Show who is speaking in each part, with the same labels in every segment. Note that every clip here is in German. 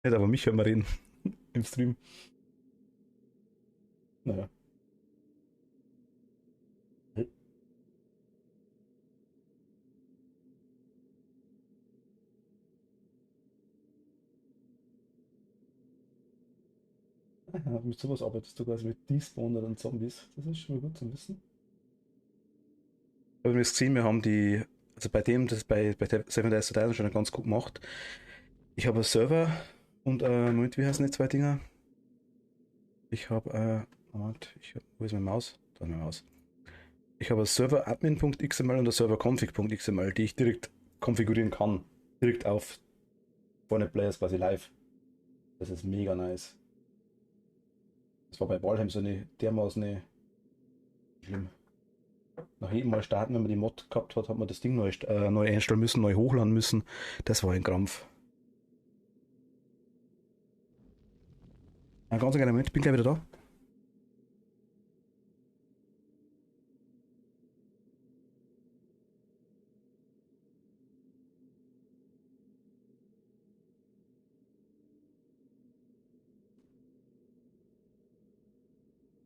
Speaker 1: Nicht, aber mich hören wir reden im Stream. Naja. Ja, mit sowas arbeitest du quasi mit Despawnern und Zombies. Das ist schon mal gut zu wissen. Aber wir haben es gesehen, wir haben die, also bei dem, das bei Seven Days to Die schon ganz gut gemacht. Ich habe einen Server und, Moment, wie heißen die zwei Dinger? Ich habe, Moment, wo ist meine Maus? Da ist meine Maus. Ich habe einen Server admin.xml und einen Server config.xml, die ich direkt konfigurieren kann. Direkt auf Fortnite Players quasi live. Das ist mega nice. Das war bei Valheim so eine dermaßen schlimm. Nach jedem Mal starten, wenn man die Mod gehabt hat, hat man das Ding neu einstellen müssen, neu hochladen müssen. Das war ein Krampf. Ein ganz kleiner Moment, ich bin gleich wieder da.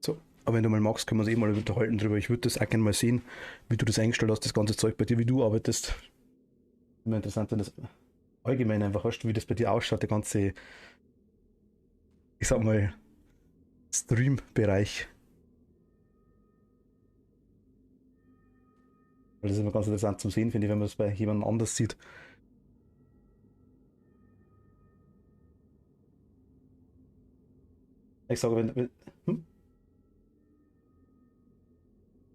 Speaker 1: So, aber wenn du mal magst, können wir uns eh mal unterhalten drüber. Ich würde das auch gerne mal sehen, wie du das eingestellt hast, das ganze Zeug bei dir, wie du arbeitest. Immer interessant, wenn das allgemein einfach hast, wie das bei dir ausschaut, der ganze, ich sag mal, Stream-Bereich. Weil das ist immer ganz interessant zum Sehen, finde ich, wenn man das bei jemandem anders sieht. Ich sage,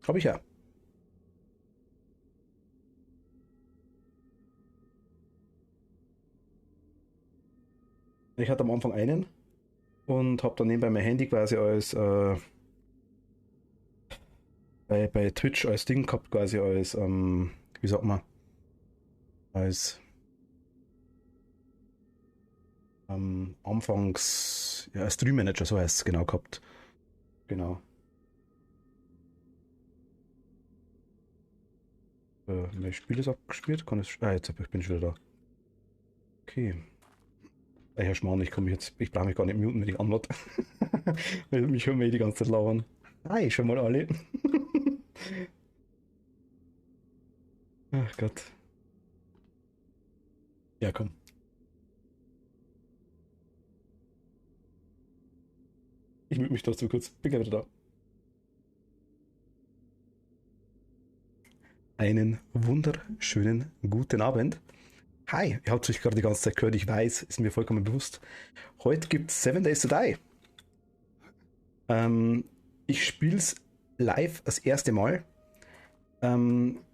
Speaker 1: habe ich ja. Ich hatte am Anfang einen und habe dann nebenbei mein Handy quasi als bei Twitch als Ding gehabt, quasi als, wie sagt man, als anfangs, ja, als Stream Manager, so heißt es genau gehabt. Genau. Mein Spiel ist abgespielt, kann es. Ah, jetzt bin ich wieder da. Okay. Herr Schmarrn, ich brauche mich gar nicht muten, wenn ich anmod. Weil mich hören wir eh die ganze Zeit lauern. Hi, schon mal alle. Ach Gott. Ja, komm. Ich mute mich trotzdem kurz. Bin gleich wieder da. Einen wunderschönen guten Abend. Hi, ihr habt euch gerade die ganze Zeit gehört, ich weiß, ist mir vollkommen bewusst. Heute gibt es Seven Days to Die. Ich spiele es live das erste Mal.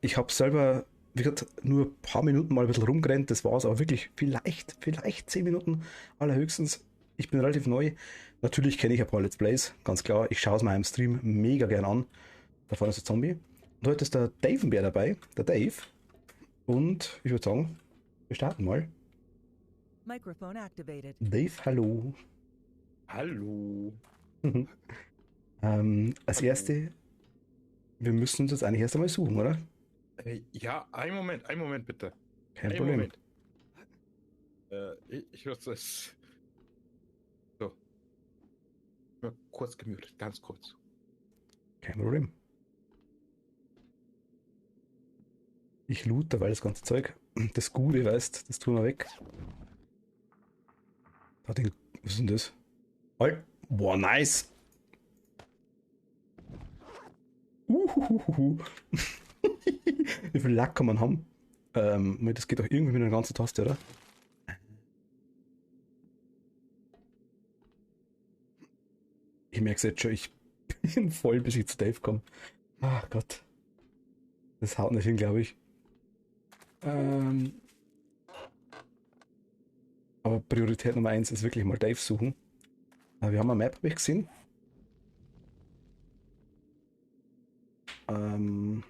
Speaker 1: Ich habe selber, wie gesagt, nur ein paar Minuten mal ein bisschen rumgerannt, das war es, aber wirklich vielleicht 10 Minuten allerhöchstens. Ich bin relativ neu. Natürlich kenne ich ein paar Let's Plays, ganz klar. Ich schaue es mal im Stream mega gern an. Da vorne ist der Zombie. Und heute ist der Davenbär dabei, der Dave. Und ich würde sagen, wir starten mal.
Speaker 2: Microphone activated.
Speaker 1: Dave, hallo.
Speaker 3: Hallo.
Speaker 1: Als
Speaker 3: Hallo.
Speaker 1: erste, wir müssen uns jetzt eigentlich erst einmal suchen, oder?
Speaker 3: Ja, einen Moment bitte.
Speaker 1: Kein
Speaker 3: Einen
Speaker 1: Problem.
Speaker 3: Moment. Ich muss das. So. Mal kurz gemutet, ganz kurz.
Speaker 1: Kein Problem. Ich loote, weil das ganze Zeug, das Gute, weißt, das tun wir weg. Was ist denn das? Boah, nice. Wie viel Lack kann man haben? Das geht doch irgendwie mit einer ganzen Taste, oder? Ich merke es jetzt schon, ich bin voll, bis ich zu Dave komme. Ach Gott. Das haut nicht hin, glaube ich. Aber Priorität Nummer eins ist wirklich mal Dave suchen. Wir haben eine Map, habe ich gesehen. Müssen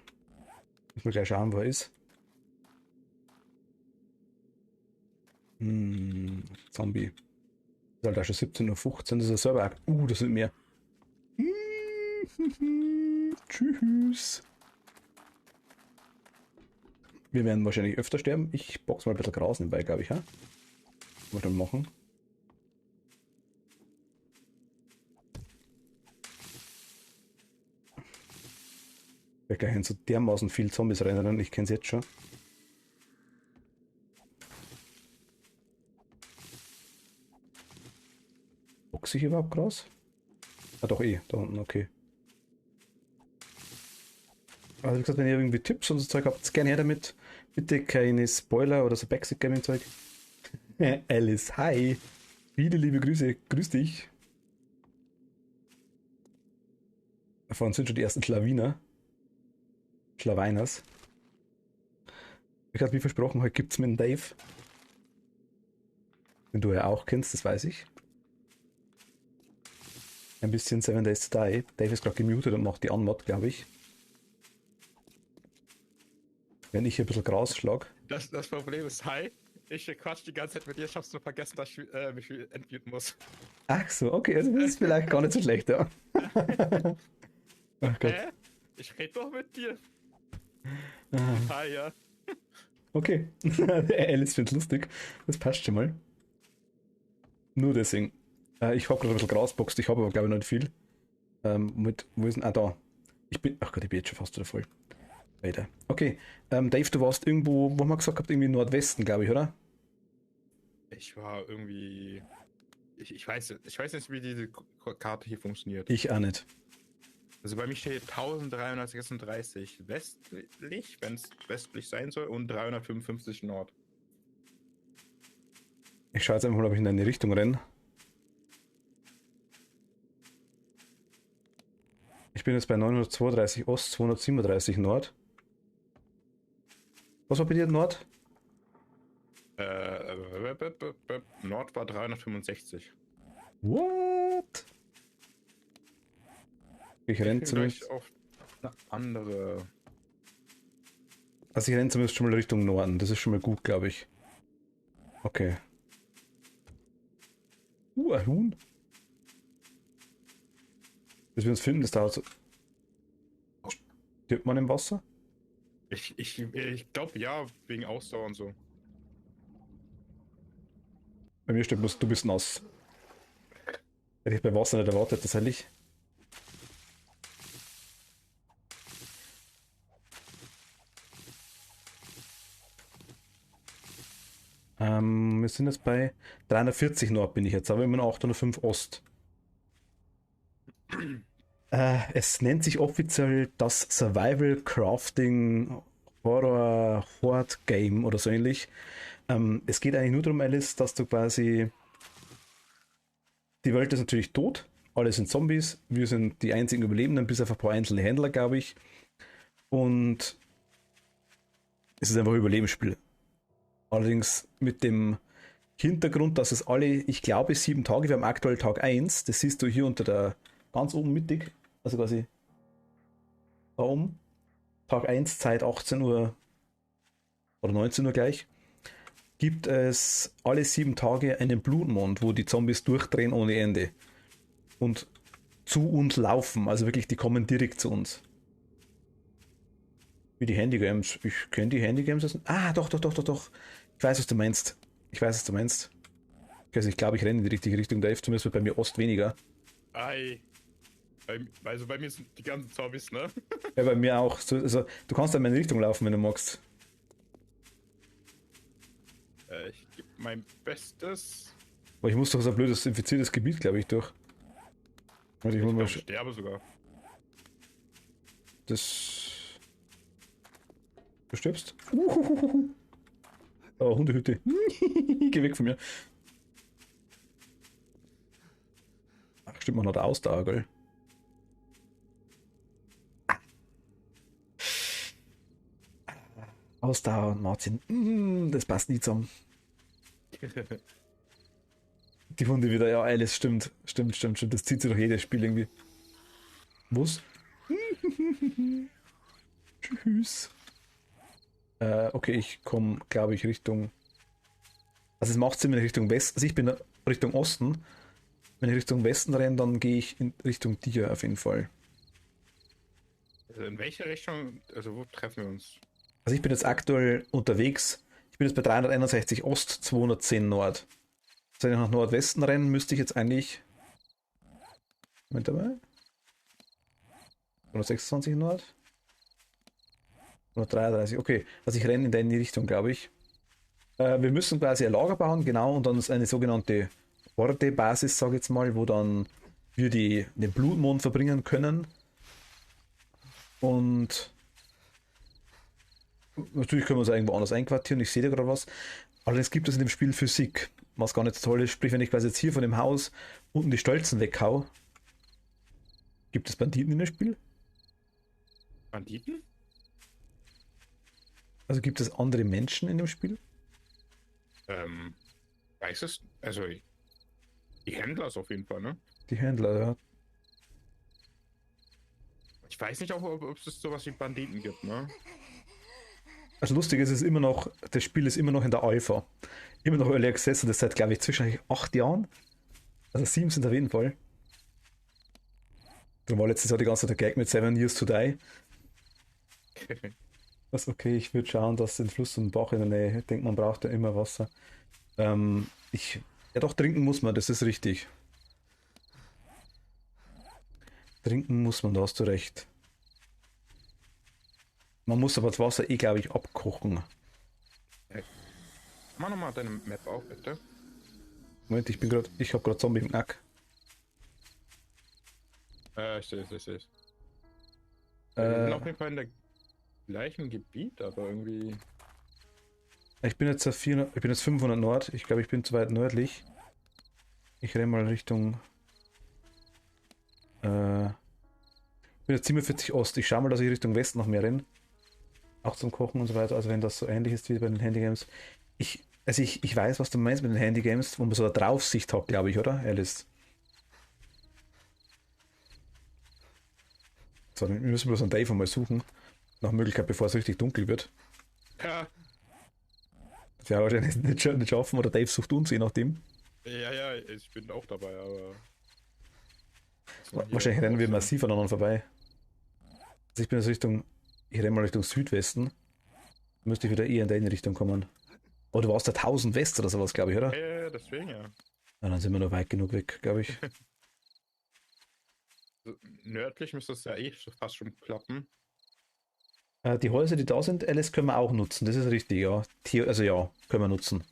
Speaker 1: wir gleich schauen, wo er ist. Zombie. Ist halt auch schon 17:15 Uhr, das ist ein Server. Das sind mehr. Tschüss. Wir werden wahrscheinlich öfter sterben. Ich box mal ein bisschen Gras nebenbei, glaube ich. Ja? Was wir dann machen. Da gleich so dermaßen viel Zombies rennen, ich kenne es jetzt schon. Boxe ich überhaupt Gras? Ah doch da unten, okay. Also wie gesagt, wenn ihr irgendwie Tipps und so Zeug habt, gerne her damit. Bitte keine Spoiler oder so Backseat Gaming Zeug. Alice, hi. Viele liebe Grüße, grüß dich. Davon sind schon die ersten Schlawiner. Schlawiners. Ich hatte wie versprochen, heute gibt's mit dem Dave. Den du ja auch kennst, das weiß ich. Ein bisschen 7 Days to Die. Dave ist gerade gemutet und macht die Anmod, glaube ich. Wenn ich hier ein bisschen Gras schlag.
Speaker 3: Das Problem ist, hi, ich quatsch die ganze Zeit mit dir, ich hab's nur vergessen, dass ich mich entmuten muss.
Speaker 1: Ach so, okay, also das ist vielleicht gar nicht so schlecht, ja. Ach Gott.
Speaker 3: Ich rede doch mit dir.
Speaker 1: Ah.
Speaker 3: Hi, ja.
Speaker 1: Okay, Alice findet lustig. Das passt schon mal. Nur deswegen. Ich habe gerade ein bisschen Grasboxt, ich habe aber glaube ich noch nicht viel. Wo ist denn? Ah, da. Ach Gott, ich bin jetzt schon fast wieder voll. Weiter. Okay, Dave, du warst irgendwo, wo haben wir gesagt habt, irgendwie im Nordwesten, glaube ich, oder?
Speaker 3: Ich war irgendwie. Ich weiß nicht, wie diese Karte hier funktioniert.
Speaker 1: Ich auch nicht.
Speaker 3: Also bei mir steht 1336 westlich, wenn es westlich sein soll, und 355 Nord.
Speaker 1: Ich schaue jetzt einfach mal, ob ich in deine Richtung renne. Ich bin jetzt bei 932 Ost, 237 Nord. Was war bei dir Nord?
Speaker 3: Nord war 365.
Speaker 1: What? Ich renne zumindest.
Speaker 3: Auf eine andere.
Speaker 1: Also ich renne zumindest schon mal Richtung Norden. Das ist schon mal gut, glaube ich. Okay. Ein Huhn. Bis wir uns finden, das dauert so. Stirbt man im Wasser?
Speaker 3: Ich glaube ja, wegen Ausdauer und so.
Speaker 1: Bei mir steht bloß, du bist nass. Hätte ich bei Wasser nicht erwartet, tatsächlich. Wir sind jetzt bei 340 Nord bin ich jetzt, aber immer noch 805 Ost. Es nennt sich offiziell das Survival Crafting Horror Horde Game oder so ähnlich. Es geht eigentlich nur darum, Alice, dass du quasi. Die Welt ist natürlich tot, alle sind Zombies, wir sind die einzigen Überlebenden, bis auf ein paar einzelne Händler, glaube ich. Und es ist einfach ein Überlebensspiel. Allerdings mit dem Hintergrund, dass es alle, ich glaube, 7 Tage, wir haben aktuell Tag 1, das siehst du hier unter der, ganz oben mittig, also quasi da oben. Tag 1, Zeit 18 Uhr oder 19 Uhr gleich, gibt es alle 7 Tage einen Blutmond, wo die Zombies durchdrehen ohne Ende. Und zu uns laufen, also wirklich, die kommen direkt zu uns. Wie die Handygames. Ich kenne die Handygames. Ah, doch. Ich weiß, was du meinst. Also ich glaube, ich renne in die richtige Richtung. Dave, zumindest bei mir Ost weniger.
Speaker 3: Ei. Also bei mir sind die ganzen Zombies, ne?
Speaker 1: Ja, bei mir auch. Also, du kannst in meine Richtung laufen, wenn du magst.
Speaker 3: Ich gebe mein Bestes.
Speaker 1: Aber ich muss doch so ein blödes infiziertes Gebiet, glaube ich, durch. Warte,
Speaker 3: Ich sterbe sogar.
Speaker 1: Das. Du stirbst? Oh, Hundehütte. Geh weg von mir. Ach, stimmt, man hat Ausdauer, gell? Ausdauer und Martin. Das passt nie zusammen. Die Hunde wieder, ja, alles stimmt. Das zieht sich doch jedes Spiel irgendwie. Was? Tschüss. Okay, ich komme, glaube ich, Richtung. Also es macht Sinn, wenn ich Richtung Westen. Also ich bin Richtung Osten. Wenn ich Richtung Westen renne, dann gehe ich in Richtung dir auf jeden Fall.
Speaker 3: Also in welche Richtung? Also wo treffen wir uns?
Speaker 1: Also ich bin jetzt aktuell unterwegs. Ich bin jetzt bei 361 Ost, 210 Nord. Wenn ich nach Nordwesten rennen, müsste ich jetzt eigentlich. Moment dabei. 226 Nord. 133, okay. Also ich renne in deine Richtung, glaube ich. Wir müssen quasi ein Lager bauen, genau, und dann ist eine sogenannte Horde-Basis, sage ich jetzt mal, wo dann wir den Blutmond verbringen können. Und natürlich können wir uns irgendwo anders einquartieren, ich sehe da gerade was. Allerdings gibt es in dem Spiel Physik, was gar nicht so toll ist. Sprich, wenn ich quasi jetzt hier von dem Haus unten die Stolzen weghau, gibt es Banditen in dem Spiel?
Speaker 3: Banditen?
Speaker 1: Also gibt es andere Menschen in dem Spiel?
Speaker 3: Weiß es? Also, die Händler ist auf jeden Fall, ne?
Speaker 1: Die Händler, ja.
Speaker 3: Ich weiß nicht, ob es sowas wie Banditen gibt, ne?
Speaker 1: Also lustig ist es immer noch, das Spiel ist immer noch in der Alpha. Immer noch Early Access und das seit, glaube ich, zwischen 8 Jahren. Also 7 sind auf jeden Fall. Da war letztes Jahr die ganze Zeit der Gag mit 7 Years to Die. Das okay, ich würde schauen, dass den Fluss und den Bach in der Nähe. Ich denke, man braucht ja immer Wasser. Ja doch, trinken muss man, das ist richtig. Trinken muss man, da hast du recht. Man muss aber das Wasser glaube ich, abkochen.
Speaker 3: Mach nochmal deine Map auf, bitte.
Speaker 1: Moment, ich habe gerade Zombie im Knack.
Speaker 3: Ich sehe es, ich sehe es. Wir sind auf jeden Fall in der gleichen Gebiet, aber irgendwie...
Speaker 1: Ich bin jetzt auf 400, ich bin jetzt 500 Nord. Ich glaube, ich bin zu weit nördlich. Ich renne mal Richtung... ich bin jetzt 47 Ost. Ich schaue mal, dass ich Richtung Westen noch mehr renne. Auch zum Kochen und so weiter. Also wenn das so ähnlich ist wie bei den Handygames. Ich weiß, was du meinst mit den Handygames, wo man so eine Draufsicht hat, glaube ich, oder, Alice? So, wir müssen bloß einen Dave mal suchen. Nach Möglichkeit, bevor es richtig dunkel wird.
Speaker 3: Ja,
Speaker 1: Das ja wahrscheinlich nicht schaffen, oder Dave sucht uns, je nachdem.
Speaker 3: ja, ich bin auch dabei, aber...
Speaker 1: Wahrscheinlich rennen wir massiv aneinander vorbei. Also ich bin jetzt ich renne mal Richtung Südwesten. Müsste ich wieder eher in deine Richtung kommen. Oh, du warst da 1000 West oder sowas, glaube ich, oder?
Speaker 3: Ja, deswegen ja.
Speaker 1: Ja, dann sind wir noch weit genug weg, glaube ich.
Speaker 3: Nördlich müsste es ja fast schon klappen.
Speaker 1: Die Häuser, die da sind, Alice, können wir auch nutzen. Das ist richtig, ja. Also ja, können wir nutzen.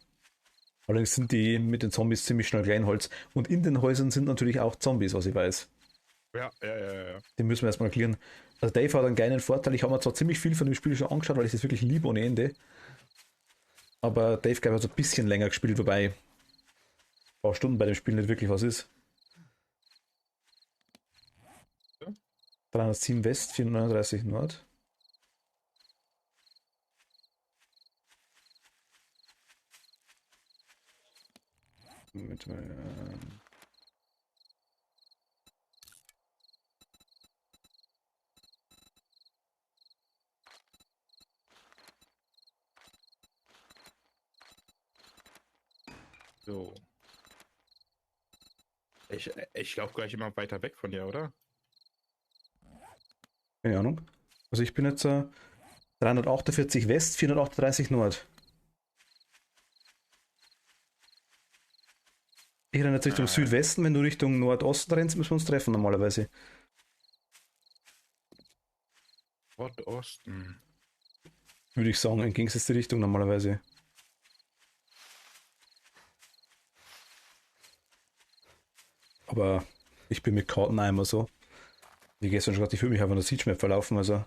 Speaker 1: Allerdings sind die mit den Zombies ziemlich schnell Kleinholz. Und in den Häusern sind natürlich auch Zombies, was ich weiß.
Speaker 3: Ja.
Speaker 1: Den müssen wir erstmal klären. Also Dave hat einen kleinen Vorteil. Ich habe mir zwar ziemlich viel von dem Spiel schon angeschaut, weil ich das wirklich liebe ohne Ende. Aber Dave, glaube ich, hat so ein bisschen länger gespielt, wobei ein paar Stunden bei dem Spiel nicht wirklich was ist. 307 West, 439 Nord. Moment mal.
Speaker 3: So. Ich laufe gleich immer weiter weg von dir, oder?
Speaker 1: Keine Ahnung. Also ich bin jetzt 348 West, 438 Nord. Ich renne jetzt Richtung Südwesten, wenn du Richtung Nordosten rennst, müssen wir uns treffen normalerweise.
Speaker 3: Nordosten.
Speaker 1: Würde ich sagen, in gegensätzliche Richtung normalerweise. Aber ich bin mit Karten einmal so. Wie gestern schon gesagt, ich fühle mich einfach nur Siege Map verlaufen, also.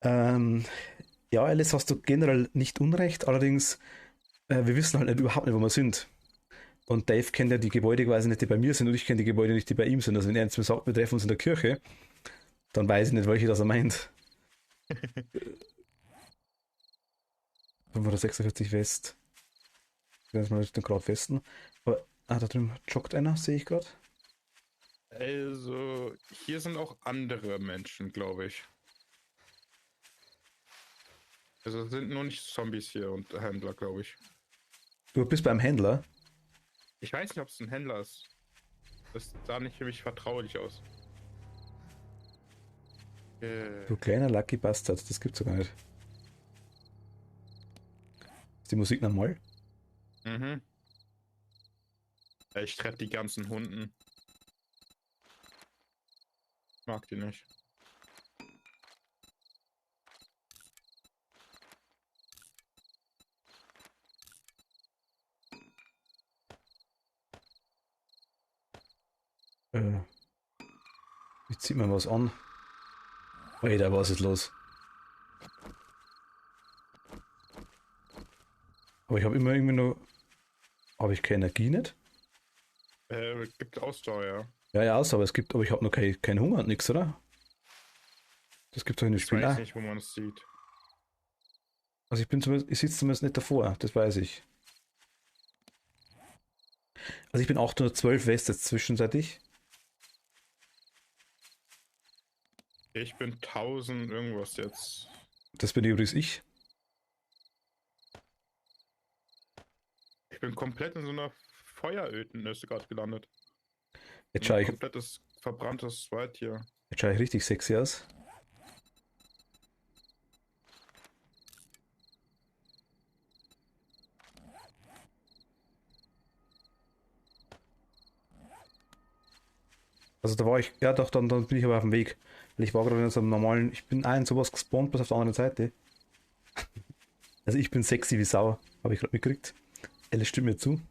Speaker 1: Ja, Alice, hast du generell nicht unrecht, allerdings, wir wissen halt überhaupt nicht, wo wir sind. Und Dave kennt ja die Gebäude quasi nicht, die bei mir sind, und ich kenne die Gebäude nicht, die bei ihm sind. Also wenn er jetzt mir sagt, wir treffen uns in der Kirche, dann weiß ich nicht, welche das er meint. 546 West. Ich bin jetzt mal Richtung gerade Westen. Aber, da drüben joggt einer, sehe ich gerade.
Speaker 3: Also, hier sind auch andere Menschen, glaube ich. Also es sind nur nicht Zombies hier und Händler, glaube ich.
Speaker 1: Du bist beim Händler.
Speaker 3: Ich weiß nicht, ob es ein Händler ist. Das sah nicht für mich vertraulich aus.
Speaker 1: Du kleiner Lucky Bastard, das gibt's doch gar nicht. Ist die Musik normal?
Speaker 3: Mhm. Ich treffe die ganzen Hunden. Mag die nicht.
Speaker 1: Äh, ich zieh mir was an. Alter, was ist los? Aber ich habe immer irgendwie nur. Habe ich keine Energie nicht?
Speaker 3: Gibt Ausdauer, ja.
Speaker 1: Ja, ja, aber es gibt, aber ich habe noch keinen Hunger und nichts, oder? Das gibt doch in dem
Speaker 3: Ich
Speaker 1: Spiel.
Speaker 3: weiß
Speaker 1: Ah,
Speaker 3: nicht, wo man es sieht.
Speaker 1: also ich sitze zumindest nicht davor, das weiß ich. Also ich bin 812 West jetzt zwischenzeitlich.
Speaker 3: Ich bin 1000 irgendwas jetzt.
Speaker 1: Das bin übrigens ich.
Speaker 3: Ich bin komplett in so einer Feuerödnis gerade gelandet.
Speaker 1: Jetzt
Speaker 3: So
Speaker 1: schaue
Speaker 3: ein
Speaker 1: ich,
Speaker 3: komplettes verbranntes Wald hier.
Speaker 1: jetzt schaue ich richtig sexy aus. Also da war ich, ja doch, dann bin ich aber auf dem Weg. Weil ich war gerade in so einem normalen, ich bin ein sowas gespawnt, bloß auf der anderen Seite. Also ich bin sexy wie Sau, habe ich gerade mitgekriegt. Alice stimmt mir zu. Bin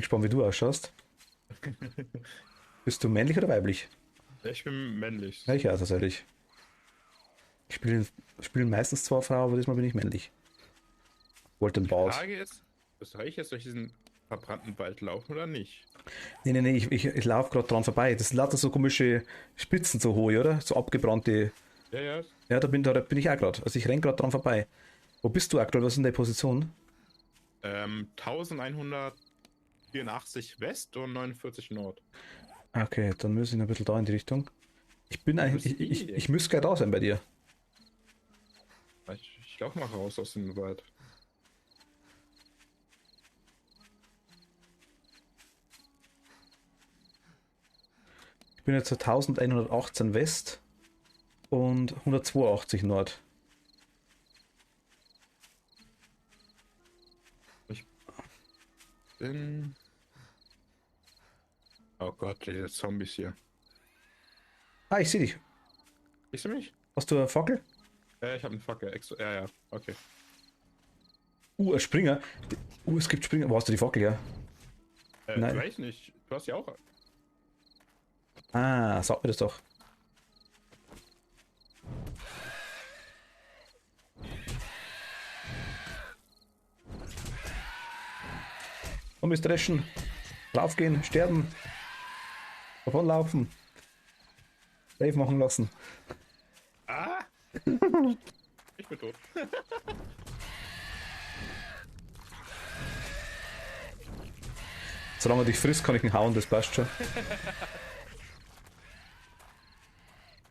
Speaker 1: gespannt, wie du ausschaust. Bist du männlich oder weiblich?
Speaker 3: Ich bin männlich.
Speaker 1: Ja, ich auch tatsächlich. Ich spiele meistens zwar Frau, aber diesmal bin ich männlich. Wollte den
Speaker 3: Die
Speaker 1: Bart.
Speaker 3: Frage ist, soll ich jetzt durch diesen verbrannten Wald laufen oder nicht?
Speaker 1: Nee, ich laufe gerade dran vorbei. Das sind lauter so komische Spitzen so hohe, oder? So abgebrannte.
Speaker 3: Ja, ja.
Speaker 1: Ja, da bin ich auch gerade. Also ich renn gerade dran vorbei. Wo bist du aktuell? Was ist denn deine Position?
Speaker 3: 1184 West und 49 Nord.
Speaker 1: Okay, dann muss ich noch ein bisschen da in die Richtung. Ich bin eigentlich.
Speaker 3: bist
Speaker 1: Ich müsste gleich da sein bei dir.
Speaker 3: Ich laufe mal raus aus dem Wald.
Speaker 1: Ich bin jetzt 1118 West und 182 Nord.
Speaker 3: Bin... Oh Gott, diese Zombies hier.
Speaker 1: Ah, ich sehe dich.
Speaker 3: Siehst du mich?
Speaker 1: Hast du eine Fackel?
Speaker 3: Ich habe eine Fackel. Ja, ja, okay.
Speaker 1: Ein Springer. Es gibt Springer. Wo hast du die Fackel, ja? Nein.
Speaker 3: Weiß nicht. Du hast ja auch.
Speaker 1: Ah, sag mir das doch. Zombies dreschen. Lauf gehen, sterben. Davonlaufen. Dave machen lassen.
Speaker 3: Ah! Ich bin tot.
Speaker 1: Solange er dich frisst, kann ich ihn hauen, das passt schon.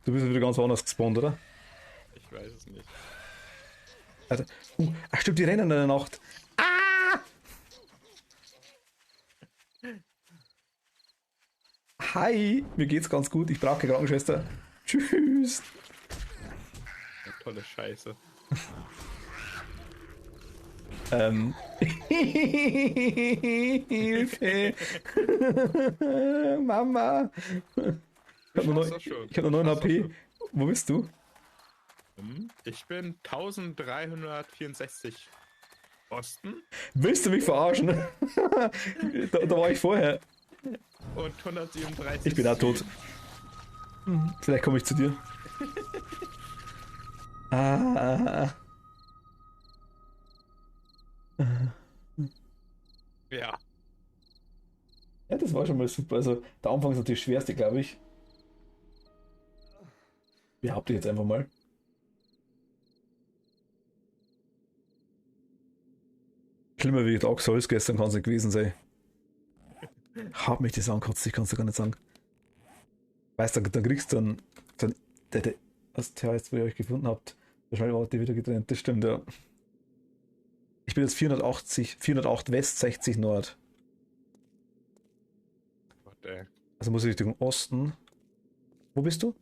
Speaker 1: Du bist wieder ganz woanders gespawnt, oder?
Speaker 3: Ich weiß es nicht.
Speaker 1: Also, ach stimmt, die rennen in der Nacht. Ah! Hi, mir geht's ganz gut, ich brauche keine Krankenschwester. Tschüss.
Speaker 3: Eine tolle Scheiße.
Speaker 1: Hilfe! Mama! Ich habe nur 9 HP. Wo bist du?
Speaker 3: Ich bin 1364 Osten
Speaker 1: Willst du mich verarschen? Da war ich vorher.
Speaker 3: und 137.
Speaker 1: Ich bin auch tot. Vielleicht komme ich zu dir. Ah.
Speaker 3: Ja.
Speaker 1: Ja, das war schon mal super. Also, der Anfang ist natürlich schwerste, glaube ich. Behaupte ich jetzt einfach mal. Schlimmer wie Dark Souls gestern kann es nicht gewesen sein. Hab mich das angekotzt, ich kann es gar nicht sagen. Weißt du, dann kriegst du dann was heißt, wo ihr euch gefunden habt. Wahrscheinlich wart ihr wieder getrennt, das stimmt, ja. Ich bin jetzt 408 West, 60 Nord.
Speaker 3: Gott, ey.
Speaker 1: Also muss ich Richtung Osten. Wo bist du?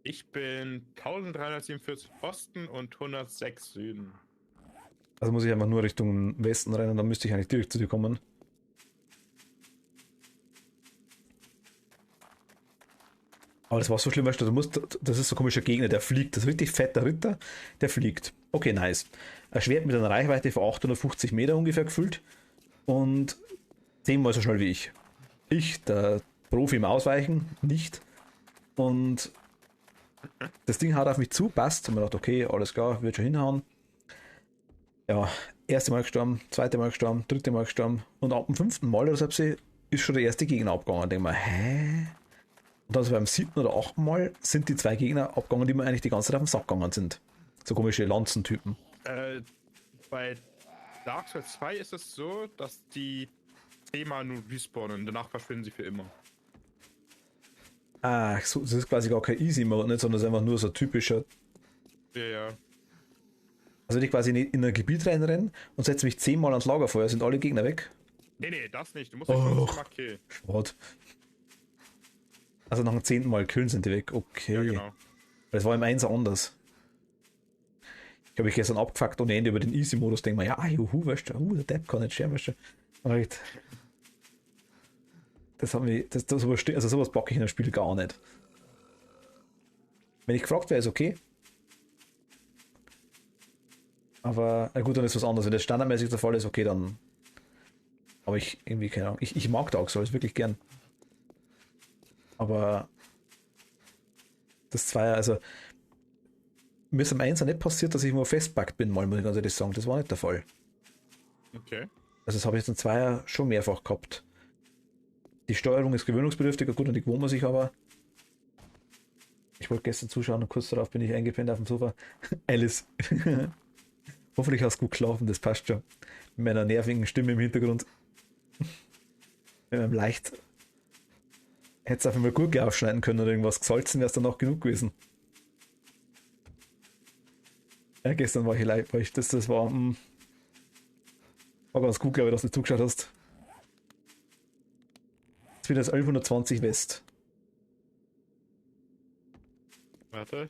Speaker 3: Ich bin 1347 Osten und 106 Süden.
Speaker 1: Also muss ich einfach nur Richtung Westen rennen, dann müsste ich eigentlich direkt zu dir kommen. Aber das war so schlimm, weißt du, das ist so ein komischer Gegner, der fliegt. Das ist richtig fetter Ritter, der fliegt. Okay, nice. Ein Schwert mit einer Reichweite von 850 Meter ungefähr gefüllt und 10-mal so schnell wie ich. Ich, der
Speaker 4: Profi im Ausweichen, nicht. Und das Ding hat auf mich zu, passt. Und mir gedacht, okay, alles klar, wird schon hinhauen. Ja, erste Mal gestorben, zweite Mal gestorben, dritte Mal gestorben. Und ab dem 5. Mal oder so ist schon der erste Gegner abgegangen. Und denke mir, hä? Und dann so beim 7. oder 8. Mal sind die 2 Gegner abgegangen, die mir eigentlich die ganze Zeit auf den Sack gegangen sind. So komische Lanzentypen.
Speaker 3: Bei Dark Souls 2 ist es so, dass die 10-mal nur respawnen. Danach verschwinden sie für immer.
Speaker 4: Ah, so, das ist quasi gar kein Easy-Mode, nicht, sondern es ist einfach nur so typischer.
Speaker 3: Ja.
Speaker 4: Also wenn ich quasi in ein Gebiet reinrenne und setze mich 10-mal ans Lagerfeuer, sind alle Gegner weg.
Speaker 3: Nee, das nicht. Du musst dich 15-mal killen.
Speaker 4: Schade. Also nach dem 10. Mal killen sind die weg. Okay.
Speaker 3: Ja, genau.
Speaker 4: Das war im 1 anders. Ich habe mich gestern abgefuckt ohne Ende über den Easy-Modus. Denke mir, ja, juhu, weißt du, der Depp kann nicht sterben, weißt du. Right. Das hat mich, also sowas packe ich in einem Spiel gar nicht. Wenn ich gefragt wäre, ist okay. Aber, na gut, dann ist was anderes. Wenn das standardmäßig der Fall ist, okay, dann. Aber ich irgendwie, keine Ahnung. Ich mag Dark Souls wirklich gern. Aber das Zweier, also mir ist am 1 nicht passiert, dass ich mal festpackt bin, mal muss ich ganz ehrlich sagen. Das war nicht der Fall.
Speaker 3: Okay.
Speaker 4: Also das habe ich jetzt im Zweier schon mehrfach gehabt. Die Steuerung ist gewöhnungsbedürftiger, gut, und die gewohnt man sich aber. Ich wollte gestern zuschauen und kurz darauf bin ich eingepennt auf dem Sofa. Alice. Hoffentlich hast du gut geschlafen, das passt schon. Mit meiner nervigen Stimme im Hintergrund. Mit meinem leicht. Hätte es auf einmal Gurke aufschneiden können oder irgendwas. Gesalzen wäre es dann auch genug gewesen. Ja, gestern war ich live, weil das war ganz gut, glaube ich, dass du zugeschaut hast. Jetzt wieder das 1120 West.
Speaker 3: Warte.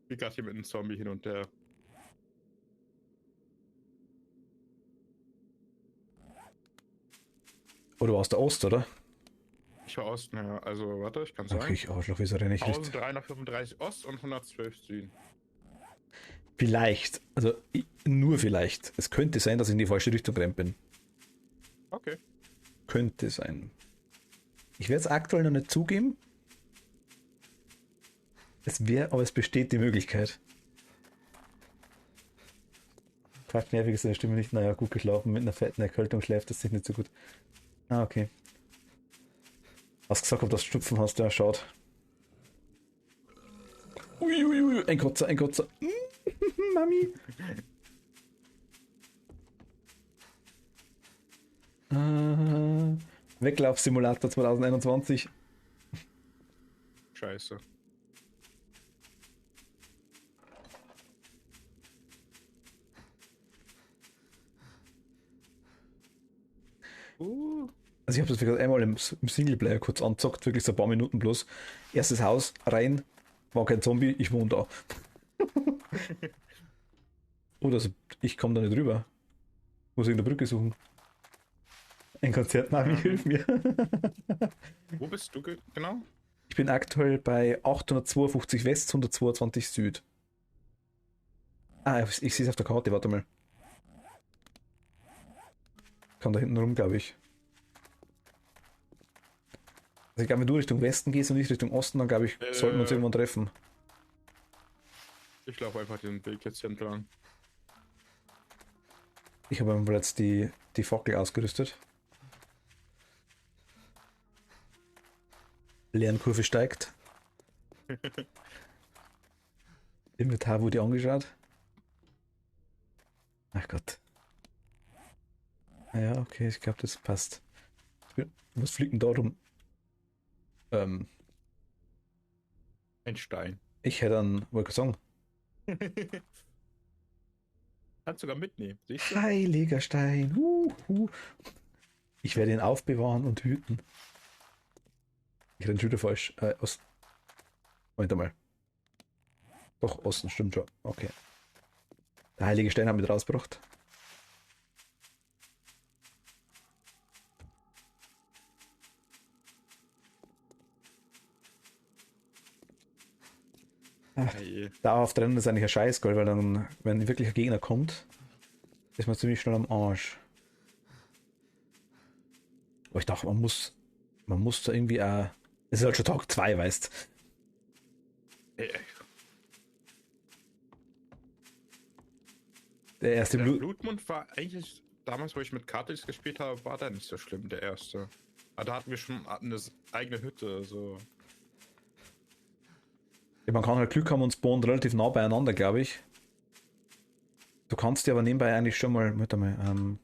Speaker 3: Ich gerade hier mit einem Zombie hin und her.
Speaker 4: Oh, du warst der Ost, oder?
Speaker 3: Ich war Osten, ja. Also, warte, ich kann sagen.
Speaker 4: Okay, ich Arschloch, wieso renne ich nicht?
Speaker 3: 1335 Ost und 112 Süden.
Speaker 4: Vielleicht, also nur vielleicht. Es könnte sein, dass ich in die falsche Richtung gerannt bin.
Speaker 3: Okay.
Speaker 4: Könnte sein. Ich werde es aktuell noch nicht zugeben. Aber es besteht die Möglichkeit. Quatsch, nervig ist deine Stimme nicht. Naja, gut geschlafen, mit einer fetten Erkältung schläft das sich nicht so gut. Ah, okay. Hast gesagt, ob du das Schnupfen hast, ja, schaut. Uiuiui, ein Kotzer, ein Kotzer. Mami. Weglaufsimulator 2021.
Speaker 3: Scheiße.
Speaker 4: Also ich habe das wie gesagt einmal im Singleplayer kurz angezockt, wirklich so ein paar Minuten bloß. Erstes Haus, rein, war kein Zombie, ich wohne da. Oder so, ich komme da nicht rüber. Muss ich in der Brücke suchen. Ein Konzert, Mami, hilf mir.
Speaker 3: Wo bist du genau?
Speaker 4: Ich bin aktuell bei 852 West, 122 Süd. Ah, ich sehe es auf der Karte, warte mal. Kann da hinten rum, glaube ich. Also ich glaube, wenn du Richtung Westen gehst und ich Richtung Osten, dann glaube ich, sollten wir uns irgendwann treffen.
Speaker 3: Ich laufe einfach den Weg jetzt hier entlang.
Speaker 4: Ich habe aber jetzt die Fackel ausgerüstet. Lernkurve steigt. Inventar wurde angeschaut. Ach Gott. Ja, okay, ich glaube, das passt. Was fliegt denn da rum?
Speaker 3: Ein Stein.
Speaker 4: Ich hätte dann, wollte ich sagen,
Speaker 3: Kannst sogar mitnehmen, siehst du?
Speaker 4: heiliger Stein. Ich werde ihn aufbewahren und hüten. Ich renne schon wieder falsch. Osten. Moment mal. Doch, Osten, stimmt schon. Okay. Der heilige Stein haben wir rausgebracht. Dauerhaft rennen ist eigentlich ein Scheißgold, weil dann, wenn wirklich ein Gegner kommt, ist man ziemlich schnell am Arsch. Aber ich dachte, man muss da irgendwie auch. Es ist halt schon Tag 2, weißt.
Speaker 3: Äh,
Speaker 4: Der erste
Speaker 3: Der
Speaker 4: Blut.
Speaker 3: Blutmond war eigentlich, damals, wo ich mit Kartis gespielt habe, war der nicht so schlimm, der erste. Aber da hatten wir schon eine eigene Hütte, so.
Speaker 4: Ja, man kann halt Glück haben und spawnen relativ nah beieinander, glaube ich. Du kannst dir aber nebenbei eigentlich schon mal. Warte mal.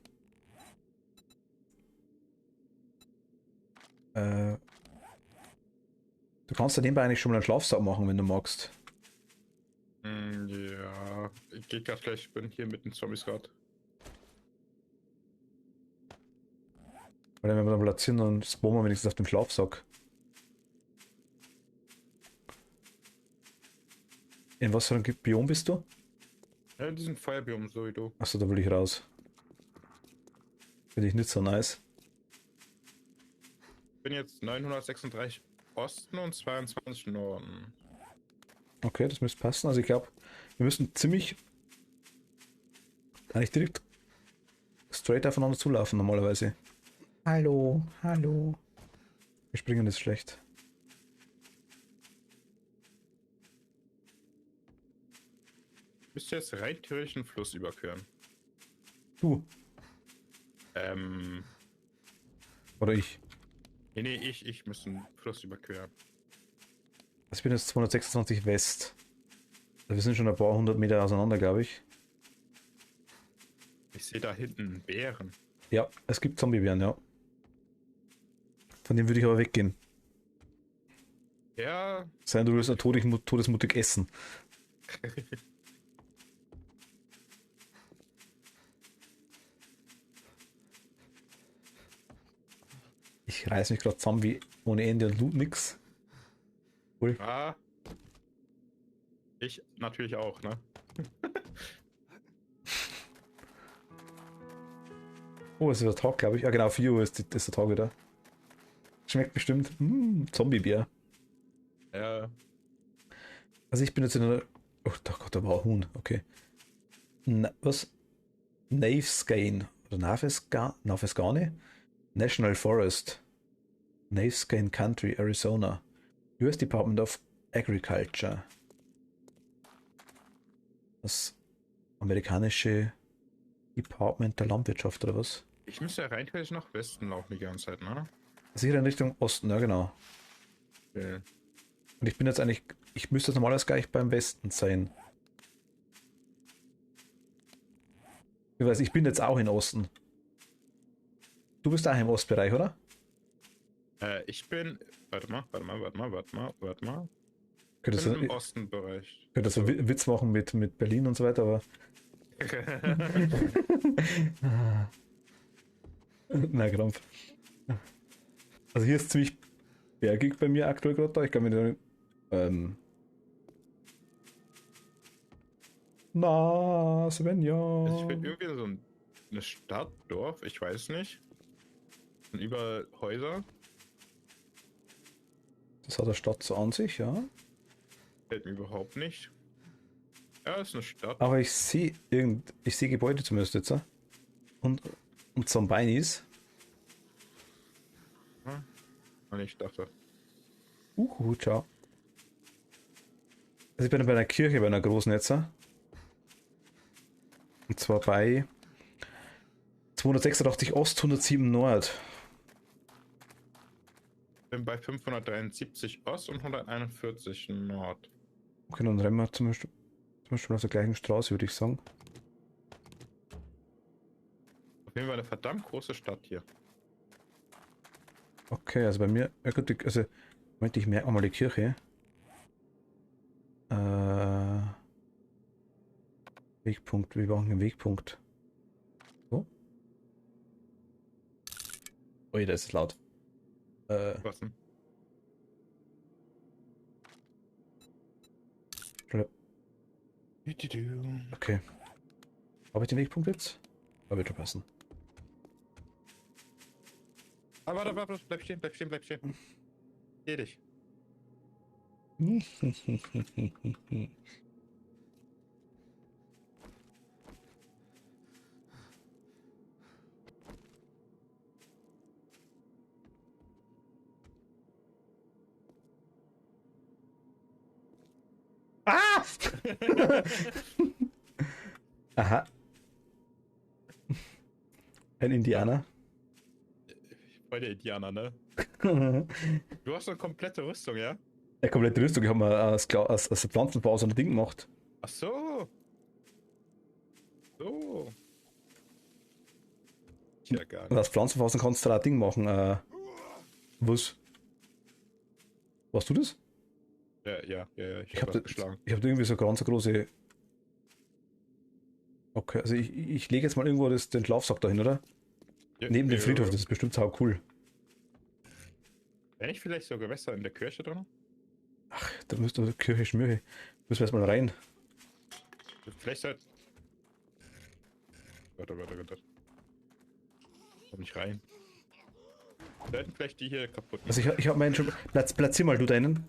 Speaker 4: Du kannst dir nebenbei eigentlich schon mal einen Schlafsack machen, wenn du magst.
Speaker 3: Ja, ich geh grad gleich, ich bin hier mit den Zombies gerade.
Speaker 4: Weil wenn wir dann platzieren, dann spawnen wir wenigstens auf dem Schlafsack. In was für einem Biom bist du?
Speaker 3: Ja, in diesem Feuerbiom, so wie du.
Speaker 4: Achso, da will ich raus. Finde ich nicht so nice.
Speaker 3: Ich bin jetzt 936 Osten und 22 Norden.
Speaker 4: Okay, das müsste passen. Also ich glaube, wir müssen ziemlich eigentlich direkt straight aufeinander zulaufen normalerweise. Hallo, hallo. Wir springen ist schlecht.
Speaker 3: Müsst ihr jetzt rein theoretisch einen Fluss überqueren.
Speaker 4: Du
Speaker 3: Ähm,
Speaker 4: oder ich.
Speaker 3: nee, ich müsste einen Fluss überqueren.
Speaker 4: Also ich bin jetzt 226 West. Also wir sind schon ein paar hundert Meter auseinander, glaube ich.
Speaker 3: Ich sehe da hinten einen Bären.
Speaker 4: Ja, es gibt Zombiebären, ja. Von dem würde ich aber weggehen.
Speaker 3: Ja,
Speaker 4: Sein, du willst todesmutig essen. Ich reiß mich gerade zusammen wie ohne Ende und loot nix. Cool.
Speaker 3: ah. Ich natürlich auch, ne?
Speaker 4: Oh, es ist der Tag, glaube ich. Ja, genau, 4 Uhr ist der Tag wieder. Schmeckt bestimmt. Zombiebier.
Speaker 3: Ja,
Speaker 4: Also ich bin jetzt in einer. Oh Gott, da war ein Huhn. Okay. Was? Navescane. Oder Navescane? National Forest. Navescane Country, Arizona. US Department of Agriculture. Das amerikanische Department der Landwirtschaft oder was?
Speaker 3: ich müsste ja rein theoretisch nach Westen laufen die ganze Zeit, ne?
Speaker 4: Sicher in Richtung Osten, ja genau.
Speaker 3: Okay.
Speaker 4: Und ich bin jetzt eigentlich, ich müsste jetzt normalerweise gleich beim Westen sein. Ich weiß, ich bin jetzt auch in Osten. Du bist auch im Ostbereich, oder?
Speaker 3: Ich bin. Warte mal.
Speaker 4: Könnte
Speaker 3: Ich
Speaker 4: so,
Speaker 3: bin im Ostenbereich.
Speaker 4: könnte so Witz machen mit Berlin und so weiter, aber. Na, Krampf. Also hier ist ziemlich bergig bei mir aktuell gerade da. Ich kann mir da. Na, Svenja.
Speaker 3: Also ich bin irgendwie so eine Stadt, Dorf, ich weiß nicht. Und überall Häuser.
Speaker 4: Das hat eine Stadt so an sich, ja.
Speaker 3: Fällt mir überhaupt nicht. Ja, ist eine Stadt.
Speaker 4: Aber ich sehe Gebäude zumindest jetzt. Ja? Und Zombies.
Speaker 3: Und ich dachte.
Speaker 4: Ciao. Also ich bin bei einer Kirche, bei einer großen jetzt. Ja? Und zwar bei 286 Ost, 107 Nord.
Speaker 3: Bin bei 573 Ost und 141 Nord.
Speaker 4: Okay, dann rennen wir zum Beispiel auf der gleichen Straße, würde ich sagen.
Speaker 3: Auf jeden Fall eine verdammt große Stadt hier.
Speaker 4: Okay, also bei mir, ja gut, also, Moment, ich merke mal die Kirche. Wegpunkt, wir brauchen einen Wegpunkt. So. Ui, das ist laut.
Speaker 3: Was denn?
Speaker 4: Okay. Habe ich den Wegpunkt jetzt? Da wird schon passen.
Speaker 3: Ah, warte, bleib stehen. Geh dich.
Speaker 4: Aha. Ein Indianer.
Speaker 3: Bei der Indianer, ne? Du hast eine komplette Rüstung, ja?
Speaker 4: Eine komplette Rüstung. Ich habe mir als Pflanzenpause ein Ding gemacht.
Speaker 3: Ach so. So. Ja, gar
Speaker 4: Und
Speaker 3: nicht.
Speaker 4: aus Pflanzenphasen kannst du da ein Ding machen. Was? Warst du das?
Speaker 3: Ja. Ich
Speaker 4: Ich
Speaker 3: habe
Speaker 4: habe
Speaker 3: das geschlagen.
Speaker 4: hab irgendwie so ganz große. Okay, also ich lege jetzt mal irgendwo den Schlafsack dahin, oder?
Speaker 3: Ja,
Speaker 4: Neben dem
Speaker 3: ja,
Speaker 4: Friedhof,
Speaker 3: ja.
Speaker 4: das ist bestimmt sau cool.
Speaker 3: Wäre nicht vielleicht so Gewässer in der Kirche drin?
Speaker 4: Ach, da müsste die Kirche schmühe. Müssen wir erstmal rein.
Speaker 3: Vielleicht halt. Warte. Komm nicht rein. Sollten vielleicht die hier kaputt.
Speaker 4: Also ich habe meinen schon. Platzier mal du deinen.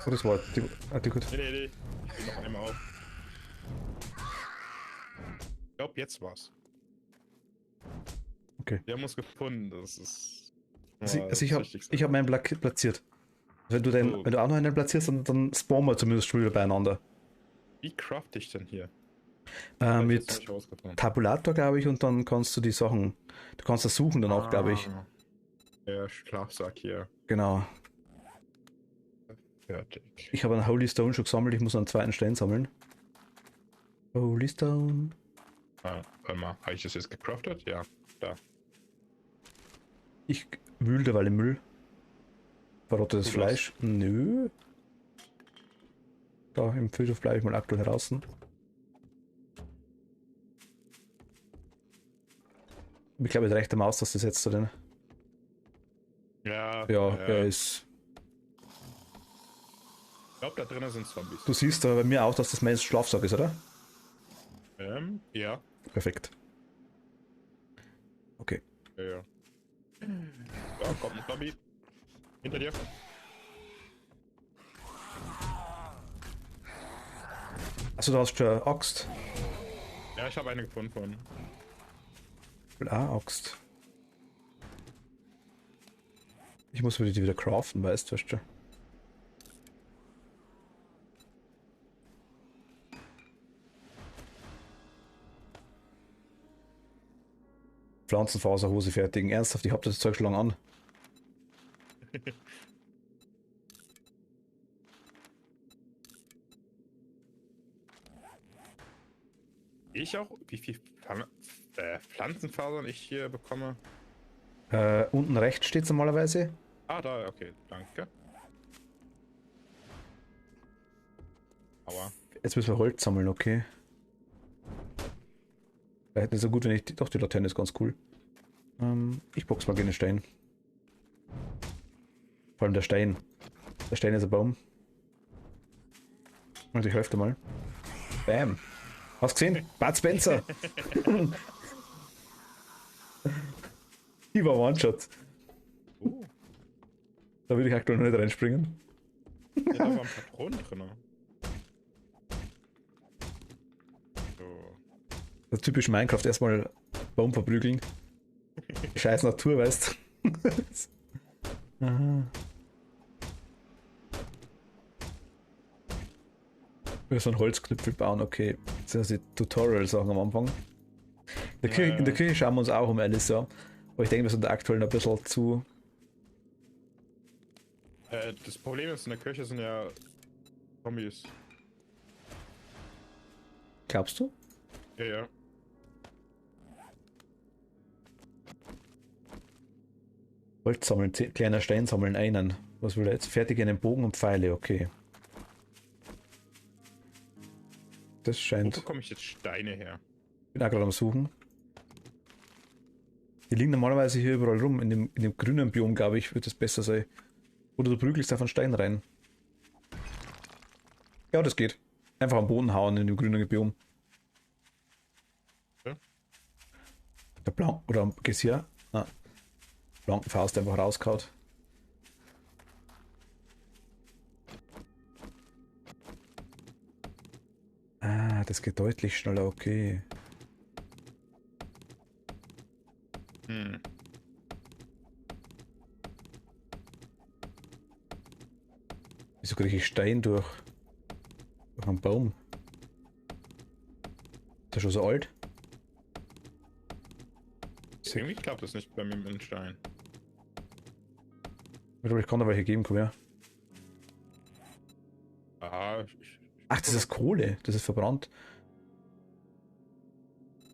Speaker 4: Oh, das war die gut.
Speaker 3: Nee. Ich bin noch einmal auf. Ich glaube, jetzt war's.
Speaker 4: Okay.
Speaker 3: Wir haben uns gefunden. Das ist.
Speaker 4: Also ich
Speaker 3: das
Speaker 4: habe
Speaker 3: Wichtigste.
Speaker 4: meinen platziert. Wenn du,
Speaker 3: So.
Speaker 4: wenn du auch noch einen platzierst, dann spawnen wir zumindest schon wieder beieinander.
Speaker 3: Wie craft ich denn hier? Hab ich jetzt
Speaker 4: Mit
Speaker 3: nicht rausgefunden.
Speaker 4: Tabulator, glaube ich, und dann kannst du die Sachen. Du kannst das suchen dann auch, glaube ich.
Speaker 3: Der Schlafsack hier.
Speaker 4: Genau.
Speaker 3: Fertig.
Speaker 4: Ich habe einen Holy Stone schon gesammelt, ich muss noch einen zweiten Stein sammeln. Holy Stone.
Speaker 3: Warte mal, habe ich das jetzt gecraftet? Ja, da.
Speaker 4: Ich wühle derweil im Müll. Verrottetes
Speaker 3: Du
Speaker 4: Fleisch. Nö. Da im Friedhof bleibe ich mal aktuell draußen. Ich glaube, der rechte Maus, das ist jetzt drin.
Speaker 3: Ja,
Speaker 4: Ja, er ist.
Speaker 3: Ich glaube, da drinnen sind Zombies.
Speaker 4: Du siehst aber bei mir auch, dass das mein Schlafsack ist, oder?
Speaker 3: Ja.
Speaker 4: Perfekt. Okay.
Speaker 3: Ja. Da kommt ein Zombie. Hinter dir.
Speaker 4: Also du hast schon eine Axt.
Speaker 3: Ja, ich habe eine gefunden von.
Speaker 4: Ich will auch eine Axt. Ich muss mir die wieder craften, weißt du schon. Pflanzenfaserhose fertigen. Ernsthaft, ich hab das Zeug schon lange an.
Speaker 3: Ich auch? Wie viel Pflanzenfasern ich hier bekomme?
Speaker 4: Unten rechts steht es normalerweise.
Speaker 3: Ah, da, okay, danke. Aua.
Speaker 4: Jetzt müssen wir Holz sammeln, okay. Vielleicht nicht so gut, wenn ich. Doch, die Laterne ist ganz cool. Ich box mal gerne Stein. Vor allem der Stein. Der Stein ist ein Baum. Und ich helfe dir mal. Bam. Hast du gesehen? Bud Spencer. Ich war One-Shot. Da würde ich aktuell noch nicht reinspringen.
Speaker 3: Ja, da waren Patronen drin. So.
Speaker 4: Das ist typisch Minecraft, erstmal Baum verprügeln. Scheiß Natur, weißt du. Aha. Wir so einen Holzknüppel bauen, okay. Das sind also die Tutorial-Sachen am Anfang. In der Küche schauen wir uns auch um alles, ja. Aber ich denke, wir sind aktuell noch ein bisschen zu.
Speaker 3: Das Problem ist, in der Kirche sind ja Zombies.
Speaker 4: Glaubst du?
Speaker 3: Ja.
Speaker 4: Holz sammeln, kleiner Stein sammeln, einen. Was will er jetzt? Fertig einen Bogen und Pfeile, okay. Das
Speaker 3: Wo
Speaker 4: scheint.
Speaker 3: bekomme ich jetzt Steine her?
Speaker 4: Ich bin auch gerade am Suchen. Die liegen normalerweise hier überall rum. In dem grünen Biom, glaube ich, wird es besser sein. Oder du prügelst auf einen Stein rein. Ja, das geht. Einfach am Boden hauen in dem grünen Biom.
Speaker 3: Ja.
Speaker 4: Der Blank oder gehst hier? Ah. Blanken Faust einfach rauskaut. Ah, das geht deutlich schneller, okay. Wieso kriege ich Stein durch einen Baum? Ist der schon so alt?
Speaker 3: Irgendwie klappt das nicht bei mir mit dem Stein.
Speaker 4: Ich kann da welche geben, komm her.
Speaker 3: Aha,
Speaker 4: Ach, das ist Kohle, das ist verbrannt.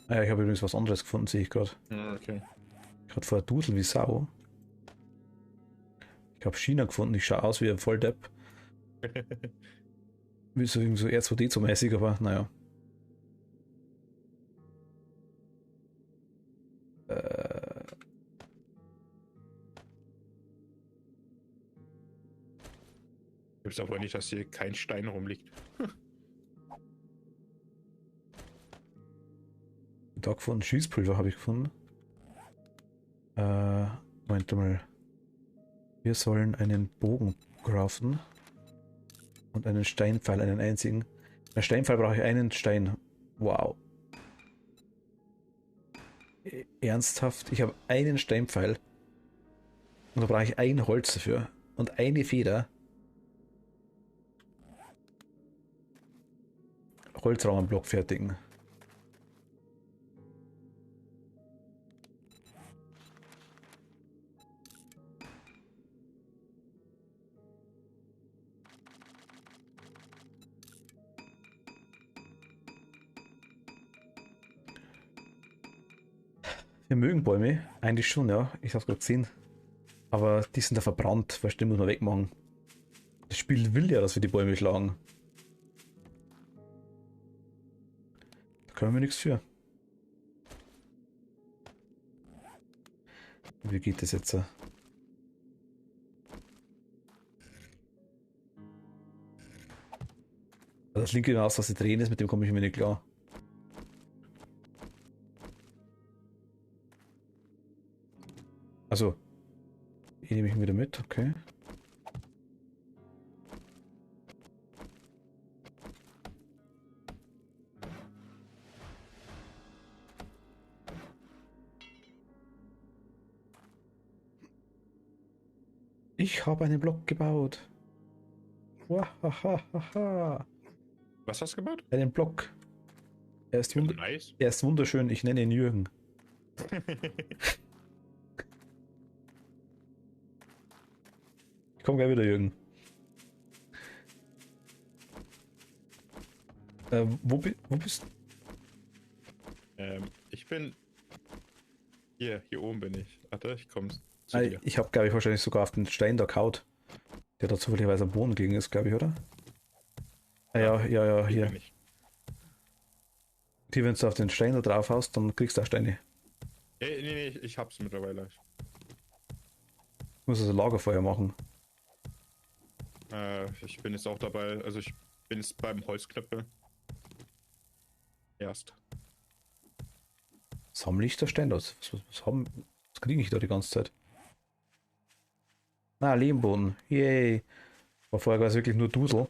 Speaker 4: Ah ja, ich habe übrigens was anderes gefunden, sehe ich gerade.
Speaker 3: okay.
Speaker 4: Ich hatte vorher Dusel wie Sau. Ich habe China gefunden, ich schaue aus wie ein Volldepp. Wie so, irgendwie so R2D2-mäßig, aber naja.
Speaker 3: Ich weiß aber nicht, dass hier kein Stein rumliegt.
Speaker 4: Da gefunden, Schießpulver habe ich gefunden. Moment mal. Wir sollen einen Bogen craften. Und einen Steinpfeil, einen einzigen. Ein Steinpfeil brauche ich einen Stein. Wow. Ernsthaft? Ich habe einen Steinpfeil. Und da brauche ich ein Holz dafür. Und eine Feder. Holzrahmenblock fertigen. Wir mögen Bäume, eigentlich schon, ja. Ich hab's gerade gesehen. Aber die sind da verbrannt, weißt du, die muss man wegmachen. Das Spiel will ja, dass wir die Bäume schlagen. Da können wir nichts für. Wie geht das jetzt? Also das linke Maus, was sie drehen ist, mit dem komme ich mir nicht klar. Also, ich nehme ihn wieder mit, okay. Ich habe einen Block gebaut. Wahahaha.
Speaker 3: Was hast du gebaut?
Speaker 4: Einen Block.
Speaker 3: Nice.
Speaker 4: Er ist wunderschön, ich nenne ihn Jürgen. Ich komme gleich wieder, Jürgen. Wo bist du?
Speaker 3: Ich bin... Hier oben bin ich. Warte, ich komme zu dir.
Speaker 4: Ich habe, glaube ich, wahrscheinlich sogar auf den Stein da kaut. Der da zufälligerweise am Boden gelegen ist, glaube ich, oder? Ah, ja,
Speaker 3: Hier
Speaker 4: hier.
Speaker 3: bin ich.
Speaker 4: Hier, wenn du auf den Stein da drauf haust, dann kriegst du auch Steine.
Speaker 3: Nee, ich hab's mittlerweile.
Speaker 4: Ich muss also Lagerfeuer machen.
Speaker 3: Ich bin jetzt auch dabei, also ich bin jetzt beim Holzknöppel. Erst.
Speaker 4: Sammle ich da Steine aus? Was kriege ich da die ganze Zeit? Ah, Lehmboden. Yay. War vorher quasi wirklich nur Dusel.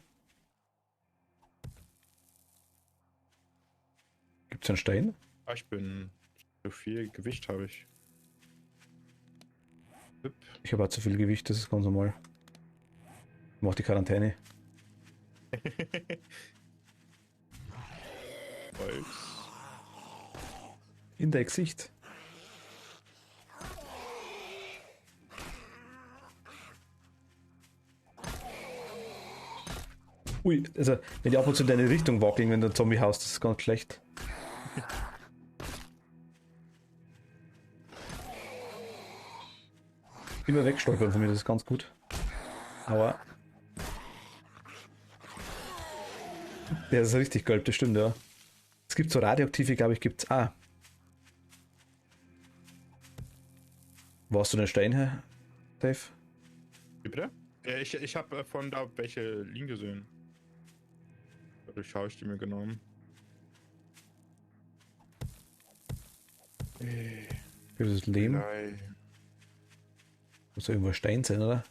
Speaker 4: Gibt's einen Stein?
Speaker 3: Ich bin... So viel Gewicht habe ich. Hüpp.
Speaker 4: Ich habe auch zu viel Gewicht, das ist ganz normal. Ich mach die Quarantäne.
Speaker 3: Holz.
Speaker 4: In dein Gesicht. Ui, also wenn die ab und zu in deine Richtung wackeln, wenn du ein Zombie haust, das ist ganz schlecht. Immer wegstolpern von mir, das ist ganz gut. Aber der ist richtig gelb, das stimmt, ja. Es gibt so radioaktive, glaube ich, gibt's. Ah. Wo hast du den Stein her, Dave?
Speaker 3: Wie bitte? Ich habe von da welche liegen gesehen. Dadurch habe ich die mir genommen.
Speaker 4: Das ist Lehm.
Speaker 3: Blei.
Speaker 4: Muss ja irgendwo Stein sein, oder?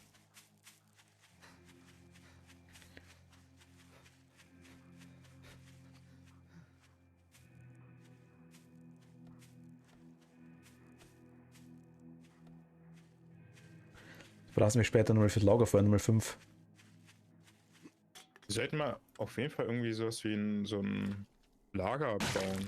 Speaker 4: Das brauchst du mich später nochmal fürs Lagerfeuer, Nummer 5.
Speaker 3: sollten wir auf jeden Fall irgendwie sowas wie so ein Lager bauen.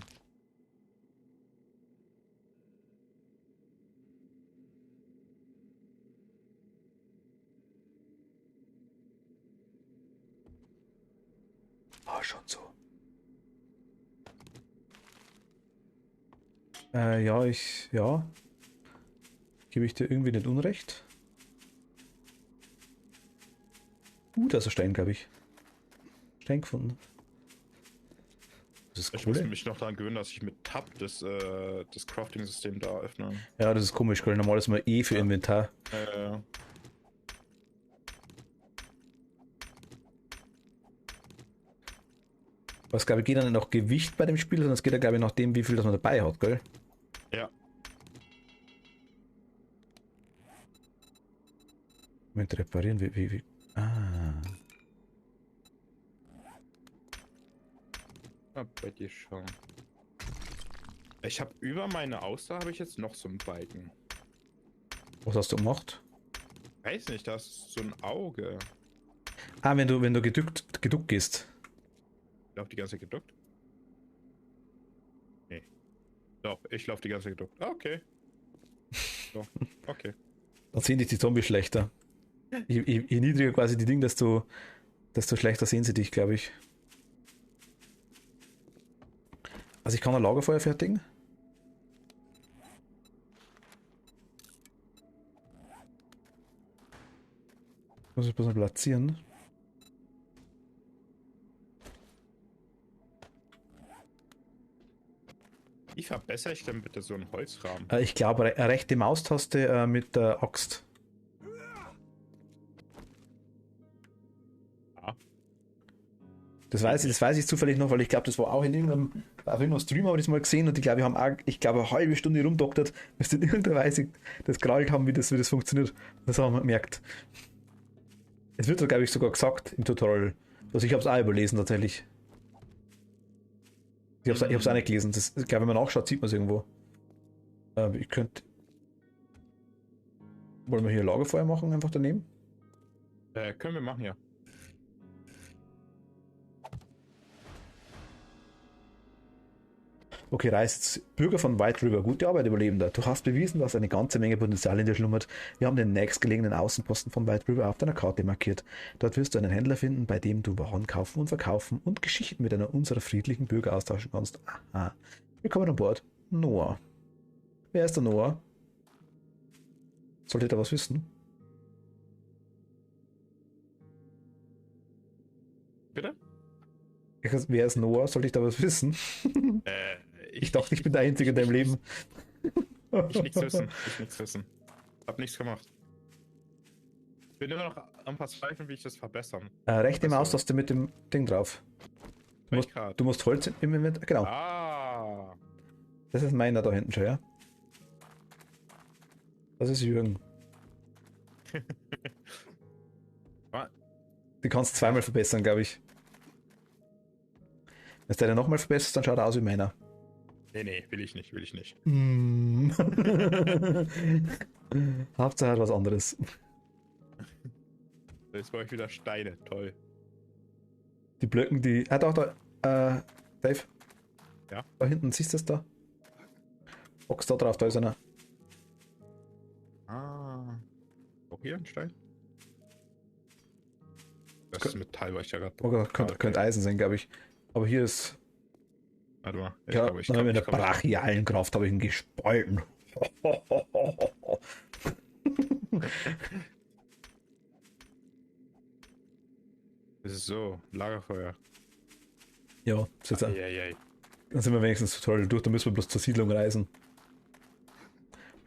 Speaker 4: Ah, schon so. Ja. Gebe ich dir irgendwie nicht Unrecht? Da ist ein Stein, glaube ich. Stein gefunden. Das ist
Speaker 3: Ich muss
Speaker 4: cool.
Speaker 3: mich noch daran gewöhnen, dass ich mit Tab das Crafting-System da öffne.
Speaker 4: Ja, das ist komisch, weil normal ist mal E für
Speaker 3: Ja.
Speaker 4: Inventar. Was glaube ich geht dann nicht nach Gewicht bei dem Spiel, sondern es geht ja glaube ich nach dem, wie viel das man dabei hat, gell?
Speaker 3: Ja.
Speaker 4: Moment, reparieren, wie. Ah.
Speaker 3: Mal bei dir schauen. Ich habe über meine Ausdauer habe ich jetzt noch so einen Balken.
Speaker 4: Was hast du gemacht?
Speaker 3: Weiß nicht, das ist so ein Auge.
Speaker 4: Ah, wenn du geduckt gehst.
Speaker 3: Lauf die ganze Zeit geduckt? Nee. Doch, ich laufe die ganze Zeit geduckt. Ah, okay. So, okay.
Speaker 4: Dann sehen dich die Zombies schlechter. Je niedriger quasi die Dinge, desto schlechter sehen sie dich, glaube ich. Also ich kann ein Lagerfeuer fertigen. Muss ich bloß noch platzieren.
Speaker 3: Wie verbessere ich denn bitte so einen Holzrahmen?
Speaker 4: Ich glaube, rechte Maustaste mit der Axt.
Speaker 3: Ah.
Speaker 4: Das weiß ich zufällig noch, weil ich glaube, das war auch in irgendeinem Stream habe ich das mal gesehen und ich glaube, wir haben auch, eine halbe Stunde rumdoktert, bis in irgendeiner Weise das gerallt haben, wie das funktioniert. Das haben wir gemerkt. Es wird, glaube ich, sogar gesagt im Tutorial. Also ich habe es auch überlesen tatsächlich. Ich habe es auch nicht gelesen. Das, ich glaube, wenn man nachschaut, sieht man es irgendwo. Ich könnte... Wollen wir hier Lagerfeuer machen, einfach daneben?
Speaker 3: Können wir machen, ja.
Speaker 4: Okay, Reis, Bürger von White River, gute Arbeit, Überlebender. Du hast bewiesen, dass eine ganze Menge Potenzial in dir schlummert. Wir haben den nächstgelegenen Außenposten von White River auf deiner Karte markiert. Dort wirst du einen Händler finden, bei dem du Waren kaufen und verkaufen und Geschichten mit einer unserer friedlichen Bürger austauschen kannst. Aha. Willkommen an Bord. Noah. Wer ist der Noah? Solltet ihr was wissen?
Speaker 3: Bitte?
Speaker 4: Wer ist Noah? Sollte ich da was wissen? Ich dachte, ich bin der Einzige in deinem Leben.
Speaker 3: Ich nichts wissen. Ich nichts wissen. Hab nichts gemacht. Ich bin immer noch am Verzweifeln, wie ich das verbessern.
Speaker 4: Rechte
Speaker 3: Also-
Speaker 4: Maustaste mit dem Ding drauf. Du musst Holz im Inventar. Genau.
Speaker 3: Ah.
Speaker 4: Das ist meiner da hinten schon, ja? Das ist Jürgen.
Speaker 3: Was?
Speaker 4: Die kannst du zweimal verbessern, glaube ich. Wenn du deine nochmal verbesserst, dann schaut er aus wie meiner.
Speaker 3: Nee, will ich nicht, will ich nicht.
Speaker 4: Hauptsache hat was anderes.
Speaker 3: Jetzt brauche ich wieder Steine, toll.
Speaker 4: Die Blöcken, die. Ah, doch, da. Dave.
Speaker 3: Ja?
Speaker 4: Da hinten, siehst du das da? Box da drauf, da ist einer.
Speaker 3: Ah. Auch hier ein Stein? Das ist Metall, weil ich ja gerade.
Speaker 4: Oh Gott, könnte Eisen sein, glaube ich. Aber hier ist.
Speaker 3: Warte mal. Ich
Speaker 4: Ja,
Speaker 3: glaube, ich
Speaker 4: mit
Speaker 3: kann.
Speaker 4: einer brachialen Kraft habe ich ihn gespalten.
Speaker 3: So, Lagerfeuer.
Speaker 4: Ja, das ist jetzt
Speaker 3: Eieiei.
Speaker 4: dann sind wir wenigstens total durch, dann müssen wir bloß zur Siedlung reisen.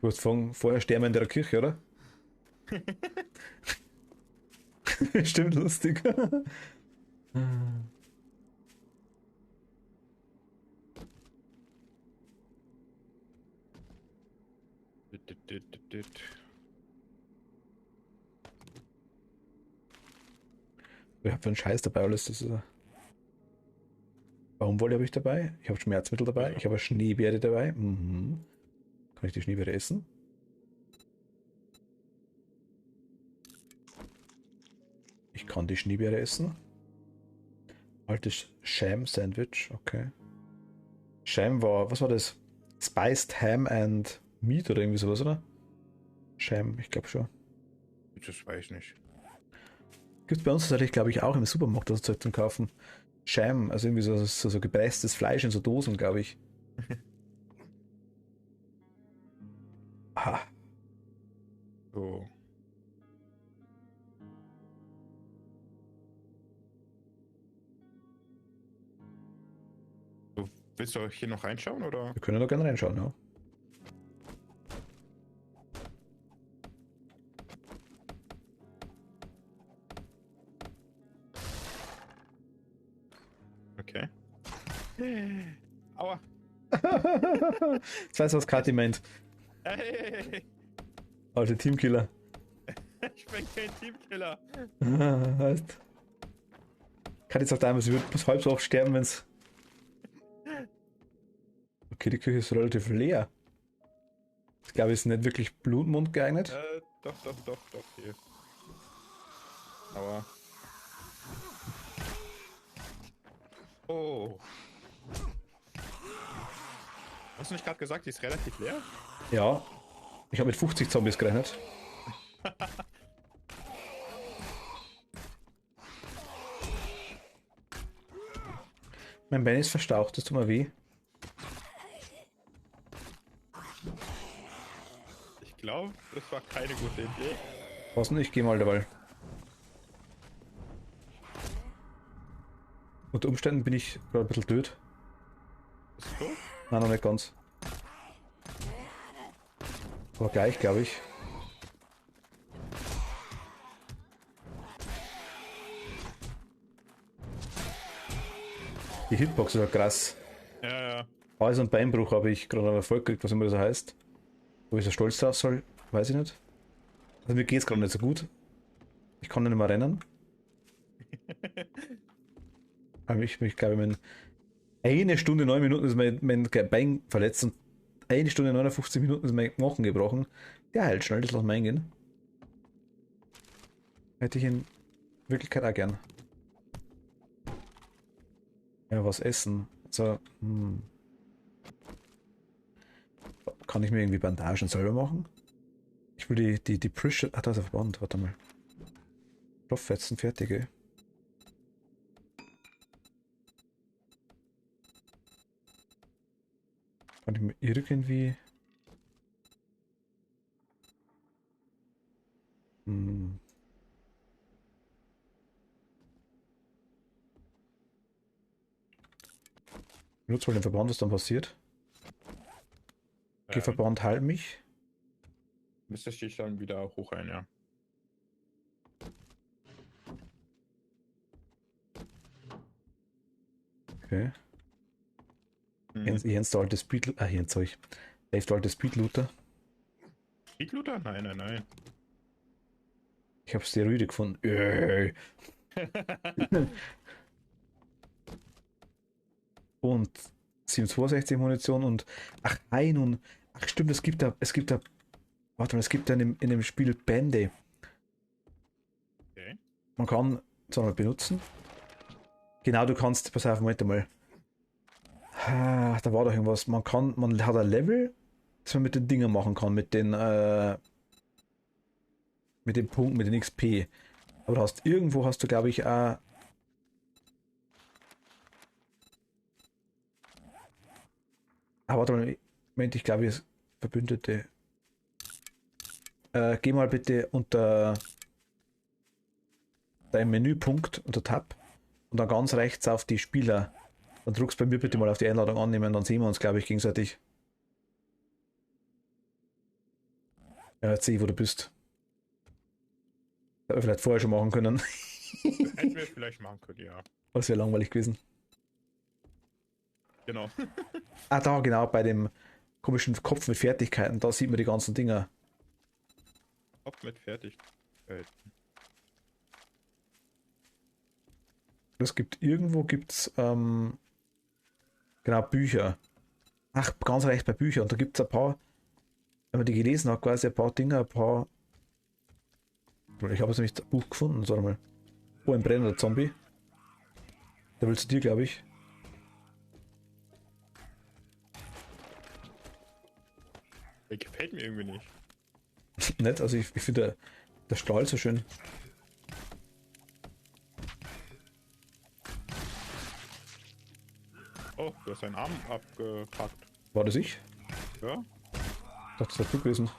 Speaker 4: Du hast vorher sterben wir in der Kirche, oder? Stimmt, lustig. Ich habe für einen Scheiß dabei alles. Das ist Baumwolle habe ich dabei. Ich habe Schmerzmittel dabei. Ich habe Schneebeere dabei. Mhm. Kann ich die Schneebeere essen? Ich kann die Schneebeere essen. Altes Sham-Sandwich, okay. Sham war, was war das? Spiced Ham and Meat oder irgendwie sowas, oder? Sham, ich glaube schon.
Speaker 3: Das weiß ich nicht.
Speaker 4: Gibt es bei uns tatsächlich, glaube ich, auch im Supermarkt das Zeug zum Kaufen. Sham, also irgendwie so gepresstes Fleisch in so Dosen, glaube ich. Aha.
Speaker 3: So. So, willst du hier noch reinschauen oder?
Speaker 4: Wir können da gerne reinschauen, ja.
Speaker 3: Okay. Aua.
Speaker 4: Das weiß, was Kathi meint.
Speaker 3: Hey,
Speaker 4: Alte Teamkiller.
Speaker 3: ich bin kein Teamkiller.
Speaker 4: Heißt. Kathi sagt einmal, sie wird bis halb so oft sterben, wenn's. Okay, die Küche ist relativ leer. Ich glaube, es ist nicht wirklich Blutmund geeignet.
Speaker 3: Doch, hier. Aua. Oh. Hast du nicht gerade gesagt, die ist relativ leer?
Speaker 4: Ja. Ich habe mit 50 Zombies gerechnet. Mein Bein ist verstaucht, das tut mir weh.
Speaker 3: Ich glaube, das war keine gute Idee.
Speaker 4: Was denn? Ich gehe mal dabei. Unter Umständen bin ich gerade ein bisschen blöd.
Speaker 3: Bist du?
Speaker 4: Nein, noch nicht ganz. Aber gleich, glaube ich. Die Hitbox ist ja krass.
Speaker 3: Ja.
Speaker 4: Hals- und Beinbruch habe ich gerade einen Erfolg gekriegt, was immer das heißt. Wo ich so stolz drauf soll, weiß ich nicht. Also mir geht es gerade nicht so gut. Ich kann nicht mehr rennen. Aber ich glaube, mein 1 Stunde 9 Minuten ist mein Bein verletzt und 1 Stunde 59 Minuten ist mein Knochen gebrochen. Der heilt schnell, das lassen wir eingehen. Hätte ich in Wirklichkeit auch gern. Ja, was essen. So, Kann ich mir irgendwie Bandagen selber machen? Ich will die Pressure. Ah, da ist ein Verband, warte mal. Stofffetzen, fertige. Kann ich mir irgendwie. Benutzt mal den Verband, was dann passiert. Okay, Verband heilt mich.
Speaker 3: Müsste ich dann wieder hoch ein, ja.
Speaker 4: Okay. Jens der alte Speed. Ah, Jens sag ich. Dave der alte Speedlooter.
Speaker 3: Speedlooter? Nein.
Speaker 4: Ich habe Steroide gefunden. Und 762 Munition und ach stimmt, es gibt da warte mal, es gibt da in dem Spiel Bände.
Speaker 3: Okay.
Speaker 4: Man kann so mal benutzen. Genau, du kannst, pass auf, Moment mal. Da war doch irgendwas. Man hat ein Level, das man mit den Dingen machen kann, mit den Punkten, mit den XP. Aber irgendwo hast du, glaube ich, auch. Warte mal, Moment, ich glaube, es Verbündete. Geh mal bitte unter deinem Menüpunkt, unter Tab und dann ganz rechts auf die Spieler. Dann drückst bei mir bitte mal auf die Einladung annehmen, dann sehen wir uns, glaube ich, gegenseitig. Ja, jetzt sehe ich, wo du bist. Hätten wir vielleicht vorher schon machen können.
Speaker 3: Hätten wir vielleicht machen können, ja.
Speaker 4: Das wäre langweilig gewesen.
Speaker 3: Genau.
Speaker 4: Da, genau, bei dem komischen Kopf mit Fertigkeiten, da sieht man die ganzen Dinger.
Speaker 3: Kopf mit fertig.
Speaker 4: Es gibt genau, Bücher. Ach, ganz recht bei Büchern. Und da gibt es ein paar, wenn man die gelesen hat, quasi ein paar Dinge, ich habe jetzt nämlich das Buch gefunden, sag mal. Oh, ein brennender Zombie. Der will zu dir, glaube ich.
Speaker 3: Der gefällt mir irgendwie nicht.
Speaker 4: Nett, also ich finde der Stahl so schön.
Speaker 3: Oh, du hast deinen Arm abgepackt.
Speaker 4: War das ich?
Speaker 3: Ja?
Speaker 4: Ich dachte, das wäre du gewesen.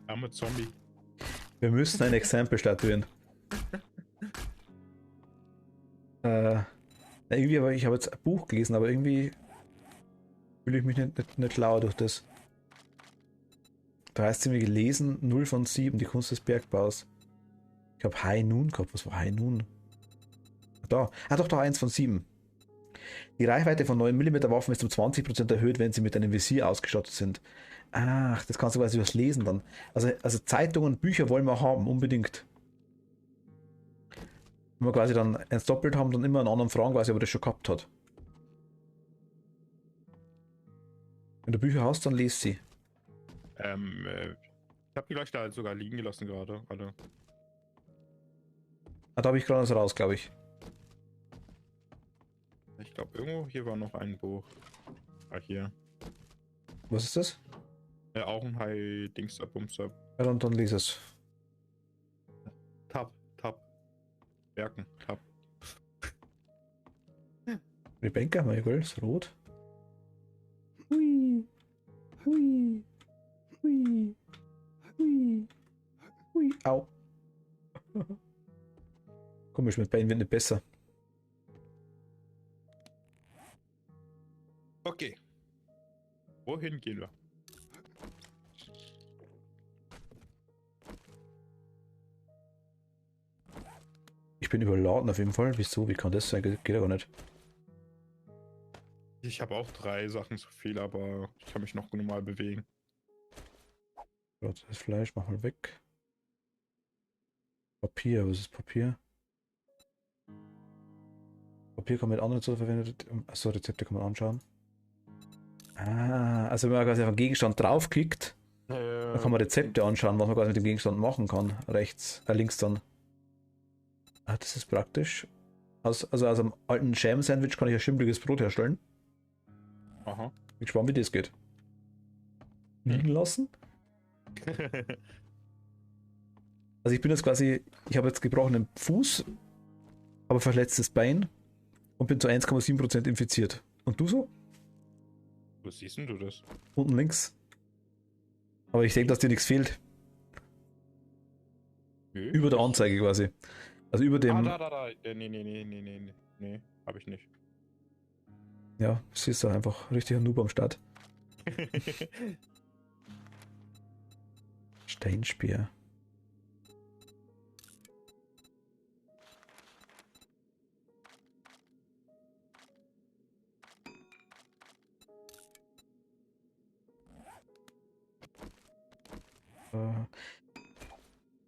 Speaker 3: Arme Zombie.
Speaker 4: Wir müssen ein Exempel statuieren. Irgendwie, aber ich habe jetzt ein Buch gelesen, aber irgendwie fühle ich mich nicht schlau durch das. Da heißt es irgendwie gelesen, 0 von 7, die Kunst des Bergbaus. Ich habe High Noon gehabt. Was war High Noon? Da. Ah, doch, 1 von 7. Die Reichweite von 9 mm Waffen ist um 20% erhöht, wenn sie mit einem Visier ausgestattet sind. Ach, das kannst du quasi was lesen dann. Also Zeitungen, Bücher wollen wir haben, unbedingt. Wenn wir quasi dann eins doppelt haben, dann immer einen anderen fragen, quasi, ob er das schon gehabt hat. Wenn du Bücher hast, dann lest sie.
Speaker 3: Ich habe die gleich da sogar liegen gelassen gerade. Alle.
Speaker 4: Ah, da habe ich gerade was raus, glaube ich.
Speaker 3: Ich glaube, irgendwo hier war noch ein Buch. Ah, hier.
Speaker 4: Was ist das?
Speaker 3: Auch ein High-Dings ab, Bumsab.
Speaker 4: Ja, dann lies es.
Speaker 3: Tab. Werken, Tab.
Speaker 4: Rebecca, Michael, ist rot. Hui. Hui. Hui. Hui. Hui. Au. Komisch, mit Beinen wird nicht besser.
Speaker 3: Okay. Wohin gehen wir?
Speaker 4: Ich bin überladen auf jeden Fall. Wieso? Wie kann das sein? Geht ja gar nicht.
Speaker 3: Ich habe auch 3 Sachen zu viel, aber ich kann mich noch normal bewegen.
Speaker 4: Das Fleisch, mach mal weg. Papier, was ist Papier? Papier kann man mit anderen so verwendet. Achso, Rezepte kann man anschauen. Ah, also wenn man quasi auf einen Gegenstand draufklickt, dann kann man Rezepte anschauen, was man quasi mit dem Gegenstand machen kann. Rechts, links dann. Ah, das ist praktisch. Also aus einem alten Jam-Sandwich kann ich ein schimmliges Brot herstellen.
Speaker 3: Aha.
Speaker 4: Bin gespannt, wie das geht. Liegen lassen? Also ich bin jetzt quasi, ich habe jetzt gebrochenen Fuß, aber verletztes Bein und bin zu 1,7% infiziert. Und du so?
Speaker 3: Wo siehst denn du das?
Speaker 4: Unten links. Aber ich denke, dass dir nichts fehlt.
Speaker 3: Nö.
Speaker 4: Über der Anzeige quasi. Also über dem...
Speaker 3: Da. Nee, hab ich nicht.
Speaker 4: Ja, siehst du einfach richtiger Noob am Start. Steinspeer.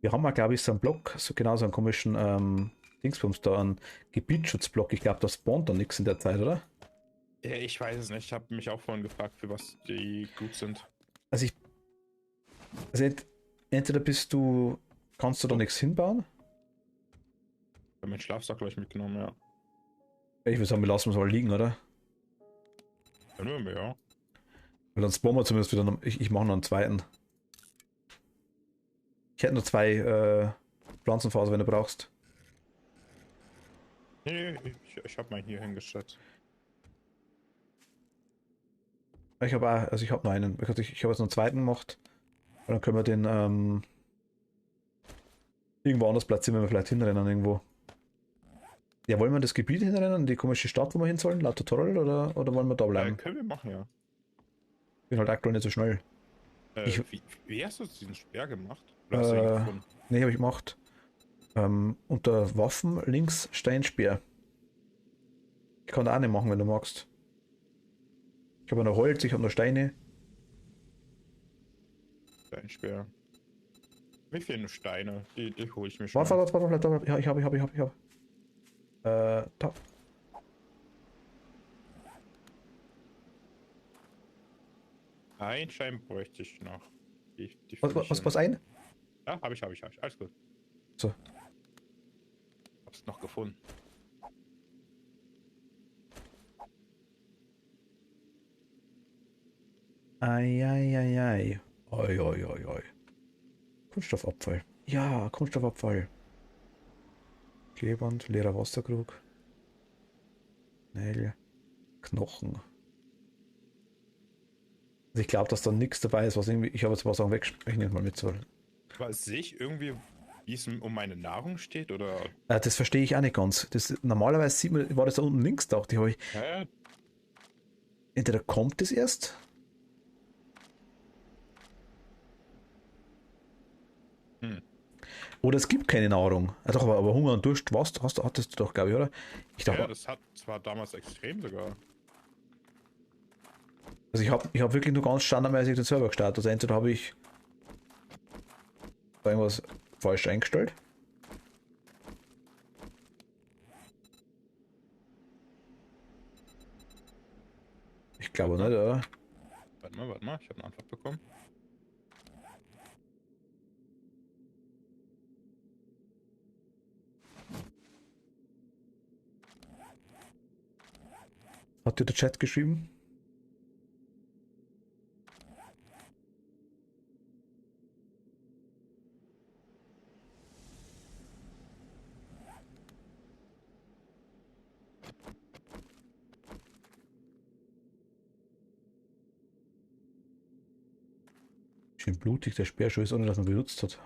Speaker 4: Wir haben mal, glaube ich, so einen Block, so genau so einen komischen Dingsbums da, einen Gebietsschutzblock. Ich glaube, da spawnt dann nichts in der Zeit, oder?
Speaker 3: Ja, ich weiß es nicht. Ich habe mich auch vorhin gefragt, für was die gut sind.
Speaker 4: Also entweder kannst du da nichts hinbauen?
Speaker 3: Ich habe meinen Schlafsack gleich mitgenommen, ja.
Speaker 4: Ich würde sagen, wir lassen es mal liegen, oder?
Speaker 3: Können wir, ja.
Speaker 4: Weil dann spawnen wir zumindest wieder, ich mache noch einen zweiten. Ich hätte nur 2 Pflanzenfaser, wenn du brauchst.
Speaker 3: Nee, ich habe meinen hier hingestellt.
Speaker 4: Ich habe ich habe noch einen. Ich habe jetzt noch einen zweiten gemacht. Und dann können wir den irgendwo anders platzieren, wenn wir vielleicht hinrennen irgendwo. Ja, wollen wir das Gebiet hinrennen, die komische Stadt, wo wir hin sollen, laut Tutorial, oder wollen wir da bleiben?
Speaker 3: Können wir machen, ja.
Speaker 4: Bin halt aktuell nicht so schnell.
Speaker 3: Wie hast du diesen Speer gemacht? Oder hast du ihn gefunden?
Speaker 4: Ne, habe ich gemacht. Unter Waffen links Steinspeer. Ich kann da auch nicht machen, wenn du magst. Ich habe noch Holz, ich habe noch Steine.
Speaker 3: Dein Speer. Mir fehlen nur Steine. Die hole ich mir schon.
Speaker 4: Warte. Ja, ich habe. Da.
Speaker 3: Ein Stein bräuchte ich noch.
Speaker 4: Was ein?
Speaker 3: Ja, hab ich. Alles gut.
Speaker 4: So.
Speaker 3: Hab's noch gefunden.
Speaker 4: Eieiei. Oi, oi, oi, oi. Kunststoffabfall. Ja, Kunststoffabfall. Klebeband, leerer Wasserkrug. Nägel. Knochen. Also ich glaube, dass da nichts dabei ist, was irgendwie. Ich habe jetzt ein paar Sachen ich nehme mal mit. So.
Speaker 3: Aber sehe ich irgendwie, wie es um meine Nahrung steht, oder?
Speaker 4: Das verstehe ich auch nicht ganz. Normalerweise sieht man, war das da unten links, dachte ich.
Speaker 3: Ja,
Speaker 4: Entweder kommt es erst. Oder es gibt keine Nahrung. Ja, doch, aber Hunger und Durst, hattest du doch, glaube ich, oder? Ich dachte,
Speaker 3: ja, das war damals extrem sogar.
Speaker 4: also ich hab wirklich nur ganz standardmäßig den Server gestartet. Also entweder habe ich irgendwas falsch eingestellt. Ich glaube nicht, oder?
Speaker 3: Warte mal, ich habe eine Antwort bekommen.
Speaker 4: Hat dir der Chat geschrieben? Schön blutig, der Speerschuh ist, ohne dass man benutzt hat.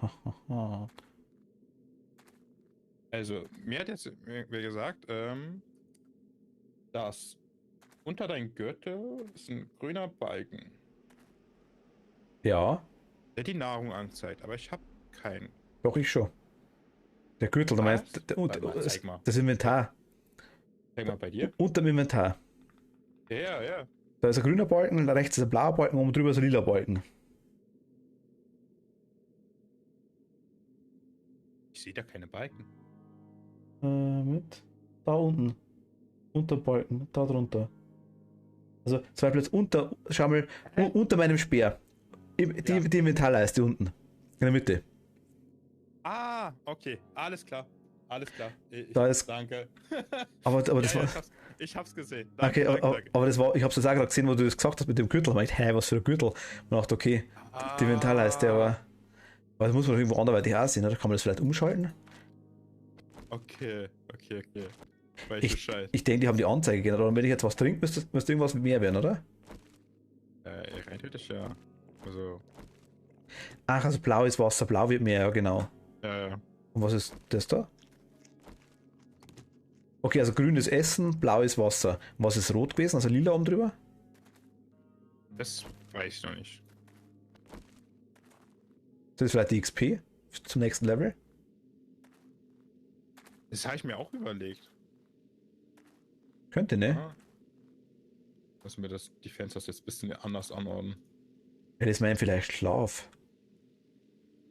Speaker 3: Also, mir hat jetzt wer gesagt, dass unter deinem Gürtel ist ein grüner Balken,
Speaker 4: Ja,
Speaker 3: der die Nahrung anzeigt, aber ich habe keinen.
Speaker 4: doch ich schon. Der Gürtel, du
Speaker 3: Was?
Speaker 4: meinst,
Speaker 3: Warte mal, zeig mal.
Speaker 4: das Inventar.
Speaker 3: Zeig mal bei dir.
Speaker 4: Unter dem Inventar.
Speaker 3: Ja.
Speaker 4: Da ist ein grüner Balken, rechts ist ein blauer Balken, oben drüber ist ein lila Balken.
Speaker 3: Ich sehe da keine Balken.
Speaker 4: Mit da unten. Unter Balken, da drunter. Also zwei Plätze unter, schau mal, unter meinem Speer. Die Inventarleiste unten. In der Mitte.
Speaker 3: Ah, okay, alles klar.
Speaker 4: Da ist-
Speaker 3: Danke.
Speaker 4: Aber das
Speaker 3: Ja,
Speaker 4: war.
Speaker 3: ich hab's gesehen.
Speaker 4: Okay,
Speaker 3: Danke.
Speaker 4: aber das war, ich hab's jetzt auch gerade gesehen, wo du das gesagt hast mit dem Gürtel. Ich meinte, was für ein Gürtel? Und dachte, okay, die Inventarleiste, aber das muss man irgendwo anderweitig auch sehen, oder? Kann man das vielleicht umschalten?
Speaker 3: Okay. Weiß
Speaker 4: Ich,
Speaker 3: Bescheid.
Speaker 4: ich denke, die haben die Anzeige geändert, aber wenn ich jetzt was trinke, müsste irgendwas mehr werden, oder?
Speaker 3: Rein theoretisch ja. Also,
Speaker 4: Ach, also blau ist Wasser, blau wird mehr, ja genau.
Speaker 3: ja.
Speaker 4: Und was ist das da? Okay, also grün ist Essen, blau ist Wasser. Und was ist rot gewesen? Also lila oben drüber?
Speaker 3: Das weiß ich noch nicht.
Speaker 4: Das ist vielleicht die XP zum nächsten Level?
Speaker 3: Das habe ich mir auch überlegt.
Speaker 4: Könnte, ne?
Speaker 3: Ja. Dass wir die Fenster jetzt ein bisschen anders anordnen.
Speaker 4: Ja, das meint vielleicht Schlaf.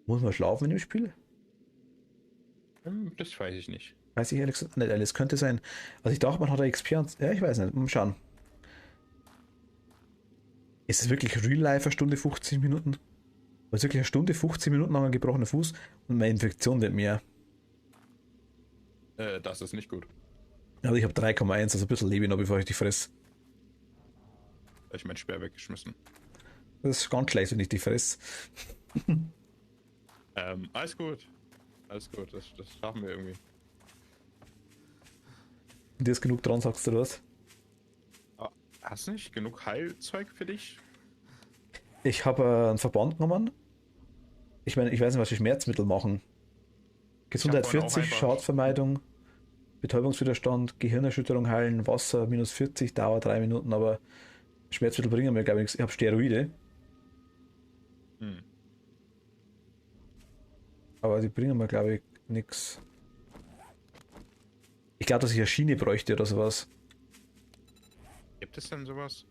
Speaker 4: Muss man schlafen in dem Spiel?
Speaker 3: Das weiß ich nicht.
Speaker 4: Weiß ich ehrlich gesagt nicht. Es könnte sein. Also ich dachte, man hat eine XP. Ja, ich weiß nicht. Mal schauen. Ist es wirklich Real Life eine Stunde 50 Minuten? Weil es wirklich eine Stunde 50 Minuten lang ein gebrochener Fuß und meine Infektion wird mehr.
Speaker 3: Das ist nicht gut.
Speaker 4: Also ich habe 3,1, also ein bisschen lebe ich noch, bevor ich die fress.
Speaker 3: Ich mein Speer weggeschmissen.
Speaker 4: Das ist ganz schlecht, wenn ich die fress.
Speaker 3: Alles gut. Das schaffen wir irgendwie.
Speaker 4: Und dir ist genug dran, sagst du das?
Speaker 3: Hast du nicht genug Heilzeug für dich?
Speaker 4: Ich habe einen Verband genommen. Ich meine, ich weiß nicht, was die Schmerzmittel machen. Gesundheit
Speaker 3: Ich hab vorhin auch
Speaker 4: 40,
Speaker 3: einfach-
Speaker 4: Schadvermeidung, Betäubungswiderstand, Gehirnerschütterung heilen, Wasser minus 40, Dauer 3 Minuten, aber Schmerzmittel bringen mir, glaube ich, nichts. Ich habe Steroide, aber die bringen mir, glaube ich, nichts. Ich glaube, dass ich eine Schiene bräuchte oder sowas.
Speaker 3: Gibt es denn sowas?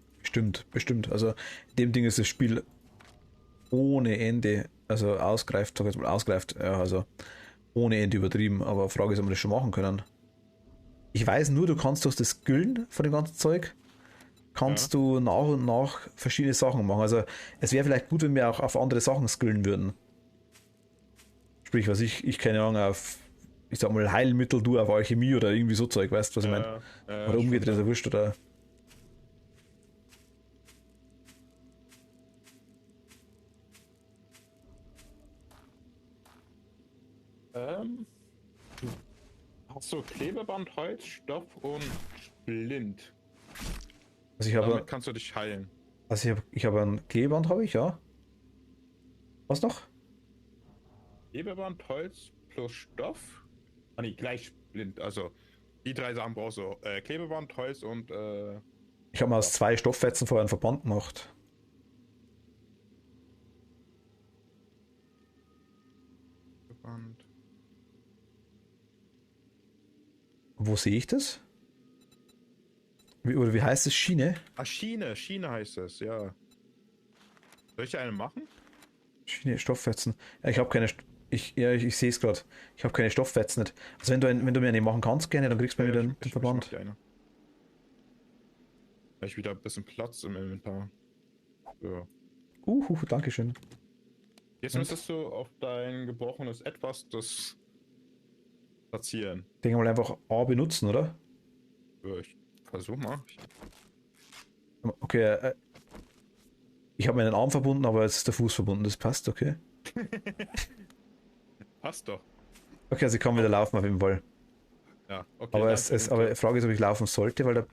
Speaker 4: Bestimmt. Also, in dem Ding ist das Spiel ohne Ende, also ausgreift, sag ich jetzt mal, ausgreift, ja, also ohne Ende übertrieben, aber Frage ist, ob wir das schon machen können. Ich weiß nur, du kannst durch das Skillen von dem ganzen Zeug, kannst du nach und nach verschiedene Sachen machen. Also, es wäre vielleicht gut, wenn wir auch auf andere Sachen skillen würden. Sprich, was ich keine Ahnung, auf, ich sag mal, Heilmittel, du auf Alchemie oder irgendwie so Zeug, weißt du, was ich meine? Oder umgedreht, ist ja wurscht, oder?
Speaker 3: Ähm, hast du Klebeband, Holz, Stoff und Splint.
Speaker 4: Also ich
Speaker 3: Damit
Speaker 4: habe,
Speaker 3: kannst du dich heilen.
Speaker 4: ich habe ein Klebeband, habe ich, ja. Was noch?
Speaker 3: Klebeband, Holz plus Stoff. Ah nee, gleich Splint. Also die drei Sachen brauchst du. Klebeband, Holz und
Speaker 4: Ich habe mal aus 2 Stofffetzen vorher einen Verband gemacht.
Speaker 3: Klebeband.
Speaker 4: Wo sehe ich das? Oder wie heißt es? Schiene?
Speaker 3: Ah, Schiene. Schiene heißt es, ja. Soll ich dir eine machen?
Speaker 4: Schiene, Stofffetzen. Ja, ich habe keine. Ich sehe es gerade. Ich habe keine Stofffetzen nicht. Also wenn du mir eine machen kannst, gerne, dann kriegst du mir
Speaker 3: Ja,
Speaker 4: den Verband.
Speaker 3: mach dir eine. Vielleicht wieder ein bisschen Platz im Inventar. Ja.
Speaker 4: Dankeschön.
Speaker 3: Jetzt müsstest du auf dein gebrochenes Etwas das platzieren.
Speaker 4: Denke mal einfach A benutzen, oder?
Speaker 3: Ja, ich versuch mal.
Speaker 4: Okay, ich habe meinen Arm verbunden, aber jetzt ist der Fuß verbunden. Das passt, okay.
Speaker 3: Passt doch.
Speaker 4: Okay, also ich kann wieder laufen auf jeden Fall.
Speaker 3: Ja, okay.
Speaker 4: Aber,
Speaker 3: danke.
Speaker 4: aber die Frage ist, ob ich laufen sollte, weil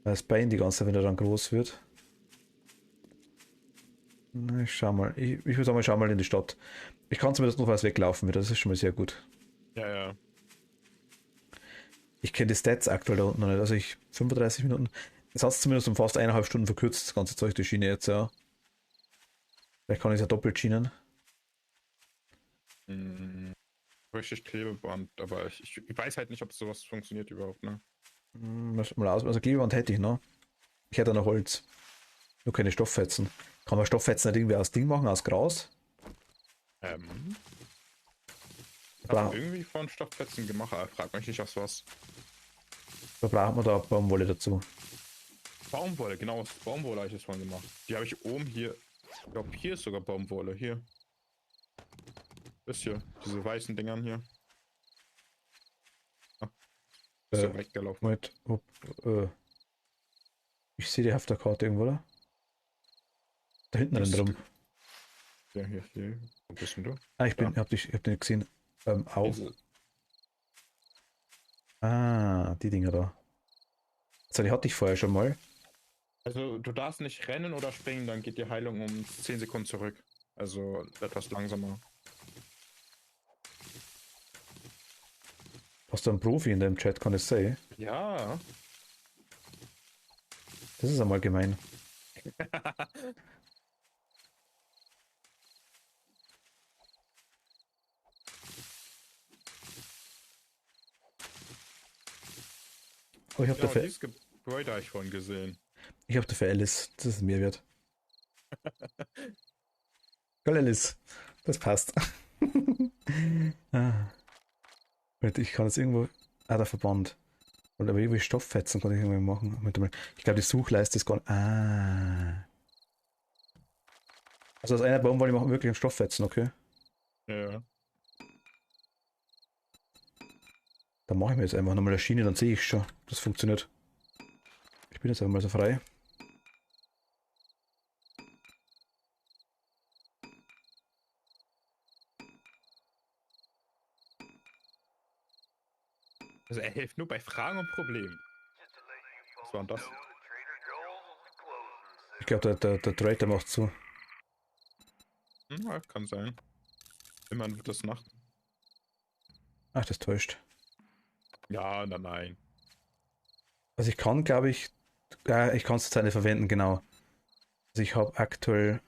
Speaker 4: das Bein die ganze Zeit, wenn er dann groß wird. Na, ich schau mal. Ich würde sagen, ich schau mal in die Stadt. Ich kann zumindest noch was weglaufen wieder, das ist schon mal sehr gut.
Speaker 3: Ja, ja.
Speaker 4: Ich kenne die Stats aktuell da unten noch nicht. Also 35 Minuten. Es hat zumindest um fast 1,5 Stunden verkürzt, das ganze Zeug, die Schiene jetzt, ja. Vielleicht kann ich es ja doppelt schienen.
Speaker 3: Richtig Klebeband, aber ich weiß halt nicht, ob sowas funktioniert überhaupt, ne?
Speaker 4: Mal aus. Also Klebeband hätte ich noch. Ich hätte noch Holz. Nur keine Stofffetzen. Kann man Stofffetzen nicht irgendwie aus Ding machen, aus Gras?
Speaker 3: Ich
Speaker 4: Blau.
Speaker 3: hab irgendwie von Stofffetzen gemacht, aber frag mich nicht aus was.
Speaker 4: Da braucht man da Baumwolle dazu.
Speaker 3: Baumwolle, genau, aus Baumwolle habe ich das vorhin gemacht. Die habe ich oben hier. Ich glaube, hier ist sogar Baumwolle, hier. Das hier, diese weißen Dingern hier. Ah, ist ja weggelaufen.
Speaker 4: Moment, ich sehe die auf der Karte irgendwo, oder? Da hinten
Speaker 3: Das-
Speaker 4: drum.
Speaker 3: Ja, hier. Wo bist denn du?
Speaker 4: Ich hab den nicht gesehen. Auf.
Speaker 3: Diese-
Speaker 4: Die Dinger da. Also die hatte ich vorher schon mal.
Speaker 3: Also, du darfst nicht rennen oder springen, dann geht die Heilung um 10 Sekunden zurück. Also etwas langsamer.
Speaker 4: Hast du einen Profi in deinem Chat, kann es sein?
Speaker 3: Ja.
Speaker 4: Das ist einmal gemein. Aber ich habe
Speaker 3: Genau,
Speaker 4: dafür,
Speaker 3: dieses Gebäude habe ich vorhin gesehen.
Speaker 4: ich hab dafür Alice. Das ist mir wert. Geil, Alice. Das passt. Warte, ich kann jetzt irgendwo. Der Verband. Oder aber irgendwie Stofffetzen kann ich irgendwie machen. Warte mal. Ich glaube, die Suchleiste ist gar nicht. Also aus einer Baumwolle machen wir wirklich einen Stofffetzen, okay?
Speaker 3: Ja.
Speaker 4: Dann mache ich mir jetzt einfach nochmal eine Schiene, dann sehe ich schon. Das funktioniert. Ich bin jetzt einfach mal so frei.
Speaker 3: Also er hilft nur bei Fragen und Problemen. Was war denn das?
Speaker 4: Ich glaube, der Trader macht zu.
Speaker 3: Ja, kann sein. Immerhin wird das Nacht.
Speaker 4: Ach, das täuscht.
Speaker 3: Ja, nein.
Speaker 4: Also ich kann, glaube ich, ich kann es zurzeit nicht verwenden, genau. Also ich habe aktuell.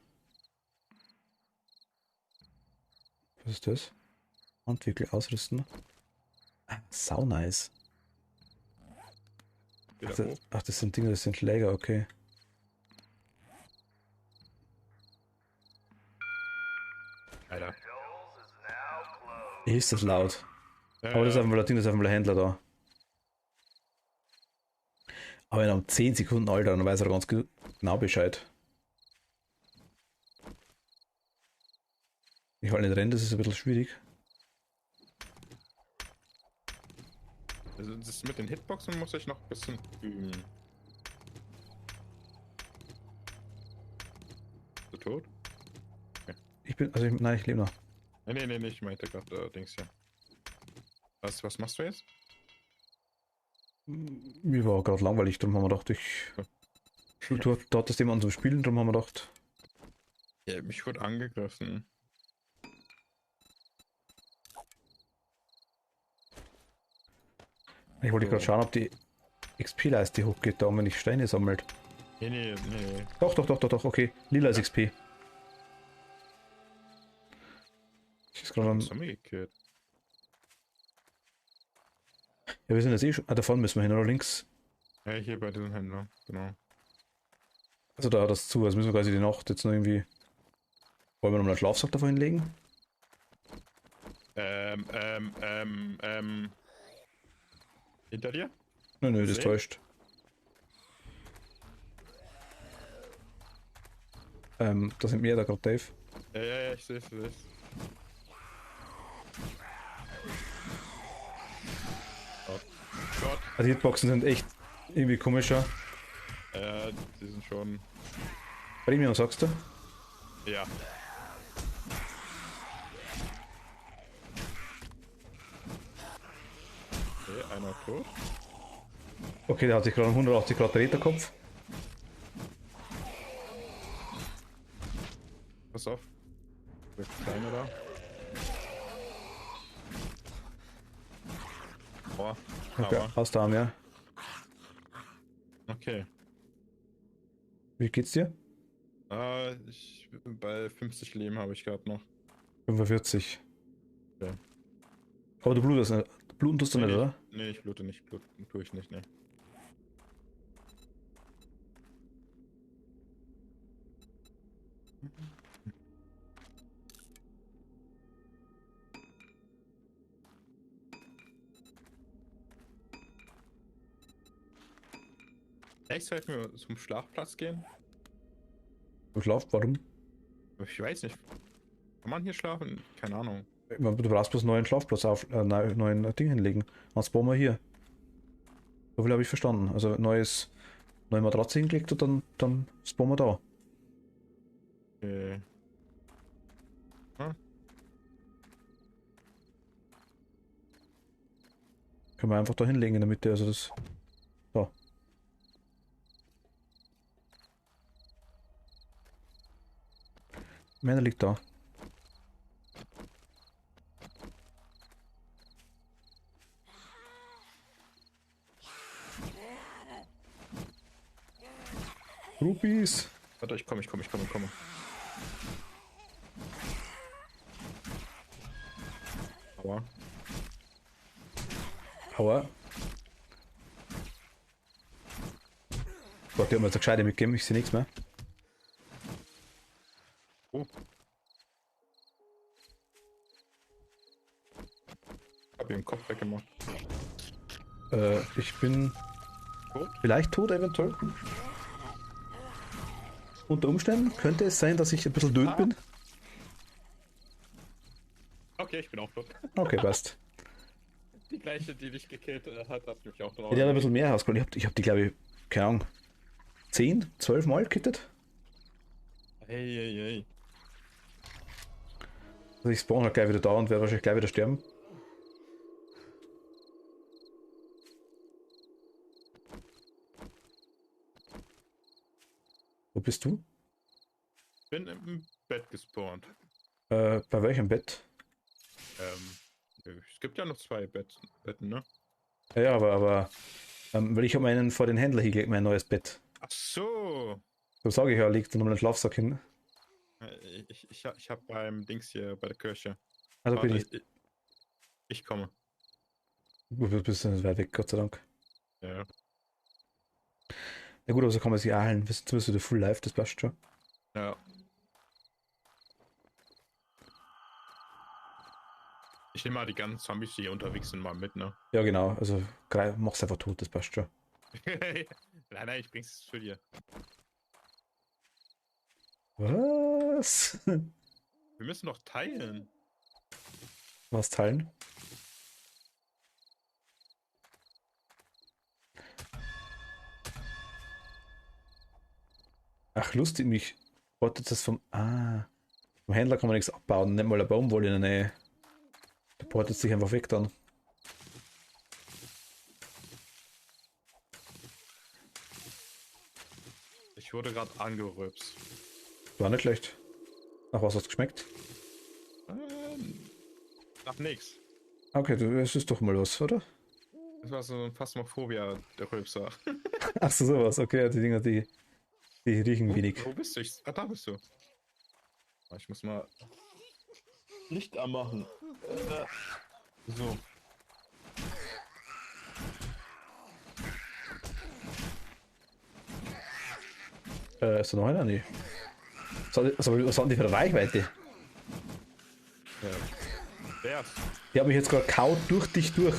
Speaker 4: Was ist das? Handwickel ausrüsten. Sau nice.
Speaker 3: Wieder hoch.
Speaker 4: Ach, das sind Dinge, das sind Schläger, okay.
Speaker 3: Alter.
Speaker 4: Ist das laut?
Speaker 3: Ja,
Speaker 4: Aber das ist
Speaker 3: ja.
Speaker 4: einfach mal ein Ding, das ist einfach mal ein Händler da. Aber in 10 Sekunden, Alter, dann weiß er ganz genau Bescheid. Ich halt nicht rennen, das ist ein bisschen schwierig.
Speaker 3: Also das mit den Hitboxen muss ich noch ein bisschen üben. Bist du tot?
Speaker 4: Nein, ich lebe noch.
Speaker 3: Nee, ich meinte gerade Dings hier. Was machst du jetzt?
Speaker 4: Mir war gerade langweilig, darum haben wir gedacht, du hattest jemanden zum Spielen, darum haben wir gedacht,
Speaker 3: Ja, mich wurde angegriffen.
Speaker 4: ich wollte
Speaker 3: So.
Speaker 4: gerade schauen, ob die XP-Leiste hochgeht, da wenn ich Steine sammelt.
Speaker 3: Nee.
Speaker 4: Doch, okay. Lila ist XP. Ich ist gerade
Speaker 3: Zombie gekillt.
Speaker 4: Ja, wir sind jetzt eh schon. Da vorne müssen wir hin, oder links?
Speaker 3: Ja, hier bei diesem Händler, genau.
Speaker 4: Also da hat das zu, also müssen wir quasi die Nacht jetzt noch irgendwie. Wollen wir nochmal einen Schlafsack davor hinlegen?
Speaker 3: Hinter dir?
Speaker 4: Nö, das
Speaker 3: Sehen?
Speaker 4: täuscht. Da sind wir da gerade, Dave.
Speaker 3: Ja, ich seh's. Oh Gott.
Speaker 4: Also die Hitboxen sind echt irgendwie komischer.
Speaker 3: Die sind schon.
Speaker 4: Premium, sagst du?
Speaker 3: Ja. Okay, einer tot.
Speaker 4: Okay, der hat sich gerade einen 180 Grad Drehterkopf.
Speaker 3: Pass auf. Der Kleine da. Boah.
Speaker 4: Okay,
Speaker 3: Aber.
Speaker 4: aus da, ja.
Speaker 3: Okay.
Speaker 4: Wie geht's dir?
Speaker 3: Ich bin bei 50 Leben habe ich gerade noch.
Speaker 4: 45.
Speaker 3: Ja.
Speaker 4: Aber du blutest nicht. Bluten tust du nicht, oder?
Speaker 3: Nee, ich blute nicht. Bluten tue ich nicht, ne. Echt, sollten wir zum Schlafplatz gehen?
Speaker 4: Du schlafst, warum?
Speaker 3: Ich weiß nicht. Kann man hier schlafen? Keine Ahnung.
Speaker 4: Du brauchst bloß einen neuen Schlafplatz neuen Ding hinlegen. Dann spawnen wir hier. So viel habe ich verstanden. Also neue Matratze hingelegt und dann spawnen wir da.
Speaker 3: Okay.
Speaker 4: Können wir einfach da hinlegen in der Mitte. Also das. Da. Meiner liegt da. Rupees.
Speaker 3: Warte, ich komme. Aber.
Speaker 4: Aua. Gott, die haben mir jetzt eine gescheite mitgegeben. Ich sehe nichts mehr.
Speaker 3: Oh. Hab ihm den Kopf weggemacht.
Speaker 4: Ich bin
Speaker 3: Tot?
Speaker 4: vielleicht tot, eventuell. Unter Umständen könnte es sein, dass ich ein bisschen dünn bin.
Speaker 3: Okay, ich bin auch tot.
Speaker 4: Okay, passt.
Speaker 3: Die gleiche, die dich gekillt hat mich auch drauf.
Speaker 4: Die hat ein bisschen mehr rausgeholt. Ich hab die, glaube ich, keine Ahnung, 10, 12 Mal gekittet.
Speaker 3: Hey.
Speaker 4: Also ich spawn halt gleich wieder da und werde wahrscheinlich gleich wieder sterben. Wo bist du?
Speaker 3: Bin im Bett gespawnt.
Speaker 4: Bei welchem Bett?
Speaker 3: Es gibt ja noch 2 Betten, ne?
Speaker 4: Ja, aber weil ich habe meinen vor den Händler hingelegt, mein neues Bett.
Speaker 3: Ach so.
Speaker 4: So sage ich ja, liegt noch mal ein Schlafsack hin.
Speaker 3: Ich hab beim Dings hier bei der Kirche.
Speaker 4: Also bin
Speaker 3: Warte, ich komme.
Speaker 4: Du bist nicht weit weg, Gott sei Dank.
Speaker 3: Ja.
Speaker 4: Ja gut, aber so kann man sich auch heilen. Jetzt bist du der Full Life, das passt schon.
Speaker 3: Ja. Ich nehme mal die ganzen Zombies, die hier unterwegs sind, mal mit, ne?
Speaker 4: Ja genau, also mach's einfach tot, das passt schon.
Speaker 3: Nein, ich bring's für dir.
Speaker 4: Was?
Speaker 3: Wir müssen doch teilen.
Speaker 4: Was teilen? Ach, lustig, mich wartet das vom. Ah. Vom Händler kann man nichts abbauen, nicht mal eine Baumwolle in der Nähe. Der portet sich einfach weg dann.
Speaker 3: Ich wurde gerade angerülpst.
Speaker 4: War nicht schlecht. Nach was hat's geschmeckt?
Speaker 3: Nach nix.
Speaker 4: Okay, das ist doch mal was, oder?
Speaker 3: Das war so ein Phasmophobia, der Rülpser.
Speaker 4: Ach so, sowas. Okay, die Dinger, die riechen wenig.
Speaker 3: Wo bist du? Da bist du. Ich muss mal Licht anmachen. So.
Speaker 4: Ist da noch einer? Nee. Was haben die für eine Reichweite?
Speaker 3: Ja. Wer?
Speaker 4: Die haben mich jetzt gerade kaut durch dich durch.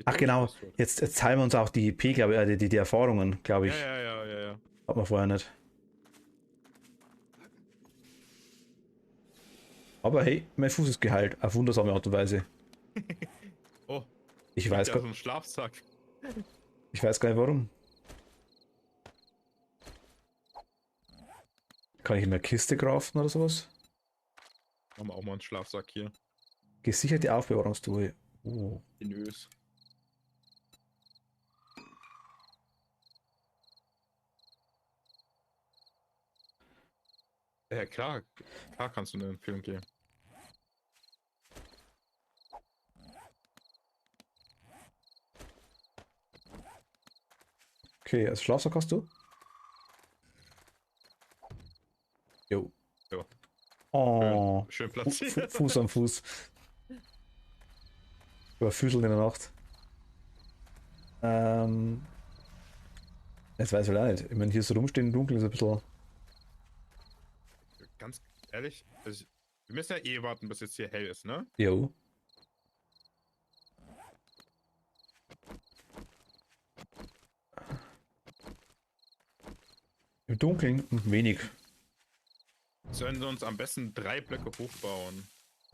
Speaker 4: Ach genau, jetzt zahlen wir uns auch die EP, glaube ich, die Erfahrungen, glaube ich.
Speaker 3: Ja.
Speaker 4: Hat man vorher nicht. Aber hey, mein Fuß ist geheilt, auf wundersame Art und Weise.
Speaker 3: Oh,
Speaker 4: Ich weiß,
Speaker 3: ja, so ein Schlafsack.
Speaker 4: ich weiß gar nicht warum. Kann ich in der Kiste craften oder sowas?
Speaker 3: Haben wir auch mal einen Schlafsack hier.
Speaker 4: Gesicherte Aufbewahrungstruhe. Oh.
Speaker 3: In Ös. Ja, klar kannst du eine Empfehlung geben.
Speaker 4: Okay, also Schlafsack hast du? Jo.
Speaker 3: Jo.
Speaker 4: Oh.
Speaker 3: Schön platziert.
Speaker 4: Fuß am Fuß. Über Füßeln in der Nacht. Jetzt weiß ich halt auch nicht. Ich meine, hier so rumstehen im Dunkeln ist ein bisschen.
Speaker 3: Ganz ehrlich, also, wir müssen ja eh warten, bis jetzt hier hell ist, ne?
Speaker 4: Jo. Im Dunkeln wenig.
Speaker 3: Sollen sie uns am besten 3 Blöcke hochbauen.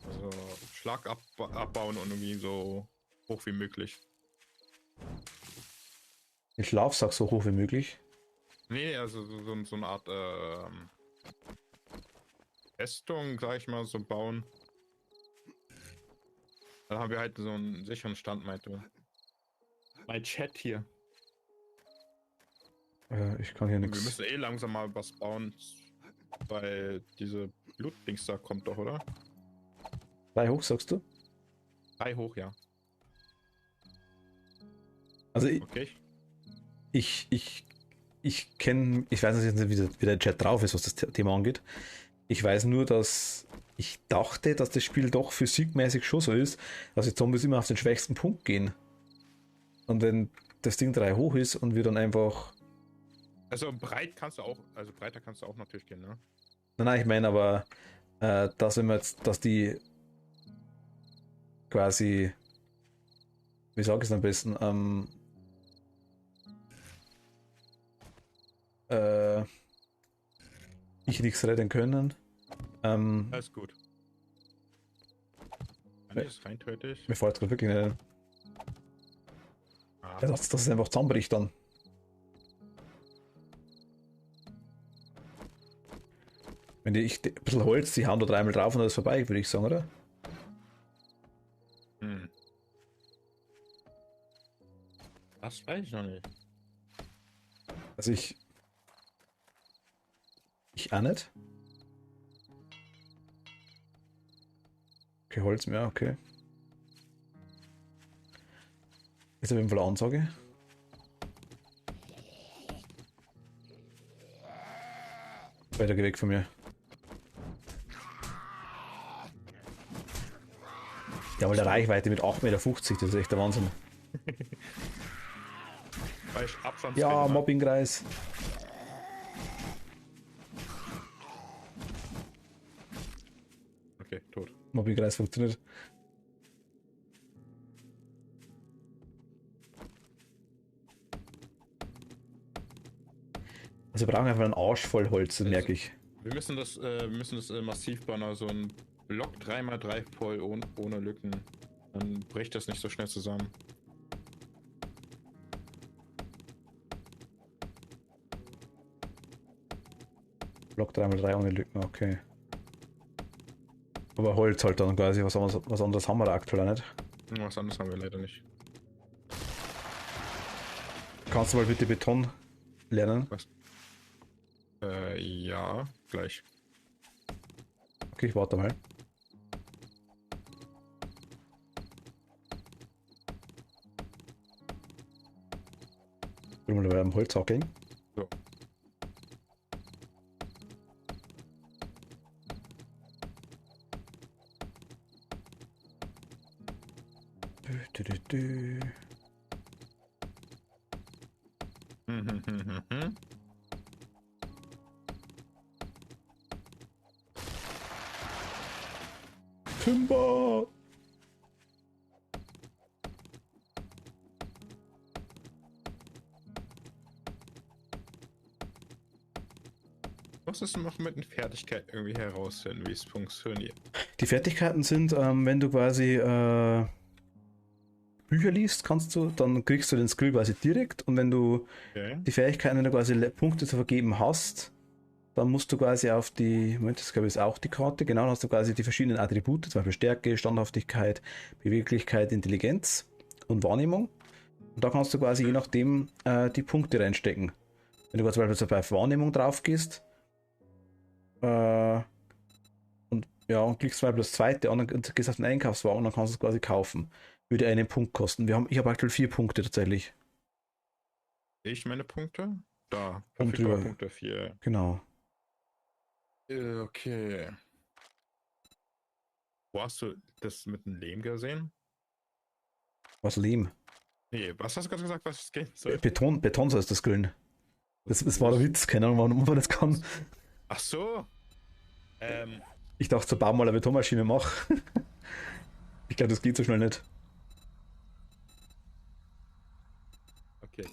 Speaker 3: Also Schlag abbauen und irgendwie so hoch wie möglich.
Speaker 4: Den Schlafsack so hoch wie möglich.
Speaker 3: Nee, also so eine Art Festung, sag ich mal, so bauen. Dann haben wir halt so einen sicheren Stand, meinte. Mein Chat hier.
Speaker 4: Ich kann hier
Speaker 3: Und wir
Speaker 4: nichts.
Speaker 3: müssen eh langsam mal was bauen, weil diese Blutdings da kommt doch, oder?
Speaker 4: 3 hoch, sagst du?
Speaker 3: 3 hoch, ja.
Speaker 4: Also
Speaker 3: Okay.
Speaker 4: ich kenne, ich weiß nicht, wie der Chat drauf ist, was das Thema angeht. Ich weiß nur, dass ich dachte, dass das Spiel doch physikmäßig schon so ist, dass die Zombies immer auf den schwächsten Punkt gehen. Und wenn das Ding 3 hoch ist und wir dann einfach.
Speaker 3: Also breit kannst du auch, also breiter kannst du auch natürlich gehen, ne?
Speaker 4: Nein, ich meine aber, dass wenn wir jetzt, dass die quasi, wie sage ich es am besten, ich nichts retten können.
Speaker 3: Alles gut. Alles rein tödlich.
Speaker 4: Mir fällt gerade wirklich nicht ein.
Speaker 3: Ah,
Speaker 4: Ja, dass es einfach zusammenbricht dann. Wenn ein bisschen Holz, die hauen da 3-mal drauf und dann ist vorbei, würde ich sagen, oder?
Speaker 3: hm. Das weiß ich noch nicht.
Speaker 4: Also ich auch nicht. Okay, Holz mehr, okay. Ist auf jeden Fall eine Ansage. Weiter, geh weg von mir. Ja, aber der Reichweite mit 8,50 Meter, das ist echt der Wahnsinn.
Speaker 3: Weil ich Abstand
Speaker 4: Ja, Mobbingkreis.
Speaker 3: Okay, tot.
Speaker 4: Mobbingkreis funktioniert. Also wir brauchen einfach einen Arsch voll Holz, das merke ich.
Speaker 3: Wir müssen das massiv bauen, also ein Block 3x3 voll ohne Lücken. Dann bricht das nicht so schnell zusammen.
Speaker 4: Block 3x3 ohne Lücken, okay. Aber Holz halt dann quasi, was anderes haben wir da aktuell nicht.
Speaker 3: Was anderes haben wir leider nicht.
Speaker 4: Kannst du mal bitte Beton lernen?
Speaker 3: Was? Ja, gleich.
Speaker 4: Okay, ich warte mal. Ich will mal dabei am Holz hackeln.
Speaker 3: So.
Speaker 4: Du. Timber!
Speaker 3: Was ist noch mit den Fertigkeiten irgendwie herausfinden, wie es funktioniert?
Speaker 4: Die Fertigkeiten sind, wenn du quasi Bücher liest, dann kriegst du den Skill quasi direkt, und wenn du
Speaker 3: Okay.
Speaker 4: die Fähigkeiten, wenn du quasi Punkte zu vergeben hast, dann musst du quasi auf die, Moment, das glaube ich ist auch die Karte, genau, dann hast du quasi die verschiedenen Attribute, zum Beispiel Stärke, Standhaftigkeit, Beweglichkeit, Intelligenz und Wahrnehmung. Und da kannst du quasi je nachdem die Punkte reinstecken. Wenn du zum Beispiel auf Wahrnehmung drauf gehst, und klickst zum Beispiel das zweite an und gehst auf den Einkaufswagen, dann kannst du es quasi kaufen. Würde einen Punkt kosten. Ich habe aktuell 4 Punkte tatsächlich.
Speaker 3: Ich meine Punkte? Da.
Speaker 4: Und
Speaker 3: Verfügbare
Speaker 4: drüber.
Speaker 3: Punkte 4.
Speaker 4: Genau.
Speaker 3: Okay. Wo hast du das mit dem Lehm gesehen?
Speaker 4: Was Lehm?
Speaker 3: Nee, was hast du gerade gesagt, was es gehen soll?
Speaker 4: Beton soll es das grün. Das war der Witz, keine Ahnung, warum man das kann.
Speaker 3: Ach so.
Speaker 4: Ich dachte, so bau mal eine Betonmaschine, mach. Ich glaube, das geht so schnell nicht.
Speaker 3: Okay.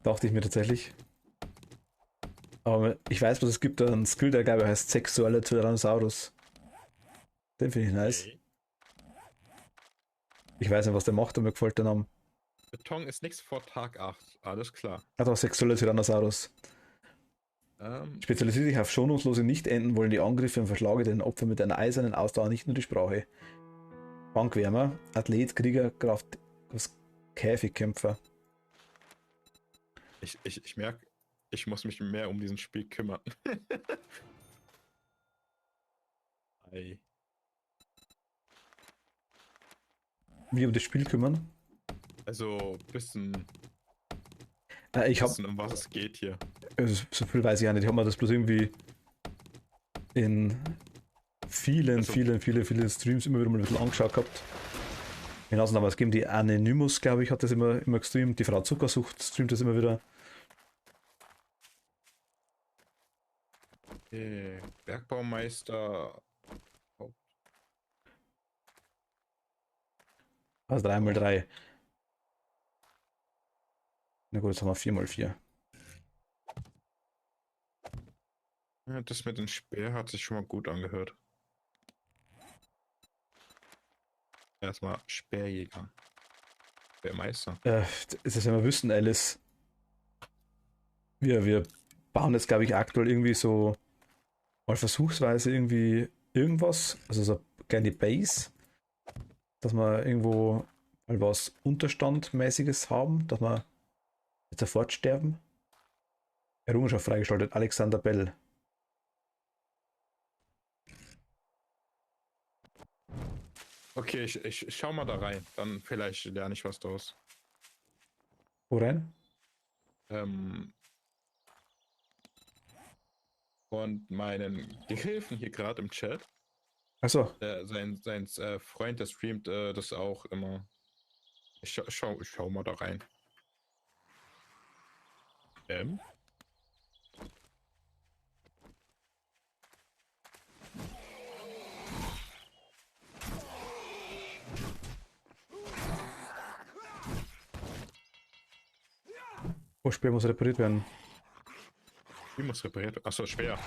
Speaker 4: Dachte ich mir tatsächlich. Aber ich weiß, was es gibt, einen Skill, der glaube ich heißt sexueller Tyrannosaurus. Den finde ich nice.
Speaker 3: Okay.
Speaker 4: Ich weiß nicht, was der macht, aber mir gefällt der Name.
Speaker 3: Beton ist nichts vor Tag 8. Alles klar.
Speaker 4: Also sexueller Tyrannosaurus. Spezialisiert sich auf schonungslose Nicht-Enden, wollen die Angriffe und verschlage den Opfer mit einer eisernen Ausdauer, nicht nur die Sprache. Bankwärmer, Athlet, Krieger, Kraft, Käfigkämpfer.
Speaker 3: Ich merke, ich muss mich mehr um diesen Spiel kümmern. Ei.
Speaker 4: Wie um das Spiel kümmern?
Speaker 3: Also, bisschen,
Speaker 4: Ich habe,
Speaker 3: bisschen um was es geht hier.
Speaker 4: also, so viel weiß ich auch nicht, ich habe mir das bloß irgendwie in vielen Streams immer wieder mal ein bisschen angeschaut gehabt. Genau, aber es gibt die Anonymous, glaube ich, hat das immer gestreamt. Die Frau Zuckersucht streamt das immer wieder.
Speaker 3: Okay. Bergbaumeister.
Speaker 4: Also 3x3. Na gut, jetzt haben wir 4x4.
Speaker 3: Ja, das mit dem Speer hat sich schon mal gut angehört. Erstmal Speerjäger. Speermeister.
Speaker 4: Das ist, wenn wir wüssten, Alice. Wir bauen jetzt, glaube ich, aktuell irgendwie so mal versuchsweise irgendwie irgendwas, also so eine kleine Base, dass wir irgendwo mal was Unterstandmäßiges haben, dass wir jetzt sofort sterben. Errungenschaft freigeschaltet, Alexander Bell.
Speaker 3: Okay, ich schau mal da rein. Dann vielleicht lerne ich was draus.
Speaker 4: Wo rein?
Speaker 3: Und meinen Gehilfen hier gerade im Chat.
Speaker 4: Achso,
Speaker 3: Sein Freund, der streamt das auch immer. Ich schau mal da rein.
Speaker 4: das Spiel muss repariert werden.
Speaker 3: Die muss repariert werden. Achso, schwer.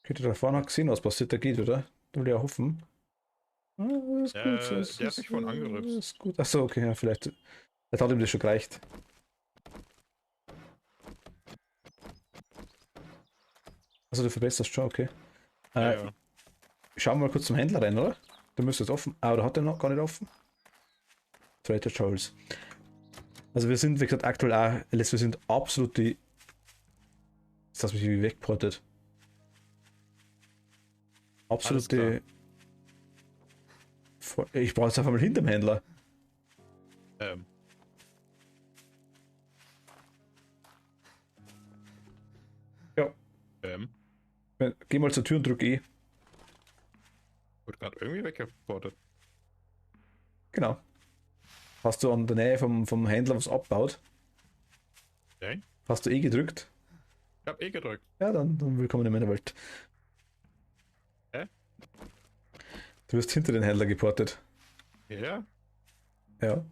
Speaker 4: Hätte da vorne gesehen, was passiert, da geht, oder? Du will ja hoffen. Ah, ist gut,
Speaker 3: Der hat mich vorhin angerübst.
Speaker 4: ist gut. Achso, okay, ja, vielleicht. Vielleicht hat ihm das schon gereicht. Also du verbesserst schon, okay.
Speaker 3: Ja.
Speaker 4: Schauen wir mal kurz zum Händler rein, oder? Du müsstest offen. Ah, oder hat er noch gar nicht offen? Trader Charles. Also wir sind, wie gesagt, aktuell auch, wir sind absolut die. Jetzt hast du mich wegportet. Absolut die. Ich brauche jetzt einfach mal hinterm Händler. Ja. Geh mal zur Tür und drück E.
Speaker 3: Wurde gerade irgendwie weggeportet.
Speaker 4: Genau. Hast du an der Nähe vom Händler was abbaut?
Speaker 3: Okay.
Speaker 4: Hast du E gedrückt?
Speaker 3: Ich hab gedrückt.
Speaker 4: Ja, dann willkommen in meiner Welt.
Speaker 3: Hä?
Speaker 4: Du wirst hinter den Händler geportet.
Speaker 3: Ja?
Speaker 4: Ja.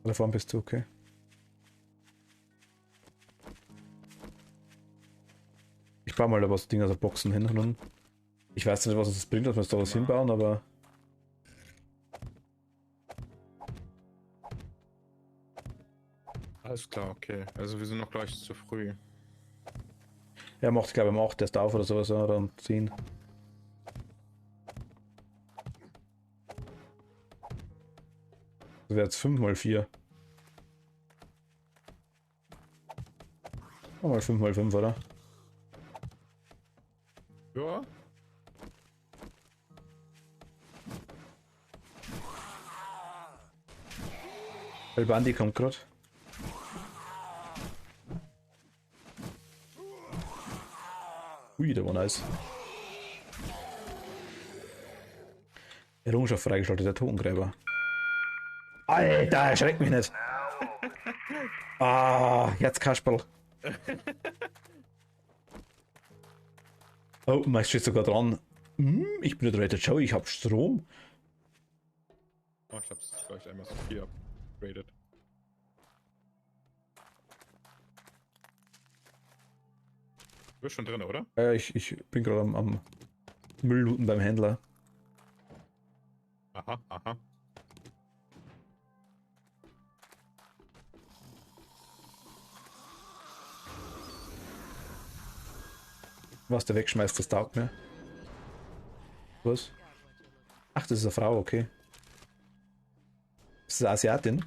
Speaker 4: Da vorne bist du, okay. Ich baue mal da was Ding, also Boxen hin und ich weiß nicht, was es bringt, dass wir da was hinbauen, aber.
Speaker 3: Alles klar, okay. Also wir sind noch gleich zu früh.
Speaker 4: Er macht, glaube ich, um 8 erst auf oder sowas, oder um 10. Das wäre jetzt 5 mal 4. Mal 5 mal 5, oder?
Speaker 3: Ja.
Speaker 4: El Bandi kommt gerade. Ui, der war nice. Errungenschaft freigeschaltet, der Totengräber. Alter, erschreckt mich nicht. Ah, jetzt Kasperl. Oh, mein steht sogar dran. Ich bin der Trader Joe, ich hab Strom.
Speaker 3: Oh, ich hab's gleich einmal zu 4 upgraded. Du bist schon drin, oder?
Speaker 4: Ich bin gerade am Mülllooten beim Händler.
Speaker 3: Aha, aha.
Speaker 4: Was der wegschmeißt, das taugt mir. Was? Ach, das ist eine Frau, okay. Ist das eine Asiatin?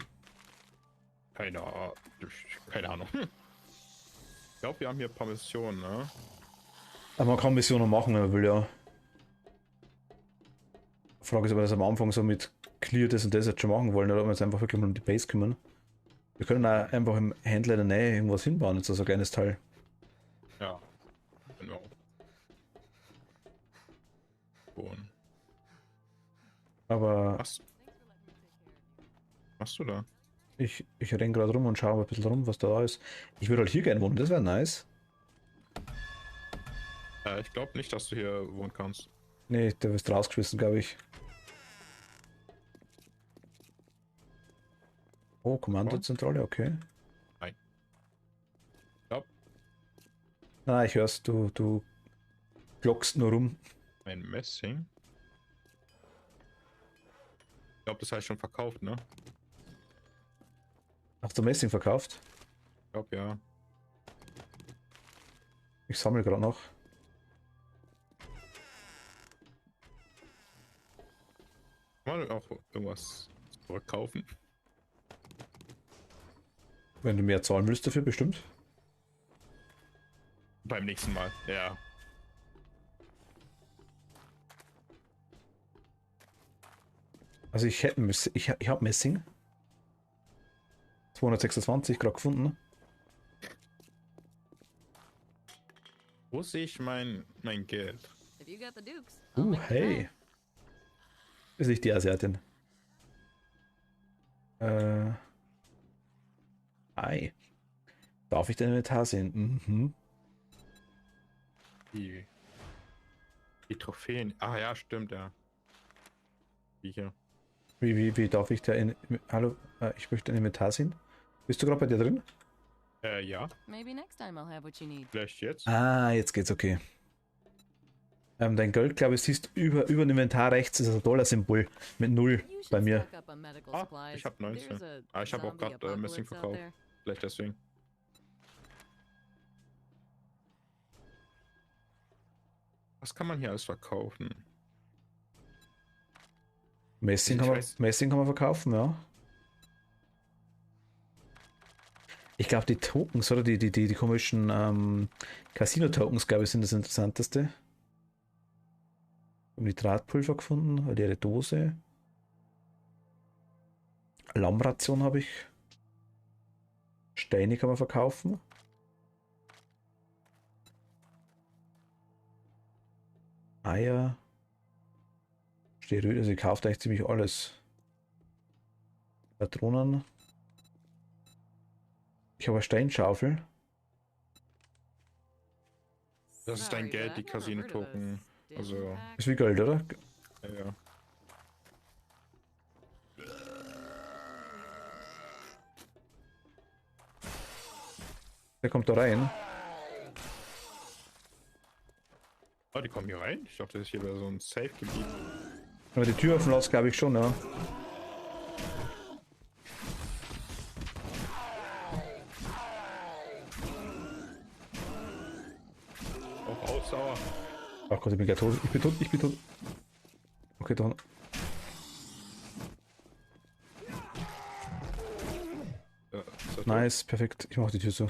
Speaker 3: Keine Ahnung. Ich glaube, wir haben hier ein paar Missionen, ne?
Speaker 4: Aber man kann Missionen machen, wenn man will, ja. Die Frage ist, ob wir das am Anfang so mit Clear das und das jetzt schon machen wollen, oder ob wir uns einfach wirklich mal um die Base kümmern. Wir können auch einfach im Händler in der Nähe irgendwas hinbauen, jetzt so ein kleines Teil.
Speaker 3: Ja. Genau. Und
Speaker 4: Aber
Speaker 3: was machst du da?
Speaker 4: ich renn gerade rum und schaue ein bisschen rum, was da ist. Ich würde halt hier gerne wohnen, das wäre nice.
Speaker 3: Ich glaube nicht, dass du hier wohnen kannst.
Speaker 4: Nee, der ist rausgeschmissen, glaube ich. Oh, Kommandozentrale, okay.
Speaker 3: Nein. Glaub,
Speaker 4: Nein, ich hör's, du glockst nur rum.
Speaker 3: ein Messing. Ich glaube, das heißt schon verkauft, ne?
Speaker 4: Hast du Messing verkauft?
Speaker 3: Ich glaube, ja.
Speaker 4: Ich sammle gerade noch.
Speaker 3: Kann man auch irgendwas zurückkaufen?
Speaker 4: Wenn du mehr zahlen willst dafür, bestimmt.
Speaker 3: Beim nächsten Mal, ja.
Speaker 4: Also ich hätte ich habe Messing. 226 gerade gefunden.
Speaker 3: Wo sehe ich mein Geld?
Speaker 5: If you got the dukes, I'll make the
Speaker 4: Hey.
Speaker 5: drive.
Speaker 4: Ist nicht die Asiatin. Ei. Darf ich den Inventar sehen? Mhm.
Speaker 3: Die Trophäen. Ah ja, stimmt, ja. Wie hier.
Speaker 4: Wie darf ich da in. Hallo, ich möchte ein Inventar sehen. Bist du gerade bei dir drin?
Speaker 3: Ja.
Speaker 5: Maybe next time I'll have what you need.
Speaker 3: Vielleicht jetzt.
Speaker 4: Ah, jetzt geht's okay. Dein Geld, glaube ich, siehst über dem Inventar rechts ist ein Dollar-Symbol mit 0
Speaker 5: You should
Speaker 4: bei mir.
Speaker 5: stock up on medical
Speaker 3: Ah,
Speaker 5: supplies.
Speaker 3: ich hab 19.
Speaker 5: There's a
Speaker 3: Ich habe auch
Speaker 5: zombie
Speaker 3: gerade Messing
Speaker 5: apocalypse out
Speaker 3: verkauft.
Speaker 5: there.
Speaker 3: Vielleicht deswegen. Was kann man hier alles verkaufen?
Speaker 4: Messing
Speaker 3: Ich
Speaker 4: kann, man,
Speaker 3: weiß-
Speaker 4: Messing kann man verkaufen, ja. Ich glaube, die Tokens, oder die komischen Casino-Tokens, glaube ich, sind das Interessanteste. Nitratpulver gefunden, eine leere Dose. Lammration habe ich. Steine kann man verkaufen. Eier. Steroide, also ich kaufe eigentlich ziemlich alles. Patronen. Ich habe eine Steinschaufel.
Speaker 3: Das ist dein
Speaker 5: Sorry,
Speaker 3: Geld,
Speaker 5: but
Speaker 3: die
Speaker 5: I've never heard of
Speaker 3: Casino-Token.
Speaker 5: a
Speaker 3: Also,
Speaker 5: Stimpak.
Speaker 4: Ist wie Gold, oder?
Speaker 3: ja.
Speaker 4: Der kommt da rein.
Speaker 3: Oh, die kommen hier rein? Ich dachte, das hier wäre so ein Safe-Gebiet.
Speaker 4: Aber die Tür offen lässt, glaube ich schon, ja.
Speaker 3: Auch Aussauer.
Speaker 4: Ach Gott, ich bin gleich tot. Ich bin tot, ich bin tot. Okay, da.
Speaker 3: Ja, ist das
Speaker 4: Nice, perfekt. Ich mache die Tür zu.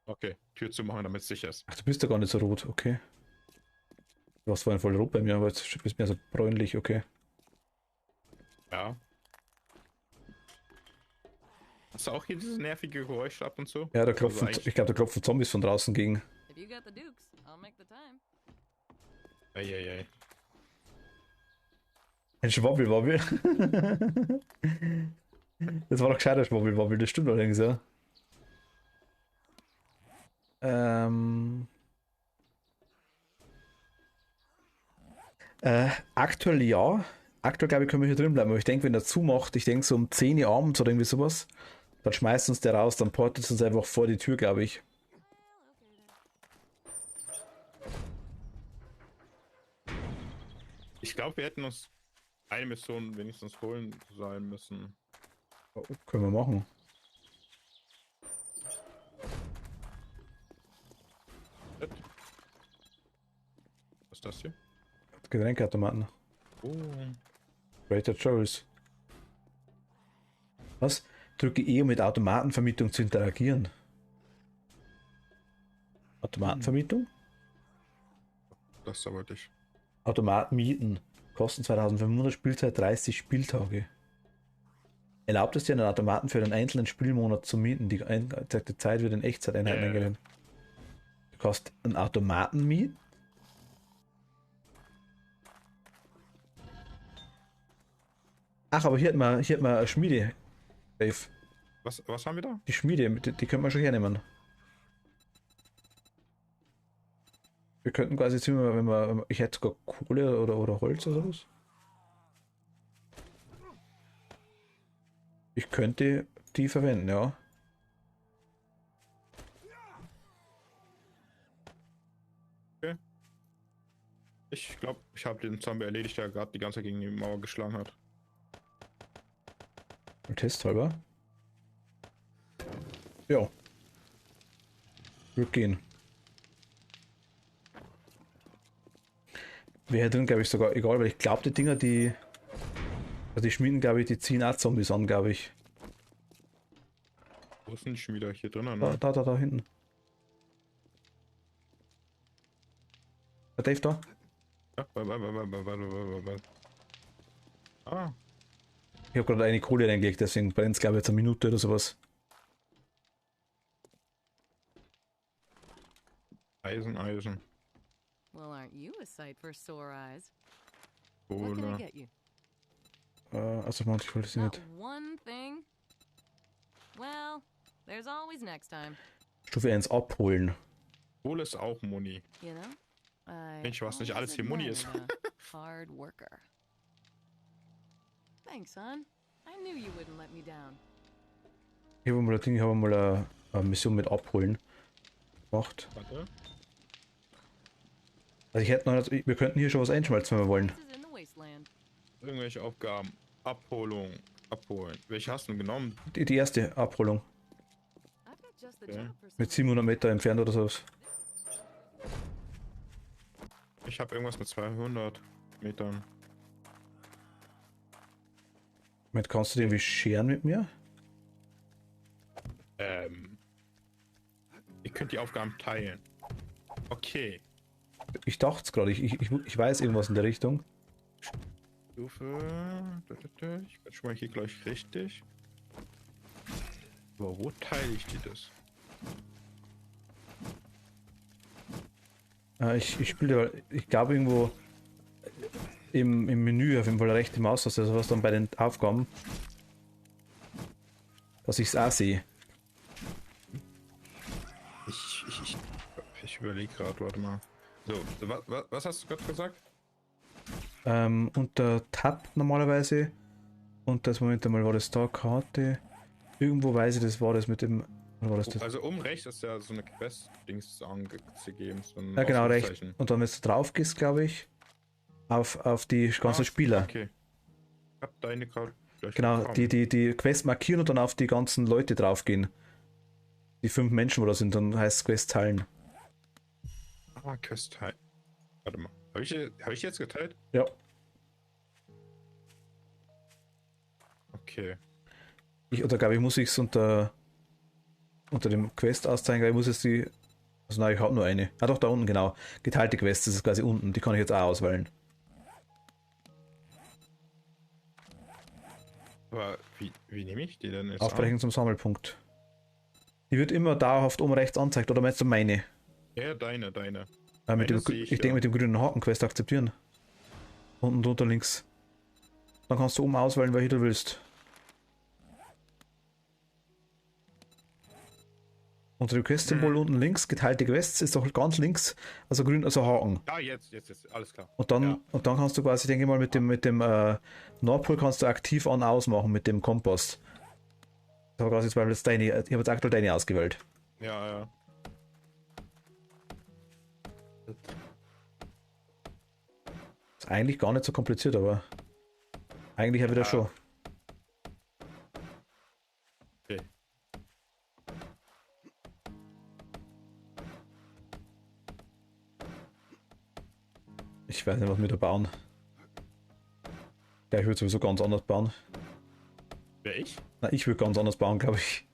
Speaker 3: Okay, Tür zu machen, damit es sicher ist.
Speaker 4: Ach, du bist ja gar nicht so rot, okay. Du warst vorhin voll rot bei mir, aber jetzt bist du mir so bräunlich, okay.
Speaker 3: Ja. Hast du auch hier dieses nervige Geräusch ab und zu?
Speaker 4: Ja, da
Speaker 3: Also
Speaker 4: klopfen,
Speaker 3: eigentlich-
Speaker 4: ich glaube, da klopfen Zombies von draußen gegen.
Speaker 5: If you got the dukes, I'll make the time.
Speaker 3: Eieiei.
Speaker 4: Ein Schwabbelwabbel. Das war doch gescheiter Schwabbelwabbel, das stimmt allerdings, ja. Aktuell ja. Aktuell glaube ich, können wir hier drin bleiben. Aber ich denke, wenn er zumacht, ich denke so um 10 Uhr abends oder irgendwie sowas, dann schmeißt uns der raus, dann portet uns einfach vor die Tür, glaube ich.
Speaker 3: Ich glaube, wir hätten uns eine Mission wenigstens holen sein müssen.
Speaker 4: Können wir machen.
Speaker 3: Was ist das hier?
Speaker 4: Getränkeautomaten.
Speaker 3: Oh.
Speaker 4: Greater Joe's. Was? Drücke E, um mit Automatenvermietung zu interagieren. Automatenvermietung?
Speaker 3: Das wollte ich.
Speaker 4: Automaten mieten. Kosten 2500, Spielzeit 30 Spieltage. Erlaubt es dir, einen Automaten für einen einzelnen Spielmonat zu mieten. Die eingezeigte Zeit wird in Echtzeiteinheiten
Speaker 3: Ja.
Speaker 4: eingerechnet. Du kannst einen Automaten mieten? Ach, aber hier hat man eine Schmiede. Dave.
Speaker 3: Was haben wir da?
Speaker 4: Die Schmiede, die können wir schon hernehmen. Wir könnten quasi jetzt immer, wenn wir, ich hätte sogar Kohle oder Holz oder was. Ich könnte die verwenden, ja.
Speaker 3: Ich glaube, ich habe den Zombie erledigt, der gerade die ganze Zeit gegen die Mauer geschlagen hat.
Speaker 4: Testhalber. Ja. Wird gehen. Wäre drin, glaube ich, sogar egal, weil ich glaube, die Dinger, also die Schmieden, glaube ich, die ziehen auch Zombies an, glaube ich.
Speaker 3: Wo ist denn die schon wieder? Hier drinnen,
Speaker 4: Da,
Speaker 3: ne?
Speaker 4: da hinten. Der Dave da?
Speaker 3: Ja, warte. Ah,
Speaker 4: Ich habe gerade eine Kohle reingelegt, deswegen brennt es, glaube ich, jetzt eine Minute oder sowas.
Speaker 3: Eisen.
Speaker 5: Well, aren't you a sight for sore eyes? What can I
Speaker 3: Kohle.
Speaker 5: get you?
Speaker 4: Also, Mann, ich wollte sie
Speaker 5: Not
Speaker 4: nicht.
Speaker 5: one thing? Well, there's always next time.
Speaker 4: Stufe 1 abholen.
Speaker 3: Kohle ist auch Muni.
Speaker 5: You know, I
Speaker 3: Mensch, was nicht
Speaker 5: always
Speaker 3: alles hier Muni ist.
Speaker 5: admired a hard worker. Thanks, son. I knew you wouldn't let me down.
Speaker 4: Ich habe mal ein Ding, ich habe mal eine Mission mit Abholen gemacht.
Speaker 3: Warte.
Speaker 4: Also ich hätte noch nicht, wir könnten hier schon was einschmelzen, wenn wir wollen.
Speaker 5: This is in the wasteland.
Speaker 3: Irgendwelche Aufgaben. Abholung. Abholen. Welche hast du genommen?
Speaker 4: Die erste Abholung.
Speaker 5: I've got just the
Speaker 3: Okay.
Speaker 5: job for
Speaker 4: Mit
Speaker 5: someone.
Speaker 4: 700 Meter entfernt oder sowas.
Speaker 3: Ich habe irgendwas mit 200 Metern.
Speaker 4: Mit kannst du den irgendwie scheren mit mir?
Speaker 3: Ihr könnt die Aufgaben teilen. Okay.
Speaker 4: Ich dachte es gerade, ich weiß irgendwas in der Richtung.
Speaker 3: Stufe. Ich bin schon mal hier gleich richtig. Aber wo teile ich die das?
Speaker 4: Ich spiele, ich glaube irgendwo im Menü auf jeden Fall rechte Maustaste, also was dann bei den Aufgaben, dass ich es auch sehe.
Speaker 3: Ich überlege gerade, warte mal. So, was hast du gerade gesagt?
Speaker 4: Unter Tab normalerweise und das Moment einmal war das da, Karte. Irgendwo weiß ich, das war das mit dem. Oder war das das?
Speaker 3: Also oben rechts ist ja so eine Quest-Dings angegeben. So ein
Speaker 4: Ja, genau, rechts.
Speaker 3: Ausrufezeichen.
Speaker 4: Und dann, wenn du drauf gehst, glaube ich, auf die ganzen Spieler.
Speaker 3: Okay. Ich hab deine gerade gleich
Speaker 4: Genau,
Speaker 3: bekommen.
Speaker 4: die Quest markieren und dann auf die ganzen Leute draufgehen. Die 5 Menschen, wo da sind, dann heißt es Quest teilen.
Speaker 3: Ah, Quest teilen. Warte mal. Hab ich jetzt geteilt?
Speaker 4: Ja.
Speaker 3: Okay.
Speaker 4: Oder glaube ich, muss ich es unter dem Quest auszeigen, weil ich muss jetzt die. Also nein, ich habe nur eine. Ah doch, da unten, genau. Geteilte Quest, das ist quasi unten. Die kann ich jetzt auch auswählen.
Speaker 3: Aber wie nehme ich die denn jetzt
Speaker 4: Aufbrechen zum Sammelpunkt. Die wird immer dauerhaft oben rechts angezeigt, oder meinst du meine?
Speaker 3: an? Ja, deine.
Speaker 4: Mit dem,
Speaker 3: Meine sehe
Speaker 4: ich
Speaker 3: ich,
Speaker 4: denke
Speaker 3: ja.
Speaker 4: mit dem grünen Haken Quest akzeptieren. Unten drunter links. Dann kannst du oben auswählen, welche du willst. Unter dem Quest-Symbol unten links, geteilte Quests, ist doch ganz links, also grün, also Haken.
Speaker 3: Ah, jetzt, alles klar.
Speaker 4: Und dann,
Speaker 3: Ja.
Speaker 4: und dann kannst du quasi, denke ich mal, mit dem Nordpol kannst du aktiv an ausmachen mit dem Kompass. Das war quasi zum Beispiel jetzt deine, ich habe jetzt aktuell deine ausgewählt.
Speaker 3: Ja.
Speaker 4: Ist eigentlich gar nicht so kompliziert, aber eigentlich ja wieder schon.
Speaker 3: Okay.
Speaker 4: Ich weiß nicht, was wir da bauen. Ja, ich würde sowieso ganz anders bauen.
Speaker 3: Wer ich?
Speaker 4: Na, ich würde ganz anders bauen, glaube ich.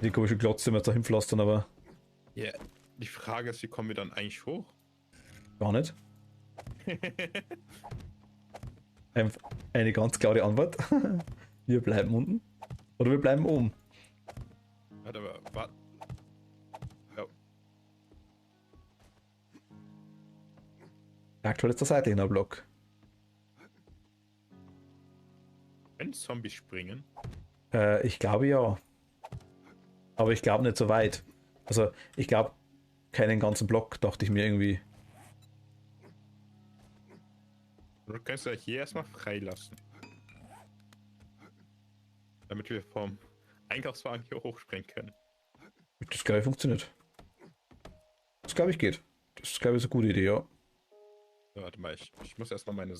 Speaker 4: Die komische Glotze wir jetzt da hinpflastern, aber
Speaker 3: Ja. Die Frage ist, wie kommen wir dann eigentlich hoch?
Speaker 4: gar nicht. Eine ganz klare Antwort. Wir bleiben unten. Oder wir bleiben oben.
Speaker 3: Warte mal, warte. Ja.
Speaker 4: Aktuell ist der seitliche Block.
Speaker 3: Wenn Zombies springen.
Speaker 4: Ich glaube ja. Aber ich glaube nicht so weit. Also ich glaube keinen ganzen Block, dachte ich mir irgendwie.
Speaker 3: Du kannst ja hier erstmal freilassen. Damit wir vom Einkaufswagen hier hochspringen können.
Speaker 4: Das glaube ich funktioniert. Das glaube ich geht. Das glaube ich ist eine gute Idee, ja.
Speaker 3: So, warte mal, ich muss erstmal meine.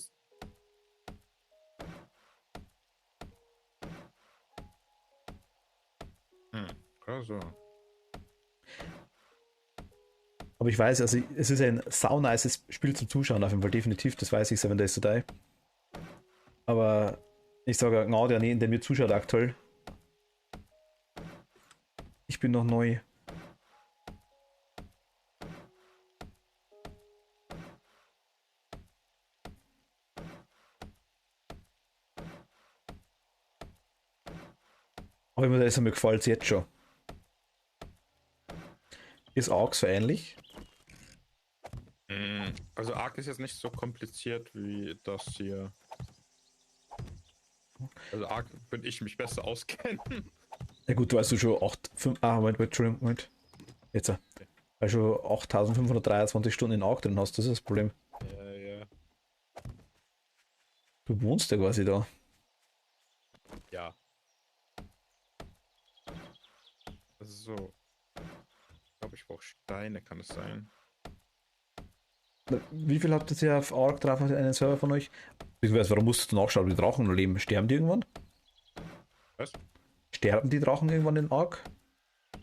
Speaker 3: Also.
Speaker 4: Aber ich weiß, also es ist ein saunices Spiel zum Zuschauen auf jeden Fall, definitiv, das weiß ich, Seven Days to Die. Aber ich sage genau der der mir zuschaut aktuell. Ich bin noch neu. Aber ich muss ehrlich sagen, mir gefällt es jetzt schon. Ist Ark so ähnlich?
Speaker 3: Also Ark ist jetzt nicht so kompliziert wie das hier. Also Ark würde ich mich besser auskennen.
Speaker 4: Ja gut, du weißt du schon 8, 5, Moment, Entschuldigung, Moment. Jetzt. Also 8523 Stunden in Ark drin hast, das ist das Problem.
Speaker 3: Ja.
Speaker 4: Du wohnst ja quasi da.
Speaker 3: Ja. So. Ich glaube, ich brauche Steine, kann es sein?
Speaker 4: Wie viel habt ihr auf Ark drauf, einen Server von euch? Beziehungsweise, warum musstest du nachschauen, wie die Drachen noch leben? Sterben die irgendwann?
Speaker 3: Was?
Speaker 4: Sterben die Drachen irgendwann in Ark?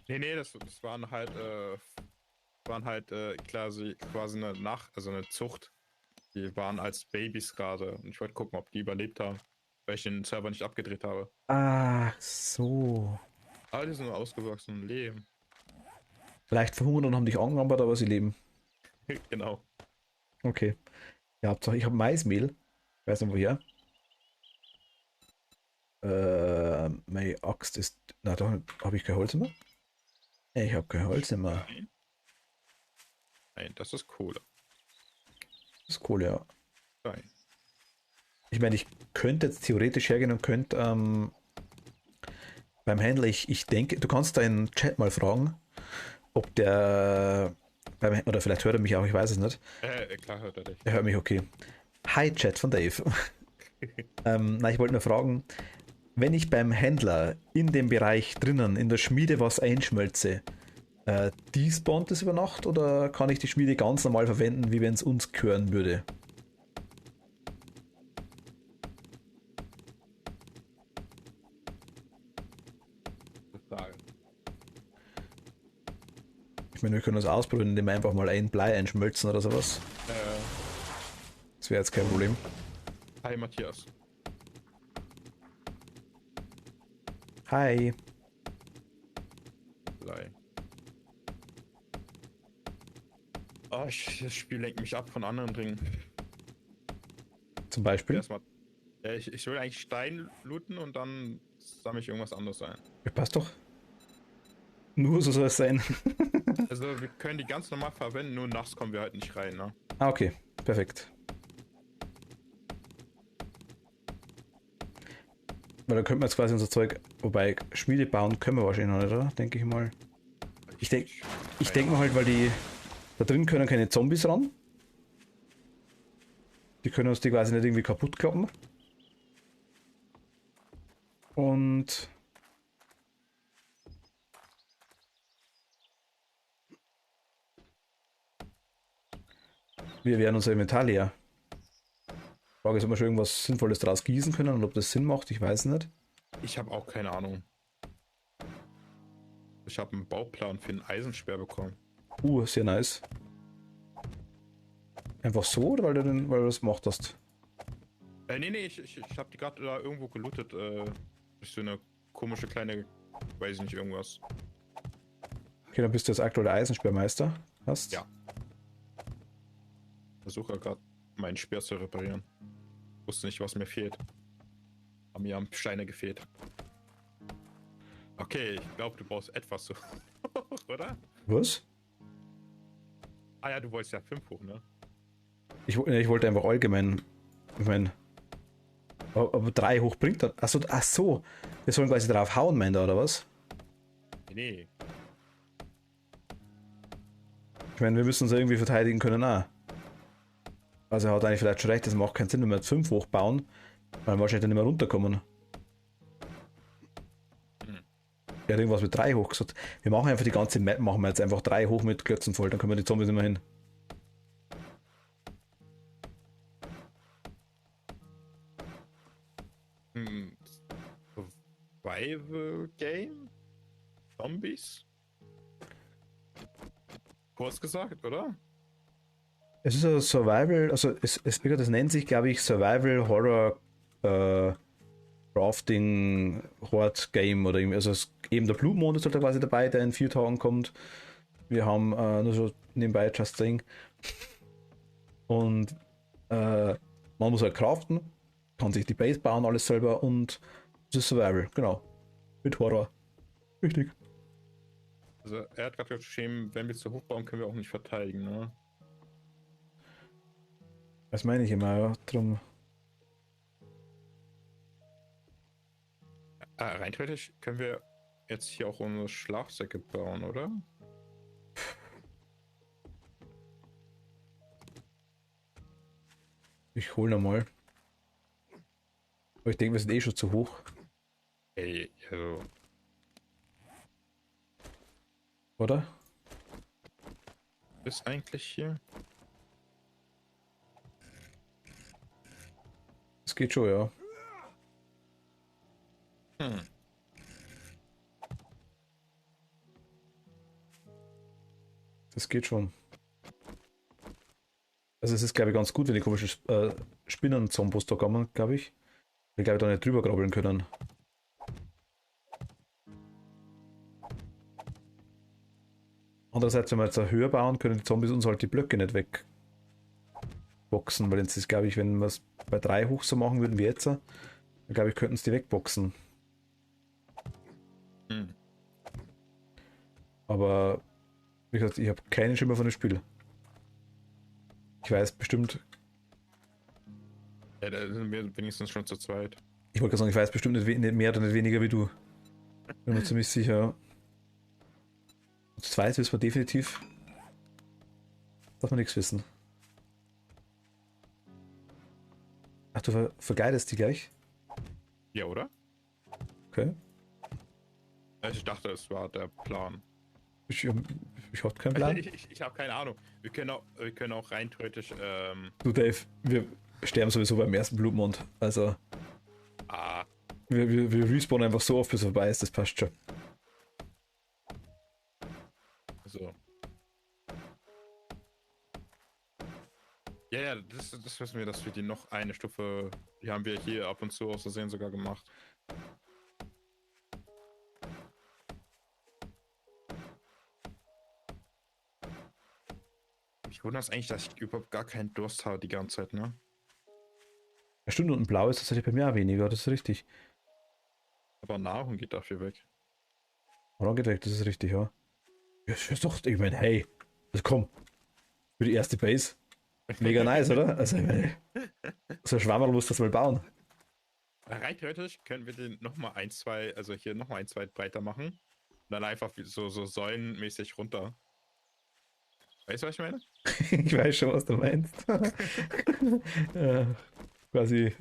Speaker 3: Nee, das waren halt quasi also eine Zucht. Die waren als Babys gerade. Und ich wollte gucken, ob die überlebt haben, weil ich den Server nicht abgedreht habe.
Speaker 4: Ach so.
Speaker 3: Aber die sind nur ausgewachsen und leben.
Speaker 4: Leicht verhungert und haben dich angerannt, aber sie leben.
Speaker 3: Genau.
Speaker 4: Okay. Ja, Hauptsache, ich habe Maismehl. Ich weiß nicht woher. Meine Axt ist. Na, da habe ich kein Holz mehr. Ich habe kein Holz mehr.
Speaker 3: Nein, das ist Kohle.
Speaker 4: Das ist Kohle, ja.
Speaker 3: Nein.
Speaker 4: Ich meine, ich könnte jetzt theoretisch hergehen und könnte beim Händler, ich denke, du kannst deinen Chat mal fragen, ob der oder vielleicht hört er mich auch, ich weiß es nicht.
Speaker 3: Klar hört er dich.
Speaker 4: Er hört mich, okay. Hi, Chat von Dave. Na, ich wollte nur fragen, wenn ich beim Händler in dem Bereich drinnen, in der Schmiede was einschmelze, despawnt das über Nacht oder kann ich die Schmiede ganz normal verwenden, wie wenn es uns gehören würde?
Speaker 3: Frage.
Speaker 4: Ich meine, wir können das ausprobieren, indem wir einfach mal ein Blei einschmelzen oder sowas. Das wäre jetzt kein Problem.
Speaker 3: Hi Matthias.
Speaker 4: Hi.
Speaker 3: Blei. Oh, das Spiel lenkt mich ab von anderen Dingen.
Speaker 4: Zum Beispiel.
Speaker 3: Erstmal. Ich will eigentlich Stein looten und dann sammle ich irgendwas anderes ein.
Speaker 4: Ja, passt doch. Nur so soll es sein.
Speaker 3: Also wir können die ganz normal verwenden, nur nachts kommen wir halt nicht rein, ne?
Speaker 4: Ah, okay. Perfekt. Weil da könnten wir jetzt quasi unser Zeug, wobei Schmiede bauen können wir wahrscheinlich noch nicht, oder? Denke ich mal. Ich denke mal halt, weil die da drin können keine Zombies ran. Die können uns die quasi nicht irgendwie kaputt kloppen. Und wir werden unser Inventar leer. Frage ist, ob wir schon irgendwas Sinnvolles draus gießen können und ob das Sinn macht, ich weiß nicht.
Speaker 3: Ich habe auch keine Ahnung. Ich habe einen Bauplan für einen Eisensperr bekommen.
Speaker 4: Sehr nice. Einfach so, oder weil du das gemacht hast?
Speaker 3: Nee, ich habe die gerade da irgendwo gelootet. Durch so eine komische kleine, weiß ich nicht, irgendwas.
Speaker 4: Okay, dann bist du jetzt aktuell der Eisensperrmeister. Hast?
Speaker 3: Ja. Versuche gerade meinen Speer zu reparieren. Wusste nicht, was mir fehlt. Aber mir haben Steine gefehlt. Okay, ich glaube, du brauchst etwas so. Oder?
Speaker 4: Was?
Speaker 3: Ah ja, du wolltest ja 5 hoch, ne?
Speaker 4: Ich wollte einfach allgemein. Ich meine. Aber 3 hoch bringt dann. Achso. Wir sollen quasi drauf hauen, meint er, oder was?
Speaker 3: Nee.
Speaker 4: Ich meine, wir müssen uns irgendwie verteidigen können, auch. Also er hat eigentlich vielleicht schon recht, das macht keinen Sinn, wenn wir jetzt 5 hochbauen, weil wir wahrscheinlich dann nicht mehr runterkommen. Er hat irgendwas mit 3 hoch gesagt. Wir machen einfach die ganze Map, machen wir jetzt einfach 3 hoch mit Klötzen voll, dann können wir die Zombies nicht mehr hin.
Speaker 3: Survival Game? Zombies? Kurz gesagt, oder?
Speaker 4: Es ist ein Survival, also das nennt sich, glaube ich, Survival Horror Crafting Horde Game oder irgendwie. Also eben der Blue Moon ist halt da quasi dabei, der in 4 Tagen kommt. Wir haben nur so nebenbei Just Saying. Und man muss halt craften, kann sich die Base bauen, alles selber und es ist Survival, genau. Mit Horror. Richtig.
Speaker 3: Also er hat gerade geschrieben, wenn wir zu hoch bauen, können wir auch nicht verteidigen, ne?
Speaker 4: Das meine ich immer, ja. Drum.
Speaker 3: Rein theoretisch können wir jetzt hier auch unsere Schlafsäcke bauen, oder?
Speaker 4: Ich hole nochmal. Aber ich denke, wir sind eh schon zu hoch.
Speaker 3: Ey, also.
Speaker 4: Oder?
Speaker 3: Ist eigentlich hier?
Speaker 4: Das geht schon, ja.
Speaker 3: Hm.
Speaker 4: Das geht schon. Also es ist, glaube ich, ganz gut, wenn die komischen Spinnen-Zombos da kommen, glaube ich. Wir, glaube ich, da nicht drüber krabbeln können. Andererseits, wenn wir jetzt höher bauen, können die Zombies uns halt die Blöcke nicht wegboxen, weil jetzt ist, glaube ich, wenn wir es bei 3 hoch so machen würden wie jetzt, dann glaube ich, könnten es die wegboxen.
Speaker 3: Hm.
Speaker 4: Aber wie gesagt, ich habe keinen Schimmer von dem Spiel. Ich weiß bestimmt,
Speaker 3: Ja, da sind wir wenigstens schon zu zweit.
Speaker 4: ich wollte gerade sagen, ich weiß bestimmt nicht mehr oder nicht weniger wie du. Bin mir ziemlich sicher. Zu zweit wissen wir definitiv. Darf man nichts wissen. Ach, du vergeidest die gleich?
Speaker 3: Ja, oder?
Speaker 4: Okay.
Speaker 3: Also ich dachte, es war der Plan.
Speaker 4: Ich habe keinen Plan.
Speaker 3: Ich habe keine Ahnung. Wir können auch rein theoretisch,
Speaker 4: Du Dave, wir sterben sowieso beim ersten Blutmond. Also wir respawnen einfach so oft, bis es vorbei ist, das passt schon.
Speaker 3: so. Ja, das wissen wir, dass wir die noch eine Stufe, die haben wir hier ab und zu aus Versehen sogar gemacht. Mich wundert es eigentlich, dass ich überhaupt gar keinen Durst habe die ganze Zeit, ne?
Speaker 4: Ja, stimmt, und ein Blau ist tatsächlich bei mir auch weniger, das ist richtig.
Speaker 3: Aber Nahrung geht dafür weg.
Speaker 4: Oder geht weg, das ist richtig, ja. Ja, das ist doch, ich meine, hey, also komm, für die erste Base. Mega nice, oder? Also, ich meine, so ein Schwammerl muss das mal bauen.
Speaker 3: Rein theoretisch können wir den nochmal ein, zwei, also hier nochmal ein, zwei breiter machen. Und dann einfach so säulenmäßig runter. Weißt du, was ich meine?
Speaker 4: Ich weiß schon, was du meinst. Ja, quasi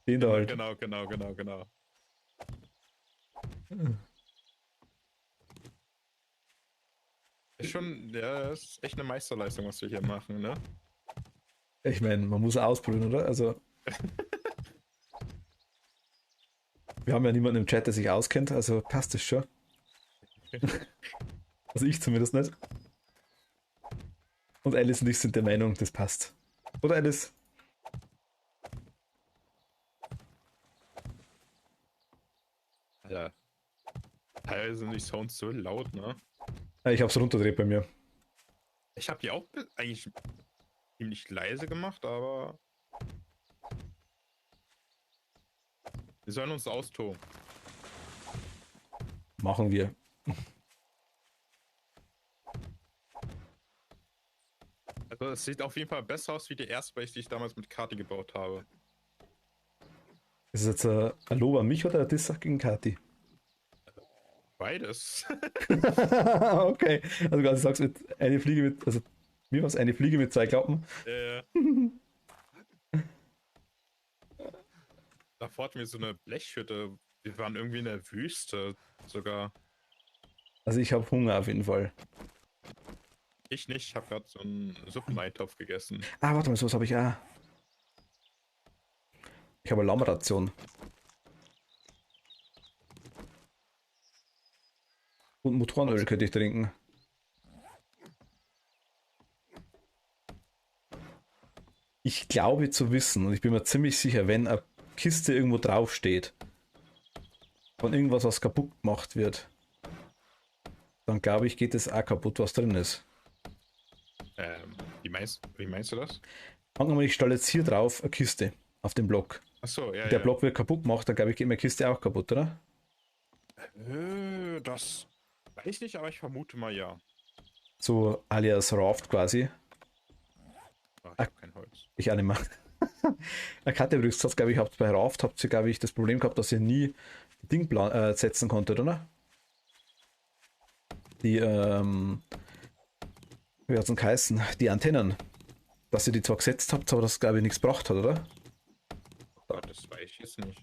Speaker 4: den da halt.
Speaker 3: Genau. Ist schon, ja, das ist echt eine Meisterleistung, was wir hier machen, ne?
Speaker 4: Ich meine, man muss ausprobieren, oder? Also. Wir haben ja niemanden im Chat, der sich auskennt, also passt es schon. Also ich zumindest nicht. Und Alice und ich sind der Meinung, das passt. Oder Alice?
Speaker 3: Alter. Teilweise sind die Sounds so laut, ne?
Speaker 4: Ich hab's runterdreht bei mir.
Speaker 3: Ich habe die auch eigentlich ziemlich leise gemacht, aber wir sollen uns austoben.
Speaker 4: Machen wir.
Speaker 3: Also es sieht auf jeden Fall besser aus wie die erste Base, die ich damals mit Kati gebaut habe.
Speaker 4: Ist es jetzt ein Lob an mich oder ein Diss gegen Kati?
Speaker 3: Beides.
Speaker 4: Okay. Also quasi sagst du eine Fliege mit, also wie war's? Eine Fliege mit 2 Klappen?
Speaker 3: Davor hatten wir so eine Blechhütte. Wir waren irgendwie in der Wüste sogar.
Speaker 4: Also ich habe Hunger auf jeden Fall.
Speaker 3: Ich nicht, ich habe gerade so einen Suppeneintopf gegessen.
Speaker 4: Ah, warte mal, sowas habe ich auch. Ich habe eine Lammration. Und Motorenöl könnte ich trinken. Ich glaube zu wissen, und ich bin mir ziemlich sicher, wenn eine Kiste irgendwo drauf steht, von irgendwas, was kaputt gemacht wird, dann glaube ich, geht es auch kaputt, was drin ist.
Speaker 3: Wie meinst du das?
Speaker 4: Fangen wir mal, ich stelle jetzt hier drauf eine Kiste auf dem Block.
Speaker 3: Achso, ja.
Speaker 4: Der Block wird kaputt gemacht, dann glaube ich, geht meine Kiste auch kaputt, oder?
Speaker 3: Das weiß ich nicht, aber ich vermute mal ja.
Speaker 4: So alias Raft quasi.
Speaker 3: Ach, ich habe kein Holz.
Speaker 4: Ich auch nicht mehr. Eine Karte übrigens gesagt, glaube ich, habt bei Raft habt ihr, glaube ich, das Problem gehabt, dass ihr nie Ding setzen konntet, oder? Die, wie hat's denn geheißen? Die Antennen. dass ihr die zwar gesetzt habt, aber das glaube ich nichts gebracht hat, oder?
Speaker 3: Gott, das weiß ich jetzt nicht.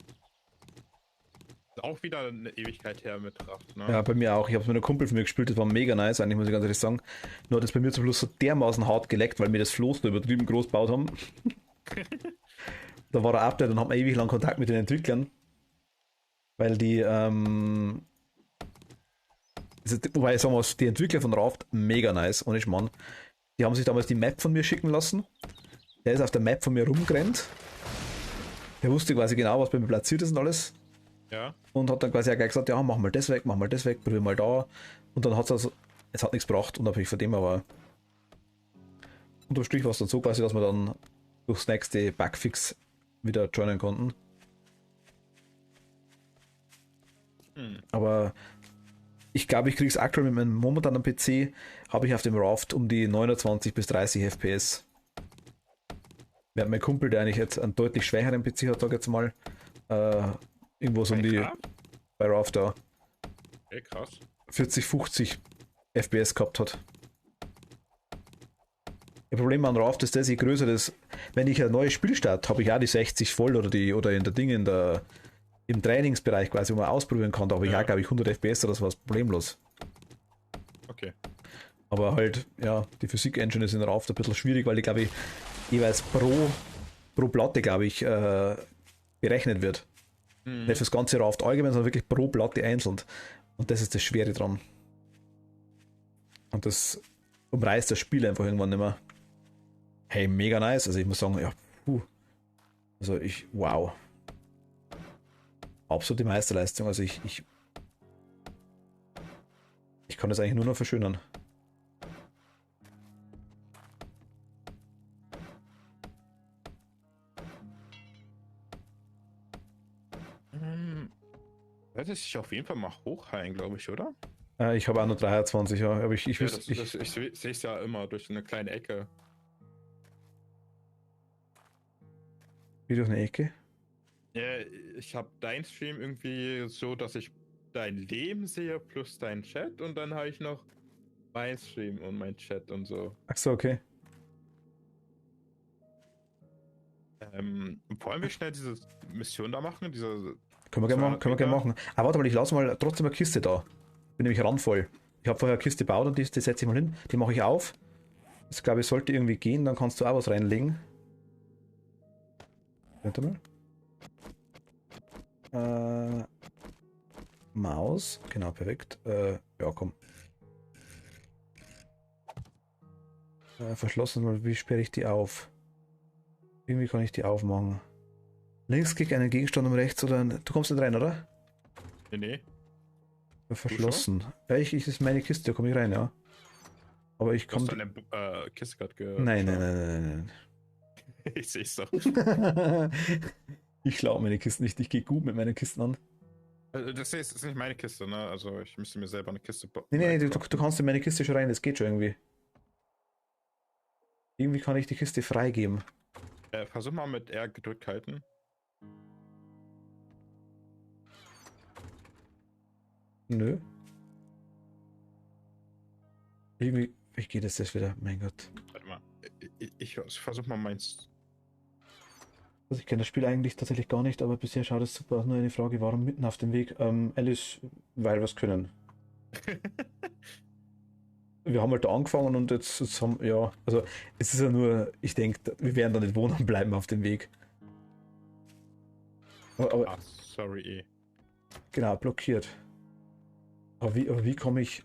Speaker 3: Ist auch wieder eine Ewigkeit her mit Draft, ne?
Speaker 4: Ja, bei mir auch. Ich habe es mit einem Kumpel von mir gespielt, das war mega nice, eigentlich muss ich ganz ehrlich sagen. Nur hat es bei mir zum Schluss so dermaßen hart geleckt, weil wir das Floß da übertrieben groß gebaut haben. Da war ein Update und hat man ewig lang Kontakt mit den Entwicklern. Weil die, wobei ich sagen muss, die Entwickler von Raft, mega nice, ohne Schmarrn. Die haben sich damals die Map von mir schicken lassen. Der ist auf der Map von mir rumgerannt. Der wusste quasi genau, was bei mir platziert ist und alles.
Speaker 3: Ja.
Speaker 4: Und hat dann quasi auch gleich gesagt, ja, mach mal das weg, probier mal da. Und dann hat es also, es hat nichts gebracht, unabhängig von dem, aber unterm Strich war es dann so quasi, dass wir dann durchs nächste Bugfix wieder joinen konnten. Aber ich glaube, ich kriege es aktuell mit meinem momentanen PC, habe ich auf dem Raft um die 29 bis 30 FPS. Während mein Kumpel, der eigentlich jetzt einen deutlich schwächeren PC hat, sag ich jetzt mal, irgendwo so um die, bei Raft da,
Speaker 3: Okay, krass.
Speaker 4: 40, 50 FPS gehabt hat. Das Problem an Raft ist das, je größer das, wenn ich ein neues Spiel starte, habe ich auch die 60 voll oder in der Ding im Trainingsbereich quasi, wo man ausprobieren kann, da habe ich auch, glaube ich, 100 FPS oder sowas problemlos.
Speaker 3: Okay.
Speaker 4: Aber halt, ja, die Physik-Engine ist in Raft ein bisschen schwierig, weil die, glaube ich, jeweils pro Platte, glaube ich, berechnet wird. Nicht fürs ganze Raft allgemein, sondern wirklich pro Platte einzeln. Und das ist das Schwere dran. Und das umreißt das Spiel einfach irgendwann nicht mehr. Hey, mega nice. Also ich muss sagen, ja, also wow. Absolute Meisterleistung. Also ich kann das eigentlich nur noch verschönern.
Speaker 3: Werde sich auf jeden Fall mal hochheilen, glaube ich, oder?
Speaker 4: Ich habe auch nur 23, ja. Aber ich
Speaker 3: Ja,
Speaker 4: wüsste,
Speaker 3: ich sehe es ja immer durch eine kleine Ecke.
Speaker 4: wie durch eine Ecke.
Speaker 3: Ja, ich habe dein Stream irgendwie so, dass ich dein Leben sehe plus dein Chat und dann habe ich noch mein Stream und mein Chat und so.
Speaker 4: Ach so, okay.
Speaker 3: Wollen wir schnell diese Mission da machen?
Speaker 4: Können wir gerne machen. Aber warte mal, ich lasse mal trotzdem eine Kiste da. Bin nämlich randvoll. Ich habe vorher eine Kiste gebaut und die setze ich mal hin. Die mache ich auf. Das glaube ich sollte irgendwie gehen, dann kannst du auch was reinlegen. Warte mal. Maus. Genau, perfekt. Ja, komm. Verschlossen, wie sperre ich die auf? Irgendwie kann ich die aufmachen. Linksklick einen Gegenstand um rechts oder du kommst nicht rein, oder?
Speaker 3: Nee.
Speaker 4: Verschlossen. Ja, das ist meine Kiste, da komme ich rein, ja. Aber ich
Speaker 3: Du hast
Speaker 4: komme.
Speaker 3: deine Kiste gerade gehört.
Speaker 4: Nein.
Speaker 3: Ich sehe es doch.
Speaker 4: Ich klaue meine Kisten nicht, ich gehe gut mit meinen Kisten an.
Speaker 3: Das ist nicht meine Kiste, ne? Also ich müsste mir selber eine Kiste bauen.
Speaker 4: Nee, du kannst in meine Kiste schon rein, das geht schon irgendwie. Irgendwie kann ich die Kiste freigeben.
Speaker 3: Versuch mal mit R gedrückt halten.
Speaker 4: Nö. Irgendwie, wie geht das wieder? Mein Gott.
Speaker 3: Warte mal. Ich versuch mal meins.
Speaker 4: Also ich kenne das Spiel eigentlich tatsächlich gar nicht, aber bisher schaut es super aus. Nur eine Frage, warum mitten auf dem Weg? Alice, weil wir es können. Wir haben halt da angefangen und jetzt haben, ja, also es ist ja nur, ich denke, wir werden da nicht wohnen bleiben auf dem Weg. Aber
Speaker 3: Sorry.
Speaker 4: genau, blockiert. Aber wie komme ich...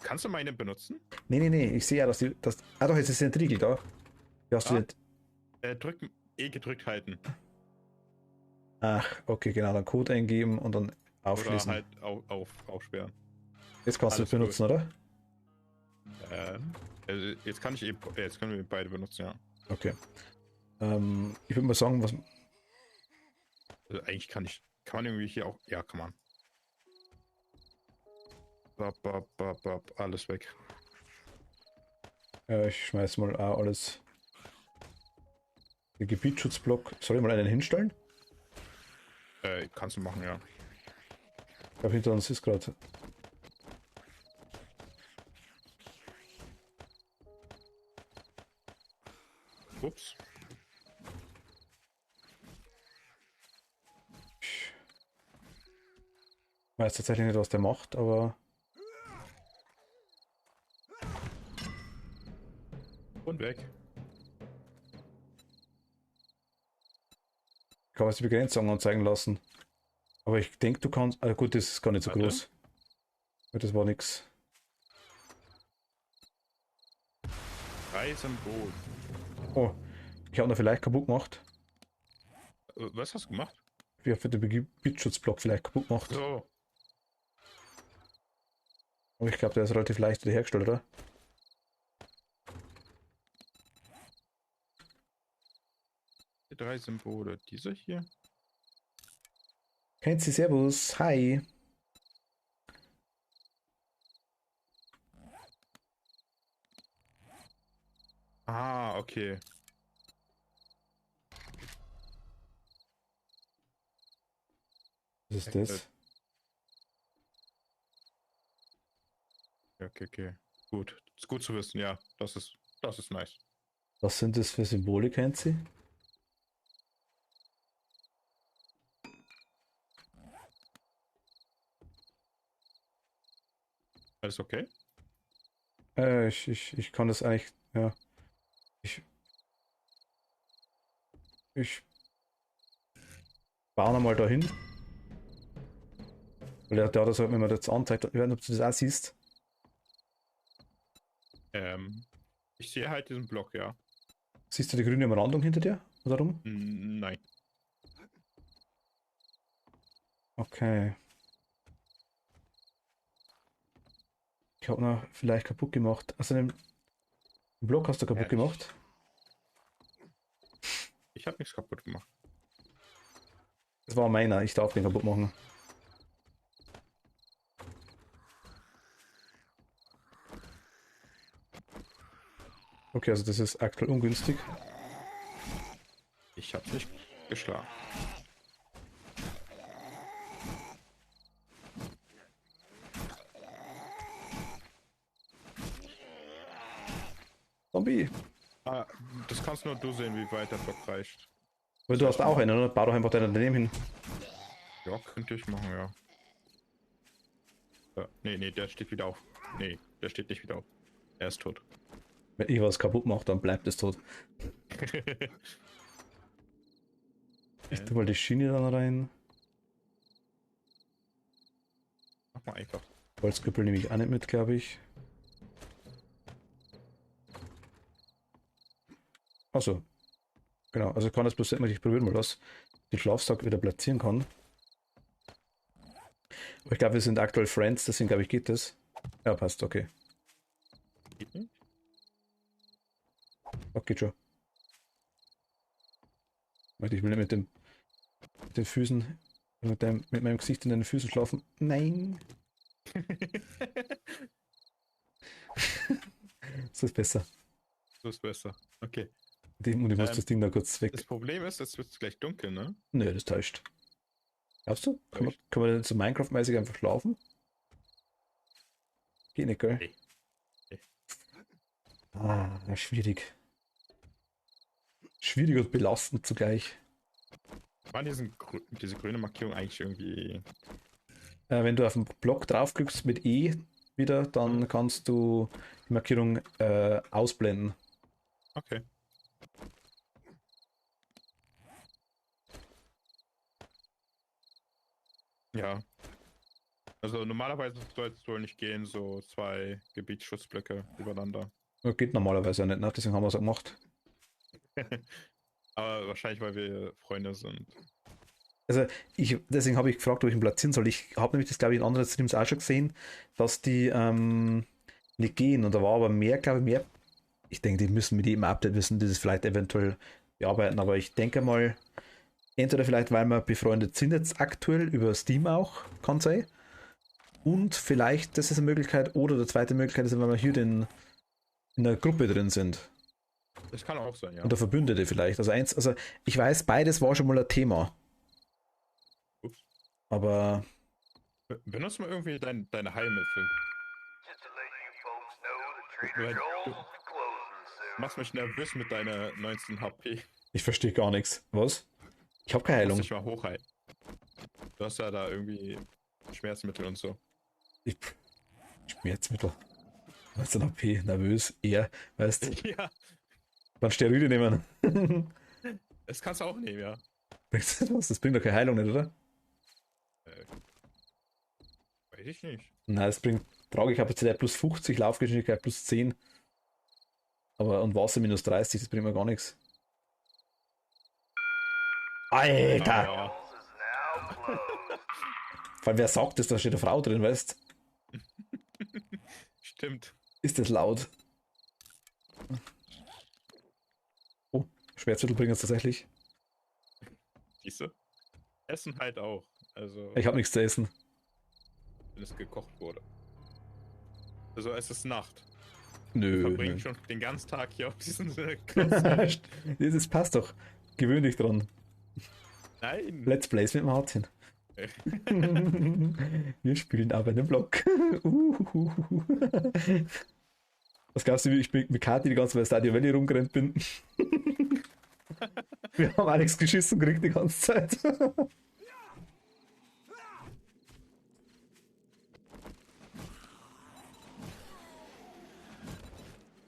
Speaker 3: Kannst du meine benutzen?
Speaker 4: Nee, ich sehe ja, dass die... doch, jetzt ist ein Riegel da. Wie hast du den...
Speaker 3: Drück E gedrückt halten.
Speaker 4: Ach, okay, genau, dann Code eingeben und dann aufschließen.
Speaker 3: Oder halt aufsperren.
Speaker 4: Jetzt kannst du es benutzen, oder?
Speaker 3: Also jetzt können wir beide benutzen, ja.
Speaker 4: Okay. Ich würde mal sagen, was...
Speaker 3: Also eigentlich kann man irgendwie hier auch, ja, kann man. Alles weg.
Speaker 4: Ich schmeiß mal auch alles... Den Gebietsschutzblock. Soll ich mal einen hinstellen?
Speaker 3: Kannst du machen, ja.
Speaker 4: Ich glaube, hinter uns ist gerade...
Speaker 3: Ups.
Speaker 4: Ich weiß tatsächlich nicht, was der macht, aber
Speaker 3: Und weg.
Speaker 4: ich kann jetzt die Begrenzung anzeigen lassen. Aber ich denke, du kannst. Ah, gut, das ist gar nicht so
Speaker 3: Warte.
Speaker 4: groß. Ja, das war nix.
Speaker 3: 3 Symbol.
Speaker 4: Oh, ich habe noch vielleicht kaputt gemacht.
Speaker 3: Was hast du gemacht?
Speaker 4: Ich habe den Gebietsschutzblock vielleicht kaputt gemacht.
Speaker 3: So.
Speaker 4: Aber ich glaube, der ist relativ leicht hergestellt, oder?
Speaker 3: Die 3 Symbole. Diese hier?
Speaker 4: Kennt Sie, Servus, hi.
Speaker 3: Ah, okay.
Speaker 4: Was ist das?
Speaker 3: Ja, okay. Gut. Ist gut zu wissen, ja. Das ist nice.
Speaker 4: Was sind das für Symbole, kennt Sie?
Speaker 3: Alles okay?
Speaker 4: Ich kann das eigentlich, ja. Ich baue mal dahin. Weil der hat das halt, wenn man das anzeigt, ich weiß nicht, ob du das auch siehst.
Speaker 3: Ich sehe halt diesen Block, ja.
Speaker 4: Siehst du die grüne Umrandung hinter dir? Oder rum?
Speaker 3: Nein.
Speaker 4: Okay. Ich habe noch vielleicht kaputt gemacht. Also den Block hast du kaputt gemacht.
Speaker 3: Ich habe nichts kaputt gemacht.
Speaker 4: Das war meiner, ich darf den kaputt machen. Okay, also das ist aktuell ungünstig.
Speaker 3: Ich habe nicht geschlagen.
Speaker 4: Zombie!
Speaker 3: Ah, das kannst nur du sehen, wie weit der Block reicht.
Speaker 4: Weil du hast auch einen, oder? Bau doch einfach deinen daneben hin.
Speaker 3: Ja, könnte ich machen, ja. Nee, der steht wieder auf. Nee, der steht nicht wieder auf. Er ist tot.
Speaker 4: Wenn ich was kaputt mache, dann bleibt es tot. Ich tue mal die Schiene dann rein.
Speaker 3: Mach mal einfach.
Speaker 4: Holzküppel nehme ich auch nicht mit, glaube ich. Achso. Genau, also ich kann das bloß nicht, ich probiere mal das. Die Schlafsack wieder platzieren kann. Aber ich glaube, wir sind aktuell Friends, deswegen glaube ich, geht das. Ja, passt, okay.
Speaker 3: Geht nicht?
Speaker 4: Okay, schon. Warte, ich will nicht mit den Füßen, mit meinem Gesicht in den Füßen schlafen. Nein! So ist besser.
Speaker 3: So ist besser. Okay.
Speaker 4: Und ich muss das Ding da kurz weg.
Speaker 3: Das Problem ist, jetzt wird es gleich dunkel, ne?
Speaker 4: Nö, das täuscht. Glaubst du? Kann man denn so Minecraft-mäßig einfach schlafen? Geht nicht, gell?
Speaker 3: Nee. Nee.
Speaker 4: Ah, schwierig. Schwierig und belastend zugleich.
Speaker 3: War diese grüne Markierung eigentlich irgendwie...
Speaker 4: Wenn du auf den Block draufklickst mit E wieder, dann kannst du die Markierung ausblenden.
Speaker 3: Okay. Ja. Also normalerweise soll es wohl nicht gehen, so 2 Gebietsschutzblöcke übereinander.
Speaker 4: Das geht normalerweise nicht, ne? Deswegen haben wir es auch gemacht.
Speaker 3: Aber wahrscheinlich, weil wir Freunde sind.
Speaker 4: Also deswegen habe ich gefragt, ob ich ihn platzieren soll. Ich habe nämlich das, glaube ich, in anderen Streams auch schon gesehen, dass die nicht gehen. Und da war aber mehr, glaube ich, mehr. Ich denke, die müssen mit jedem Update wissen, die das vielleicht eventuell bearbeiten. Aber ich denke mal, entweder vielleicht, weil wir befreundet sind jetzt aktuell, über Steam auch, kann sein. Und vielleicht, das ist eine Möglichkeit, oder die zweite Möglichkeit ist, weil wir hier in der Gruppe drin sind.
Speaker 3: Das kann auch sein, ja.
Speaker 4: Oder Verbündete vielleicht. Also ich weiß, beides war schon mal ein Thema.
Speaker 3: Ups.
Speaker 4: Aber
Speaker 3: Benutzt mal irgendwie deine Heilmittel.
Speaker 6: Just to let you folks know the
Speaker 3: Right.
Speaker 6: Trader Joel's closing
Speaker 3: Machst mich nervös mit deiner 19 HP.
Speaker 4: Ich verstehe gar nichts. Was? Ich habe keine
Speaker 3: Lass
Speaker 4: Heilung.
Speaker 3: dich mal hochheilen. Du hast ja da irgendwie Schmerzmittel und so.
Speaker 4: Ich, Schmerzmittel. Was ist denn AP? Nervös? Eher. Weißt du,
Speaker 3: Ja,
Speaker 4: man Steroide nehmen.
Speaker 3: das kannst du auch nehmen, ja.
Speaker 4: Bringt das was? Das bringt doch keine Heilung nicht, oder?
Speaker 3: Weiß ich nicht.
Speaker 4: Nein, das bringt Tragekapazität plus 50, Laufgeschwindigkeit plus 10. Aber und Wasser minus 30, das bringt mir gar nichts. Alter!
Speaker 3: Ja.
Speaker 4: Vor allem, wer sagt das? Da steht eine Frau drin, weißt?
Speaker 3: Stimmt.
Speaker 4: Ist das laut? Oh, Schmerzmittel bringen es tatsächlich.
Speaker 3: Siehst du? Essen halt auch. Also,
Speaker 4: Ich habe nichts zu essen.
Speaker 3: wenn es gekocht wurde. Also, es ist Nacht.
Speaker 4: Nö.
Speaker 3: Wir verbringen
Speaker 4: nö.
Speaker 3: schon den ganzen Tag hier auf diesem
Speaker 4: Das passt doch. Gewöhn dich dran.
Speaker 3: Nein.
Speaker 4: Let's Plays mit Martin. Wir spielen aber einen Block. Was glaubst du, wie ich mit Kati die ganze Zeit bei Stadio Valley rumgerannt bin? Wir haben Alex geschissen gekriegt die ganze Zeit.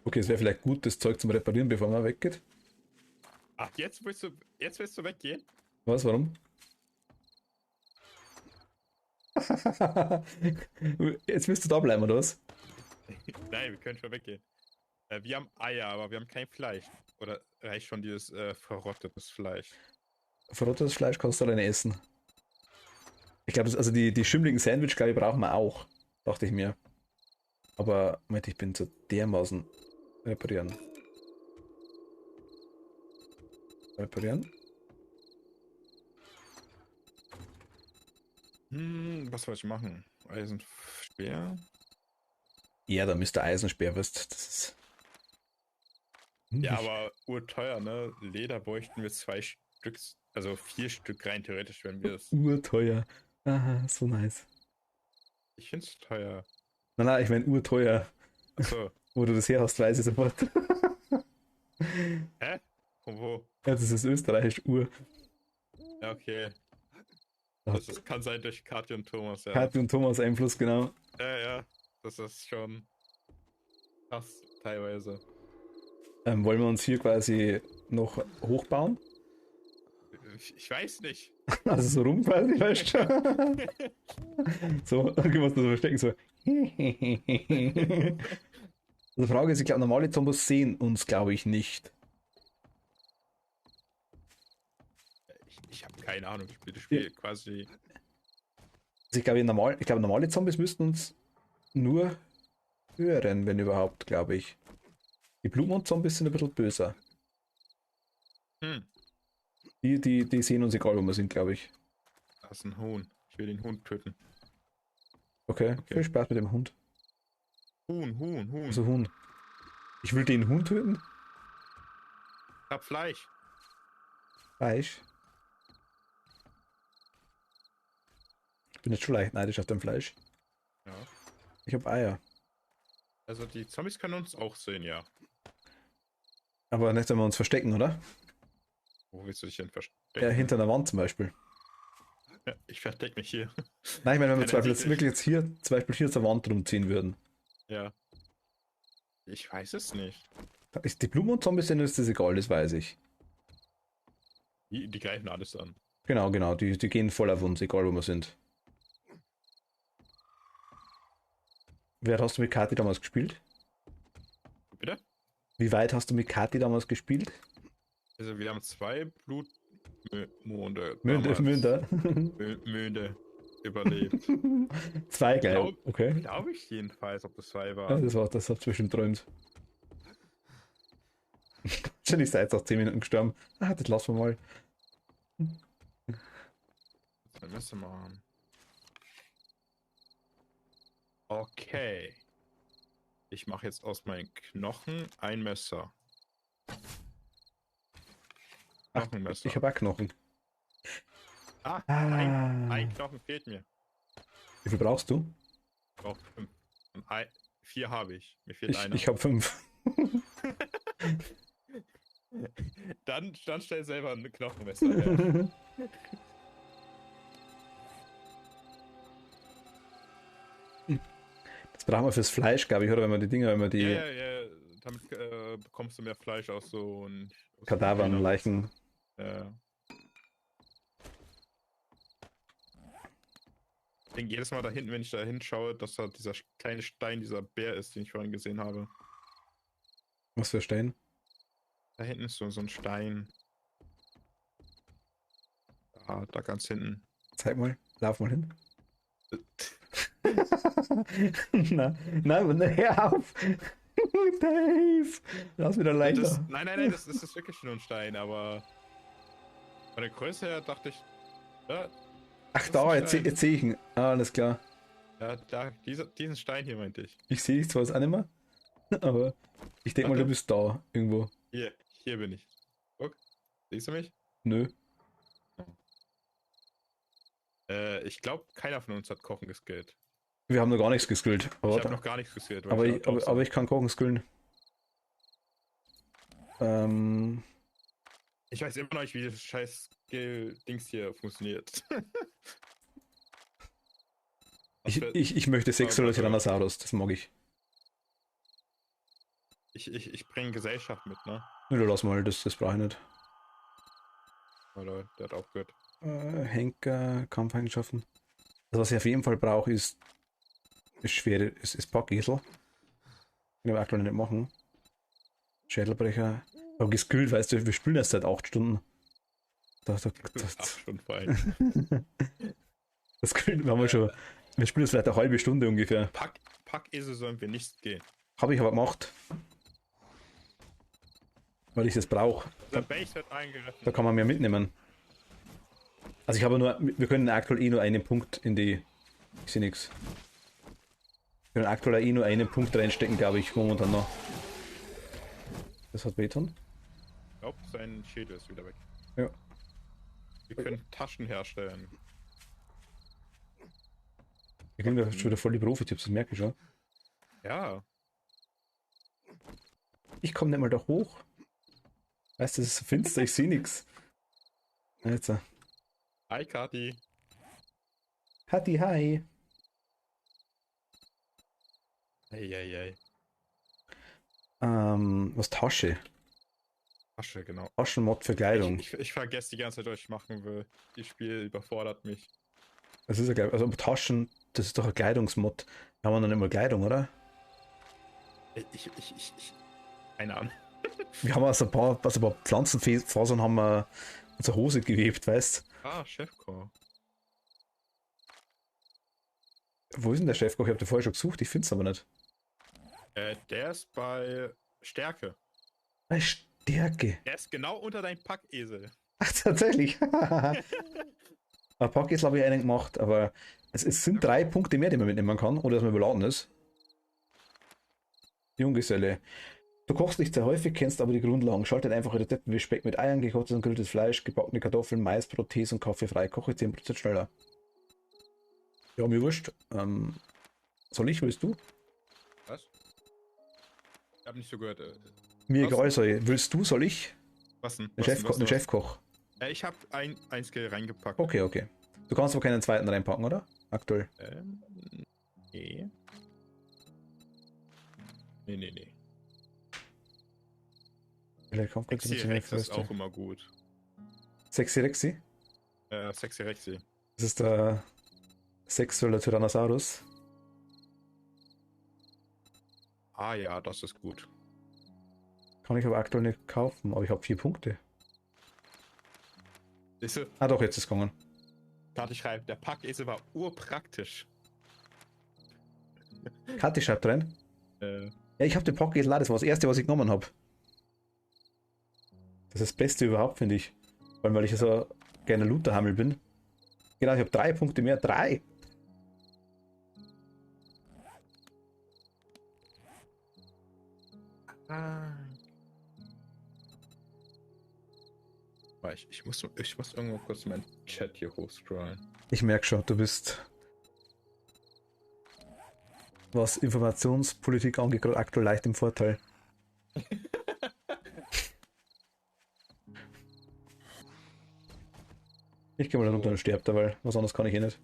Speaker 4: Okay, es wäre vielleicht gut, das Zeug zum Reparieren, bevor man weggeht.
Speaker 3: Ach, jetzt willst du weggehen?
Speaker 4: Was, warum? Jetzt willst du da bleiben, oder was?
Speaker 3: Nein, wir können schon weggehen. Wir haben Eier, aber wir haben kein Fleisch. Oder reicht schon dieses verrottetes Fleisch?
Speaker 4: Verrottetes Fleisch kannst du alleine essen. Ich glaube, also die schimmligen Sandwich, glaube ich, brauchen wir auch. Dachte ich mir. Aber, Moment, ich bin so dermaßen reparieren. Reparieren?
Speaker 3: Was soll ich machen? Eisenspeer?
Speaker 4: Ja, da müsste Eisenspeer, weißt das ist.
Speaker 3: Ja, aber urteuer, ne? Leder bräuchten wir 2 Stück, also 4 Stück rein theoretisch, wenn wir es.
Speaker 4: Urteuer. Aha, so nice.
Speaker 3: Ich find's teuer.
Speaker 4: Nein, ich meine urteuer.
Speaker 3: Achso.
Speaker 4: Wo du das her hast, weiß ich sofort.
Speaker 3: Hä? Von wo?
Speaker 4: Ja, das ist österreichisch Ur.
Speaker 3: Ja, okay. Das kann sein durch Katja und Thomas, ja.
Speaker 4: Kathi und Thomas Einfluss, genau.
Speaker 3: Ja. Das ist schon krass, teilweise.
Speaker 4: Wollen wir uns hier quasi noch hochbauen?
Speaker 3: Ich weiß nicht.
Speaker 4: Also so rum quasi, weißt du? So, dann können wir uns da so verstecken, so. Die Frage ist, ich glaube, normale Zombies sehen uns, glaube ich, nicht.
Speaker 3: Ich habe keine Ahnung, ich spiele das Spiel quasi.
Speaker 4: Also ich glaube, normale Zombies müssten uns nur hören, wenn überhaupt, glaube ich. Die Blumenmond-Zombies sind ein bisschen böser. Die sehen uns egal, wo wir sind, glaube ich.
Speaker 3: Da ist ein Huhn. Ich will den Hund töten.
Speaker 4: Okay,
Speaker 3: Okay.
Speaker 4: viel Spaß mit dem Hund.
Speaker 3: Huhn.
Speaker 4: Also Huhn. Ich will den Hund töten?
Speaker 3: Ich hab Fleisch.
Speaker 4: Fleisch. Ich bin jetzt schon leicht neidisch auf dein Fleisch.
Speaker 3: Ja.
Speaker 4: Ich habe Eier.
Speaker 3: Also die Zombies können uns auch sehen, ja.
Speaker 4: Aber nicht, wenn wir uns verstecken, oder?
Speaker 3: Wo willst du dich denn verstecken?
Speaker 4: Ja, hinter einer Wand zum Beispiel.
Speaker 3: Ja, ich versteck mich hier.
Speaker 4: Nein, ich meine, wenn wir
Speaker 3: Keiner
Speaker 4: zum Beispiel
Speaker 3: sieht
Speaker 4: jetzt wirklich jetzt hier, zum Beispiel hier zur Wand rumziehen würden.
Speaker 3: Ja. Ich weiß es nicht.
Speaker 4: Ist die Blumen und Zombies sind, ist das egal, das weiß ich.
Speaker 3: Die greifen alles an.
Speaker 4: Genau, die gehen voll auf uns, egal wo wir sind. Wer hast du mit Kati damals gespielt?
Speaker 3: Bitte?
Speaker 4: Wie weit hast du mit Kati damals gespielt?
Speaker 3: Also wir haben 2 Blutmonde.
Speaker 4: Münder.
Speaker 3: Monde überlebt.
Speaker 4: 2 gleich.
Speaker 3: Glaub-
Speaker 4: Okay.
Speaker 3: Glaube ich jedenfalls, ob das 2
Speaker 4: Ja,
Speaker 3: war.
Speaker 4: das hat zwischen träumt. Wahrscheinlich seid ihr nach 10 Minuten gestorben. Ah, das lassen wir mal.
Speaker 3: Das müssen wir machen. Okay. Ich mache jetzt aus meinen Knochen ein Messer.
Speaker 4: Ach,
Speaker 3: Knochenmesser.
Speaker 4: ich habe auch Knochen.
Speaker 3: Ein Knochen fehlt mir.
Speaker 4: Wie viel brauchst du?
Speaker 3: Ich brauche 5. 4 habe ich. Mir fehlt einer.
Speaker 4: Ich habe 5.
Speaker 3: Dann stell selber ein Knochenmesser her.
Speaker 4: Das brauchen wir fürs Fleisch, glaube ich, oder? Wenn man die
Speaker 3: Ja. Damit bekommst du mehr Fleisch aus so ein
Speaker 4: Kadavern, Leichen.
Speaker 3: Ja. Ich denke jedes Mal da hinten, wenn ich da hinschaue, dass da dieser kleine Stein, dieser Bär ist, den ich vorhin gesehen habe.
Speaker 4: Was für Stein?
Speaker 3: Da hinten ist so ein Stein. Da ganz hinten.
Speaker 4: Zeig mal, lauf mal hin. Nein, hör auf! Dave! Lass wieder leichter.
Speaker 3: Nein, das ist wirklich nur ein Stein, aber von der Größe her dachte ich, ja,
Speaker 4: Ach da, jetzt sehe ich ihn. Ah, alles klar.
Speaker 3: ja diesen Stein hier meinte ich.
Speaker 4: Ich sehe dich zwar jetzt auch nicht mehr, aber ich denke mal, du bist da irgendwo.
Speaker 3: Hier bin ich. Guck, siehst du mich?
Speaker 4: Nö.
Speaker 3: Ich glaube, keiner von uns hat Kochen geskillt.
Speaker 4: Wir haben noch gar nichts geskillt.
Speaker 3: Ich habe noch gar nichts geskillt.
Speaker 4: Aber ich kann kochen skillen.
Speaker 3: Ich weiß immer noch nicht, wie das scheiß Skill-Dings hier funktioniert.
Speaker 4: Ich möchte sexuelle Tyrannosaurus, das mag ich.
Speaker 3: Ich bringe Gesellschaft mit, ne?
Speaker 4: Nö, lass mal, das brauche ich nicht.
Speaker 3: Oder der hat aufgehört.
Speaker 4: Henker, Kampfeigenschaften. Also was ich auf jeden Fall brauche, ist schwere, ist Packesel. Können wir aktuell nicht machen. Schädelbrecher. Aber geskillt, weißt du, wir spielen erst seit 8 Stunden. Das
Speaker 3: 8 Stunden fein.
Speaker 4: wir haben schon. Wir spielen jetzt vielleicht eine halbe Stunde ungefähr.
Speaker 3: Packesel sollen wir nicht gehen.
Speaker 4: Habe ich aber gemacht. Weil ich das brauche.
Speaker 3: Der Base wird eingerichtet.
Speaker 4: Da kann man mehr mitnehmen. Also ich habe nur, wir können aktuell nur einen Punkt in die. Ich sehe nichts. Wir können aktuell nur einen Punkt reinstecken, glaube ich, momentan noch. Das hat Beton.
Speaker 3: Ich glaube, sein Schädel ist wieder weg.
Speaker 4: Ja.
Speaker 3: Wir können Taschen herstellen.
Speaker 4: Wir kriegen ja schon wieder voll die Profi-Tipps, das merke ich schon.
Speaker 3: Ja.
Speaker 4: Ich komme nicht mal da hoch. Weißt du, das ist so finster, ich sehe nichts. Jetzt.
Speaker 3: Hi, Kati.
Speaker 4: Hatti, hi.
Speaker 3: Hey.
Speaker 4: Was Tasche?
Speaker 3: Tasche, genau.
Speaker 4: Taschenmod für Kleidung.
Speaker 3: Ich vergesse die ganze Zeit, was ich machen will. Das Spiel überfordert mich.
Speaker 4: Das ist ja, also Taschen, das ist doch ein Kleidungsmod. Da haben wir noch nicht mal Kleidung, oder?
Speaker 3: Keine Ahnung.
Speaker 4: Wir haben also ein paar Pflanzenfasern haben wir unsere Hose gewebt, weißt du?
Speaker 3: Ah, Chefkoch.
Speaker 4: Wo ist denn der Chefkoch? Ich habe den vorher schon gesucht, ich finde es aber nicht.
Speaker 3: Der ist bei Stärke.
Speaker 4: Bei Stärke.
Speaker 3: Der ist genau unter deinem Packesel.
Speaker 4: Ach, tatsächlich. Ein Packesel habe ich einen gemacht, aber es sind 3 Punkte mehr, die man mitnehmen kann, oder dass man überladen ist. Junggeselle. Du kochst nicht sehr häufig, kennst aber die Grundlagen. Schaltet einfach Rezepte wie Speck mit Eiern, gekochtes und gegrilltes Fleisch, gebackene Kartoffeln, Mais, Brot, Tees und Kaffee frei. Koche 10% schneller. Ja, mir wurscht. Soll ich, willst du?
Speaker 3: Was? Ich habe nicht so gehört.
Speaker 4: Mir
Speaker 3: Was?
Speaker 4: egal, willst du, soll ich?
Speaker 3: Was denn?
Speaker 4: Den Chefkoch.
Speaker 3: Ich habe ein Skill reingepackt.
Speaker 4: Okay. Du kannst aber keinen zweiten reinpacken, oder? Aktuell.
Speaker 3: Nee. Nee. Sexy Rex ist auch immer gut.
Speaker 4: Sexy Rexy?
Speaker 3: Sexy Rexy.
Speaker 4: Das ist der sexuelle Tyrannosaurus.
Speaker 3: Ah ja, das ist gut.
Speaker 4: Kann ich aber aktuell nicht kaufen, aber ich habe 4 Punkte.
Speaker 3: Siehst du,
Speaker 4: Ah doch, jetzt ist es gegangen.
Speaker 3: Kati schreibt, der Packesel war urpraktisch.
Speaker 4: Kathi schreibt rein. Ja, ich habe den Packesel, das war das erste, was ich genommen habe. Das ist das Beste überhaupt, finde ich. Vor allem, weil ich so gerne Looterhammel bin. Genau, ich habe 3 Punkte mehr. 3!
Speaker 3: Ich muss irgendwo kurz meinen Chat hier hochscrollen.
Speaker 4: Ich merke schon, du bist, was Informationspolitik angeht, gerade aktuell leicht im Vorteil. Ich gehe mal runter und sterbe da, weil was anderes kann ich eh nicht.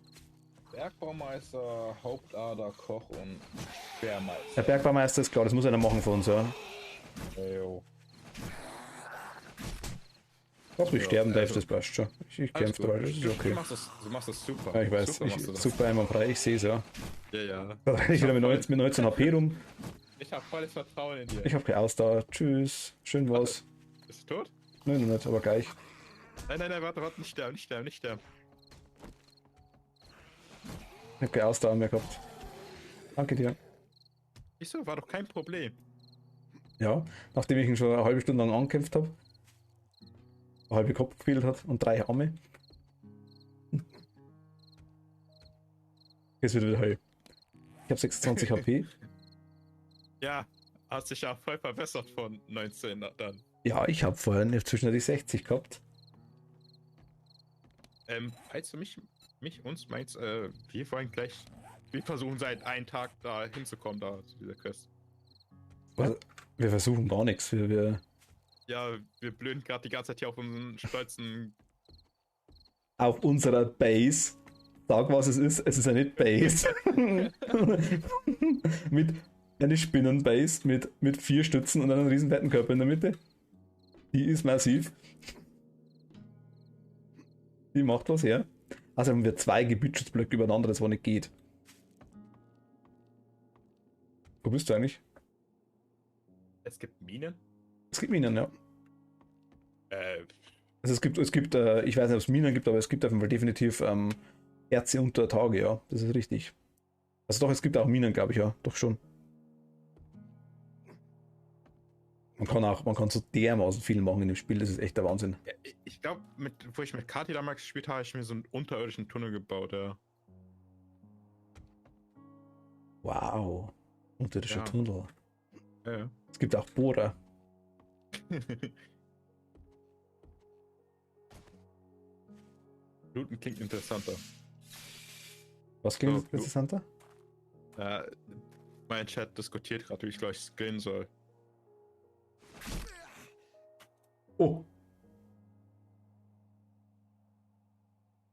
Speaker 3: Bergbaumeister, Hauptader, Koch und
Speaker 4: Der
Speaker 3: Sperrmeister.
Speaker 4: Bergbaumeister ist klar, das muss einer machen von uns, ja.
Speaker 3: Jo.
Speaker 4: Lass mich
Speaker 3: Ja,
Speaker 4: sterben, Dave,
Speaker 3: also-
Speaker 4: das passt schon. Ich
Speaker 3: Alles
Speaker 4: kämpfe
Speaker 3: gut.
Speaker 4: dabei, das ist okay.
Speaker 3: Du machst das super.
Speaker 4: Ja, ich weiß,
Speaker 3: Super machst du das.
Speaker 4: super einwandfrei, ich sehe es ja.
Speaker 3: Ja, ja.
Speaker 4: Da renne ich wieder mit 19 HP rum.
Speaker 3: Ich habe volles Vertrauen in dir.
Speaker 4: Ich habe keine Ausdauer. Tschüss. Schön was.
Speaker 3: Bist du tot?
Speaker 4: Nein, noch nicht, aber gleich.
Speaker 3: Nein, warte, nicht sterben.
Speaker 4: Ich habe keine Ausdauer mehr gehabt. Danke dir.
Speaker 3: Wieso? War doch kein Problem.
Speaker 4: Ja, nachdem ich ihn schon eine halbe Stunde lang angekämpft habe, eine halbe Kopf gefehlt hat und 3 Arme. Jetzt wird wieder heil. Ich habe 26 HP.
Speaker 3: Ja, hast dich ja voll verbessert von 19 dann.
Speaker 4: Ja, ich habe vorhin zwischendurch 60 gehabt.
Speaker 3: Falls du uns meinst, wir wollen gleich, wir versuchen seit einem Tag da hinzukommen, da zu dieser Quest.
Speaker 4: Also, wir versuchen gar nichts. Wir
Speaker 3: Ja, wir blöden gerade die ganze Zeit hier auf unseren stolzen.
Speaker 4: auf unserer Base. Sag, was es ist eine Base. Mit eine Spinnenbase mit 4 Stützen und einem riesen Bettenkörper in der Mitte. Die ist massiv. Die macht was her. Also haben wir 2 Gebietsschutzblöcke übereinander, das war nicht geht. Wo bist du eigentlich?
Speaker 3: Es gibt Minen?
Speaker 4: Es gibt Minen, ja.
Speaker 3: Äh,
Speaker 4: Also es gibt, ich weiß nicht, ob es Minen gibt, aber es gibt auf jeden Fall definitiv Erze unter Tage, ja. Das ist richtig. Also doch, es gibt auch Minen, glaube ich, ja. Doch schon. Man kann so dermaßen viel machen in dem Spiel, das ist echt der Wahnsinn.
Speaker 3: ja, ich glaube, wo ich mit Kati damals gespielt habe, habe ich mir so einen unterirdischen Tunnel gebaut, ja.
Speaker 4: Wow. Unterirdischer
Speaker 3: Ja.
Speaker 4: Tunnel.
Speaker 3: Ja.
Speaker 4: Es gibt auch Bohrer.
Speaker 3: Looten klingt interessanter.
Speaker 4: Was klingt
Speaker 3: So, du-
Speaker 4: interessanter?
Speaker 3: Mein Chat diskutiert gerade, wie ich gleich skillen soll.
Speaker 4: Oh,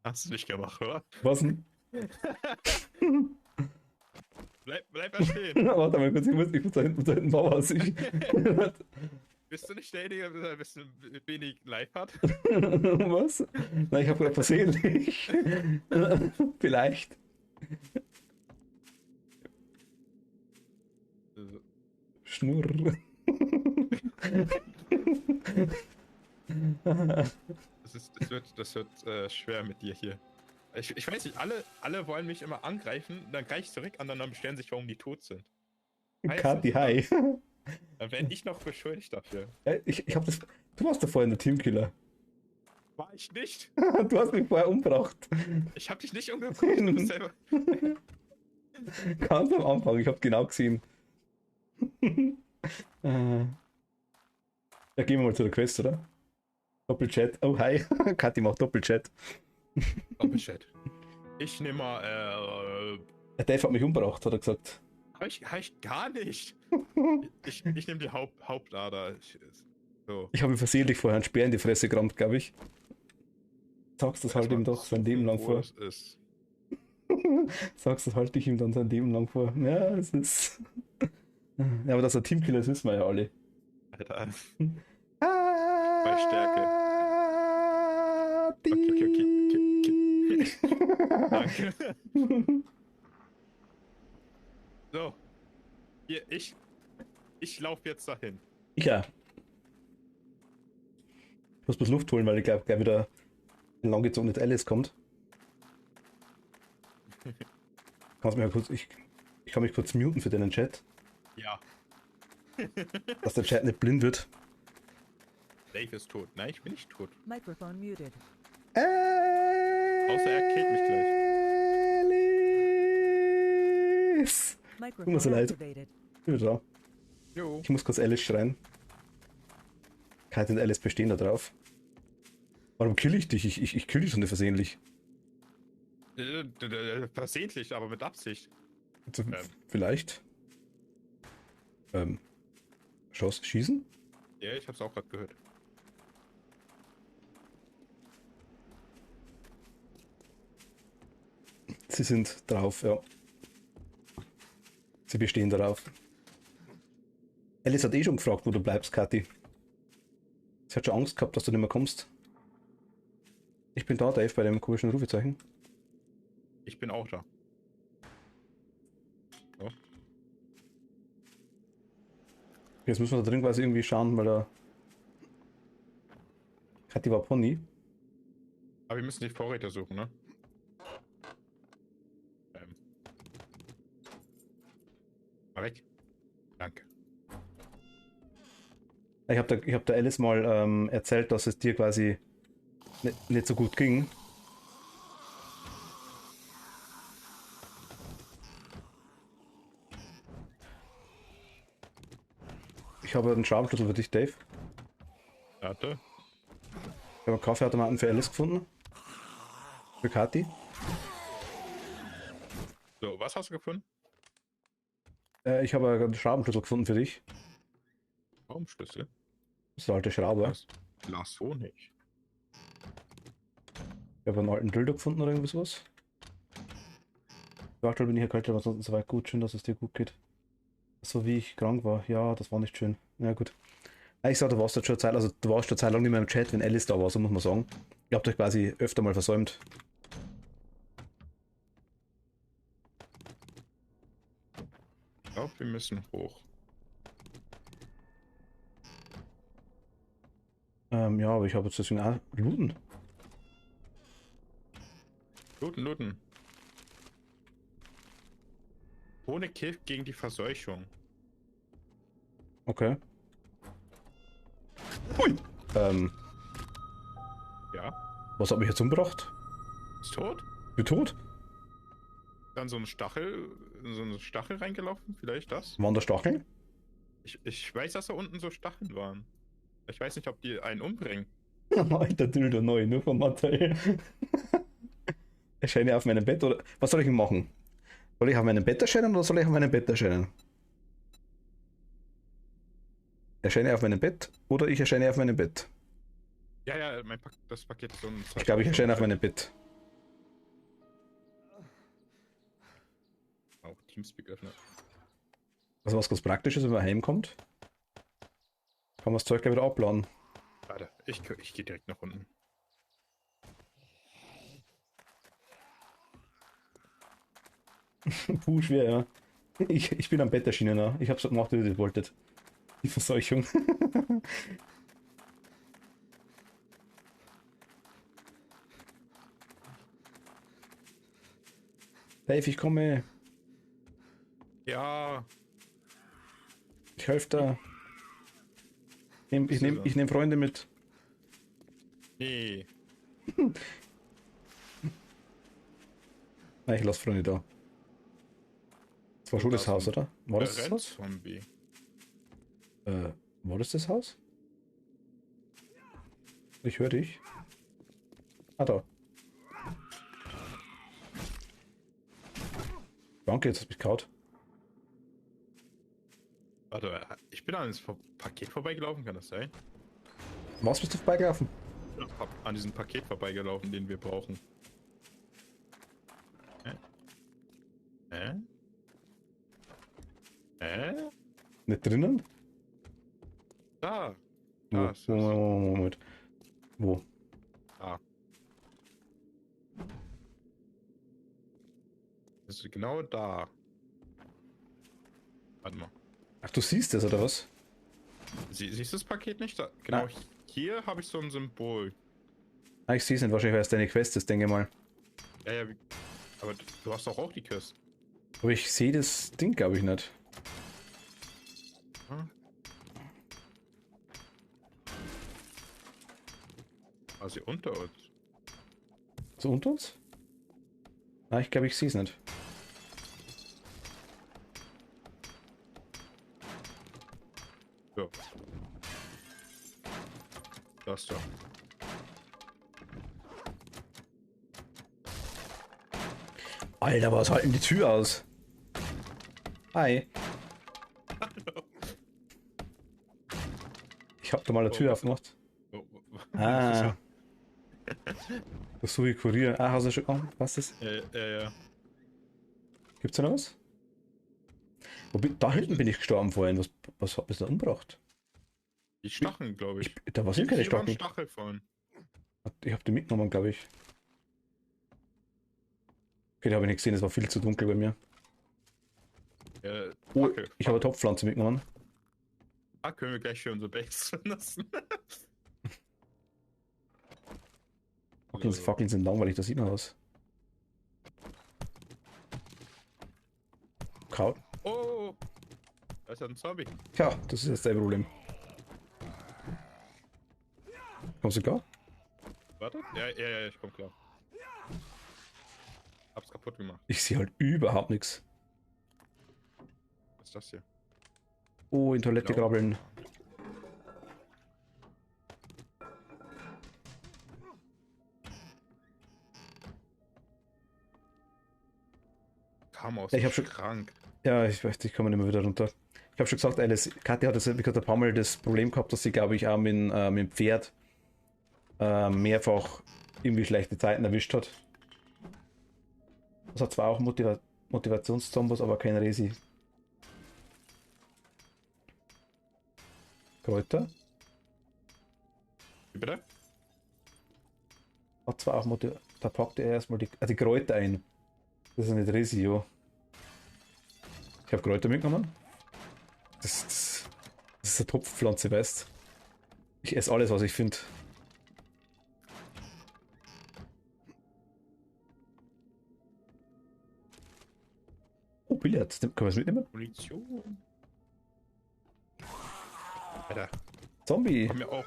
Speaker 3: Hast du nicht gemacht, oder?
Speaker 4: was denn?
Speaker 3: Bleib mal stehen.
Speaker 4: Warte mal kurz, ich muss da hinten Bauhaus.
Speaker 3: Bist du nicht derjenige, der ein bisschen wenig Life hat?
Speaker 4: Was? Nein, ich habe gerade versehentlich. Vielleicht. Schnurr.
Speaker 3: Das wird schwer mit dir hier. Ich weiß nicht, alle wollen mich immer angreifen, dann greife ich zurück an, dann beschweren sich, warum die tot sind. Weiß
Speaker 4: Kati,
Speaker 3: nicht,
Speaker 4: hi.
Speaker 3: Dann werde ich noch beschuldigt dafür.
Speaker 4: Ich hab das. Du warst da vorhin der Teamkiller.
Speaker 3: War ich nicht.
Speaker 4: Du hast mich vorher umgebracht.
Speaker 3: Ich habe dich nicht umgebracht. Du bist selber.
Speaker 4: Ganz am Anfang, ich hab genau gesehen. Ja, gehen wir mal zu der Quest, oder? Doppelchat. Oh, hi. Kathi macht Doppelchat.
Speaker 3: Doppelchat. Ich nehme mal,
Speaker 4: Der Dave hat mich umgebracht, hat er gesagt.
Speaker 3: hab ich gar nicht. Ich nehme die Hauptader. So.
Speaker 4: Ich habe ihm versehentlich vorher einen Speer in die Fresse gerammt, glaube ich. Sagst das halt ihm doch sein Leben lang vor.
Speaker 3: Das ist.
Speaker 4: Sagst das halte ich ihm dann sein Leben lang vor. Ja, es ist. Ja, aber dass er Teamkiller ist, wissen wir ja alle.
Speaker 3: Alter.
Speaker 4: Bei
Speaker 3: Stärke. Danke. So. Hier, ich laufe jetzt dahin.
Speaker 4: Ja. Ich muss bloß Luft holen, weil ich glaube, gleich wieder ein langgezogenes Alice kommt. Kannst mich mal kurz, ich kann mich kurz muten für deinen Chat,
Speaker 3: Ja.
Speaker 4: dass der Chat nicht blind wird.
Speaker 3: Dave ist tot. Nein, ich bin nicht tot.
Speaker 2: Microphone muted.
Speaker 3: Außer er killt mich gleich.
Speaker 4: Alice!
Speaker 2: Microphone
Speaker 4: mir so leid.
Speaker 2: activated.
Speaker 4: Ich bin wieder da.
Speaker 3: Jo.
Speaker 4: Ich muss kurz Alice schreien. Kite und Alice bestehen da drauf. Warum kill ich dich? Ich kill dich schon nicht versehentlich.
Speaker 3: Versehentlich, aber mit Absicht.
Speaker 4: Also, vielleicht. Schießen?
Speaker 3: Ja, ich hab's auch gerade gehört.
Speaker 1: Sie sind drauf, ja. Sie bestehen darauf. Alice hat eh schon gefragt, wo du bleibst, Kathi. Sie hat schon Angst gehabt, dass du nicht mehr kommst. Ich bin da, Dave, bei dem komischen Rufezeichen.
Speaker 3: Ich bin auch da. So.
Speaker 1: Jetzt müssen wir da drin quasi irgendwie schauen, weil da... Kathi war Pony.
Speaker 3: Aber wir müssen die Vorräte suchen, ne? Mal weg. Danke.
Speaker 1: Ich hab der Alice mal erzählt, dass es dir quasi nicht so gut ging. Ich habe einen Schraubenschlüssel für dich, Dave.
Speaker 3: Warte.
Speaker 1: Ich habe einen Kaffeeautomaten für Alice gefunden. Für Kathi.
Speaker 3: So, was hast du gefunden?
Speaker 1: Ich habe einen Schraubenschlüssel gefunden für dich.
Speaker 3: Raumschlüssel.
Speaker 1: Das ist eine alte Schraube.
Speaker 3: Was? Glas Honig.
Speaker 1: Ich habe einen alten Dildo gefunden oder irgendwas was. Ja, aktuell bin ich erkältet, aber ansonsten soweit gut. Schön, dass es dir gut geht. So wie ich krank war. Ja, das war nicht schön. Ja, gut. Ich sag, du warst jetzt schon Zeit, also du warst schon Zeit lang nicht mehr im Chat, wenn Alice da war, so muss man sagen. Ihr habt euch quasi öfter mal versäumt.
Speaker 3: Ich glaube, wir müssen hoch.
Speaker 1: Ja, aber ich habe jetzt deswegen auch looten.
Speaker 3: Looten. Honig hilft gegen die Verseuchung.
Speaker 1: Okay. Hui!
Speaker 3: Ja.
Speaker 1: Was hat mich jetzt umgebracht?
Speaker 3: Ist tot?
Speaker 1: Bin tot?
Speaker 3: Dann so ein Stachel reingelaufen? Vielleicht das?
Speaker 1: Waren da Stacheln?
Speaker 3: Ich weiß, dass da unten so Stacheln waren. Ich weiß nicht, ob die einen umbringen.
Speaker 1: Alter Dildo neu, nur vom Material. Erscheine auf meinem Bett oder. Was soll ich denn machen? Soll ich auf meinem Bett erscheinen oder soll ich auf meinem Bett erscheinen? Erscheine auf meinem Bett oder ich erscheine auf meinem Bett?
Speaker 3: Ja, das Paket ist so ein...
Speaker 1: Ich glaube, ich erscheine auf meinem Bett.
Speaker 3: Auch Teamspeak öffnen.
Speaker 1: Also was ganz praktisch ist, wenn man heimkommt, kann man das Zeug gleich wieder abladen.
Speaker 3: Warte, ich gehe direkt nach unten.
Speaker 1: Puh, schwer, ja. Ich bin am Bett erschienen, ja. Ich hab's so gemacht, wie ihr das wolltet. Die Verseuchung. Dave, ich komme.
Speaker 3: Ja,
Speaker 1: Ich helfe da. Ich nehm Freunde mit.
Speaker 3: nee.
Speaker 1: Nein, ich lasse Freunde da. Das war schon das Haus, oder? War das das Haus?
Speaker 3: Zombie.
Speaker 1: War das Haus? Ich höre dich. Ah, da. Danke, jetzt hast du mich kaut.
Speaker 3: Warte, ich bin an diesem Paket vorbeigelaufen, kann das sein?
Speaker 1: Was bist du vorbeigelaufen?
Speaker 3: Hab an diesem Paket vorbeigelaufen, den wir brauchen.
Speaker 1: Nicht drinnen?
Speaker 3: Da.
Speaker 1: Wo?
Speaker 3: Da ist es.
Speaker 1: Moment. Wo?
Speaker 3: Ah. Das ist genau da. Warte mal.
Speaker 1: Ach, du siehst es, oder was?
Speaker 3: Siehst du das Paket nicht? Da, genau
Speaker 1: Ah.
Speaker 3: hier habe ich so ein Symbol.
Speaker 1: Ah, ich sehe es nicht. Wahrscheinlich, weil es deine Quest ist, denke ich mal.
Speaker 3: Ja, aber du hast doch auch die Quest.
Speaker 1: Aber ich sehe das Ding, glaube ich, nicht.
Speaker 3: Hm? Quasi unter uns.
Speaker 1: So unter uns? Ah, ich glaube, ich sehe es nicht.
Speaker 3: So. Das da.
Speaker 1: Alter, was halten die Tür aus? Hi. Ich hab da mal eine Tür aufgemacht. Ah. Das ist so wie Kurier. Ah, hast du schon. Oh, was ist das?
Speaker 3: Ja.
Speaker 4: Gibt's da noch was? Da hinten bin ich gestorben vorhin. Was hat mich da umgebracht?
Speaker 3: Die Stacheln, glaube ich.
Speaker 4: Da war sind keine
Speaker 3: Hier waren
Speaker 4: Stacheln.
Speaker 3: Stachel vorhin.
Speaker 4: Ich habe die mitgenommen, glaube ich. Okay, die habe ich nicht gesehen, es war viel zu dunkel bei mir. Oh,
Speaker 3: Fackel.
Speaker 4: ich habe eine Topfpflanze mitgenommen.
Speaker 3: Können wir gleich für unsere Base benutzen.
Speaker 4: Fackeln sind langweilig, da sieht man was. Kraut.
Speaker 3: Oh! Da ist ja ein Zombie.
Speaker 4: Ja, das ist jetzt dein Problem. Kommst du klar?
Speaker 3: Warte. Ja, ich komm klar. Hab's kaputt gemacht.
Speaker 4: Ich sehe halt überhaupt nichts.
Speaker 3: Was ist das hier?
Speaker 4: Oh, in Toilette
Speaker 3: Blau.
Speaker 4: grabbeln.
Speaker 3: Kam aus
Speaker 4: Ja, ich
Speaker 3: dem
Speaker 4: hab schon-
Speaker 3: Schrank.
Speaker 4: Ja, ich weiß, ich komme nicht mehr wieder runter. Ich habe schon gesagt, Alice, Kathi hat das, wie gesagt, ein paar Mal das Problem gehabt, dass sie, glaube ich, auch mit dem Pferd mehrfach irgendwie schlechte Zeiten erwischt hat. Das hat zwar auch Motivationszombos, aber kein Resi. Kräuter.
Speaker 3: Wie bitte?
Speaker 4: Hat zwar auch da packt er erstmal die Kräuter ein. Das ist nicht Resi, jo. Ich habe Kräuter mitgenommen. Das ist eine Topfpflanze, weißt. Ich esse alles, was ich finde. Oh, Billard. Können wir es mitnehmen?
Speaker 3: Munition. Alter,
Speaker 4: Zombie.
Speaker 3: komm mir auf.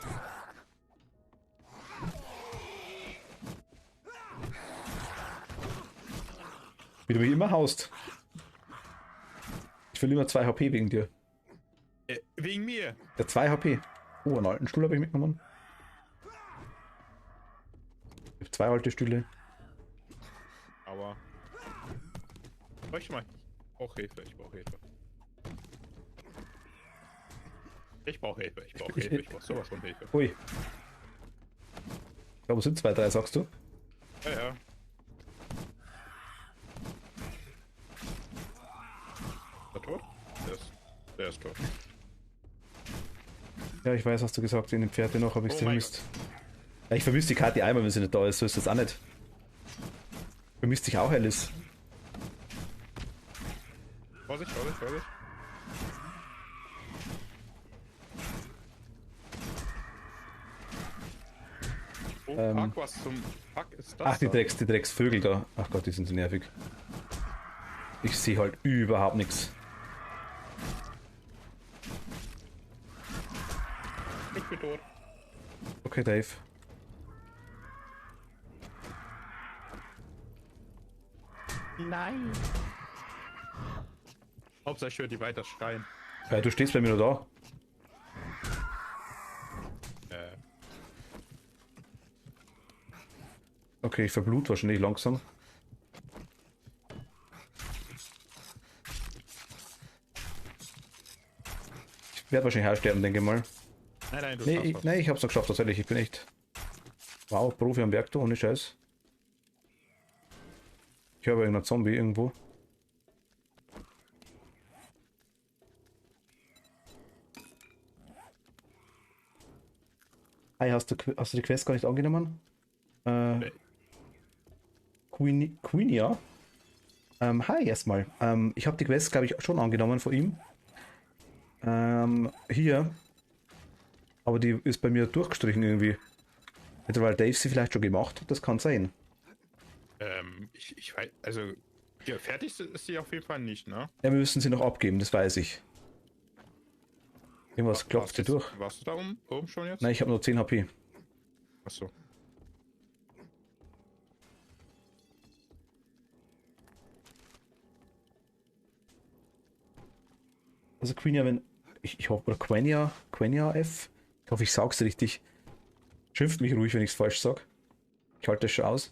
Speaker 4: Wie du mich immer haust. Ich verliere immer 2 HP wegen dir.
Speaker 3: Wegen mir.
Speaker 4: Ja, 2 HP. Oh, einen alten Stuhl habe ich mitgenommen. Ich habe 2 alte Stühle.
Speaker 3: Aber. Ich mal. Ich brauche Hilfe. Ich brauche sowas von Hilfe.
Speaker 4: Ui. Ich glaube, es sind 2, 3, sagst du?
Speaker 3: Ja. Ist er tot? Der ist tot.
Speaker 4: Ja, ich weiß, hast du gesagt, in den Pferde noch habe ich
Speaker 3: Oh
Speaker 4: sie
Speaker 3: mein
Speaker 4: vermisst. Ja, ich vermisse die Kathi einmal, wenn sie nicht da ist, so ist das auch nicht. Vermisst dich auch, Alice.
Speaker 3: Vorsicht. Oh, fuck, was zum Fuck ist das?
Speaker 4: Ach, die
Speaker 3: da?
Speaker 4: Drecksvögel da. Ach Gott, die sind so nervig. Ich sehe halt überhaupt nichts.
Speaker 3: Ich bin tot.
Speaker 4: Okay, Dave.
Speaker 3: Nein. Hauptsache ich höre die weiter schreien.
Speaker 4: Ja, du stehst bei mir nur da. Okay, ich verblut wahrscheinlich langsam. Ich werde wahrscheinlich hersterben, denke ich mal.
Speaker 3: Nein, du
Speaker 4: Nee,
Speaker 3: schaffst das.
Speaker 4: ich hab's noch geschafft, tatsächlich. Ich bin echt. Wow, Profi am Werk da, ohne Scheiß. Ich höre irgendeinen Zombie irgendwo. Hi, hast du die Quest gar nicht angenommen?
Speaker 3: Nee.
Speaker 4: Queenia? Hi erstmal. Ich habe die Quest, glaube ich, schon angenommen von ihm. Hier. Aber die ist bei mir durchgestrichen irgendwie. Entweder weil Dave sie vielleicht schon gemacht hat, das kann sein.
Speaker 3: Ich weiß, also, ja, fertig ist sie auf jeden Fall nicht, ne?
Speaker 4: Ja, wir müssen sie noch abgeben, das weiß ich. Irgendwas klopft sie durch.
Speaker 3: Warst du da oben schon jetzt?
Speaker 4: Nein, ich habe nur 10 HP.
Speaker 3: Achso.
Speaker 4: Also Queenia, wenn. Ich hoffe, oder Queenia F. Ich hoffe, ich sag's richtig. Schimpft mich ruhig, wenn ich es falsch sag. Ich halte das schon aus.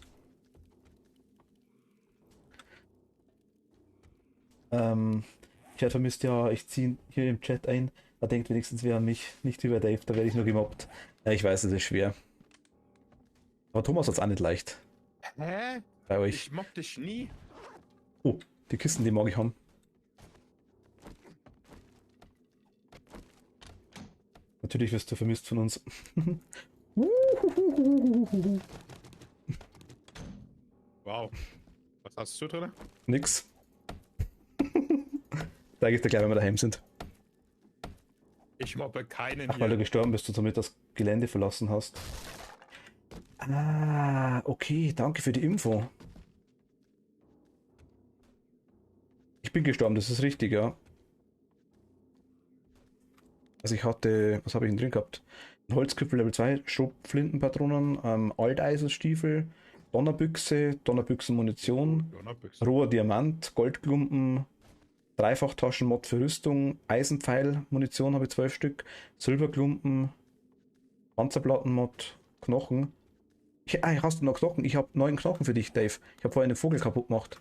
Speaker 4: Ich hätte vermisst, ja, ich ziehe hier im Chat ein. Er denkt wenigstens, wir haben mich nicht über Dave, da werde ich nur gemobbt. Ja, ich weiß, es ist schwer. Aber Thomas hat es auch nicht leicht.
Speaker 3: Hä?
Speaker 4: Bei euch.
Speaker 3: Ich mobb dich nie.
Speaker 4: Oh, Die Kisten, die mag ich haben. Natürlich wirst du vermisst von uns.
Speaker 3: Wow. Was hast du drin?
Speaker 4: Nix. Zeige ich dir gleich, wenn wir daheim sind.
Speaker 3: Ich mobbe keinen
Speaker 4: Ach, weil du
Speaker 3: hier.
Speaker 4: gestorben bist und somit das Gelände verlassen hast. Ah, okay, danke für die Info. Ich bin gestorben, das ist richtig, ja. Also ich hatte, was habe ich denn drin gehabt? Ein Holzküppel Level 2, Schrotflintenpatronen, Alteisenstiefel, Donnerbüchse, Donnerbüchsenmunition,
Speaker 3: Donnerbüchse.
Speaker 4: roher Diamant, Goldklumpen, Dreifachtaschenmod für Rüstung, Eisenpfeil-Munition habe ich 12 Stück, Silberklumpen, Panzerplattenmod, Knochen. Hast du noch Knochen? Ich habe 9 Knochen für dich, Dave. Ich habe vorhin einen Vogel kaputt gemacht.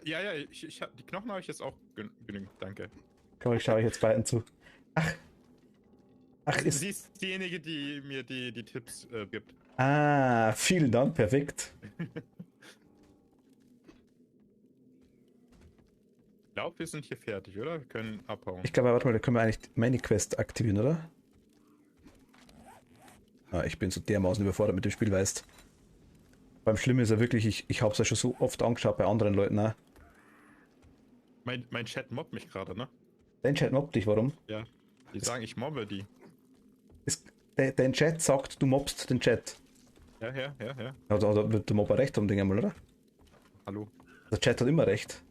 Speaker 3: Ja, die Knochen habe ich jetzt auch genügend, danke.
Speaker 4: Komm, ich schaue jetzt beiden zu. Ach,
Speaker 3: Du
Speaker 4: ist...
Speaker 3: siehst diejenige, die mir die Tipps gibt.
Speaker 4: Ah, vielen Dank, perfekt.
Speaker 3: Ich glaube, wir sind hier fertig, oder? Wir können abhauen.
Speaker 4: Ich glaube, warte mal, da können wir eigentlich meine Quest aktivieren, oder? Ah, ich bin so dermaßen überfordert mit dem Spiel, weißt. Beim Schlimmen ist ja wirklich, ich habe es ja schon so oft angeschaut bei anderen Leuten, ne?
Speaker 3: Mein Chat mobbt mich gerade, ne?
Speaker 4: Dein Chat mobbt dich, warum?
Speaker 3: Ja. Die sagen, ich mobbe die.
Speaker 4: Dein Chat sagt, du mobst den Chat.
Speaker 3: Ja.
Speaker 4: Da wird der Mobber recht haben, Ding einmal, oder?
Speaker 3: Hallo.
Speaker 4: Der Chat hat immer recht.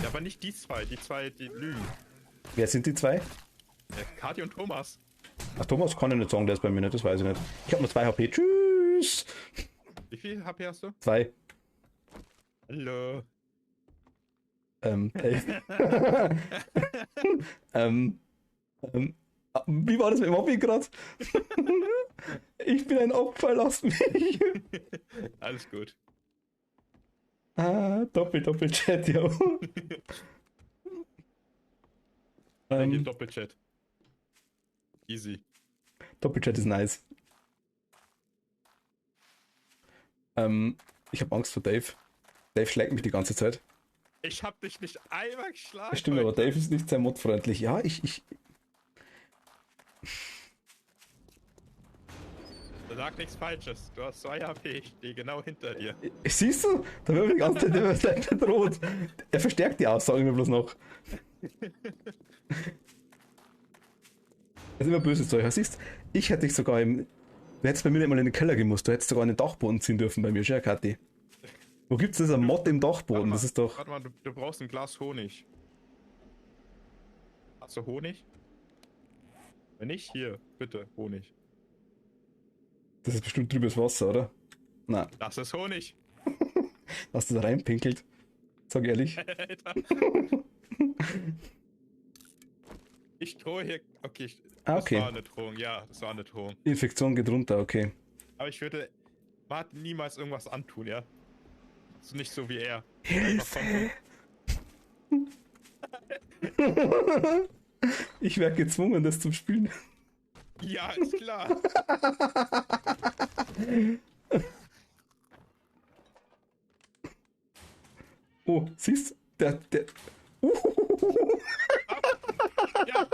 Speaker 3: Ja, aber nicht die zwei, die lügen.
Speaker 4: Wer sind die zwei?
Speaker 3: Ja, Kati und Thomas.
Speaker 4: Ach, Thomas kann ich nicht sagen, der ist bei mir nicht, das weiß ich nicht. Ich habe nur 2 HP. Tschüss!
Speaker 3: Wie viel HP hast du?
Speaker 4: 2.
Speaker 3: Hallo.
Speaker 4: Wie war das mit dem Mobbing gerade? Ich bin ein Opfer, lass mich.
Speaker 3: Alles gut.
Speaker 4: Doppel-Chat, ja.
Speaker 3: Hier Doppelchat. Easy.
Speaker 4: Doppelchat ist nice. Ich habe Angst vor Dave. Dave schlägt mich die ganze Zeit.
Speaker 3: Ich hab dich nicht einmal geschlagen.
Speaker 4: Das stimmt, aber
Speaker 3: heute.
Speaker 4: Dave ist nicht sehr modfreundlich. Ja,
Speaker 3: Sag nichts Falsches. Du hast 2 HP. Ich stehe genau hinter dir.
Speaker 4: siehst du? Da wird mir die ganze Zeit immer Dave bedroht. Er verstärkt die Aussagen immer bloß noch. Das ist immer böse Zeug. Siehst, ich hätte dich sogar im. Du hättest bei mir nicht mal in den Keller gemusst. Du hättest sogar in den Dachboden ziehen dürfen bei mir, Kathi. Wo gibt's das? Ein Mod im Dachboden? Das ist doch.
Speaker 3: Warte mal, du brauchst ein Glas Honig. Hast du Honig? Wenn nicht, hier, bitte, Honig.
Speaker 4: Das ist bestimmt trübes Wasser, oder? Na,
Speaker 3: Das ist Honig.
Speaker 4: hast du da reinpinkelt? Sag ehrlich.
Speaker 3: Alter. Ich drohe hier. Okay,
Speaker 4: Okay.
Speaker 3: Das war eine Drohung, ja, das war eine Drohung.
Speaker 4: Infektion geht runter, okay.
Speaker 3: Aber ich würde Martin niemals irgendwas antun, ja? So nicht so wie er.
Speaker 4: Hilfe! Ich werde gezwungen, das zu spielen.
Speaker 3: Ja, ist klar.
Speaker 4: Oh, siehst der.
Speaker 3: Ja,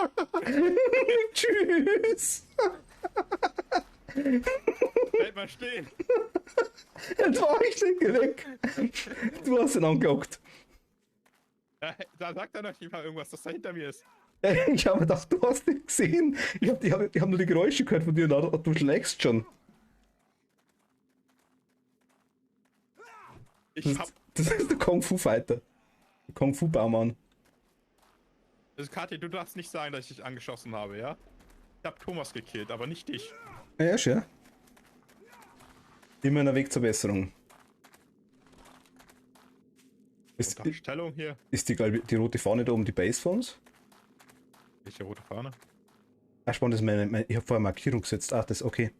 Speaker 4: Tschüss!
Speaker 3: bleib mal stehen.
Speaker 4: Jetzt war ich den weg. Du hast ihn angelockt.
Speaker 3: Ja, da sagt er noch nicht mal irgendwas, dass da hinter mir ist.
Speaker 4: Ich habe gedacht, du hast ihn gesehen. Ich hab nur die Geräusche gehört von dir und du schlägst schon. Das ist der Kung Fu Fighter. Der Kung Fu Baumann.
Speaker 3: Also Kathi, du darfst nicht sagen, dass ich dich angeschossen habe, ja? Ich hab Thomas gekillt, aber nicht dich.
Speaker 4: Ja, schon. Immer ein Weg zur Besserung. Ist
Speaker 3: Stellung hier.
Speaker 4: die rote Fahne da oben die Base von uns?
Speaker 3: Welche rote Fahne?
Speaker 4: Ach, spannend, das ist ich habe vorher Markierung gesetzt. Ach, das ist okay.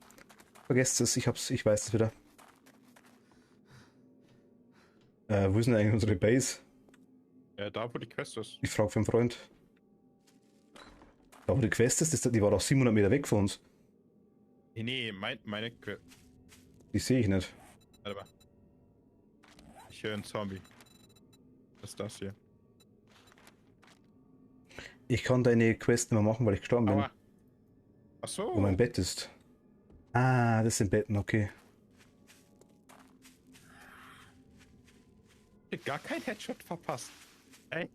Speaker 4: Vergesst es, ich weiß es wieder. Wo ist denn eigentlich unsere Base?
Speaker 3: Da, wo die Quest ist.
Speaker 4: Ich frage für einen Freund. Da wo die Quest ist, die war doch 700 Meter weg von uns.
Speaker 3: Nee, meine Quest.
Speaker 4: Die sehe ich nicht.
Speaker 3: Warte mal. Ich höre einen Zombie. Was ist das hier?
Speaker 1: Ich kann deine Quest nicht mehr machen, weil ich gestorben bin.
Speaker 3: Aua. Achso.
Speaker 1: Wo mein Bett ist. Ah, das sind Betten, okay.
Speaker 3: Gar kein Headshot verpasst. Ey.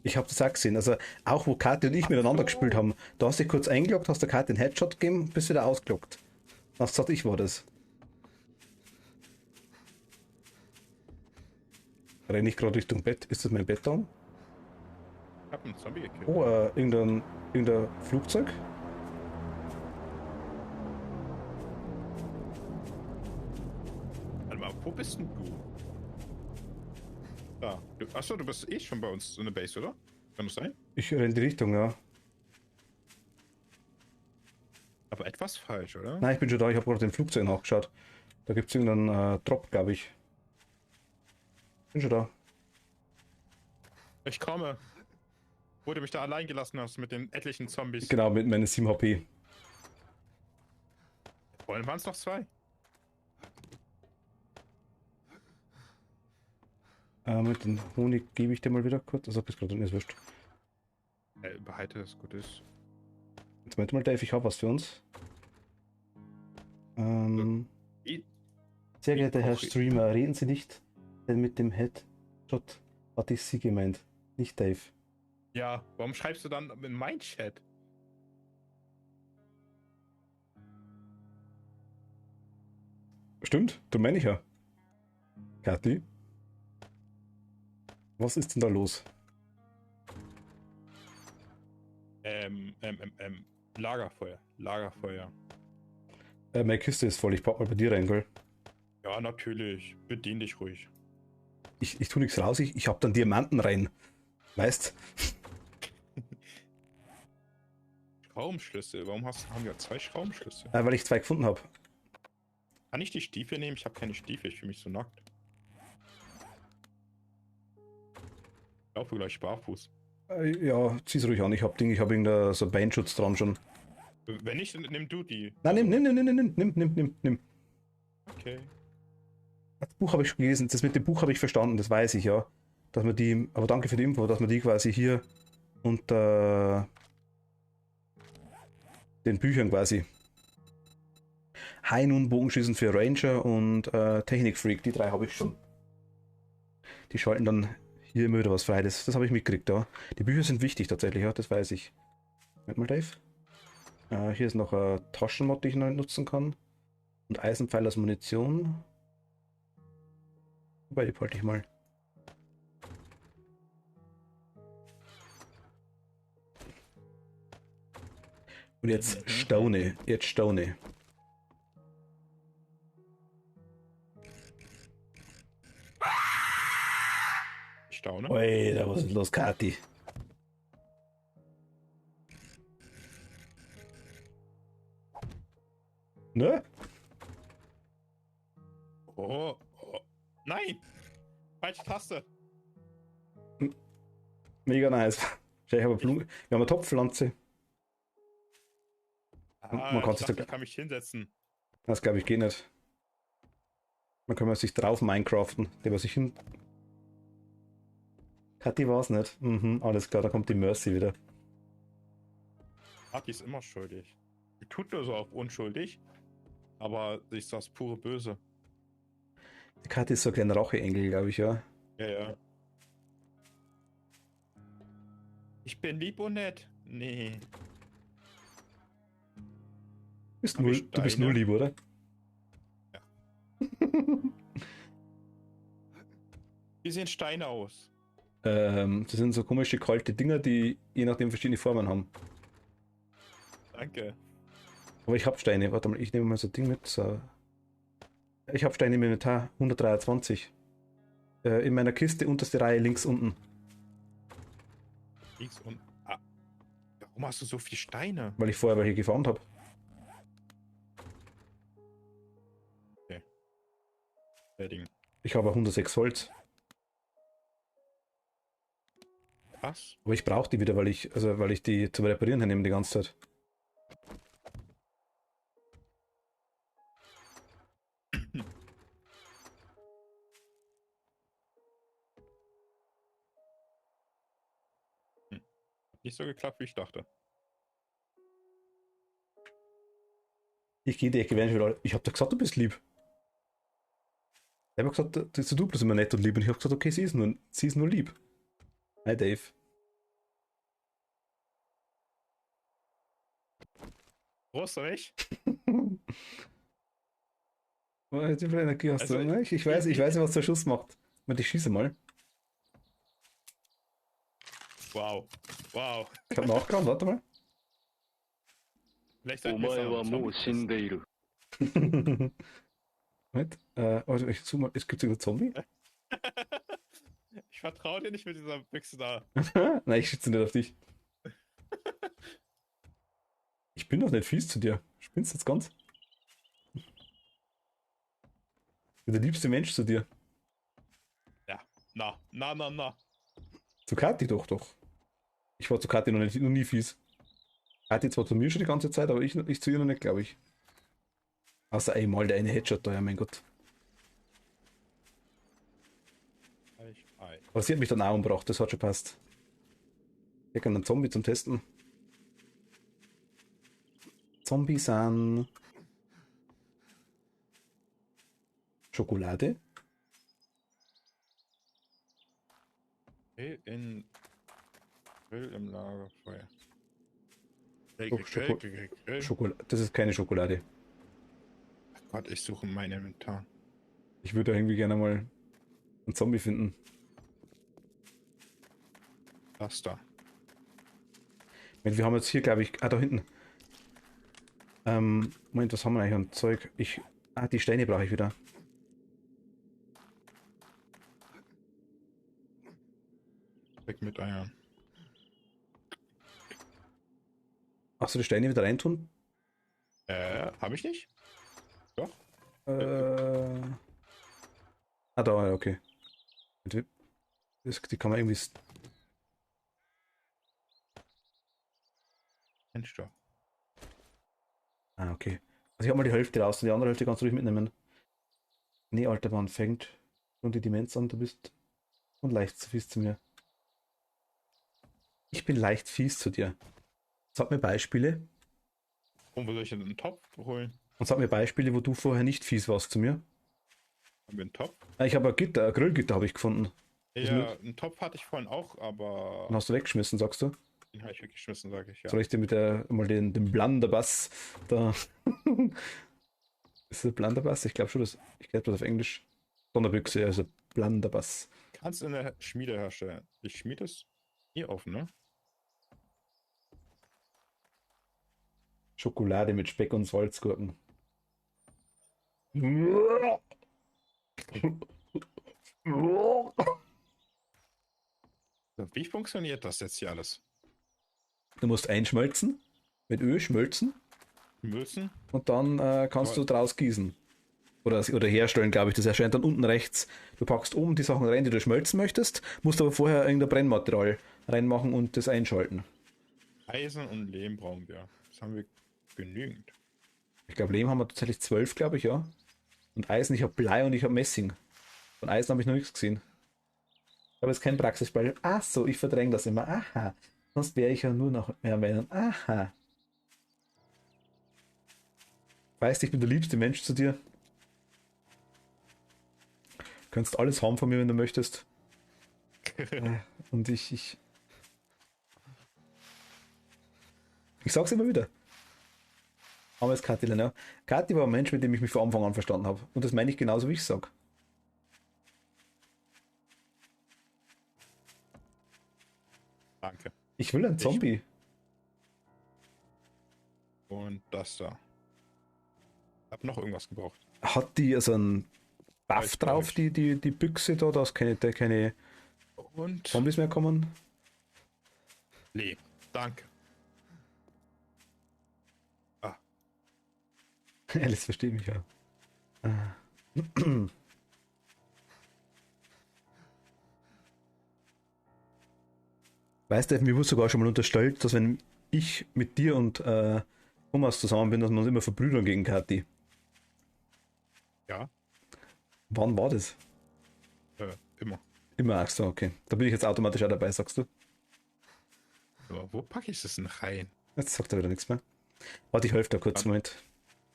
Speaker 1: Ich habe das auch gesehen. Also auch wo Kathi und ich miteinander gespielt haben. Da hast du dich kurz eingeloggt, hast der Kathi den Headshot gegeben, bist wieder ausgeloggt. Hast gesagt, ich war das. Renne ich gerade Richtung Bett. Ist das mein Bett da?
Speaker 3: Ich hab einen Zombie gekillt.
Speaker 1: Oh, irgendein Flugzeug?
Speaker 3: Warte mal, wo bist denn du? Da. Achso, du bist eh schon bei uns in der Base, oder? Kann das sein?
Speaker 1: Ich renne in die Richtung, ja.
Speaker 3: Aber etwas falsch, oder?
Speaker 1: Nein, ich bin schon da. Ich habe gerade den Flugzeug nachgeschaut. Da gibt es irgendeinen Drop, glaube ich. Bin schon da.
Speaker 3: Ich komme. Wo du mich da allein gelassen hast mit den etlichen Zombies.
Speaker 1: Genau, mit meinen 7 HP.
Speaker 3: Vorhin waren es noch 2.
Speaker 1: Mit dem Honig gebe ich dir mal wieder kurz. Also, bis gerade drin ist wurscht.
Speaker 3: Behalte es, gut ist.
Speaker 1: Jetzt Moment mal, Dave, ich habe was für uns. Sehr geehrter Herr Streamer, reden Sie nicht, denn mit dem Headshot hatte ich Sie gemeint, nicht Dave.
Speaker 3: Ja, warum schreibst du dann in mein Chat?
Speaker 1: Stimmt, du meine ich ja. Kathi? Was ist denn da los?
Speaker 3: Lagerfeuer. Lagerfeuer.
Speaker 1: Meine Kiste ist voll, ich pack mal bei dir rein, gell?
Speaker 3: Ja, natürlich. Bedien dich ruhig.
Speaker 1: Ich tu nichts raus, ich hab dann Diamanten rein. Weißt?
Speaker 3: Schraubenschlüssel. Warum haben wir 2 Schraubenschlüssel?
Speaker 1: Weil ich 2 gefunden habe.
Speaker 3: Kann ich die Stiefel nehmen? Ich habe keine Stiefel. Ich fühle mich so nackt. Ich laufe gleich barfuß.
Speaker 1: Ja, zieh's ruhig an, ich hab irgendein so Beinschutz dran schon.
Speaker 3: Wenn nicht, nimm du die.
Speaker 1: Nein, nimm.
Speaker 3: Okay.
Speaker 1: Das Buch habe ich schon gelesen, das mit dem Buch habe ich verstanden, das weiß ich ja. Dass man die, aber danke für die Info, dass man die quasi hier unter den Büchern quasi. High Noon Bogenschießen für Ranger und Technikfreak, die 3 habe ich schon. Die schalten dann hier immer wieder was frei, das habe ich mitgekriegt, ja. Die Bücher sind wichtig tatsächlich, ja, das weiß ich. Moment mal, Dave. Hier ist noch eine Taschenmod, die ich noch nutzen kann. Und Eisenpfeil als Munition. Wobei, die behalte ich mal. Und jetzt staune,
Speaker 3: Ich staune.
Speaker 1: Ui, da was ist los, Kathi? Ne?
Speaker 3: Oh. Nein! Falsche Taste.
Speaker 1: Mega nice. Schau, ich habe Blumen. Wir haben eine Topfpflanze. Man kann
Speaker 3: Ich
Speaker 1: sich
Speaker 3: dachte,
Speaker 1: da,
Speaker 3: ich kann mich hinsetzen.
Speaker 1: das glaube ich geht nicht. Man kann sich drauf Minecraften, der was sich hin. Kathi war es nicht. Mhm, alles klar, da kommt die Mercy wieder.
Speaker 3: Ati ist immer schuldig. Die tut nur so auf unschuldig, aber sie ist das pure Böse.
Speaker 1: Die Kathi ist so ein kleiner Racheengel, glaube ich, ja.
Speaker 3: Ja. Ich bin lieb und nett. Nee.
Speaker 1: Bist
Speaker 3: Hab
Speaker 1: null,
Speaker 3: ich
Speaker 1: du bist
Speaker 3: Steine?
Speaker 1: null lieb, oder?
Speaker 3: Ja. Wie sehen Steine aus?
Speaker 1: Das sind so komische kalte Dinger, die je nachdem verschiedene Formen haben.
Speaker 3: Danke.
Speaker 1: Aber ich habe Steine. Warte mal, ich nehme mal so ein Ding mit. So. Ich habe Steine im Inventar. 123. In meiner Kiste, unterste Reihe, links unten.
Speaker 3: Links und. Ah. Warum hast du so viele Steine?
Speaker 1: Weil ich vorher welche gefarmt habe.
Speaker 3: Ding.
Speaker 1: Ich habe 106 Holz.
Speaker 3: Was?
Speaker 1: Aber ich brauche die wieder, weil ich die zum Reparieren hernehme die ganze Zeit.
Speaker 3: nicht so geklappt, wie ich dachte.
Speaker 4: Ich gehe in die Ecke, während ich wieder. Ich hab doch gesagt, du bist lieb. Ich hab gesagt, du bist immer nett und lieb. Und ich hab gesagt, okay, sie ist nur lieb. Hi, Dave.
Speaker 3: Prost, oder nicht?
Speaker 4: Wie viel Energie hast
Speaker 3: Also,
Speaker 4: du? Ich weiß nicht, was der Schuss macht. Moment, ich schieße mal.
Speaker 3: Wow. Wow.
Speaker 4: Ich hab nachgehauen, warte mal.
Speaker 3: Vielleicht
Speaker 6: お
Speaker 3: sollten wir
Speaker 6: 前
Speaker 3: jetzt
Speaker 6: は
Speaker 3: noch
Speaker 6: もう死んでいる。
Speaker 4: Moment, also ich zoome mal, es gibt sogar Zombie?
Speaker 3: Ich vertraue dir nicht mit dieser Büchse da.
Speaker 4: Nein, ich schütze nicht auf dich. Ich bin doch nicht fies zu dir. Spinnst du jetzt ganz? Ich bin der liebste Mensch zu dir.
Speaker 3: Ja. Na.
Speaker 4: Zu Kathi doch. Ich war zu Kathi noch nie fies. Kathi zwar zu mir schon die ganze Zeit, aber ich zu ihr noch nicht, glaube ich. Außer einmal der eine Headshot da, ja mein Gott.
Speaker 3: Ei.
Speaker 4: Aber sie hat mich dann auch umgebracht, das hat schon passt. Ich kann einen Zombie zum Testen. Zombies sind Schokolade.
Speaker 3: Grill im Lagerfeuer.
Speaker 4: Doch, Schokolade. Das ist keine Schokolade.
Speaker 3: Gott, ich suche mein Inventar.
Speaker 4: Ich würde irgendwie gerne mal einen Zombie finden.
Speaker 3: Das da.
Speaker 4: Wir haben jetzt hier, glaube ich, da hinten. Moment, was haben wir eigentlich an Zeug? Die Steine brauche ich wieder.
Speaker 3: Weg mit Eiern.
Speaker 4: Achso, die Steine wieder reintun?
Speaker 3: Habe ich nicht? Doch.
Speaker 4: Da, ja, okay. Die kann man irgendwie.
Speaker 3: Mensch doch.
Speaker 4: Okay. Also ich habe mal die Hälfte raus und die andere Hälfte kannst du ruhig mitnehmen. Nee, Alter, wann fängt schon die Demenz an? Du bist schon leicht fies zu mir. Ich bin leicht fies zu dir. Sag mir Beispiele.
Speaker 3: Und wo soll ich denn einen Topf holen?
Speaker 4: Und sag mir Beispiele, wo du vorher nicht fies warst zu mir.
Speaker 3: Haben wir einen Topf?
Speaker 4: Ich habe ein Grillgitter habe ich gefunden.
Speaker 3: Ja, einen Topf hatte ich vorhin auch, aber
Speaker 4: Den hast du weggeschmissen, sagst du?
Speaker 3: den habe ich weggeschmissen, sage ich ja.
Speaker 4: Soll ich dir mit mal den Blunderbuss da. Ist das Blunderbuss? Ich glaube schon, ich glaube das auf Englisch. Sonderbüchse, also Blunderbuss.
Speaker 3: Kannst in der Schmiede herstellen. Ich schmiede es hier auf, ne?
Speaker 4: Schokolade mit Speck und Salzgurken.
Speaker 3: So, wie funktioniert das jetzt hier alles?
Speaker 4: Du musst einschmelzen, mit Öl schmelzen
Speaker 3: Müssen?
Speaker 4: und dann kannst du draus gießen. Oder herstellen, glaube ich. Das erscheint dann unten rechts. Du packst oben die Sachen rein, die du schmelzen möchtest, musst aber vorher irgendein Brennmaterial reinmachen und das einschalten.
Speaker 3: Eisen und Lehm brauchen wir. Das haben wir genügend.
Speaker 4: Ich glaube, Lehm haben wir tatsächlich 12, glaube ich, ja. Und Eisen, ich habe Blei und ich habe Messing. Von Eisen habe ich noch nichts gesehen. Aber es ist kein Praxisbeispiel. Ach so, ich verdränge das immer. Aha. Sonst wäre ich ja nur noch mehr meinen. Aha. Weißt du, ich bin der liebste Mensch zu dir. Du kannst alles haben von mir, wenn du möchtest. Und ich sag's immer wieder. Aber es Kathi, ja. Kathi war ein Mensch, mit dem ich mich von Anfang an verstanden habe. Und das meine ich genauso, wie ich sag.
Speaker 3: Danke.
Speaker 4: Ich will einen Zombie.
Speaker 3: Und das da. Ich hab noch irgendwas gebraucht.
Speaker 4: Hat die also einen Buff
Speaker 3: Weiß
Speaker 4: drauf,
Speaker 3: nicht.
Speaker 4: die Büchse da, dass keine
Speaker 3: Und
Speaker 4: Zombies mehr kommen?
Speaker 3: Lehm. Danke.
Speaker 4: Alice versteht mich ja. Weißt du, mir wurde sogar schon mal unterstellt, dass wenn ich mit dir und Thomas zusammen bin, dass wir uns immer verbrüdern gegen Kathi.
Speaker 3: Ja,
Speaker 4: Wann war das?
Speaker 3: immer.
Speaker 4: Immer, ach so, okay. Da bin ich jetzt automatisch auch dabei, sagst du?
Speaker 3: Aber wo packe ich das denn rein?
Speaker 4: Jetzt sagt er wieder nichts mehr. Warte, ich helfe da kurz, Moment.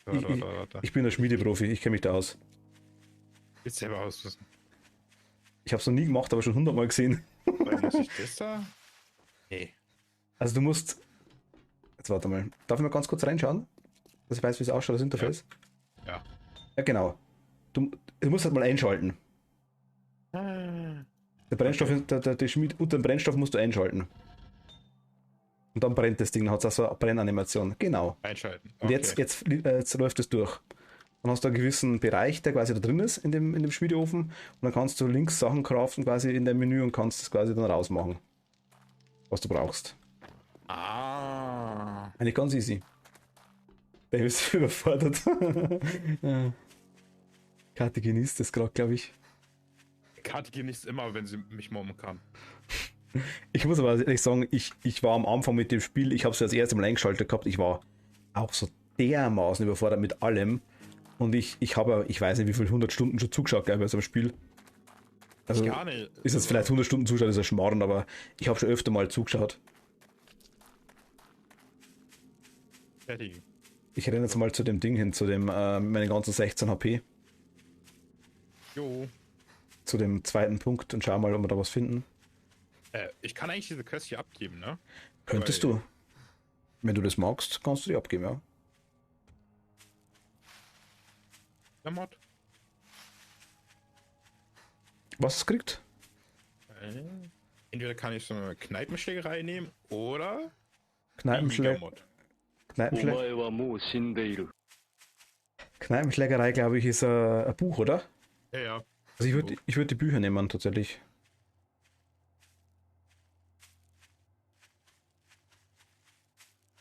Speaker 3: Warte.
Speaker 4: Ich bin der Schmiedeprofi, ich kenne mich da aus.
Speaker 3: Jetzt selber ausrüsten.
Speaker 4: Ich habe es noch nie gemacht, aber schon 100-mal gesehen.
Speaker 3: Muss ich das da? Nee.
Speaker 4: Also du musst... Jetzt warte mal. Darf ich mal ganz kurz reinschauen? Dass ich weiß, wie es ausschaut, das Interface?
Speaker 3: Ja.
Speaker 4: Ja, genau. Du musst halt mal einschalten. Der Brennstoff, der Schmied unter dem Brennstoff musst du einschalten. Und dann brennt das Ding, dann hat es auch so eine Brennanimation. Genau.
Speaker 3: Einschalten.
Speaker 4: Und jetzt läuft es durch. Dann hast du einen gewissen Bereich, der quasi da drin ist in dem Schmiedeofen. Und dann kannst du links Sachen craften quasi in dem Menü und kannst das quasi dann rausmachen. Was du brauchst.
Speaker 3: Ah.
Speaker 4: Eigentlich ganz easy. Der ist überfordert. Kathi genießt das gerade, glaube ich.
Speaker 3: Kati genießt immer, wenn sie mich mobben kann.
Speaker 4: Ich muss aber ehrlich sagen, ich war am Anfang mit dem Spiel, ich habe es das erste Mal eingeschaltet gehabt, ich war auch so dermaßen überfordert mit allem. Und ich weiß nicht, wie viele 100 Stunden schon zugeschaut bei so einem Spiel. Also
Speaker 3: Gar nicht.
Speaker 4: ist es vielleicht 100 Stunden zuschaut, ist ein Schmarrn, aber ich habe schon öfter mal zugeschaut.
Speaker 3: Fertig.
Speaker 4: Ich renne jetzt mal zu dem Ding hin, zu dem, meine ganzen 16 HP,
Speaker 3: Jo.
Speaker 4: zu dem zweiten Punkt und schau mal, ob wir da was finden.
Speaker 3: Ich kann eigentlich diese Quest hier abgeben, ne?
Speaker 4: Könntest
Speaker 3: Weil-
Speaker 4: du. Wenn du das magst, kannst du die abgeben, ja.
Speaker 3: Der Mod.
Speaker 4: Was es kriegt?
Speaker 3: Entweder kann ich so eine Kneipenschlägerei nehmen oder
Speaker 4: Kneipenschlägerei, glaube ich, ist ein Buch, oder?
Speaker 3: Ja.
Speaker 4: Also ich würd die Bücher nehmen, tatsächlich.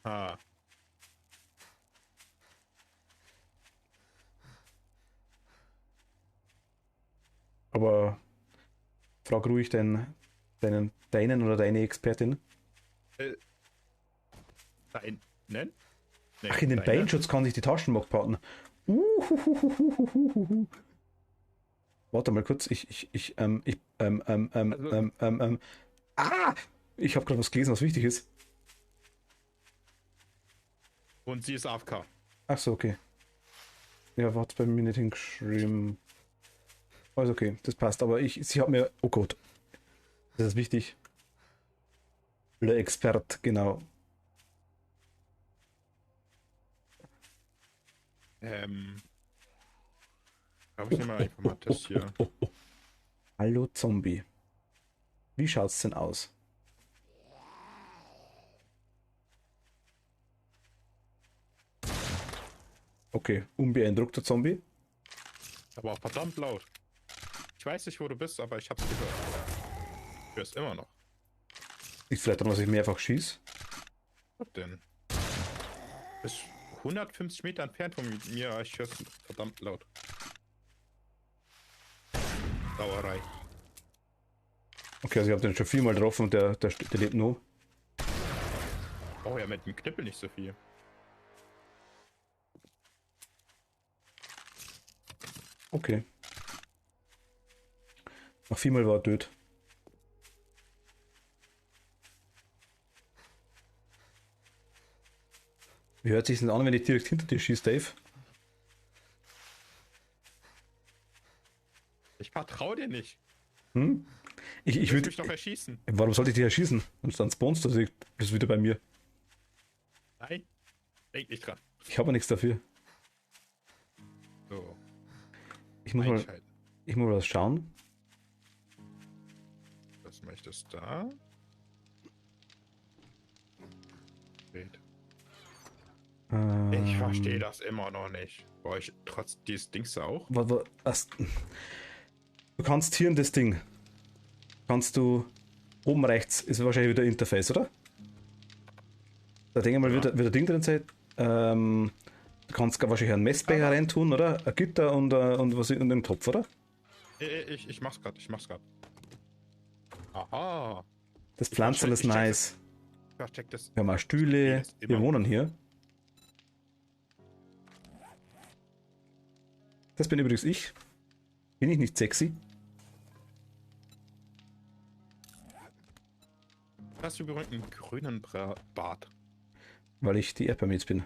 Speaker 3: Ah.
Speaker 4: Aber frag ruhig deinen oder deine Expertin.
Speaker 3: Nein. Nee,
Speaker 4: Ach, in den
Speaker 3: deine.
Speaker 4: Beinschutz kann sich die Taschenbox packen. Warte mal kurz, ich habe gerade was gelesen, was wichtig ist.
Speaker 3: Und sie ist AFK.
Speaker 4: Ach so, okay. Ja, warte, bei mir nicht hingeschrieben. Also okay, das passt, aber sie hat mir, oh Gott, das ist wichtig. Le Expert, genau.
Speaker 3: Glaube ich nehme mal einfach mal das hier.
Speaker 4: Hallo Zombie. Wie schaut's denn aus? Okay, unbeeindruckter Zombie.
Speaker 3: Aber auch verdammt laut. Ich weiß nicht, wo du bist, aber ich hab's gehört. Ich hör's immer noch.
Speaker 4: Liegt vielleicht daran, dass ich mehrfach schieß.
Speaker 3: Was denn? Bis 150 Meter entfernt von mir, ich hör's verdammt laut. Sauerei.
Speaker 4: Okay, also ich habe den schon viermal getroffen und der lebt nur.
Speaker 3: Oh ja, mit dem Knüppel nicht so viel.
Speaker 4: Okay. Nach viermal war er tot. Wie hört sich denn an, wenn ich direkt hinter dir schieße, Dave?
Speaker 3: Ich vertraue dir nicht.
Speaker 4: Hm? Ich
Speaker 3: Ich will
Speaker 4: würde.
Speaker 3: mich doch erschießen.
Speaker 4: Warum sollte ich dich erschießen? Und dann spawnst du das wieder bei mir.
Speaker 3: Nein, denk nicht dran.
Speaker 4: Ich habe ja nichts dafür.
Speaker 3: So,
Speaker 4: Ich muss
Speaker 3: einschalten.
Speaker 4: mal was schauen.
Speaker 3: Was möchtest du da? Geht. Ich verstehe das immer noch nicht. Bei euch trotz dieses Dings auch?
Speaker 4: Du kannst hier in das Ding. Kannst du. Oben rechts ist wahrscheinlich wieder Interface, oder? Da denke ich mal,
Speaker 3: Ja.
Speaker 4: wird ein Ding drin sein. Du kannst wahrscheinlich einen Messbecher reintun, oder? Ein Gitter und was in dem Topf, oder?
Speaker 3: Ich mach's grad. Aha.
Speaker 4: Das Pflanzen ist
Speaker 3: ich check
Speaker 4: nice.
Speaker 3: Ja, check das.
Speaker 4: Wir haben auch Stühle.
Speaker 3: Ist immer-
Speaker 4: Wir wohnen hier. Das bin übrigens ich. Bin ich nicht sexy?
Speaker 3: hast du übrigens einen grünen Bart?
Speaker 4: Weil ich die Erdbeerme jetzt bin.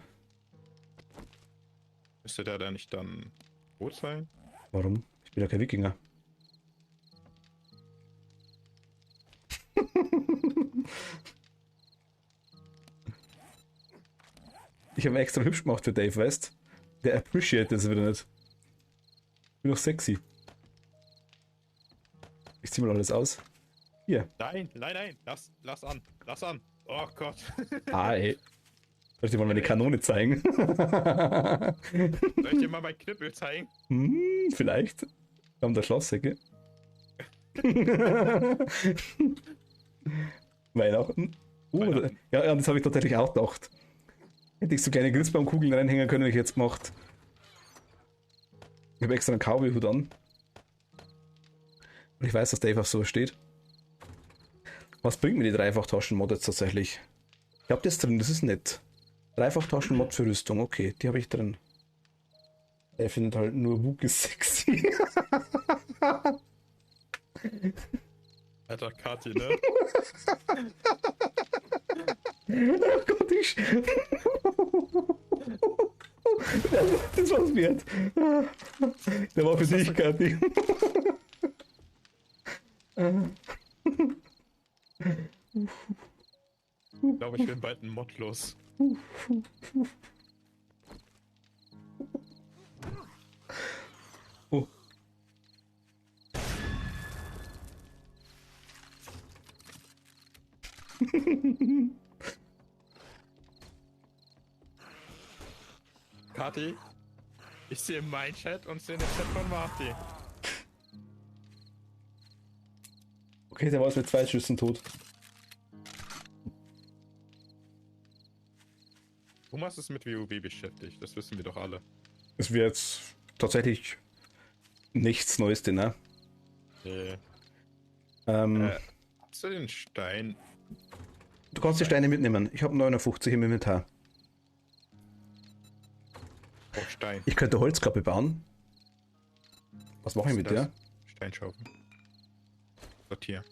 Speaker 3: Müsste der da nicht dann rot sein?
Speaker 4: Warum? Ich bin ja kein Wikinger. Ich habe extra hübsch gemacht für Dave, weißt? Der appreciate das wieder nicht. Ich bin doch sexy. Ich zieh mal alles aus. Hier.
Speaker 3: Nein, nein, nein, lass an, lass an. Oh Gott.
Speaker 4: Ah, ey. Soll ich dir mal meine Kanone zeigen?
Speaker 3: Soll ich dir mal mein Knüppel zeigen?
Speaker 4: Vielleicht. Wir haben da Schlosssäcke. Weihnachten.
Speaker 3: Weihnachten.
Speaker 4: Ja, das habe ich tatsächlich auch gedacht. Hätte ich so kleine Grillbaumkugeln reinhängen können, hätte ich jetzt gemacht. Ich habe extra einen Cowboy-Hut an. Und ich weiß, dass Dave auf sowas steht. Was bringt mir die Dreifachtaschen-Mod jetzt tatsächlich? Ich habe das drin, das ist nett. Dreifachtaschen-Mod für Rüstung, okay, die habe ich drin. Er findet halt nur Wookies sexy.
Speaker 3: Alter Kati, ne?
Speaker 4: Oh Gott, ich. Das war's wert. Der war für dich, Kathi.
Speaker 3: Ich glaube, ich bin bald ein Mod los.
Speaker 4: Oh.
Speaker 3: Kati, ich sehe meinen Chat und sehe den Chat von Marty.
Speaker 4: Okay, der war jetzt mit 2 Schüssen tot.
Speaker 3: Thomas ist mit WoW beschäftigt, das wissen wir doch alle.
Speaker 4: Es wird jetzt tatsächlich nichts Neues, ne?
Speaker 3: Nee.
Speaker 4: Ähm,
Speaker 3: Hast du den Stein?
Speaker 4: Du kannst die Steine mitnehmen. Ich habe 59 im Inventar.
Speaker 3: Oh, Stein.
Speaker 4: Ich könnte Holzklappe bauen. Was mache ich mit der?
Speaker 3: Steinschaufel. Sortier.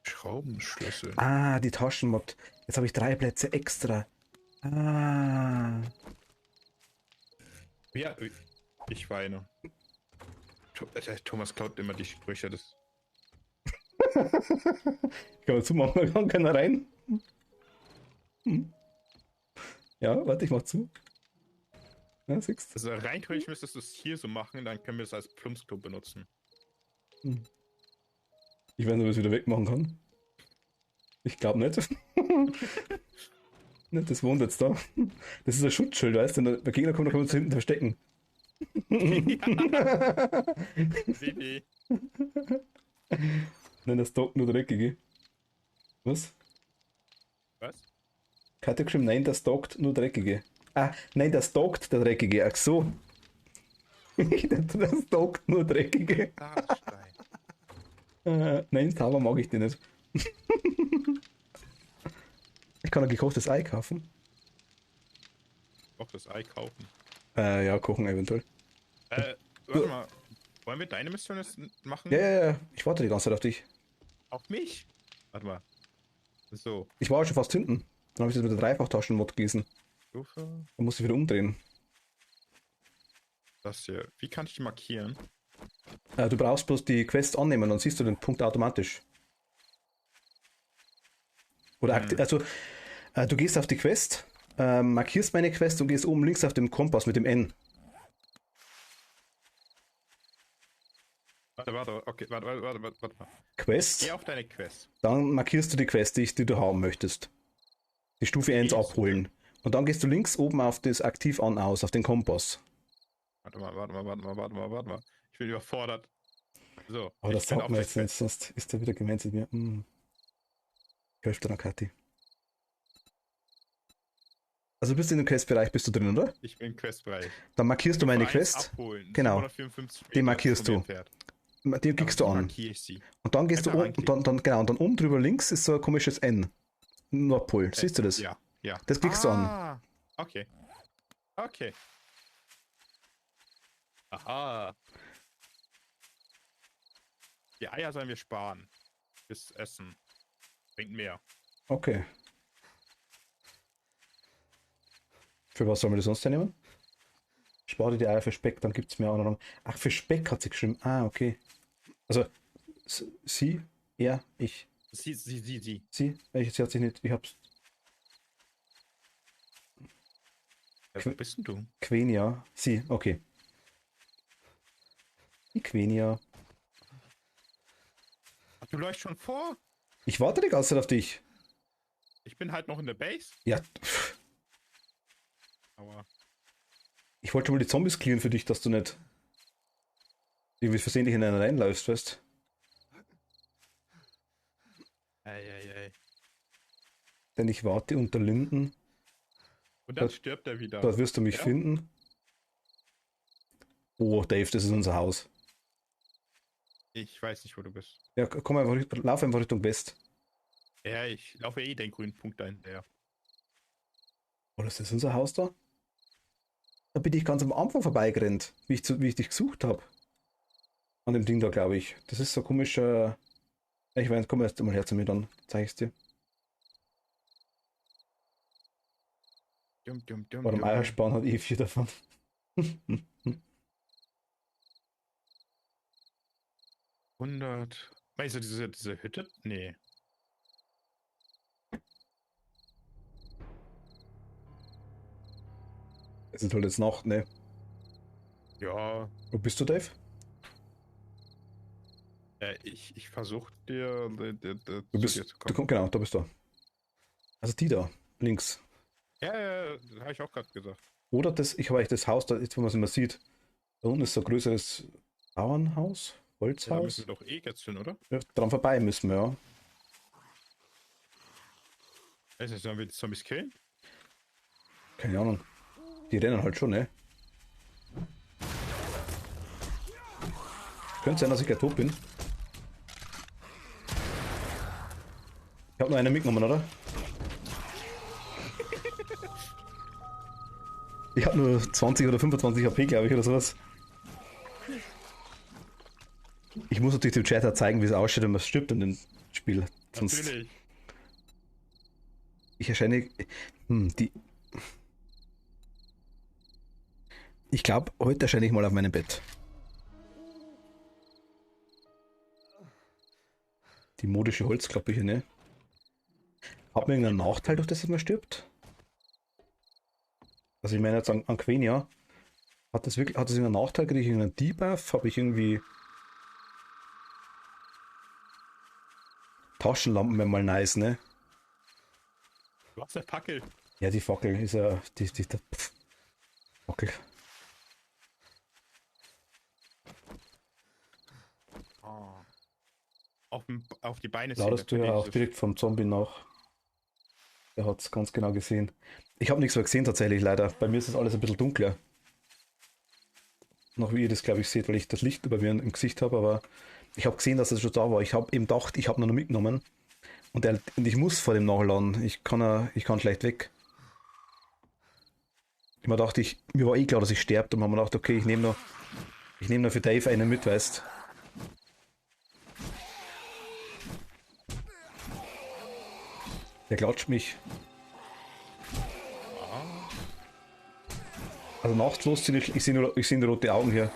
Speaker 3: Schraubenschlüssel.
Speaker 4: Ah, die Taschenmod. Jetzt habe ich 3 Plätze extra. Ah.
Speaker 3: Ja, ich weine. Thomas klaut immer die Sprüche des.
Speaker 4: Ich kann mal zumachen, da kann keiner rein. Ja, warte, ich mach zu. Ja, siehst.
Speaker 3: Also rein theoretisch müsstest du es hier so machen, dann können wir es als Plumpsklo benutzen.
Speaker 4: Ich weiß nicht, ob ich es wieder wegmachen kann. Ich glaube nicht. Nicht, das wohnt jetzt da. Das ist ein Schutzschild, weißt du? Wenn der Gegner kommt, dann kann man es hinten verstecken.
Speaker 3: WD.
Speaker 4: Nein, das taugt nur Dreckige. Was?
Speaker 3: Was?
Speaker 4: Katja geschrieben, nein, das taugt nur Dreckige. Ah, nein, das taugt der Dreckige. Ach so. Ich dachte, das taugt nur Dreckige. Nein, sauber mag ich die nicht. Ich kann ein gekochtes Ei kaufen.
Speaker 3: Auch das Ei kaufen.
Speaker 4: Ja, kochen eventuell.
Speaker 3: Warte mal. Wollen wir deine Mission jetzt machen?
Speaker 4: Ja. Ich warte die ganze Zeit auf dich.
Speaker 3: Auf mich? Warte mal. So.
Speaker 4: Ich war schon fast hinten. Dann habe ich das mit der Dreifachtaschen-Mod gießen.
Speaker 3: Stufe.
Speaker 4: Dann musste ich wieder umdrehen.
Speaker 3: Das hier. Wie kann ich die markieren?
Speaker 4: Du brauchst bloß die Quest annehmen, dann siehst du den Punkt automatisch. Oder also, du gehst auf die Quest, markierst meine Quest und gehst oben links auf dem Kompass mit dem N.
Speaker 3: Warte, okay, warte.
Speaker 4: Quest,
Speaker 3: Geh auf deine Quest.
Speaker 4: dann markierst du die Quest, die du haben möchtest. Die Stufe 1 abholen. Und dann gehst du links oben auf das Aktiv an aus, auf den Kompass.
Speaker 3: Warte mal. Ich bin überfordert. So.
Speaker 4: Aber das
Speaker 3: ich bin
Speaker 4: sagt
Speaker 3: auf
Speaker 4: mir
Speaker 3: der
Speaker 4: jetzt nicht, sonst ist er wieder gemeint mit mir. Ich helfe dir noch, Kathi. Also bist du in dem Questbereich, bist du drin, oder?
Speaker 3: Ich bin im Questbereich.
Speaker 4: Dann markierst du meine Quest.
Speaker 3: Abholen.
Speaker 4: Genau.
Speaker 3: 754 Meter
Speaker 4: Den markierst
Speaker 3: von mir
Speaker 4: du.
Speaker 3: entfernt.
Speaker 4: Den klickst du
Speaker 3: Aber wie
Speaker 4: an.
Speaker 3: markiere ich sie?
Speaker 4: Und dann gehst du
Speaker 3: Einfach
Speaker 4: und dann oben drüber links ist so ein komisches N. Nordpol. Siehst du das?
Speaker 3: Ja.
Speaker 4: Das klickst du an.
Speaker 3: Okay. Aha. Die Eier sollen wir sparen. Bis Essen. Bringt mehr.
Speaker 4: Okay. Für was sollen wir das sonst denn nehmen? Spare die Eier für Speck, dann gibt es mehr Anordnung. Ach, für Speck hat sie geschrieben. Ah, okay. Also, sie, er, ich.
Speaker 3: Sie.
Speaker 4: Sie, sie hat sich nicht, ich hab's.
Speaker 3: Ja, wo bist denn du?
Speaker 4: Quenia, sie, okay. Die Quenia.
Speaker 3: Ach, du läufst schon vor?
Speaker 4: Ich warte die ganze Zeit auf dich.
Speaker 3: Ich bin halt noch in der Base.
Speaker 4: Ja,
Speaker 3: Aber
Speaker 4: ich wollte wohl die Zombies clearen für dich, dass du nicht irgendwie versehentlich in einen reinläufst, weißt?
Speaker 3: Ei.
Speaker 4: Denn ich warte unter Linden,
Speaker 3: Und dann
Speaker 4: Dort-
Speaker 3: stirbt er wieder.
Speaker 4: dort wirst du mich
Speaker 3: Ja.
Speaker 4: finden. Oh, Dave, das ist unser Haus.
Speaker 3: Ich weiß nicht, wo du bist.
Speaker 4: Ja, komm einfach, lauf einfach Richtung West.
Speaker 3: Ja, ich laufe eh den grünen Punkt dahinter.
Speaker 4: Oder ist das unser Haus da? Da bin ich ganz am Anfang vorbeigerannt, wie ich dich gesucht habe. An dem Ding da, glaube ich. Das ist so komisch. Ich weiß, komm erst mal her zu mir, dann zeige ich es dir. Bei dem Eierspan hat eh 4 davon.
Speaker 3: 100. Meinst du diese Hütte? Nee.
Speaker 4: Es ist halt jetzt Nacht, ne?
Speaker 3: Ja,
Speaker 4: Wo bist du, Dave?
Speaker 3: ich versuche dir,
Speaker 4: Du
Speaker 3: zu
Speaker 4: bist,
Speaker 3: dir zu
Speaker 4: du
Speaker 3: kommen.
Speaker 4: komm, genau, da bist du. Also die da, links.
Speaker 3: Ja, das habe ich auch gerade gesagt.
Speaker 4: Oder das, ich habe eigentlich das Haus, da jetzt, wo man es immer sieht. Da unten ist so ein größeres Bauernhaus,
Speaker 3: Ja, da
Speaker 4: Holzhaus.
Speaker 3: müssen wir doch eh jetzt hin, oder?
Speaker 4: Ja, dran vorbei müssen wir, ja.
Speaker 3: Weiß nicht, sollen wir die Zombies killen?
Speaker 4: Keine Ahnung. Die rennen halt schon, ne? Könnte sein, dass ich gleich tot bin. Ich habe nur einen mitgenommen, oder? Ich habe nur 20 oder 25 HP, glaube ich, oder sowas. Ich muss natürlich dem Chat auch zeigen, wie es ausschaut, wenn man stirbt in dem Spiel. Sonst
Speaker 3: Natürlich.
Speaker 4: ich erscheine. Ich glaube, heute erscheine ich mal auf meinem Bett. Die modische Holzklappe hier, ne? Hat man irgendeinen Nachteil durch das, dass man stirbt? Also ich meine jetzt an Quenya. Hat das irgendeinen Nachteil? Kriege ich irgendeinen Debuff? Habe ich irgendwie Taschenlampen wären mal nice, ne?
Speaker 3: Du hast eine Fackel.
Speaker 4: Ja, die Fackel ist ja Fackel.
Speaker 3: Oh. Auf die Beine
Speaker 4: Laudest du
Speaker 3: ziehen,
Speaker 4: ja auch
Speaker 3: natürlich.
Speaker 4: direkt vom Zombie nach. Der hat es ganz genau gesehen. Ich habe nichts mehr gesehen tatsächlich, leider. Bei mir ist das alles ein bisschen dunkler. Noch wie ihr das, glaube ich, seht, weil ich das Licht über mir im Gesicht habe, aber ich habe gesehen, dass es schon da war. Ich habe eben gedacht, ich habe ihn noch mitgenommen. Und ich muss vor dem nachladen. Ich kann schlecht weg. Mir war eh klar, dass ich sterbe. Und habe mir gedacht, okay, ich nehme noch für Dave einen mit, weißt. Der klatscht mich. Also nachts losziehen, ich sehe nur rote Augen hier.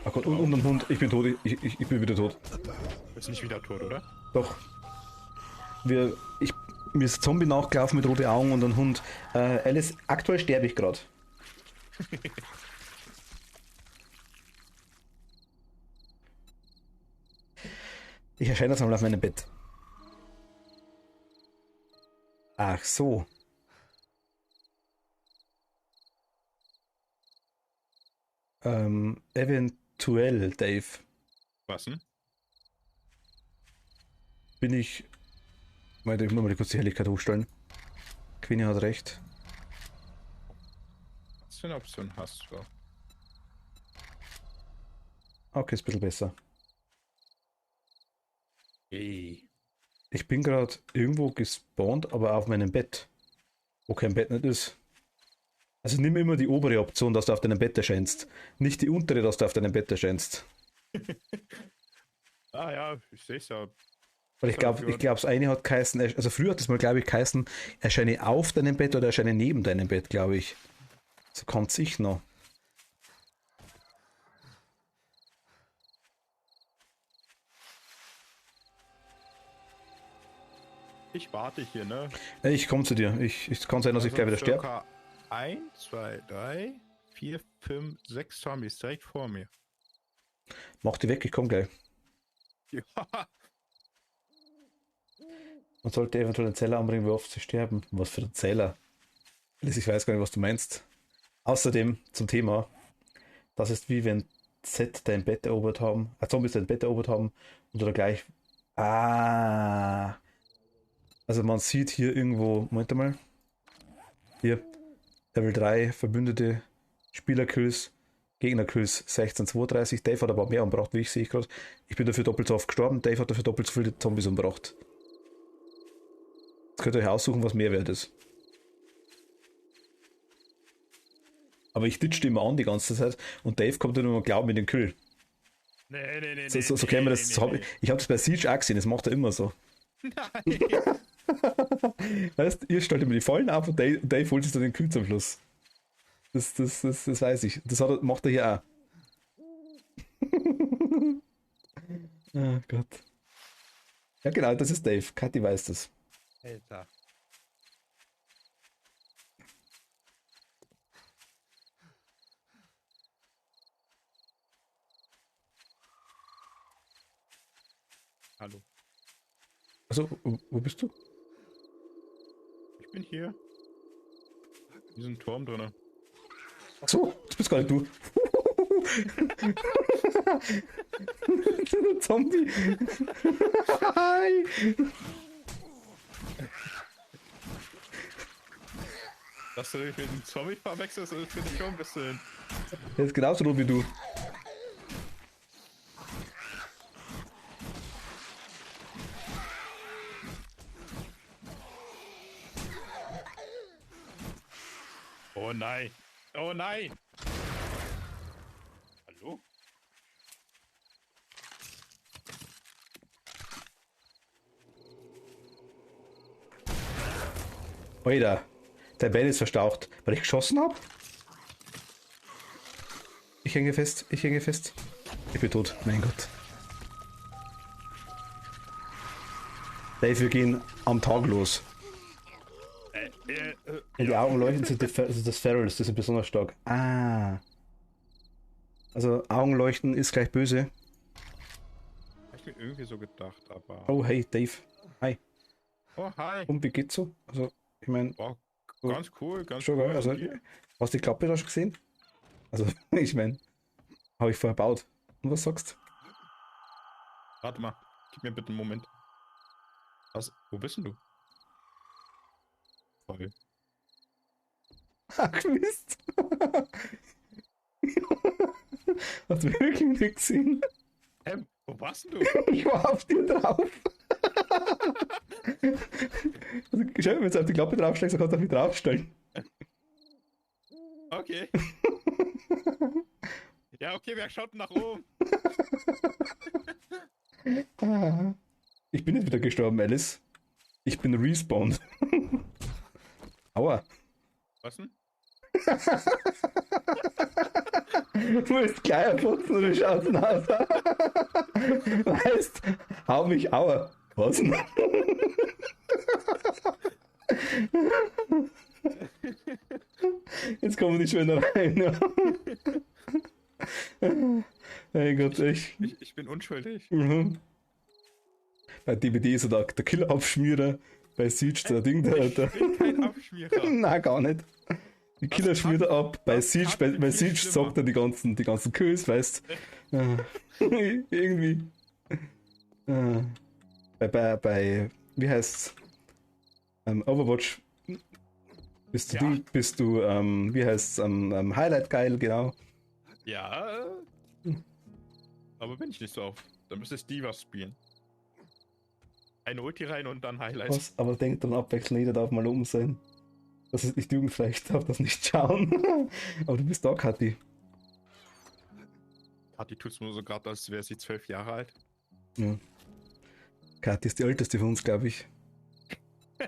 Speaker 4: Ach Gott, und ein Hund, ich bin tot, ich bin wieder tot.
Speaker 3: Du bist nicht wieder tot, oder?
Speaker 4: Doch. Mir ist ein Zombie nachgelaufen mit roten Augen und ein Hund. Alice, aktuell sterbe ich gerade. Ich erscheine jetzt mal auf meinem Bett. Ach so. Eventuell, Dave,
Speaker 3: Was denn?
Speaker 4: bin ich. Warte, ich muss mal kurz die Helligkeit hochstellen. Queenie hat recht.
Speaker 3: Was für eine Option hast du?
Speaker 4: Okay, ist ein bisschen besser.
Speaker 3: Hey.
Speaker 4: Ich bin gerade irgendwo gespawnt, aber auf meinem Bett. Wo kein Bett nicht ist. Also nimm immer die obere Option, dass du auf deinem Bett erscheinst. Nicht die untere, dass du auf deinem Bett erscheinst.
Speaker 3: Ah ja, ich sehe es ja.
Speaker 4: Weil ich glaube, das eine hat geheißen, also früher hat es mal, glaube ich, geheißen, erscheine auf deinem Bett oder erscheine neben deinem Bett, glaube ich. So kann es ich noch.
Speaker 3: Ich warte hier, ne?
Speaker 4: Ich komme zu dir. Ich kann sein, dass ich
Speaker 3: Also
Speaker 4: gleich wieder sterbe.
Speaker 3: circa 1, 2, 3, 4, 5, 6 Zombies direkt vor mir.
Speaker 4: Mach die weg, ich komme gleich.
Speaker 3: Ja.
Speaker 4: Man sollte eventuell einen Zeller anbringen, wie oft sie sterben. Was für ein Zeller? Ich weiß gar nicht, was du meinst. Außerdem zum Thema, das ist wie wenn Z dein Bett erobert haben, Zombies dein Bett erobert haben und oder gleich. Ah. Also man sieht hier irgendwo, Moment mal. Hier, Level 3, Verbündete, Spielerkills, Gegnerkills 1632. Dave hat aber mehr umgebracht, wie ich sehe gerade. Ich bin dafür doppelt so oft gestorben, Dave hat dafür doppelt so viele Zombies umgebracht. Jetzt könnt ihr euch aussuchen, was mehr wert ist. Aber ich ditchte immer an die ganze Zeit und Dave kommt dann immer glauben mit dem Kill.
Speaker 3: Nee.
Speaker 4: So kennen wir das. Ich habe das bei Siege auch gesehen, das macht er immer so.
Speaker 3: Nein.
Speaker 4: Weißt, ihr stellt immer die Fallen auf und Dave holt sich dann den Kill zum Schluss. Das weiß ich. Das macht er hier auch. Oh Gott. Ja genau, das ist Dave. Kathi weiß das.
Speaker 3: Alter. Hallo.
Speaker 4: Also, wo bist du?
Speaker 3: Ich bin hier. In diesem Turm drinne.
Speaker 4: So, du bist gar nicht du. Zombie. Hi.
Speaker 3: Dass du dich mit dem Zombie verwechselst, das finde ich schon ein bisschen.
Speaker 4: Er ist genauso rot wie du.
Speaker 3: Oh nein! Oh nein! Hallo?
Speaker 4: Alter, der Bell ist verstaucht, weil ich geschossen habe. Ich hänge fest, ich hänge fest. Ich bin tot, mein Gott. Dave, wir gehen am Tag los. In die Augen leuchten sind das Ferals, die sind besonders stark. Ah. Also Augenleuchten ist gleich böse.
Speaker 3: Hab ich mir irgendwie so gedacht, aber.
Speaker 4: Oh hey, Dave. Hi.
Speaker 3: Oh, hi!
Speaker 4: Und wie geht's so? Also, ich meine,
Speaker 3: Oh, ganz cool, ganz
Speaker 4: schon
Speaker 3: cool.
Speaker 4: geil. Also, hast du die Klappe da schon gesehen? Also, ich meine, habe ich vorher gebaut. Und was sagst du?
Speaker 3: Warte mal, gib mir bitte einen Moment. Was? Wo bist denn du? Voll.
Speaker 4: Ach Mist. Hast du wirklich nicht gesehen?
Speaker 3: Hä? Wo warst denn du?
Speaker 4: Ich war auf dir drauf. Also, schau, wenn du auf die Klappe draufsteigst, dann kannst du auf mich draufstellen.
Speaker 3: Okay. Ja, okay, wer schaut denn nach oben?
Speaker 4: Ich bin nicht wieder gestorben, Alice. Ich bin respawned. Aua.
Speaker 3: Was denn?
Speaker 4: Du bist kleiner Putzen und du schaust aus. Weißt, hau mich, aua. Was denn? Jetzt kommen die schon rein. Mein Gott, echt.
Speaker 3: Ich bin unschuldig.
Speaker 4: Mhm. Bei DVD ist er der Killer-Abschmierer. Bei Siege der Ding der.
Speaker 3: Ich bin kein Abschmierer.
Speaker 4: Nein, gar nicht. Die Killer schmiert er ab. Bei Siege, bei Siege sagt er die ganzen Kills, weißt irgendwie. Bei wie heißt's? Overwatch bist du,
Speaker 3: Ja.
Speaker 4: wie heißt's, Highlight geil, genau.
Speaker 3: Ja. Aber bin ich nicht so oft. Dann müsste ich Divas spielen. Eine Ulti rein und dann Highlights.
Speaker 4: Was? Aber denk dran abwechseln, jeder darf mal oben sein. Das ist nicht jugendfrei, ich darf das nicht schauen. Aber du bist da, Kathi.
Speaker 3: Die tut's nur so gerade, als wäre sie 12 Jahre alt.
Speaker 1: Ja. Kathi ist die älteste von uns, glaube ich.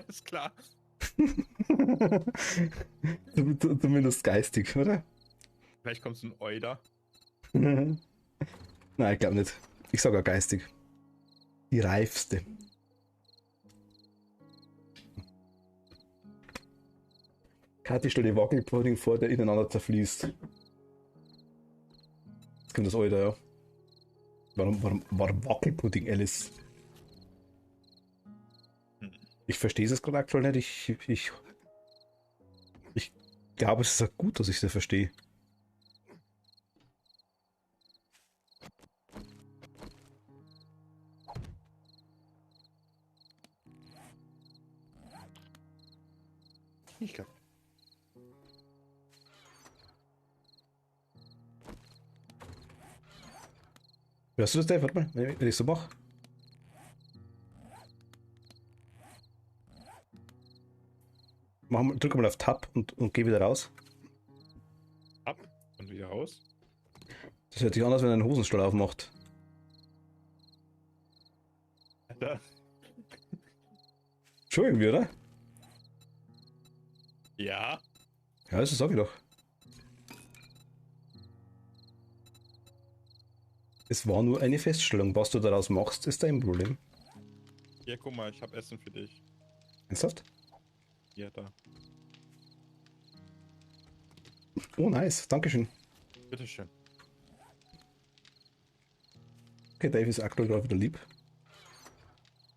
Speaker 3: Ist klar.
Speaker 1: Zumindest geistig, oder?
Speaker 3: Vielleicht kommt so ein Euder.
Speaker 1: Nein, ich glaube nicht. Ich sage auch geistig. Die reifste. Kathi stellt die Wackelpudding vor, der ineinander zerfließt. Jetzt kommt das Alter, ja. Warum Wackelpudding, Alice? Ich verstehe es gerade aktuell nicht. Ich glaube, es ist auch gut, dass ich das verstehe.
Speaker 3: Ich glaube.
Speaker 1: Hörst du das, Dave? Warte mal, wenn ich so mache. Drück mal auf Tab und geh wieder raus.
Speaker 3: Ab und wieder raus.
Speaker 1: Das hört sich an, als wenn er einen Hosenstall aufmacht.
Speaker 3: Alter.
Speaker 1: Schon irgendwie, oder?
Speaker 3: Ja.
Speaker 1: Ja, das sag ich doch. Es war nur eine Feststellung. Was du daraus machst, ist dein Problem.
Speaker 3: Hier, guck mal, ich habe Essen für dich.
Speaker 1: Ernsthaft?
Speaker 3: Hier, da.
Speaker 1: Oh, nice. Dankeschön.
Speaker 3: Bitteschön.
Speaker 1: Okay, Dave ist aktuell gerade wieder lieb.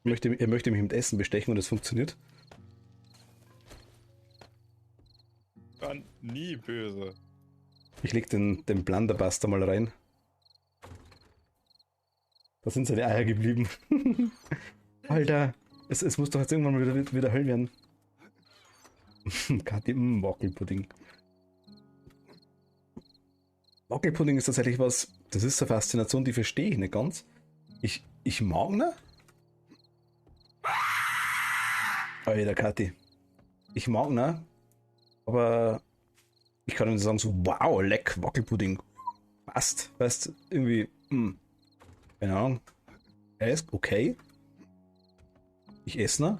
Speaker 1: Er möchte mich mit Essen bestechen und es funktioniert.
Speaker 3: War nie böse.
Speaker 1: Ich leg den Blunderbuster mal rein. Da sind seine Eier geblieben. Alter, es muss doch jetzt irgendwann mal wieder hell werden. Kathi, Wackelpudding. Wackelpudding ist tatsächlich was, das ist eine Faszination, die verstehe ich nicht ganz. Ich mag ne? Alter, Kathi. Ich mag ne? Aber ich kann nicht sagen so, wow, leck, Wackelpudding. Passt. Weißt irgendwie, keine Ahnung. Er ist okay. Ich esse ihn.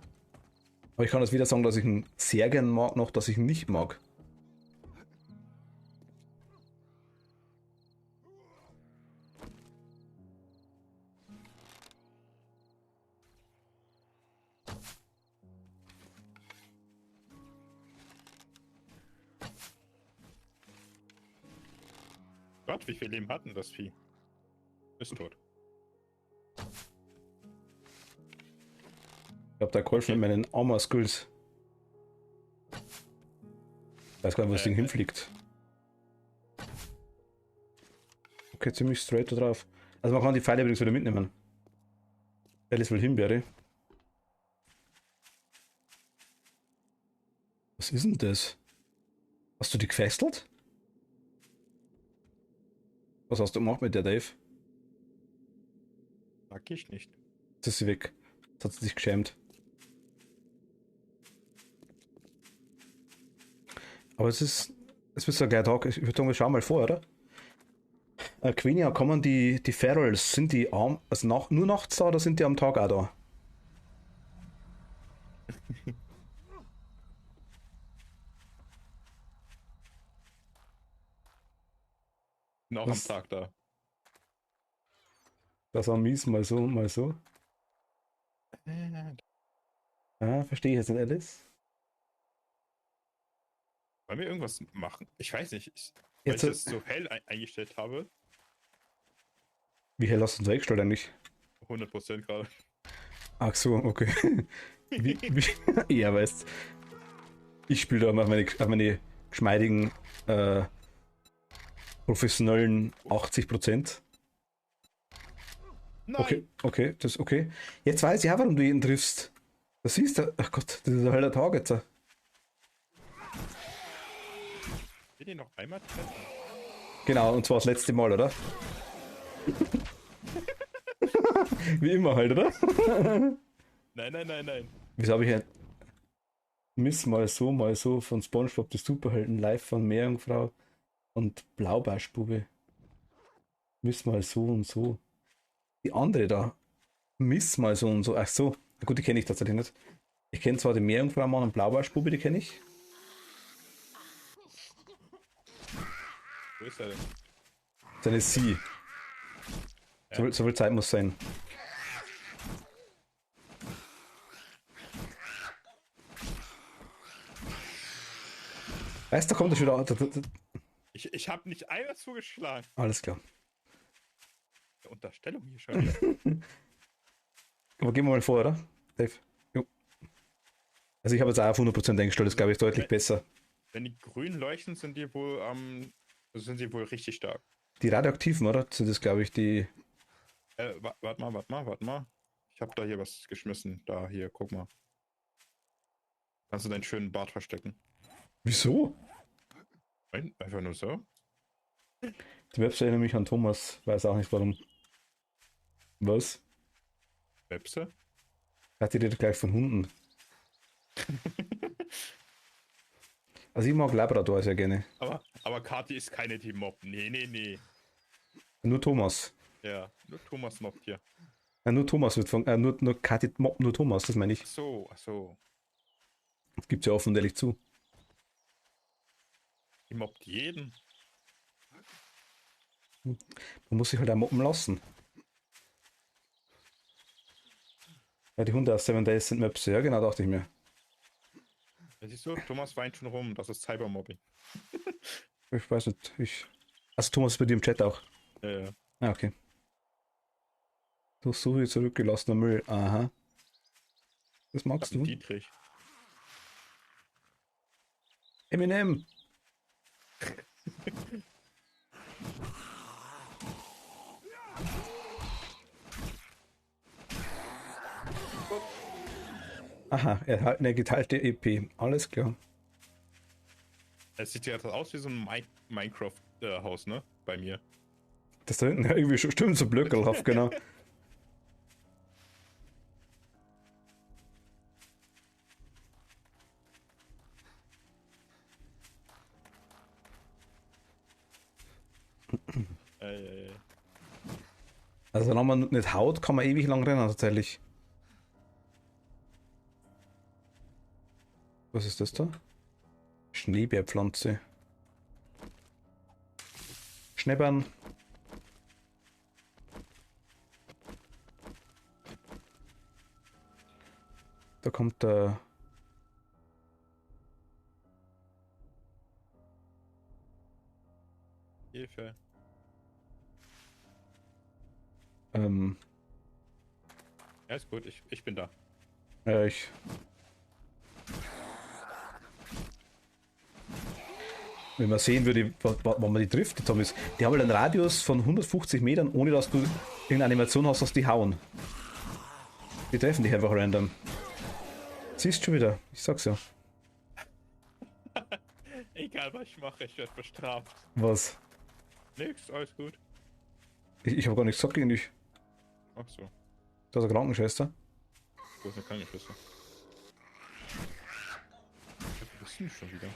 Speaker 1: Aber ich kann jetzt weder sagen, dass ich ihn sehr gern mag, noch dass ich ihn nicht mag.
Speaker 3: Gott, wie viel Leben hat denn das Vieh? Ist tot.
Speaker 1: Ich habe da geholfen mit meinen Armor-Skills. Ich weiß gar nicht, wo das Ding hinfliegt. Okay, ziemlich straight da drauf. Also man kann die Pfeile übrigens wieder mitnehmen. Alice will Himbeere. Was ist denn das? Hast du die gefesselt? Was hast du gemacht mit der, Dave?
Speaker 3: Sag ich nicht.
Speaker 1: Jetzt ist sie weg. Jetzt hat sie sich geschämt. Aber es wird so ein geiler Tag. Ich würde sagen, wir schauen mal vor, oder? Quenya, kommen die Ferals, sind die also nur nachts da oder sind die am Tag auch da?
Speaker 3: Noch
Speaker 1: Was?
Speaker 3: am Tag da.
Speaker 1: Das war mies, mal so, mal so. Ah, verstehe ich jetzt nicht, Alice.
Speaker 3: Wollen wir irgendwas machen? Ich weiß nicht. Weil
Speaker 1: Jetzt,
Speaker 3: ich das so hell eingestellt habe.
Speaker 1: wie hell hast du uns eingestellt eigentlich?
Speaker 3: 100% gerade.
Speaker 1: Ach so, okay. Ja, weißt ich spiele da mal auf meine geschmeidigen, professionellen 80%.
Speaker 3: Nein!
Speaker 1: Okay, das ist okay. Jetzt weiß ich auch, warum du jeden triffst. Das siehst du. Ach Gott, das ist ein heller Tag jetzt.
Speaker 3: Will den noch einmal treffen?
Speaker 1: Genau, und zwar das letzte Mal, oder? Wie immer halt, oder?
Speaker 3: Nein.
Speaker 1: Wieso habe ich ein Miss mal so von SpongeBob die Superhelden live von Meerjungfrau und Blaubarschbube. Miss mal so und so. Die andere da.
Speaker 4: Miss mal so und so. Ach so. Na gut, die kenne ich tatsächlich nicht. Ich kenne zwar die Meerjungfraumann und Blaubarschbubi, die kenne ich.
Speaker 3: Wo ist er denn?
Speaker 4: Dann ist sie. So viel Zeit muss sein. Weißt du, da kommt er schon wieder.
Speaker 3: Ich habe nicht einmal zugeschlagen.
Speaker 4: Alles klar.
Speaker 3: Unterstellung hier schon.
Speaker 4: Aber gehen wir mal vor, oder? Dave. Jo. Also ich habe jetzt auch auf 100% eingestellt, das glaube ich deutlich besser.
Speaker 3: Wenn die grün leuchten, sind die wohl sind sie wohl richtig stark.
Speaker 4: Die radioaktiven, oder? Sind das, glaube ich, die.
Speaker 3: Warte mal. Ich habe da hier was geschmissen. Da, hier, guck mal. Kannst du deinen schönen Bart verstecken?
Speaker 4: Wieso?
Speaker 3: Nein, einfach nur so.
Speaker 4: Die Website erinnert mich an Thomas, weiß auch nicht warum. Was?
Speaker 3: Webse?
Speaker 4: Hat die redet gleich von Hunden. Also ich mag Labrador sehr gerne.
Speaker 3: Aber Kati ist keine, die mobbt. Nee.
Speaker 4: Nur Thomas.
Speaker 3: Ja, nur Thomas mobbt hier.
Speaker 4: Ja, nur Thomas wird von. Nur Kathi mobbt nur Thomas, das meine ich.
Speaker 3: Ach so.
Speaker 4: Das gibt's ja offen und ehrlich zu.
Speaker 3: Die mobbt jeden.
Speaker 4: Man muss sich halt auch mobben lassen. Ja, die Hunde aus 7 Days sind Möpse, ja genau, dachte ich mir.
Speaker 3: Ja, siehst du, Thomas weint schon rum. Das ist Cybermobbing.
Speaker 4: Ich weiß nicht, Also Thomas ist bei dir im Chat auch.
Speaker 3: Ja.
Speaker 4: Ah, okay. Durchsuche zurückgelassener Müll. Aha. Was magst du?
Speaker 3: Dietrich.
Speaker 4: Eminem! Aha, er hat eine geteilte EP. Alles klar.
Speaker 3: Es sieht ja aus wie so ein Minecraft-Haus, ne? Bei mir.
Speaker 4: Das da hinten, ja, irgendwie stimmt so blöckelhaft, genau. Also wenn man nicht haut, kann man ewig lang rennen tatsächlich. Was ist das da? Schneebeerpflanze. Schneebern. Da kommt der.
Speaker 3: Hilfe. Ja, ist gut, ich bin da.
Speaker 4: Ich. Wenn man sehen würde, wann man die trifft, die Zombies, die haben halt einen Radius von 150 Metern, ohne dass du irgendeine Animation hast, dass die hauen. Die treffen dich einfach random. Siehst du schon wieder, ich sag's ja.
Speaker 3: Egal was ich mache, ich werde bestraft.
Speaker 4: Was?
Speaker 3: Nix, alles gut.
Speaker 4: Ich habe gar nichts gesagt gegen dich.
Speaker 3: Ach so,
Speaker 4: Da ist eine Krankenschwester.
Speaker 3: wo ist eine Krankenschwester? Wo bist du denn schon wieder?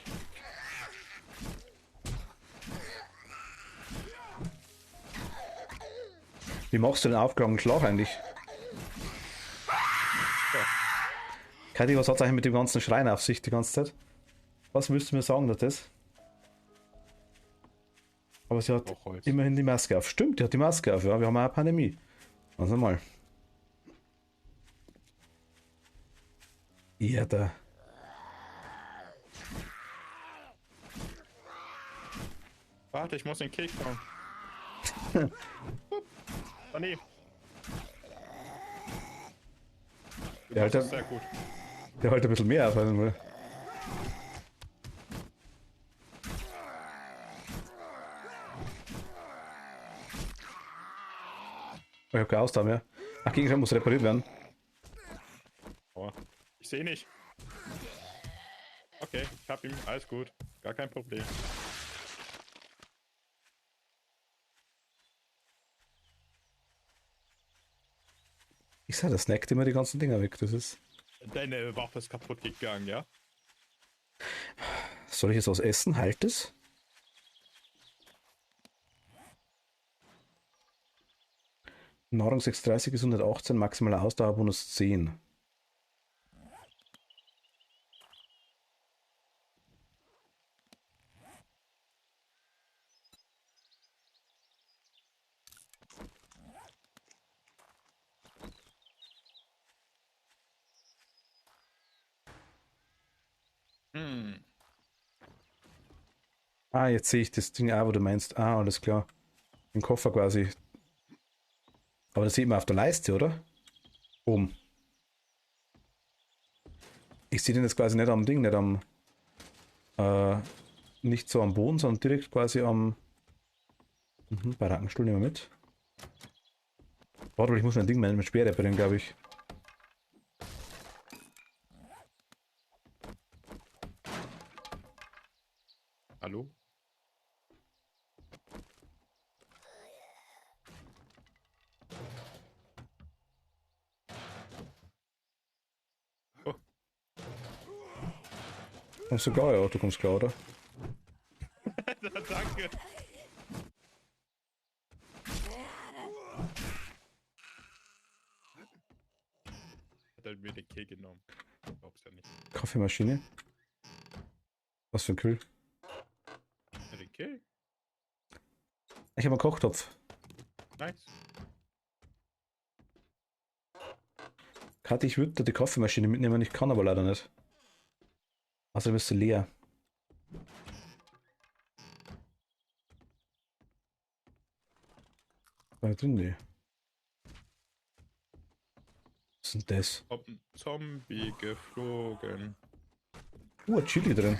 Speaker 4: Wie machst du den aufgeklagenen Schlag eigentlich? Kathi, was hat es eigentlich mit dem ganzen Schreien auf sich die ganze Zeit? Was willst du mir sagen, dass das? Aber sie hat
Speaker 3: Auch Holz.
Speaker 4: immerhin die Maske auf. Stimmt, die hat die Maske auf, ja, wir haben auch eine Pandemie. Also mal. Ja, da.
Speaker 3: Warte, ich muss den Keks hauen. Oh nee.
Speaker 4: Der
Speaker 3: Das ist
Speaker 4: Alter,
Speaker 3: sehr gut.
Speaker 4: der holt ein bisschen mehr auf. Also. Ich habe keine Ausdauer mehr. Ach, Gegenstand muss repariert werden.
Speaker 3: Oh, ich sehe nicht. Okay, ich hab ihn. Alles gut. Gar kein Problem.
Speaker 4: Ich sag, das snackt immer die ganzen Dinger weg. Das ist.
Speaker 3: Deine Waffe ist kaputt gegangen, ja?
Speaker 4: Soll ich jetzt was essen? Halt es?
Speaker 1: Nahrung 630, Gesundheit 18, maximaler Ausdauerbonus 10.
Speaker 3: Hm.
Speaker 1: Ah, jetzt sehe ich das Ding auch, wo du meinst. Ah, alles klar. Den Koffer quasi. Aber das sieht man auf der Leiste, oder? Oben. Ich sehe den jetzt quasi nicht am Ding, nicht am. Nicht so am Boden, sondern direkt quasi am. Barackenstuhl nehmen wir mit. Warte, ich muss mein Ding mit Speer reparieren, glaube ich.
Speaker 3: Hallo? Oh,
Speaker 1: Kommst du klar? Ja, du kommst klar, oder?
Speaker 3: danke. Hat er mir den Key genommen? Ich glaub's ja nicht.
Speaker 1: Kaffeemaschine. Was für ein Kühl.
Speaker 3: Ja, den Key?
Speaker 1: Ich habe einen Kochtopf.
Speaker 3: Nice.
Speaker 1: Kathi, ich würde da die Kaffeemaschine mitnehmen, ich kann aber leider nicht. Außerdem ist sie leer. War da drin, nee. Was ist denn das?
Speaker 3: Ob ein Zombie geflogen.
Speaker 1: Chili drin.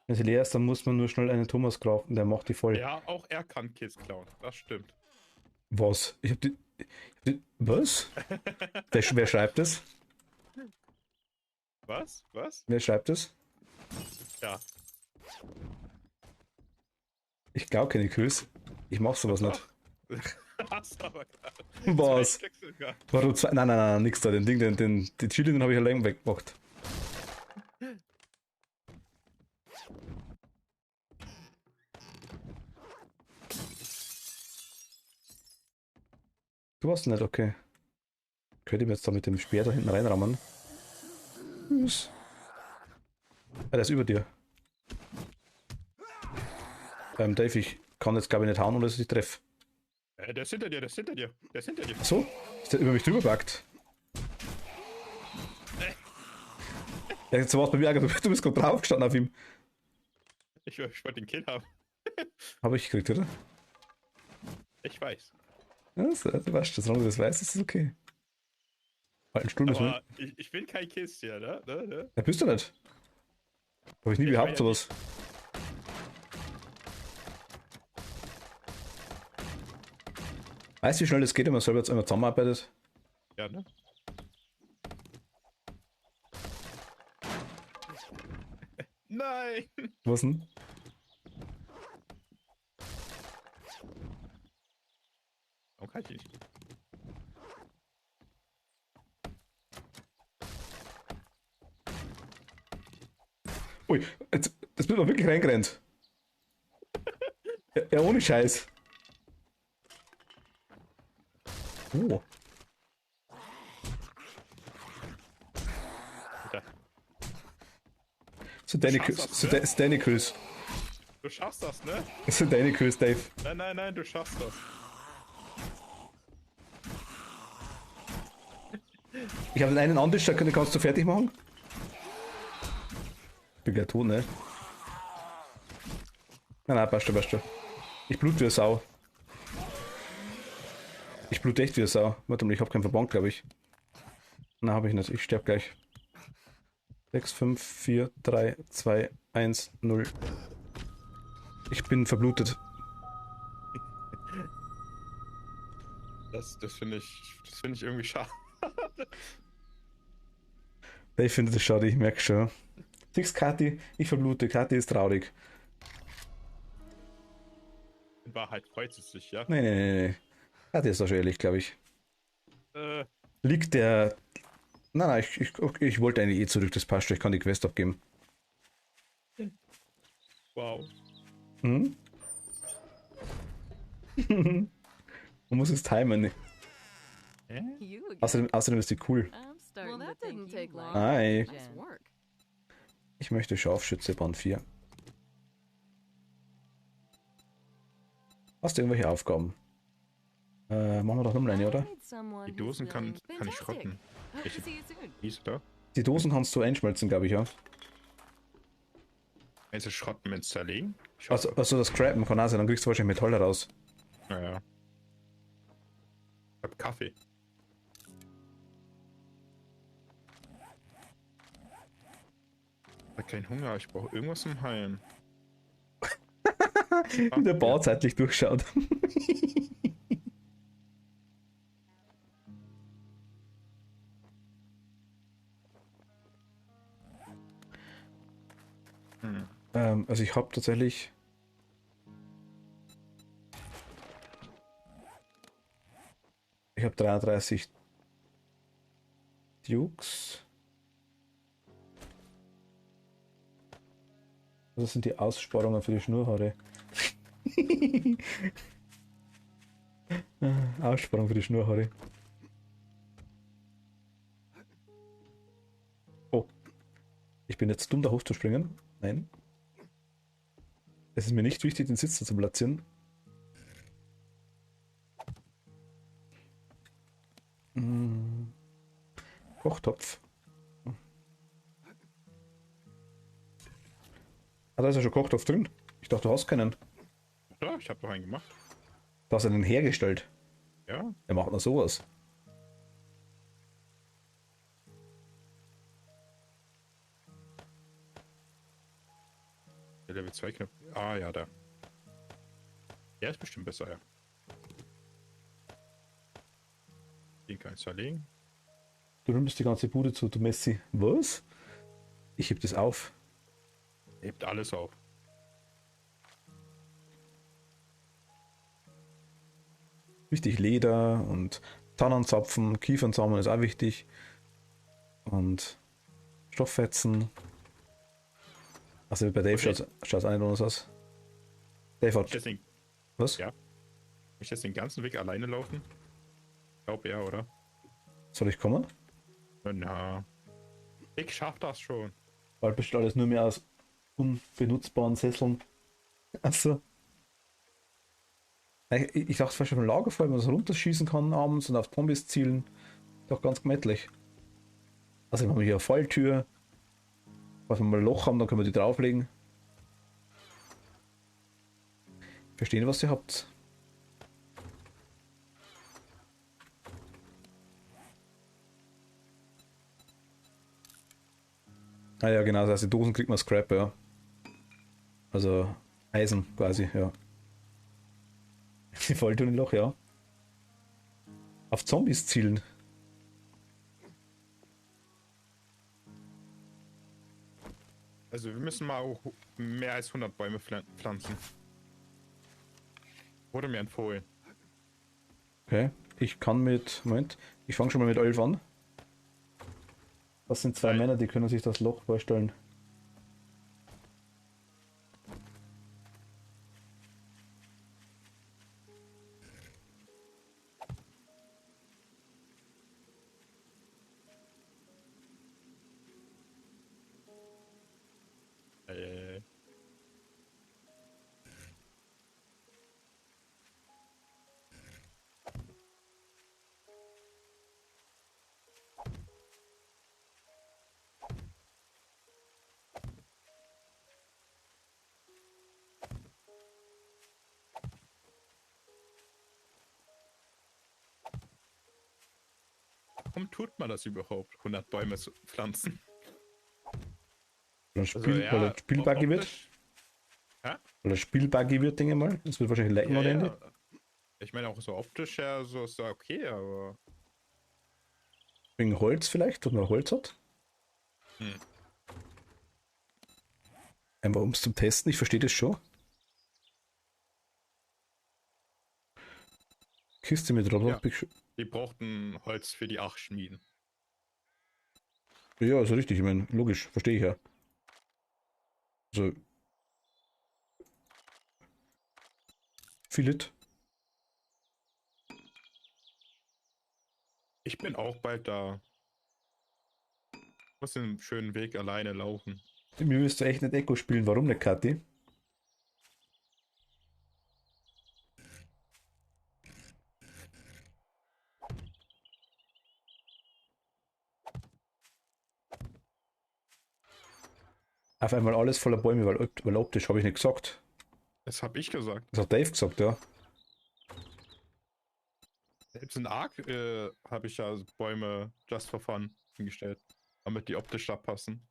Speaker 1: Wenn sie leer ist, dann muss man nur schnell einen Thomas craften, der macht die voll.
Speaker 3: Ja, auch er kann Kids klauen. Das stimmt.
Speaker 1: Was? Was? Wer schreibt das?
Speaker 3: Was? Was?
Speaker 1: Wer schreibt das?
Speaker 3: Ja.
Speaker 1: Ich glaube keine Kills. Ich mach sowas nicht.
Speaker 3: Hast aber gerade.
Speaker 1: Was?
Speaker 3: Zwei Stück sogar.
Speaker 1: Warum zwei? Nein, nix da. Den Ding, den Chili, den habe ich allein weggemacht. Du warst nicht, okay. Könnte ich mir jetzt da mit dem Speer da hinten reinrammen? Was? Ah, der ist über dir. Dave, ich kann jetzt glaube ich nicht hauen, ohne dass ich dich treffe.
Speaker 3: Der ist hinter dir, der ist hinter dir, der ist hinter dir.
Speaker 1: So? Ist der über mich drüber backt? Ja, jetzt war's bei mir, du bist gerade draufgestanden auf ihm.
Speaker 3: Ich wollte den Kill haben.
Speaker 1: Habe ich gekriegt, oder?
Speaker 3: Ich weiß.
Speaker 1: Ja, so, du weißt, solange du das weißt, ist es okay. Alten Stuhl müssen wir.
Speaker 3: Aber ich bin kein Kiss hier, ne?
Speaker 1: Ja, bist du nicht. Habe ich nie
Speaker 3: Ich
Speaker 1: behauptet,
Speaker 3: war ja
Speaker 1: sowas. Weißt du, wie schnell das geht, wenn man selber jetzt einmal zusammenarbeitet?
Speaker 3: Ja, ne? Nein!
Speaker 1: Was denn?
Speaker 3: Warum kann ich nicht?
Speaker 1: Ui, jetzt bin ich wirklich reingerannt. Ja, ohne Scheiß. Oh.
Speaker 3: Alter,
Speaker 1: So deine
Speaker 3: schaffst
Speaker 1: Kills.
Speaker 3: das,
Speaker 1: So
Speaker 3: ne?
Speaker 1: deine Kills.
Speaker 3: du schaffst das, ne?
Speaker 1: Das sind deine Kills, Dave.
Speaker 3: Nein, du schaffst das.
Speaker 1: Ich habe den einen Antisch, da kannst du fertig machen. Bin gleich tot, ne? Nein, passt schon. Ich blut wie eine Sau. Ich blut echt wie eine Sau. Warte mal, ich habe keinen Verband, glaube ich. Nein, habe ich nicht. Ich sterbe gleich. 6, 5, 4, 3, 2, 1, 0. Ich bin verblutet.
Speaker 3: Das finde ich irgendwie schade.
Speaker 1: Ich finde das schade, ich merke schon. Siehst Kathi, ich verblute. Kathi ist traurig.
Speaker 3: Wahrheit freut sie sich, ja?
Speaker 4: Nee. Ah, der ist doch schon ehrlich, glaube ich.
Speaker 3: Äh,
Speaker 4: Liegt der. Nein, ich wollte eigentlich eh zurück, das passt schon, ich kann die Quest abgeben.
Speaker 3: wow.
Speaker 4: Hm? Man muss es timen.
Speaker 5: You again.
Speaker 4: Außerdem ist die cool.
Speaker 5: I'm starting to think you like
Speaker 4: Hi.
Speaker 5: nice work.
Speaker 4: Ich möchte Scharfschütze Band 4. Hast du irgendwelche Aufgaben? Machen wir doch nochmal eine, oder?
Speaker 5: I need someone
Speaker 3: Die
Speaker 5: who's
Speaker 3: Dosen kann
Speaker 5: feeling
Speaker 3: ich
Speaker 5: fantastic.
Speaker 3: schrotten.
Speaker 5: Hope to see you soon.
Speaker 3: Hieß da?
Speaker 4: Die Dosen kannst du einschmelzen, glaube ich, ja.
Speaker 3: Also schrotten mit zerlegen?
Speaker 4: Also das Scrappen kann auch sein, dann kriegst du wahrscheinlich Metall raus.
Speaker 3: Naja. Ich hab Kaffee. Ich hab keinen Hunger, ich brauche irgendwas zum Heilen.
Speaker 4: Wie der Bart zeitlich durchschaut. Also ich habe tatsächlich... Ich habe 33 Dukes. Das sind die Aussparungen für die Schnurrhaare. Aussparung für die Schnurrhaare. Oh. Ich bin jetzt dumm, da hochzuspringen. Nein. Es ist mir nicht wichtig, den Sitz zu platzieren. Kochtopf. Ah, da ist ja schon Kochtopf drin. Ich dachte, du hast keinen.
Speaker 3: Ja, ich habe doch einen gemacht.
Speaker 4: Du hast einen hergestellt.
Speaker 3: Ja,
Speaker 4: Wer macht noch sowas?
Speaker 3: der Level 2 Knopf. Ah ja, da. Der ist bestimmt besser, ja. Den kann ich zerlegen.
Speaker 4: Du nimmst die ganze Bude zu, du Messi. Was? Ich heb das auf.
Speaker 3: Hebt alles auf.
Speaker 4: Wichtig Leder und Tannenzapfen, Kiefernsamen ist auch wichtig. Und Stofffetzen. Also bei Dave
Speaker 3: Okay.
Speaker 4: schaut es auch nicht anders aus. Dave
Speaker 3: Ich
Speaker 4: hat...
Speaker 3: den,
Speaker 4: Was?
Speaker 3: Ja. ich jetzt den ganzen Weg alleine laufen? Ich glaube ja, oder?
Speaker 4: Soll ich kommen?
Speaker 3: Na. Ich schaff das schon.
Speaker 4: Bald besteht alles nur mehr aus unbenutzbaren Sesseln. Achso. Ich dachte fast schon vom Lagerfeuer, wenn man so runterschießen kann abends und auf Zombies zielen. Doch ganz gemütlich. Also wir haben hier eine Falltür. Falls wir mal ein Loch haben, dann können wir die drauflegen. Verstehen, was ihr habt. Ah ja, genau, das heißt, die Dosen kriegt man Scrap, ja. Also Eisen quasi, ja. Die Falltür in Loch, ja. Auf Zombies zielen.
Speaker 3: Also wir müssen mal auch mehr als 100 Bäume pflanzen. Wurde mir empfohlen.
Speaker 4: Okay, ich kann mit... Moment, ich fange schon mal mit 11 an. Das sind zwei
Speaker 3: Nein.
Speaker 4: Männer, die können sich das Loch vorstellen.
Speaker 3: Äh, Warum tut man das überhaupt? 100 Bäume zu pflanzen?
Speaker 4: Weil das Spiel,
Speaker 3: ja,
Speaker 4: weil das Spielbuggy wird.
Speaker 3: optisch-
Speaker 4: Weil das Spielbuggy wird, denke ich mal. Es wird wahrscheinlich lecken
Speaker 3: Ja,
Speaker 4: ohne Ende.
Speaker 3: ja. Ich meine auch so optisch her, so ist da okay, aber
Speaker 4: Wegen Holz vielleicht, dass man Holz hat.
Speaker 3: Hm.
Speaker 4: Einfach um es zum Testen, ich verstehe das schon. Kiste mit Robot.
Speaker 3: Ja. Die brauchten Holz für die 8 Schmieden.
Speaker 4: Ja, ist richtig. Ich meine, logisch, verstehe ich ja. Also. Filet.
Speaker 3: Ich bin auch bald da. Muss den schönen Weg alleine laufen.
Speaker 4: Mir willst du echt nicht Echo spielen. Warum nicht, Kathi? Auf einmal alles voller Bäume, weil optisch habe ich nicht gesagt.
Speaker 3: Das habe ich gesagt.
Speaker 4: Das hat Dave gesagt, ja.
Speaker 3: Selbst in Ark habe ich ja Bäume just for fun hingestellt, damit die optisch da passen.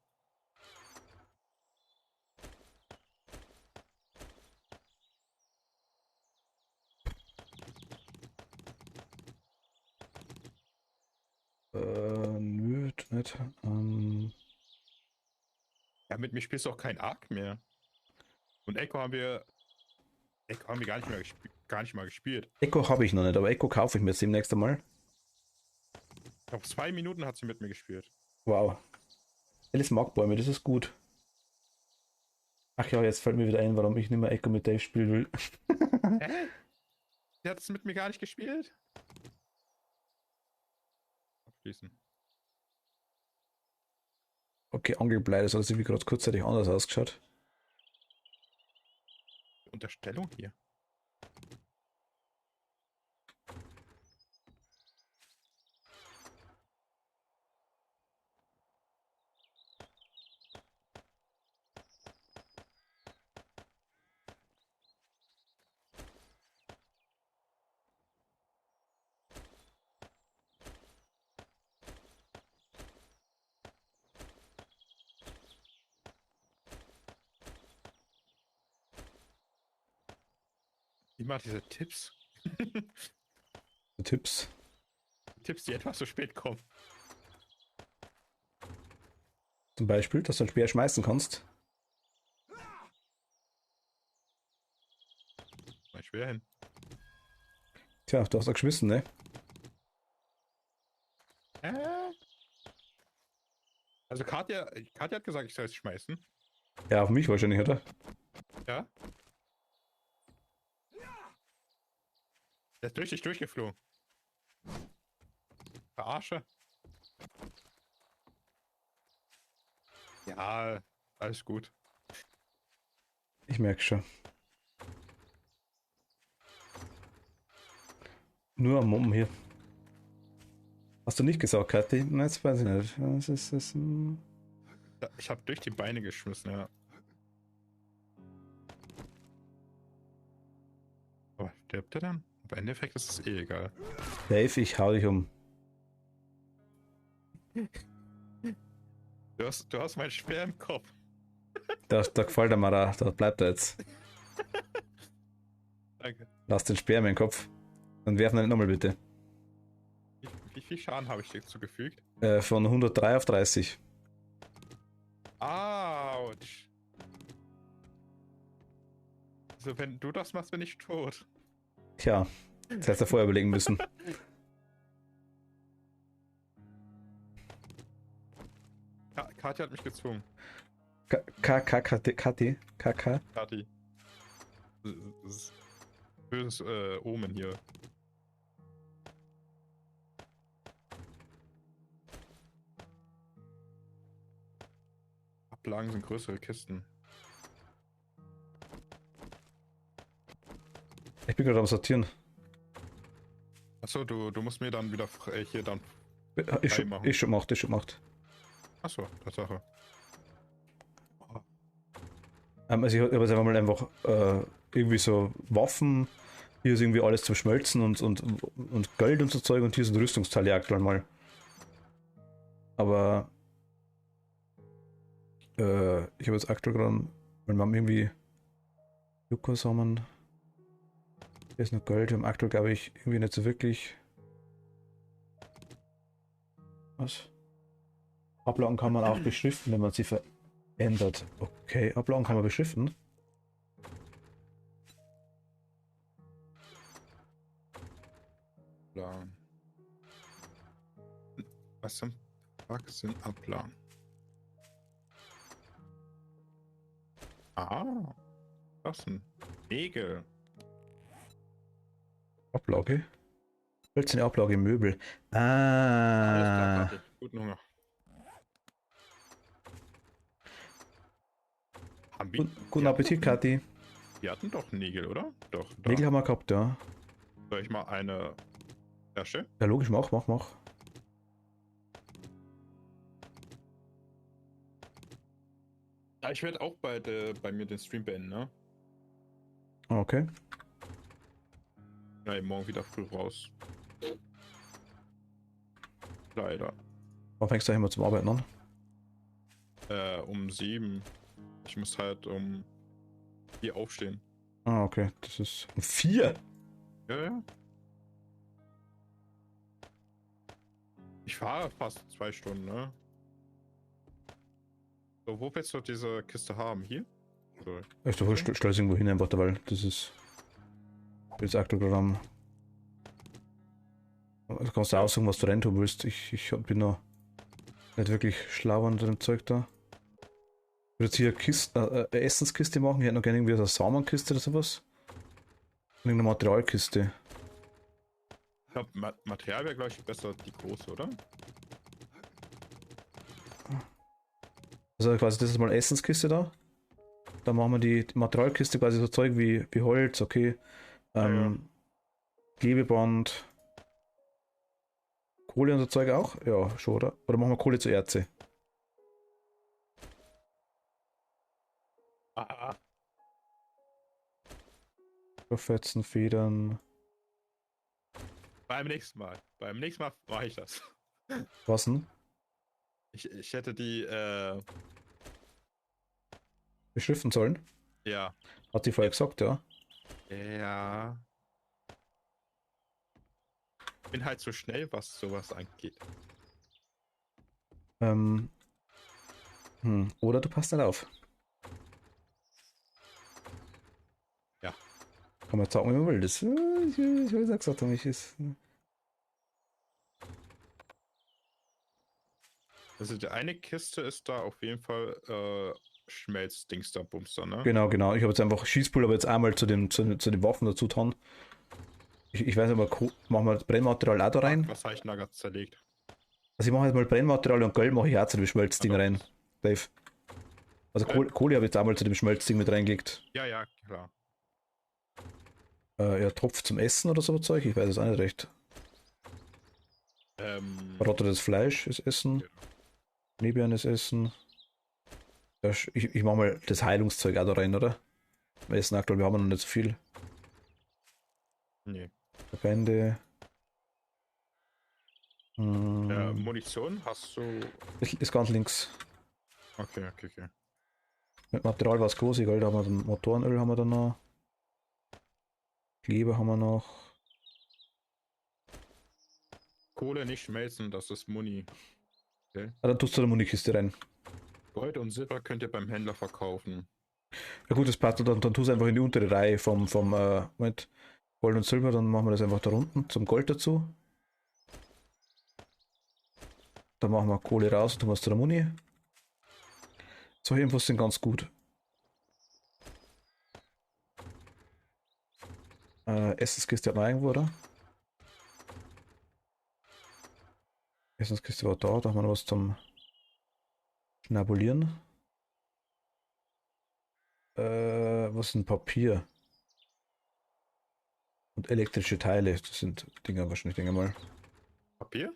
Speaker 4: Nö, nicht.
Speaker 3: Ja, mit mir spielst du auch kein Ark mehr. Und Echo haben wir gar nicht mal gespielt.
Speaker 4: Echo habe ich noch nicht, aber Echo kaufe ich mir jetzt demnächst einmal.
Speaker 3: Ich glaube, 2 Minuten hat sie mit mir gespielt.
Speaker 4: Wow. Alice mag Bäume, das ist gut. Ach ja, jetzt fällt mir wieder ein, warum ich nicht mehr Echo mit Dave spielen will.
Speaker 3: Hä? Sie hat es mit mir gar nicht gespielt? Abschließen.
Speaker 4: Okay, Angelblei, das hat sich wie gerade kurzzeitig anders ausgeschaut.
Speaker 3: Unterstellung hier. Immer diese Tipps.
Speaker 4: Tipps.
Speaker 3: Tipps, die etwas zu spät kommen.
Speaker 4: Zum Beispiel, dass du ein Speer schmeißen kannst.
Speaker 3: Mal schwer hin.
Speaker 4: Tja, du hast auch geschmissen, ne?
Speaker 3: Also Katja hat gesagt, ich soll es schmeißen.
Speaker 4: Ja, auf mich wahrscheinlich, oder?
Speaker 3: Ja? Der ist durch dich durchgeflogen. Verarsche. Ja, alles gut.
Speaker 4: Ich merke schon. Nur am Mobben hier. Hast du nicht gesagt, Kathi? Nein, jetzt weiß ich nicht. Was ist das?
Speaker 3: Ja, ich habe durch die Beine geschmissen, ja. Aber stirbt er dann? Aber im Endeffekt ist es eh egal.
Speaker 4: Dave, ich hau dich um.
Speaker 3: Du hast mein Speer im Kopf.
Speaker 4: Da gefällt er mir, da bleibt er jetzt.
Speaker 3: Danke.
Speaker 4: Lass den Speer in meinen Kopf. Und werfen ihn nicht nochmal bitte.
Speaker 3: Wie viel Schaden habe ich dir zugefügt?
Speaker 4: Von 103 auf 30.
Speaker 3: Autsch. Also wenn du das machst, bin ich tot.
Speaker 4: Tja, das hättest du vorher überlegen müssen.
Speaker 3: Katja hat mich gezwungen.
Speaker 4: Kathi.
Speaker 3: Kati. Das ist böses Omen hier. Ablagen sind größere Kisten.
Speaker 4: Ich bin gerade am Sortieren.
Speaker 3: Achso, du musst mir dann wieder hier dann.
Speaker 4: Ist schon gemacht.
Speaker 3: Achso, Tatsache.
Speaker 4: Also ich habe jetzt einfach irgendwie so Waffen, hier ist irgendwie alles zum Schmelzen und Geld und so Zeug und hier sind Rüstungsteile aktuell mal. Aber ich habe jetzt aktuell gerade, weil wir haben irgendwie Yuko-Samen, hier ist noch Geld, wir haben aktuell glaube ich irgendwie nicht so wirklich. Was? Ablagen kann man auch beschriften, wenn man sie verändert. Okay, Ablagen kann man beschriften.
Speaker 3: Ablagen. Was zum Fuck sind Ablagen? Ah, was denn? Nägel.
Speaker 4: Ablage? Hölzerne Ablage im Möbel.
Speaker 3: Alles klar,
Speaker 4: Ah.
Speaker 3: Kathi. Guten Hunger. Haben wir,
Speaker 4: Guten
Speaker 3: wir
Speaker 4: Appetit,
Speaker 3: hatten doch-
Speaker 4: Kathi.
Speaker 3: Wir hatten doch Nägel, oder? Doch, da.
Speaker 4: Nägel haben wir gehabt, ja.
Speaker 3: Soll ich mal eine Flasche?
Speaker 4: Ja, logisch, mach.
Speaker 3: Ja, ich werde auch bei mir den Stream beenden, ne?
Speaker 4: Okay.
Speaker 3: Ja, morgen wieder früh raus. Leider.
Speaker 4: Wann fängst du immer zum Arbeiten an?
Speaker 3: Um 7. Ich muss halt um 4 aufstehen.
Speaker 4: Ah, okay. Das ist um 4.
Speaker 3: Ja, ja. Ich fahre fast 2 Stunden, ne? So, wo willst du diese Kiste haben? Hier? So.
Speaker 4: Ich stell es irgendwo hin einfach, weil das ist das aktuell Programm. Du kannst auch sagen, was du rein tun willst. Ich bin noch nicht wirklich schlau an dem Zeug da. Ich würde jetzt hier eine Essenskiste machen. Ich hätte noch gerne irgendwie so eine Samenkiste oder sowas. Und irgendeine Materialkiste.
Speaker 3: Ich glaube, Material wäre, glaube ich, besser die große, oder?
Speaker 4: Also quasi das ist mal eine Essenskiste da. Dann machen wir die Materialkiste quasi so Zeug wie Holz, okay. Klebeband. Kohle und so Zeug auch? Ja, schon, oder? Oder machen wir Kohle zu Erze?
Speaker 3: Ah,
Speaker 4: Fetzen, Federn.
Speaker 3: beim nächsten Mal. Beim nächsten Mal mache ich das.
Speaker 4: Was denn?
Speaker 3: Ich hätte die,
Speaker 4: Beschriften sollen?
Speaker 3: ja.
Speaker 4: Hat die vorher gesagt, ja.
Speaker 3: Ja. Bin halt so schnell, was sowas angeht.
Speaker 4: Oder du passt nicht auf.
Speaker 3: Ja.
Speaker 4: Kann man jetzt sagen, wie man will. Das, ich will es gesagt haben, ich ist.
Speaker 3: Also die eine Kiste ist da auf jeden Fall Schmelzdings da, Bumster, ne?
Speaker 4: Genau. Ich habe jetzt einfach Schießpulver jetzt einmal zu den Waffen dazu getan. Ich weiß nicht, machen wir Brennmaterial auch da rein.
Speaker 3: Was habe ich denn da gerade zerlegt?
Speaker 4: Also ich mache jetzt mal Brennmaterial und Gold mache ich auch zu dem Schmelzding
Speaker 3: Also,
Speaker 4: rein, Dave. Also Kohle habe ich jetzt einmal zu dem Schmelzding mit reingelegt.
Speaker 3: Ja, klar.
Speaker 4: Ja, Topf zum Essen oder so Zeug, ich weiß es auch nicht recht. Rottetes Fleisch ist Essen. Nebean ist Essen. Ja, ich mache mal das Heilungszeug auch da rein, oder? Weil Essen aktuell, wir haben noch nicht so viel.
Speaker 3: Nee.
Speaker 4: Verbände.
Speaker 3: Munition hast du.
Speaker 4: Ist ganz links.
Speaker 3: Okay.
Speaker 4: Mit Material war es groß, egal, da haben wir dann Motorenöl haben wir dann noch. Kleber haben wir noch.
Speaker 3: Kohle nicht schmelzen, das ist Muni. Okay.
Speaker 4: Ah, dann tust du da Munikiste rein.
Speaker 3: Gold und Silber könnt ihr beim Händler verkaufen.
Speaker 4: Ja gut, das passt, dann tust du einfach in die untere Reihe vom Moment, Gold und Silber, dann machen wir das einfach da unten zum Gold dazu. Dann machen wir Kohle raus und tun wir es zu der Muni. Solche Infos sind ganz gut. Essenskiste hat man irgendwo, oder? Essenskiste war da haben wir noch was zum Schnabulieren. Was ist ein Papier? Und elektrische Teile, das sind Dinger wahrscheinlich, denke mal.
Speaker 3: Papier?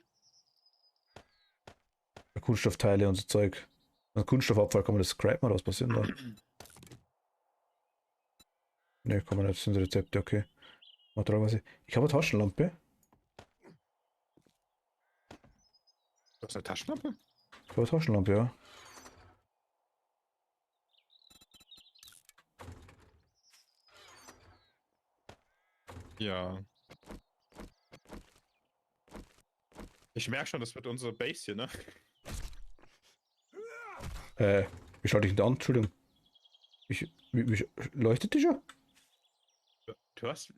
Speaker 4: Kunststoffteile und so Zeug. Also Kunststoffabfall kann man das scrapen oder was passiert da? Ne, kann man nicht, das sind Rezepte, okay. Materialweise. Ich habe eine Taschenlampe.
Speaker 3: Du hast eine Taschenlampe?
Speaker 4: Ich habe eine Taschenlampe, ja.
Speaker 3: Ja. Ich merke schon, das wird unsere Base hier, ne?
Speaker 4: Wie schaut ich denn da an? Entschuldigung. Wie leuchtet die schon?
Speaker 3: Du hast.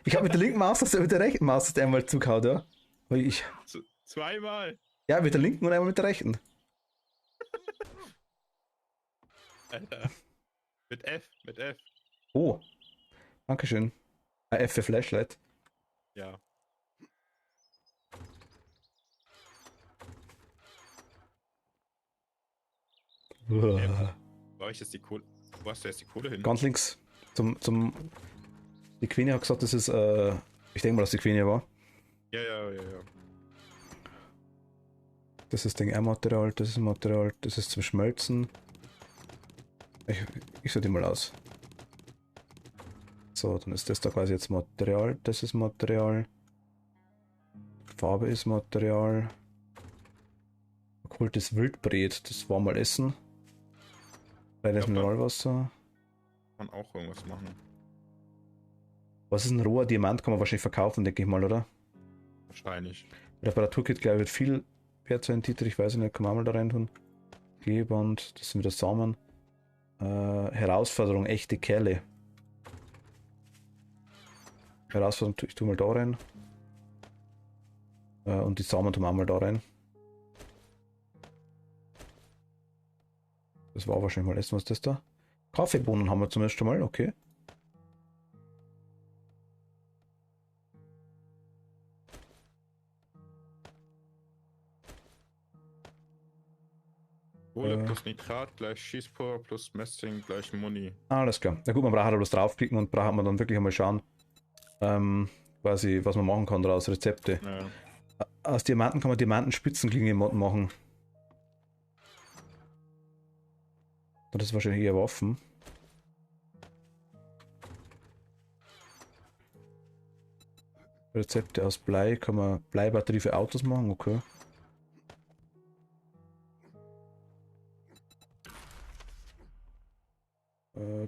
Speaker 4: Ich habe mit der linken Maustaste, mit der rechten Maustaste einmal zugehauen, ja. Aber ich,
Speaker 3: Zweimal.
Speaker 4: ja, mit der linken und einmal mit der rechten.
Speaker 3: Alter. Mit F, mit F.
Speaker 4: Oh, Dankeschön. F für Flashlight.
Speaker 3: Ja.
Speaker 4: Uah.
Speaker 3: Wo hab ich jetzt die Kohle? Wo hast du jetzt die Kohle hin?
Speaker 4: Ganz links. Die Queenie hat gesagt, das ist, ich denke mal, dass die Queenie war.
Speaker 3: Ja.
Speaker 4: Das ist Ding-R-Material, das ist Material, das ist zum Schmelzen. Ich suche die mal aus. So, dann ist das da quasi jetzt Material, das ist Material. Farbe ist Material. Okkultes Wildbret, das war mal Essen. Reines
Speaker 3: Ja, aber-
Speaker 4: Mineralwasser.
Speaker 3: Kann auch irgendwas machen.
Speaker 4: Was ist ein roher Diamant? Kann man wahrscheinlich verkaufen, denke ich mal, oder?
Speaker 3: Wahrscheinlich.
Speaker 4: Reparaturkit, glaube ich, wird viel wert sein. Titel, ich weiß nicht, kann man mal da rein tun. Klebeband, das sind wieder Samen. Herausforderung, echte Kerle. Herausforderung, ich tue mal da rein. Und die Samen tun wir auch mal da rein. Das war wahrscheinlich mal Essen, was ist das da? Kaffeebohnen haben wir zum ersten Mal, okay.
Speaker 3: Kohle plus Nitrat gleich Schießpulver plus Messing gleich Muni.
Speaker 4: Alles klar. Na gut, man braucht halt bloß draufklicken und braucht man dann wirklich einmal schauen, quasi, was man machen kann daraus, Rezepte.
Speaker 3: Ja.
Speaker 4: Aus Diamanten kann man Diamantenspitzenklinge machen. Das ist wahrscheinlich eher Waffen. Rezepte aus Blei, kann man Bleibatterie für Autos machen, okay.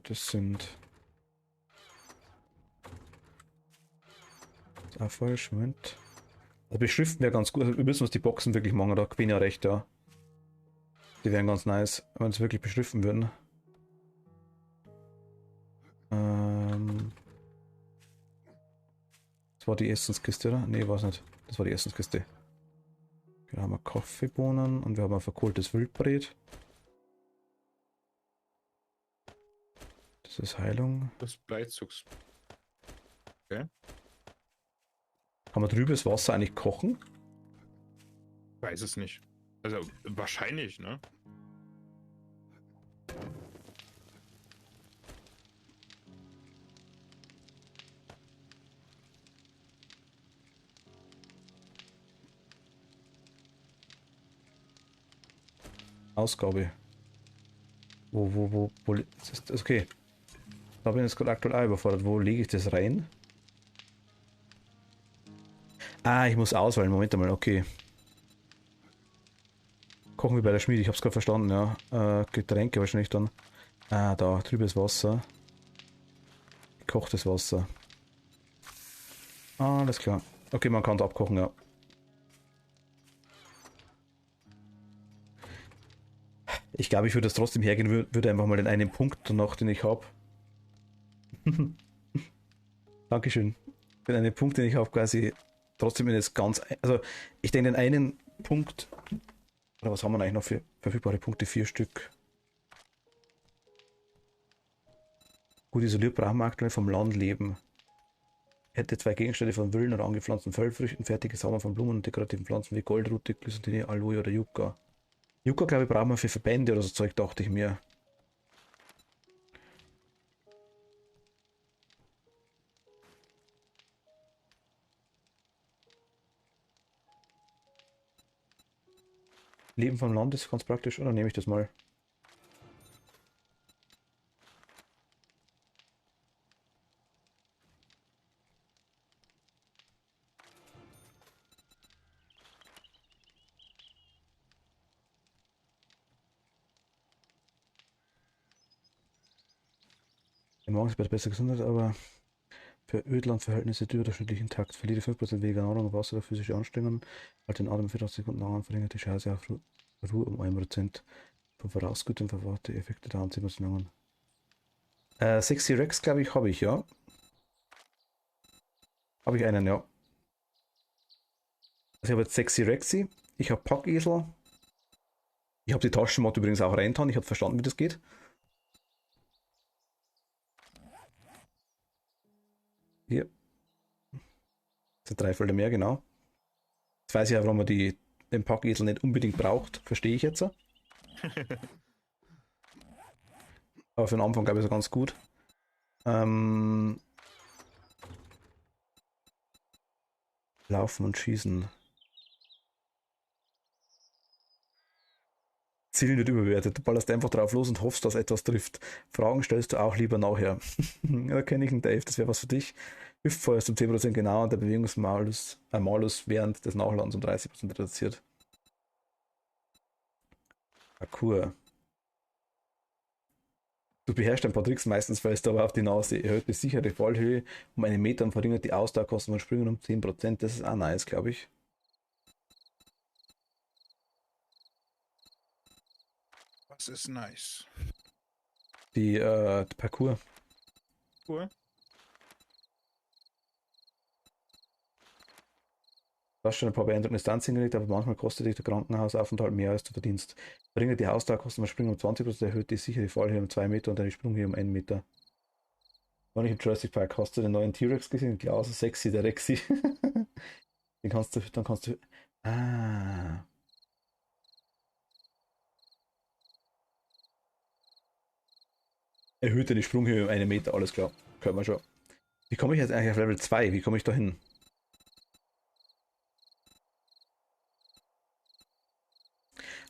Speaker 4: Das sind... Das ist auch falsch, Moment. Also beschriften wäre ganz gut, also wir müssen uns die Boxen wirklich machen, da bin ich ja recht, ja. Die wären ganz nice, wenn wir es wirklich beschriften würden. Das war die Essenskiste, oder? Ne, war es nicht. Das war die Essenskiste. Hier haben wir Kaffeebohnen und wir haben ein verkohltes Wildbret. Das ist Heilung.
Speaker 3: Das Bleizugs. Okay.
Speaker 4: Kann man trübes Wasser eigentlich kochen?
Speaker 3: Weiß es nicht. Also wahrscheinlich, ne?
Speaker 4: Ausgabe. Wo ist das? Okay. Da bin ich jetzt gerade aktuell auch überfordert. Wo lege ich das rein? Ah, ich muss auswählen. Moment mal, okay. Kochen wir bei der Schmiede, ich hab's gerade verstanden, ja. Getränke wahrscheinlich dann. Ah, da, trübes Wasser. Gekochtes Wasser. Ah, alles klar. Okay, man kann es abkochen, ja. Ich glaube, ich würde es trotzdem hergehen, würde einfach mal den einen Punkt noch, den ich habe. Dankeschön. Den einen Punkt, den ich habe, quasi trotzdem in das ganz. Also, ich denke, den einen Punkt. Oder was haben wir eigentlich noch für verfügbare Punkte? 4 Stück. Gut isoliert brauchen wir aktuell vom Land leben. Hätte 2 Gegenstände von Villen oder angepflanzten Feldfrüchten, fertige Samen von Blumen und dekorativen Pflanzen wie Goldrute, Glycerine, Aloe oder Yucca. Yucca, glaube ich, brauchen wir für Verbände oder so Zeug, dachte ich mir. Leben vom Land ist ganz praktisch, oder nehme ich das mal? Der Morgen ist bei besser Gesundheit, aber für Ödlandverhältnisse überdurchschnittlich intakt. Verliere 5% weniger Nahrung und Wasser oder physische Anstrengungen. Halt den Atem 84 Sekunden lang an, verringert die Scheiße auf Ruhe um 1%. Von Vorausgütern verwahrte Effekte dauern 10% lang an. 6 Rex, glaube ich, habe ich, ja. Habe ich einen, ja. Also ich habe jetzt Sexy Rexy, ich habe Packesel, ich habe die Taschenmod übrigens auch reingetan, ich habe verstanden, wie das geht. Hier. Das sind 3 Felder mehr, genau. Jetzt weiß ich ja, warum man den Packesel nicht unbedingt braucht, verstehe ich jetzt. Aber für den Anfang glaube ich so ganz gut. Laufen und schießen. Ziel wird überbewertet. Du ballerst einfach drauf los und hoffst, dass etwas trifft. Fragen stellst du auch lieber nachher. Da kenne ich einen Dave, das wäre was für dich. Hüftfeuer ist um 10% genauer und der Bewegungsmalus Malus während des Nachladens um 30% reduziert. Parkour. Du beherrschst ein paar Tricks, meistens fällst du aber auf die Nase. Erhöht die sichere Fallhöhe um einen Meter und verringert die Ausdauerkosten von Sprüngen um 10%. Das ist auch nice, glaube ich.
Speaker 3: Was ist nice?
Speaker 4: Die Parkour.
Speaker 3: Cool.
Speaker 4: Du hast schon ein paar beeindruckende Stunts hingelegt, aber manchmal kostet dich der Krankenhausaufenthalt mehr, als du verdienst. Verringert die Ausdauerkosten beim Springen um 20%, erhöht die sichere Fallhöhe um 2 Meter und deine Sprunghöhe um 1 Meter. War nicht im Jurassic Park, hast du den neuen T-Rex gesehen? Klar, so sexy, der Rexy. Dann kannst du. Ah. Erhöht die Sprunghöhe um 1 Meter, alles klar. Können wir schon. Wie komme ich jetzt eigentlich auf Level 2? Wie komme ich da hin?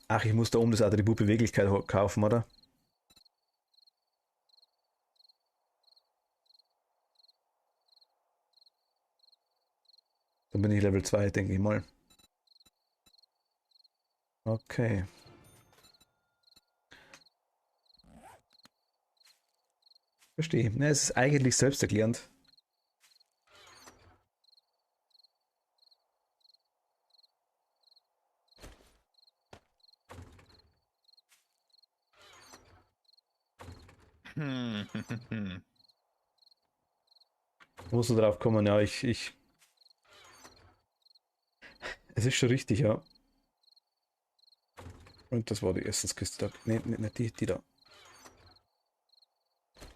Speaker 4: Ach, ich muss da oben das Attribut Beweglichkeit kaufen, oder? Dann bin ich Level 2, denke ich mal. Okay. Verstehe. Ne, es ist eigentlich selbsterklärend. Da musst du drauf kommen, ja, ich. Es ist schon richtig, ja. Und das war die Essenskiste da. Ne, nicht die da.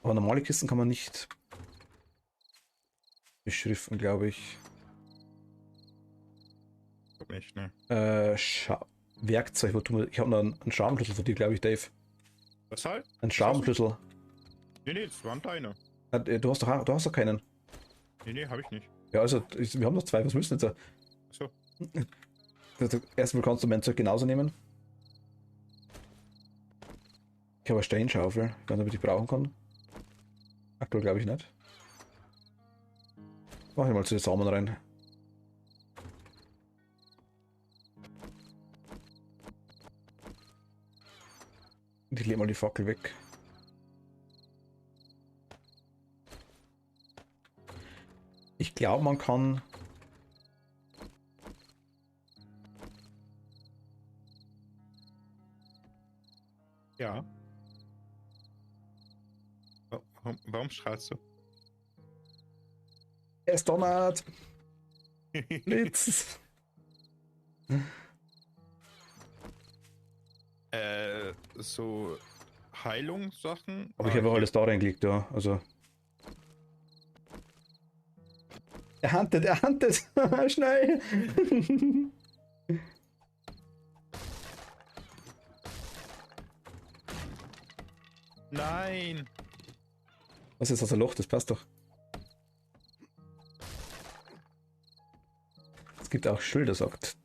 Speaker 4: Aber normale Kisten kann man nicht beschriften, glaube ich.
Speaker 3: Nicht, ne?
Speaker 4: Werkzeug, wo tun wir? Ich habe noch einen Schraubenschlüssel für dich, glaube ich, Dave.
Speaker 3: Was halt?
Speaker 4: Ein Schraubenschlüssel.
Speaker 3: Nee, das waren deine.
Speaker 4: Du hast doch keinen.
Speaker 3: Nee, hab ich nicht.
Speaker 4: Ja, also wir haben noch 2, was müssen wir jetzt?
Speaker 3: Achso.
Speaker 4: Erstmal kannst du mein Zeug genauso nehmen. Ich habe eine Steinschaufel, ich weiß nicht, ob ich die brauchen kann. Aktuell glaube ich nicht. Mach ich mal zu den Samen rein. Und ich lege mal die Fackel weg. Ich glaube, man kann.
Speaker 3: Ja. Warum strahlst du?
Speaker 4: Es donnert! Blitz!
Speaker 3: So Heilungssachen.
Speaker 4: Aber ich habe auch alles da reingelegt, ja. Also. Er huntet! Schnell!
Speaker 3: Nein!
Speaker 4: Was ist das ein Loch? Das passt doch. Es gibt auch Schilder, sagt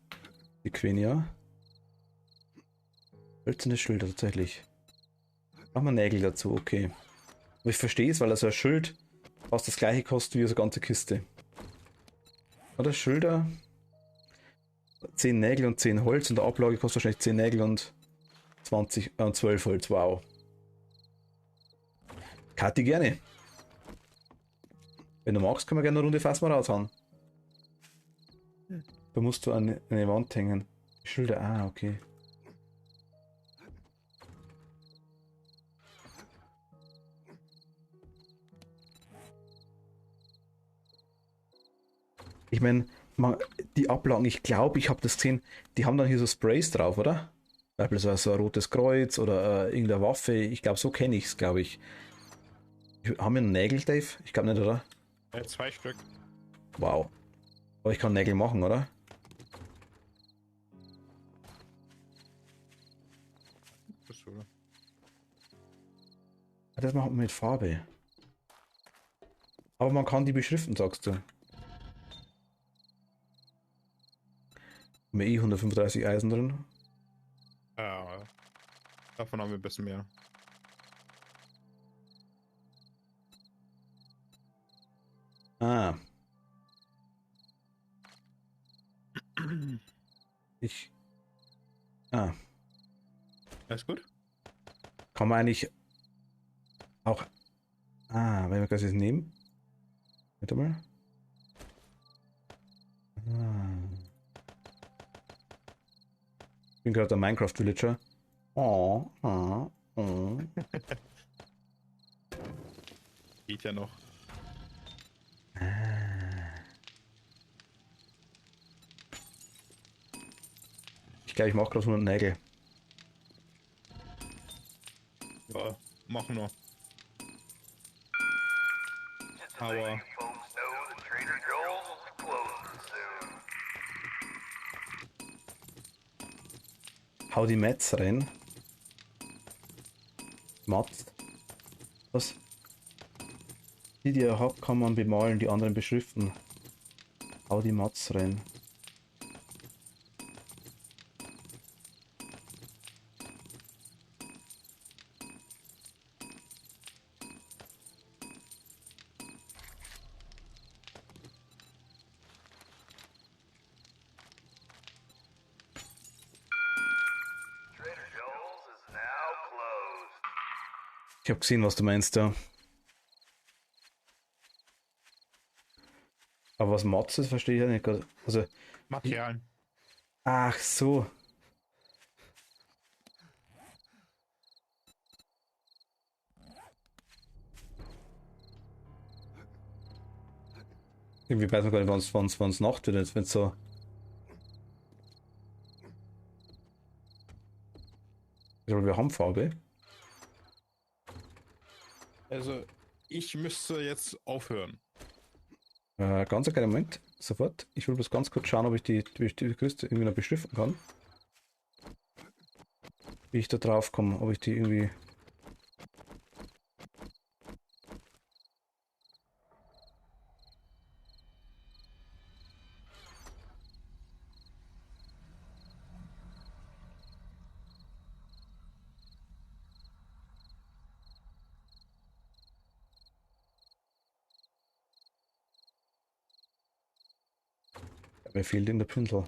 Speaker 4: die Quenia. Hölzerne Schilder tatsächlich. Machen wir Nägel dazu, okay. Aber ich verstehe es, weil also ein Schild fast das gleiche kostet wie so eine ganze Kiste. Oder Schilder? 10 Nägel und 10 Holz und der Ablage kostet wahrscheinlich 10 Nägel und 12 Holz, wow. Kathi, gerne. Wenn du magst, können wir gerne eine Runde Fass mal raushauen. Da musst du an eine Wand hängen. Schilder, ah, okay. Ich meine, die Ablagen, ich glaube, ich habe das gesehen, die haben dann hier so Sprays drauf, oder? Beispielsweise so ein rotes Kreuz oder irgendeine Waffe. Ich glaube, so kenne ich es, glaube ich. Haben wir einen Nägel, Dave? Ich glaube nicht, oder?
Speaker 3: 2 Stück.
Speaker 4: Wow. Aber ich kann Nägel machen, oder?
Speaker 3: Bist du, oder?
Speaker 4: Das macht man mit Farbe. Aber man kann die beschriften, sagst du. Mit 135 Eisen drin.
Speaker 3: Ja, davon haben wir ein bisschen mehr.
Speaker 4: Ah. Ich. Ah.
Speaker 3: Alles gut?
Speaker 4: Kann man eigentlich auch. Ah, wenn wir das jetzt nehmen. Warte mal. Ah. Ich bin gerade der Minecraft Villager. Oh, oh, oh.
Speaker 3: Geht ja noch.
Speaker 4: Ich glaube, ich mache gerade 100 Nägel.
Speaker 3: Ja, machen wir. Aber
Speaker 6: Folks know that Trader Joel's is closing soon.
Speaker 4: Hau die Mets rein. Mats. Was? Die ihr habt, kann man bemalen, die anderen beschriften. Hau die Mats rein.
Speaker 6: Trader Joel's is now closed.
Speaker 4: Ich habe gesehen, was du meinst, ja. Aber was Mats ist, verstehe ich ja nicht gerade. Also,
Speaker 3: Materialien.
Speaker 4: ach so. Irgendwie weiß man gar nicht, wann es Nacht wird, wenn es so. Ich glaube, wir haben Farbe.
Speaker 3: Also, ich müsste jetzt aufhören.
Speaker 4: Ganz einen kleinen Moment, sofort. Ich will bloß ganz kurz schauen, ob ich die Küste irgendwie noch beschriften kann. Wie ich da drauf komme, ob ich die irgendwie. Mir fehlt in der Pinsel.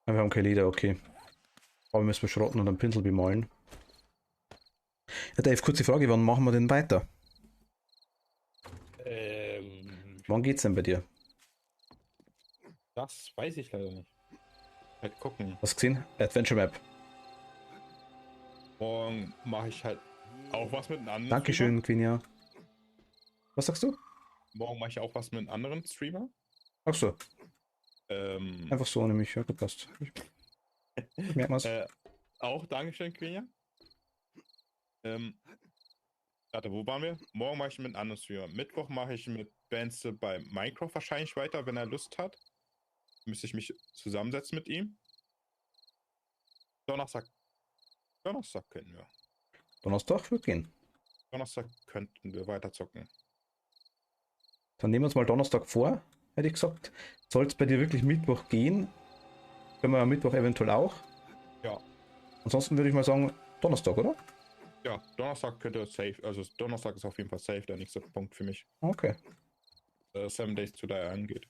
Speaker 4: Ah, wir haben kein Leder, okay. Aber müssen wir schrotten und einen Pinsel bemalen. Ja, Dave, kurze Frage, wann machen wir denn weiter? Wann geht's denn bei dir?
Speaker 3: Das weiß ich leider nicht. Halt gucken.
Speaker 4: Hast du gesehen? Adventure Map.
Speaker 3: Morgen mache ich halt auch was mit einem anderen
Speaker 4: Dankeschön, Quinia. Was sagst du?
Speaker 3: Streamer. Morgen mache ich auch was mit einem anderen Streamer.
Speaker 4: Ach so,
Speaker 3: Ähm,
Speaker 4: einfach so nämlich, ja, gepasst. Merkt man's.
Speaker 3: auch Dankeschön, Quenya. Warte, wo waren wir? Morgen mache ich mit einem anderen Streamer. Mittwoch mache ich mit Benze bei Minecraft wahrscheinlich weiter, wenn er Lust hat. Müsste ich mich zusammensetzen mit ihm. Donnerstag könnten wir.
Speaker 4: Donnerstag wird gehen.
Speaker 3: Donnerstag könnten wir weiter zocken.
Speaker 4: Dann nehmen wir uns mal Donnerstag vor, hätte ich gesagt. Soll es bei dir wirklich Mittwoch gehen? Können wir am Mittwoch eventuell auch.
Speaker 3: Ja.
Speaker 4: Ansonsten würde ich mal sagen, Donnerstag, oder?
Speaker 3: Ja, Donnerstag könnte safe, also Donnerstag ist auf jeden Fall safe, der nächste Punkt für mich.
Speaker 4: Okay.
Speaker 3: 7 Days to Die angeht.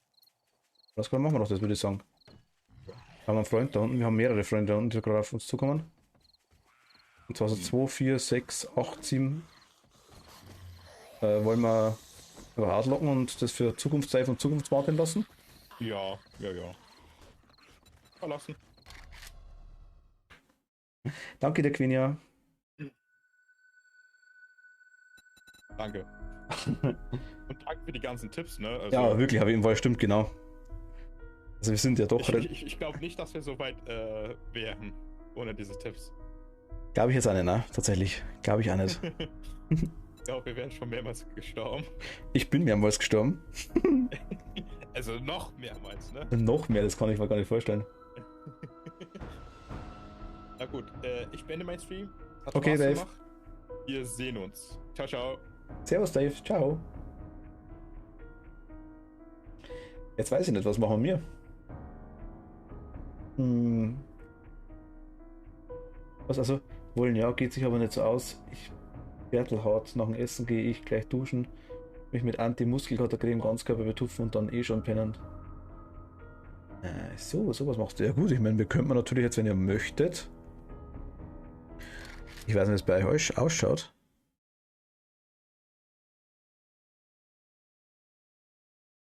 Speaker 4: Das machen wir doch, das würde ich sagen. Wir haben einen Freund da unten, wir haben mehrere Freunde da unten, die gerade auf uns zukommen. Und zwar so 2, 4, 6, 8, 7. Wollen wir auslocken und das für Zukunftssafe und Zukunftswarten lassen?
Speaker 3: Ja. verlassen.
Speaker 1: Danke dir, Quinia.
Speaker 3: Danke. Und danke für die ganzen Tipps, ne? Also,
Speaker 1: Ja, wirklich, auf jeden Fall, stimmt, genau. Also wir sind ja doch,
Speaker 3: ich glaube nicht, dass wir so weit wären ohne diese Tipps.
Speaker 1: glaube ich jetzt auch nicht, ne? Tatsächlich, glaube ich auch nicht.
Speaker 3: Ich glaube, wir wären schon mehrmals gestorben.
Speaker 1: Ich bin mehrmals gestorben.
Speaker 3: Also noch mehrmals, ne?
Speaker 1: Noch mehr, das kann ich mir gar nicht vorstellen.
Speaker 3: Na gut, ich beende meinen Stream. Hat
Speaker 1: Okay,
Speaker 3: Spaß
Speaker 1: Dave.
Speaker 3: gemacht. Wir sehen uns. Ciao, ciao.
Speaker 1: Servus, Dave. Ciao. Jetzt weiß ich nicht, was machen wir? Was also? Wollen ja, geht sich aber nicht so aus. Ich Bertelhaut, nach dem Essen gehe ich gleich duschen, mich mit Anti-Muskelkatercreme, Ganzkörper betupfen und dann eh schon pennen. Sowas machst du. Ja gut, ich meine, wir könnten natürlich jetzt, wenn ihr möchtet. Ich weiß nicht, wie es bei euch ausschaut.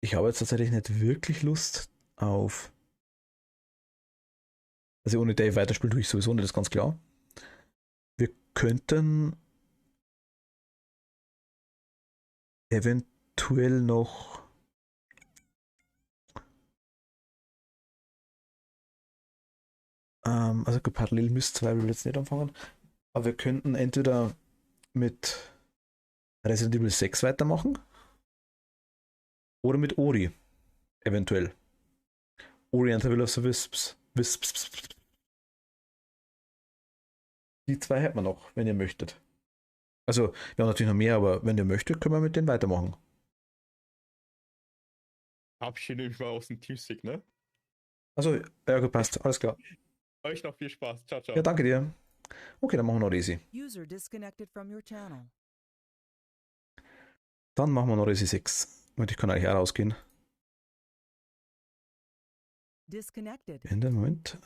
Speaker 1: Ich habe jetzt tatsächlich nicht wirklich Lust auf. Also ohne Dave weiterspielen tue ich sowieso nicht, das ist ganz klar. Wir könnten eventuell noch also parallel müsst Survival jetzt nicht anfangen, aber wir könnten entweder mit Resident Evil 6 weitermachen oder mit Ori eventuell. Ori and the Will of the Wisps. Die zwei hätten wir noch, wenn ihr möchtet. Also, wir haben natürlich noch mehr, aber wenn ihr möchtet, können wir mit denen weitermachen.
Speaker 3: Verabschiede mich mal aus dem Teamstick, ne?
Speaker 1: Also, ja, gepasst, alles klar.
Speaker 3: Euch noch viel Spaß. Ciao, ciao.
Speaker 1: Ja, danke dir. Okay, dann machen wir noch Resi.
Speaker 2: User disconnected from your channel.
Speaker 1: Dann machen wir noch Resi 6. Und ich kann eigentlich auch rausgehen.
Speaker 2: Disconnected.
Speaker 1: In dem Moment.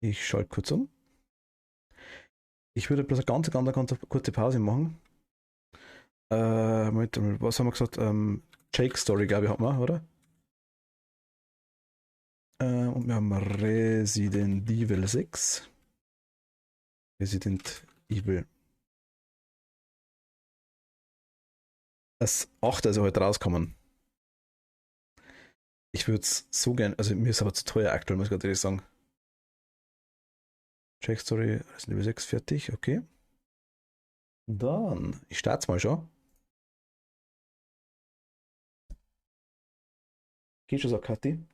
Speaker 1: Ich schalte kurz um. Ich würde bloß eine ganz kurze Pause machen. Moment, was haben wir gesagt? Jake Story, glaube ich, hat man, oder? Und wir haben Resident Evil 6. Resident Evil. Das 8. ist heute rauskommen. Ich würde es so gern, also mir ist aber zu teuer aktuell, muss ich ganz ehrlich sagen. Jake Story, Resident Evil 6 fertig, okay. Dann, ich starte es mal schon. Geht schon so, Kathi?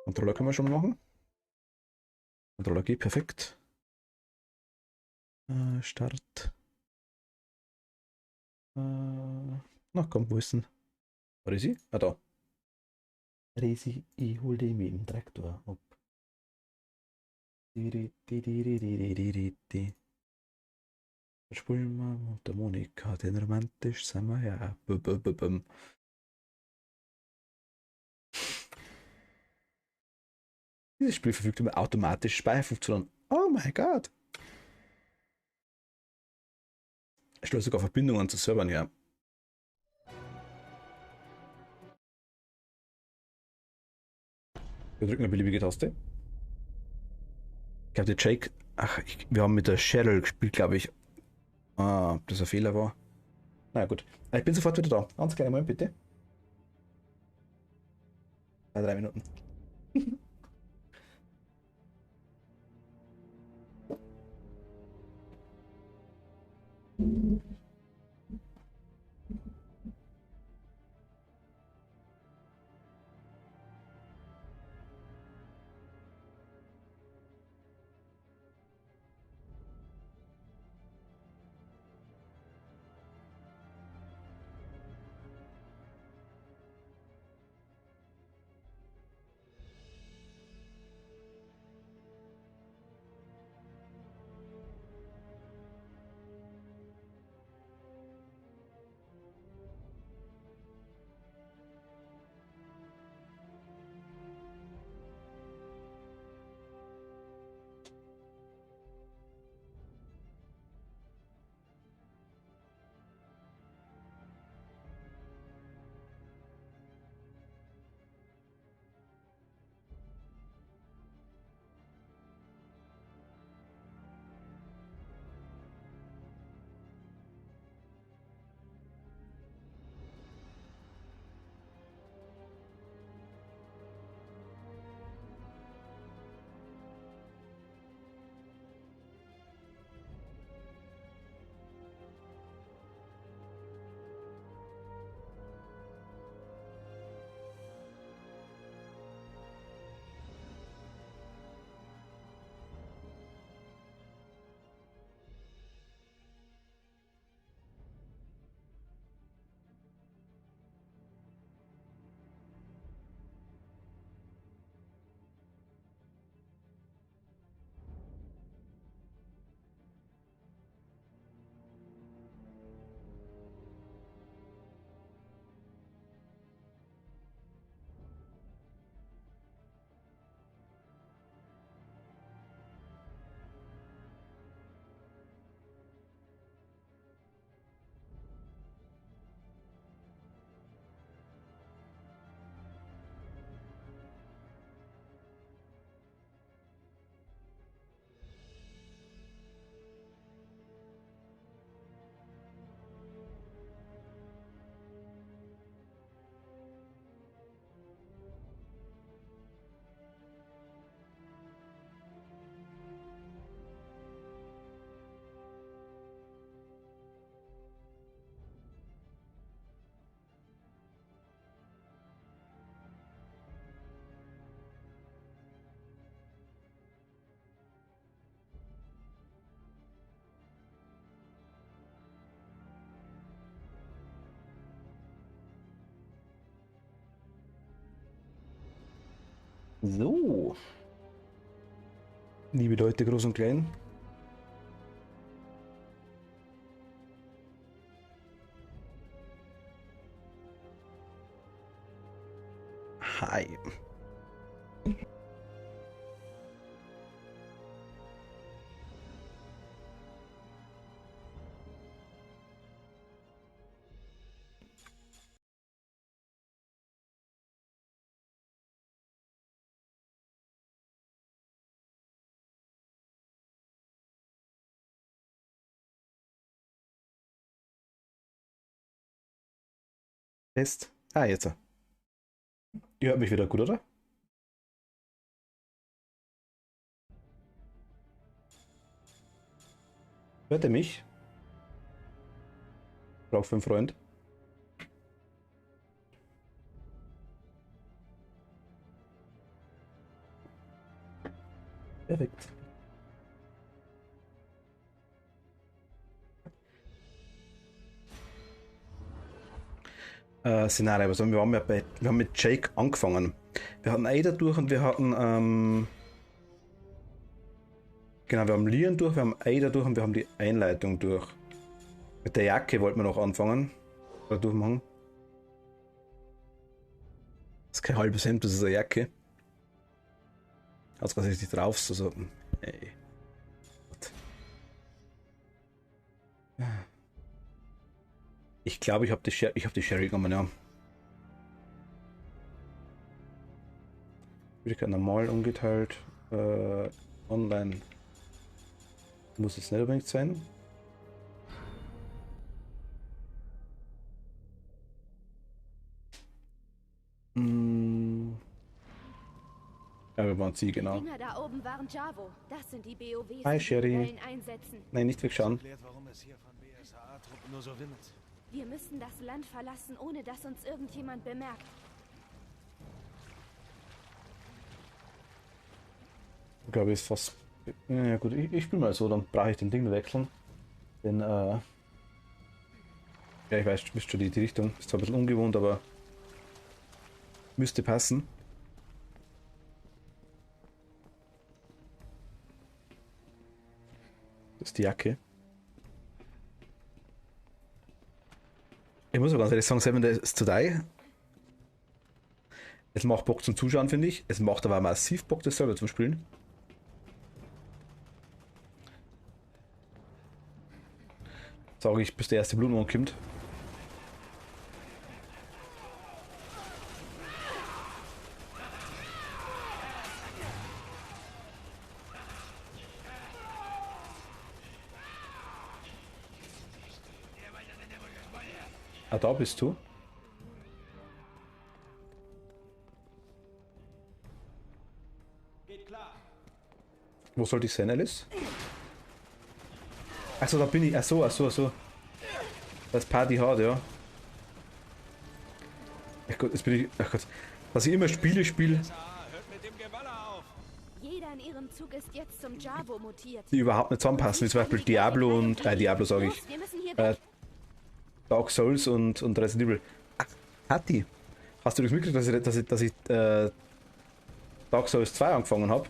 Speaker 1: Controller können wir schon machen. Controller geht perfekt. Start. Na komm, wo ist denn? Wo ist sie? Ah, da. Resi, ich hol die mit dem Traktor ab. Spulen wir und der Monika, den romantisch sind wir ja. Dieses Spiel verfügt über automatische Speicherfunktionen. Oh mein Gott! Ich stelle sogar Verbindungen zu Servern her. Wir drücken eine beliebige Taste. Ich glaube, der Jake. Wir haben mit der Cheryl gespielt, glaube ich. Ob das ein Fehler war. Na gut. Ich bin sofort wieder da. Ganz kleinen Moment, bitte. 3 Minuten. So. Liebe Leute, groß und klein. Hi. Test. Ah, jetzt. Ihr hört mich wieder gut, oder? Hört ihr mich? Braucht für einen Freund. Perfekt. Szenario, also wir haben ja wir haben mit Jake angefangen. Wir hatten Ada durch und wir hatten genau, wir haben Leon durch, wir haben Ada durch und wir haben die Einleitung durch. Mit der Jacke wollten wir noch anfangen. Oder durchmachen. Das ist kein halbes Hemd, das ist eine Jacke. Also was richtig drauf, so. Ey. Ich glaube, ich habe die Sherry genommen, ja. Schwierigkeit normal ungeteilt. Online. Muss es nicht unbedingt sein. Ja, wir waren sie, genau.
Speaker 7: Dinger da oben waren Javo. Das sind die BOWs,
Speaker 1: Hi,
Speaker 7: die
Speaker 1: Sherry.
Speaker 7: Rebellen einsetzen.
Speaker 1: Nein, nicht wegschauen.
Speaker 8: Erklärt, warum es hier von BSAA-Truppen nur so wimmelt.
Speaker 7: Wir müssen das Land verlassen, ohne dass uns irgendjemand bemerkt.
Speaker 1: Ich glaube, ist fast. Ja, gut, ich spiele mal so, dann brauche ich den Ding nur wechseln. Denn, ja, ich weiß, du bist schon die Richtung. Ist zwar ein bisschen ungewohnt, aber müsste passen. Das ist die Jacke. Ich muss auch ganz ehrlich sagen, Seven Days to Die. Es macht Bock zum Zuschauen, finde ich. Es macht aber massiv Bock, das selber zum Spielen. Sage ich, bis der erste Blutmond kommt. Ah, da bist du. Wo sollte ich sein, Alice? Achso, da bin ich. Achso. Das Party hart, ja. Ach Gott, jetzt bin ich. Ach Gott. Dass ich immer Spiele spiele,
Speaker 7: Jeder in ihrem Zug ist jetzt zum Javo mutiert.
Speaker 1: die überhaupt nicht zusammenpassen, wie zum Beispiel Diablo und. Diablo sage ich.
Speaker 7: Los, wir müssen hier weg.
Speaker 1: Dark Souls und Resident Evil. Ach, Hatti, hast du das mitgekriegt, dass ich Dark Souls 2 angefangen habe?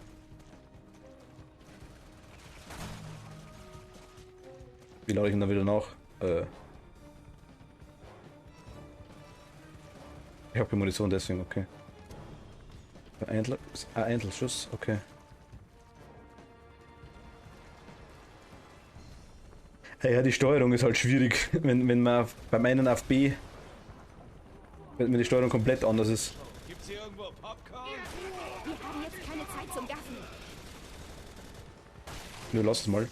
Speaker 1: Wie lade ich ihn dann wieder nach? Ich habe keine Munition, deswegen, okay. Ein Einzelschuss, okay. Ja, die Steuerung ist halt schwierig, wenn man beim einen auf B, wenn die Steuerung komplett anders ist.
Speaker 8: Gibt's hier irgendwo Popcorn?
Speaker 7: Wir haben jetzt keine Zeit zum Gaffen.
Speaker 1: Nö, lass es mal.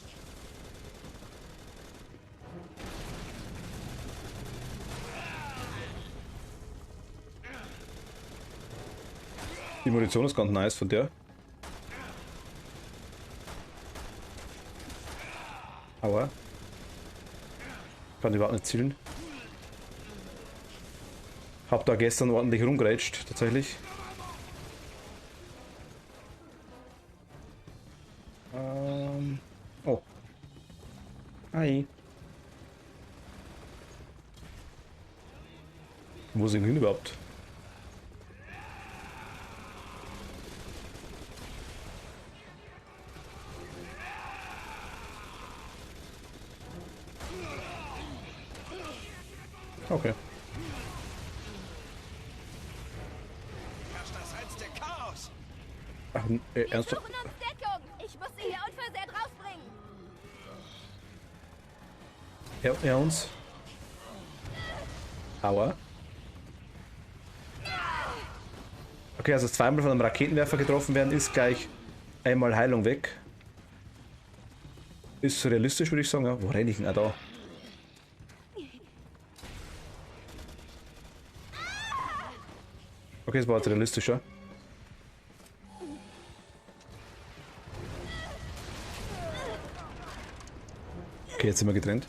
Speaker 1: Die Munition ist ganz nice von der. Aua. Kann überhaupt nicht zielen. Hab da gestern ordentlich rumgerätscht, tatsächlich. Oh. Hi. Wo sind wir hin überhaupt?
Speaker 4: Okay.
Speaker 8: Herrscht das reinste Chaos.
Speaker 4: Ach, ernsthaft?
Speaker 7: Suchen uns Deckung! Ich muss sie hier unversehrt rausbringen!
Speaker 4: Er uns. Aua. Okay, also zweimal von einem Raketenwerfer getroffen werden, ist gleich einmal Heilung weg. Ist realistisch, würde ich sagen. Ja, wo renne ich denn? Ah, da. Okay, das war jetzt realistischer. Okay, jetzt sind wir getrennt.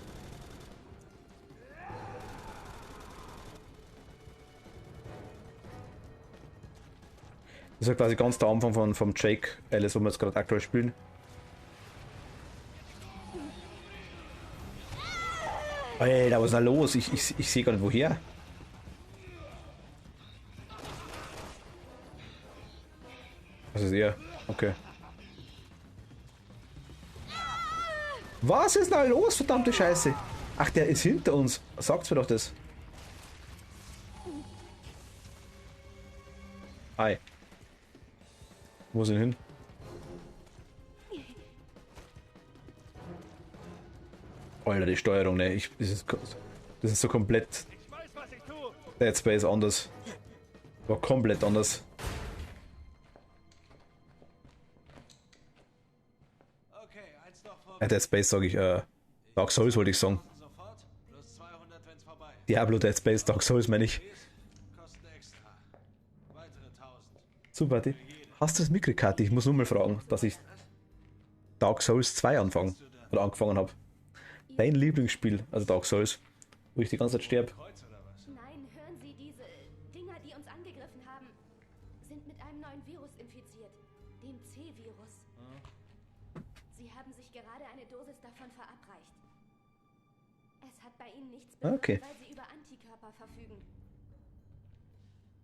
Speaker 4: Das ist ja quasi ganz der Anfang vom Jake Alice, wo wir jetzt gerade aktuell spielen. Alter, was ist denn los? Ich sehe gar nicht woher. Was ist er? Okay. Was ist denn los, verdammte Scheiße? Ach, der ist hinter uns. Sagt's mir doch das. Hi. Wo sind hin? Alter, die Steuerung, ne? Das ist so komplett.
Speaker 8: Ich weiß, was ich tue.
Speaker 4: Dead Space anders. War komplett anders.
Speaker 8: Okay, eins noch vor.
Speaker 4: Dead Space sage ich, Dark Souls wollte ich sagen.
Speaker 8: Sofort. Plus 200, wenn's vorbei ist.
Speaker 4: Diablo, Dead Space, Dark Souls meine ich.
Speaker 8: Kosten extra. Weitere 1000.
Speaker 4: Super, die. Hast du das mitgekriegt, Kathi? Ich muss nur mal fragen, dass ich Dark Souls 2 anfangen oder angefangen habe. Dein Lieblingsspiel, also Dark Souls, wo ich die ganze Zeit sterbe.
Speaker 8: Kreuz oder was?
Speaker 7: Nein, hören Sie, diese Dinger, die uns angegriffen haben, sind mit einem neuen Virus infiziert. Dem C-Virus. Sie haben sich gerade eine Dosis davon verabreicht. Es hat bei Ihnen nichts bewirkt,
Speaker 4: Okay.
Speaker 7: weil Sie über Antikörper verfügen.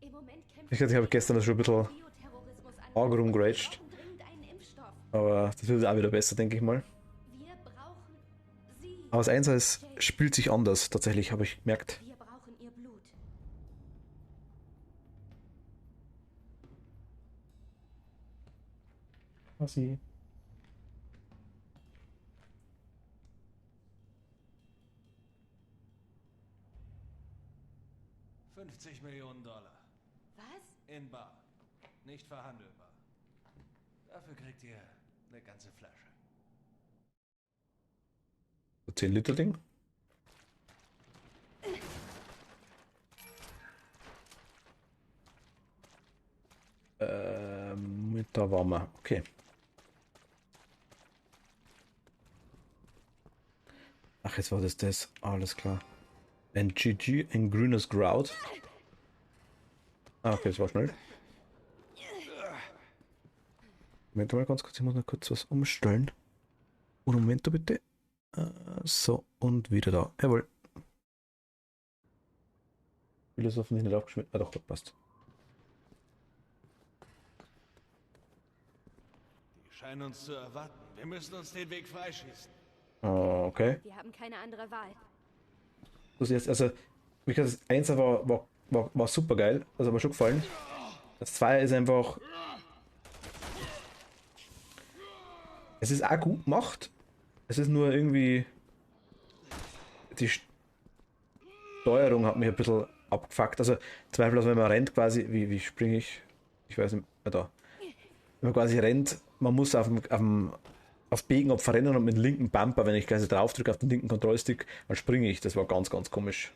Speaker 7: Im Moment kämpfen
Speaker 4: Ich habe gestern das schon ein bisschen
Speaker 7: Bioterrorismus an.
Speaker 4: arg
Speaker 7: Wir
Speaker 4: rumgerätscht,
Speaker 7: brauchen dringend einen Impfstoff.
Speaker 4: aber das wird auch wieder besser, denke ich mal.
Speaker 7: Wir brauchen Sie.
Speaker 4: Aber das Einser ist, spielt sich anders, tatsächlich, habe ich gemerkt.
Speaker 7: Wir brauchen Ihr Blut.
Speaker 4: Quasi.
Speaker 8: $50 Millionen.
Speaker 7: Was?
Speaker 8: In bar. Nicht verhandelbar. Dafür kriegt ihr eine ganze Flasche.
Speaker 4: So 10 Liter Ding. Da waren wir. Okay. Ach, jetzt war das. Alles klar. Ein GG, ein grünes Grout. Ah, okay, das war schnell. Moment mal ganz kurz, ich muss noch kurz was umstellen. Und Moment bitte. So, und wieder da. Jawohl. Ich will das hoffentlich nicht aufgeschmissen. Ah doch, passt.
Speaker 8: Die scheinen uns zu erwarten. Wir müssen uns den Weg freischießen.
Speaker 4: Okay.
Speaker 7: Wir haben keine andere Wahl.
Speaker 4: Das jetzt, also, wie gesagt, das 1 war super geil. Das hat mir schon gefallen. Das 2 ist einfach. Es ist auch gut gemacht. Es ist nur irgendwie. Die Steuerung hat mich ein bisschen abgefuckt. Also, zweifellos, wenn man rennt, quasi. Wie springe ich? Ich weiß nicht. Da. Wenn man quasi rennt, man muss auf Biegen ab verrennen und mit dem linken Bumper, wenn ich quasi drauf drücke auf den linken Kontrollstick, dann springe ich. Das war ganz, ganz komisch.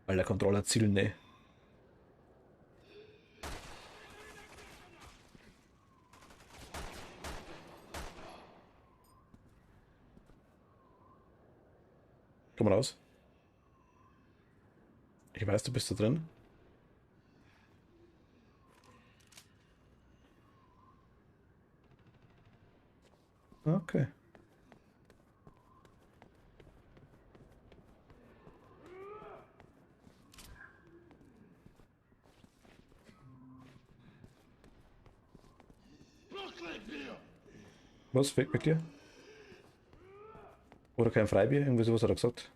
Speaker 4: Weil der Controller zielen, ne. Komm raus. Ich weiß, du bist da drin. Okay. Was? Weg mit dir? Oder kein Freibier? Irgendwie sowas hat er gesagt.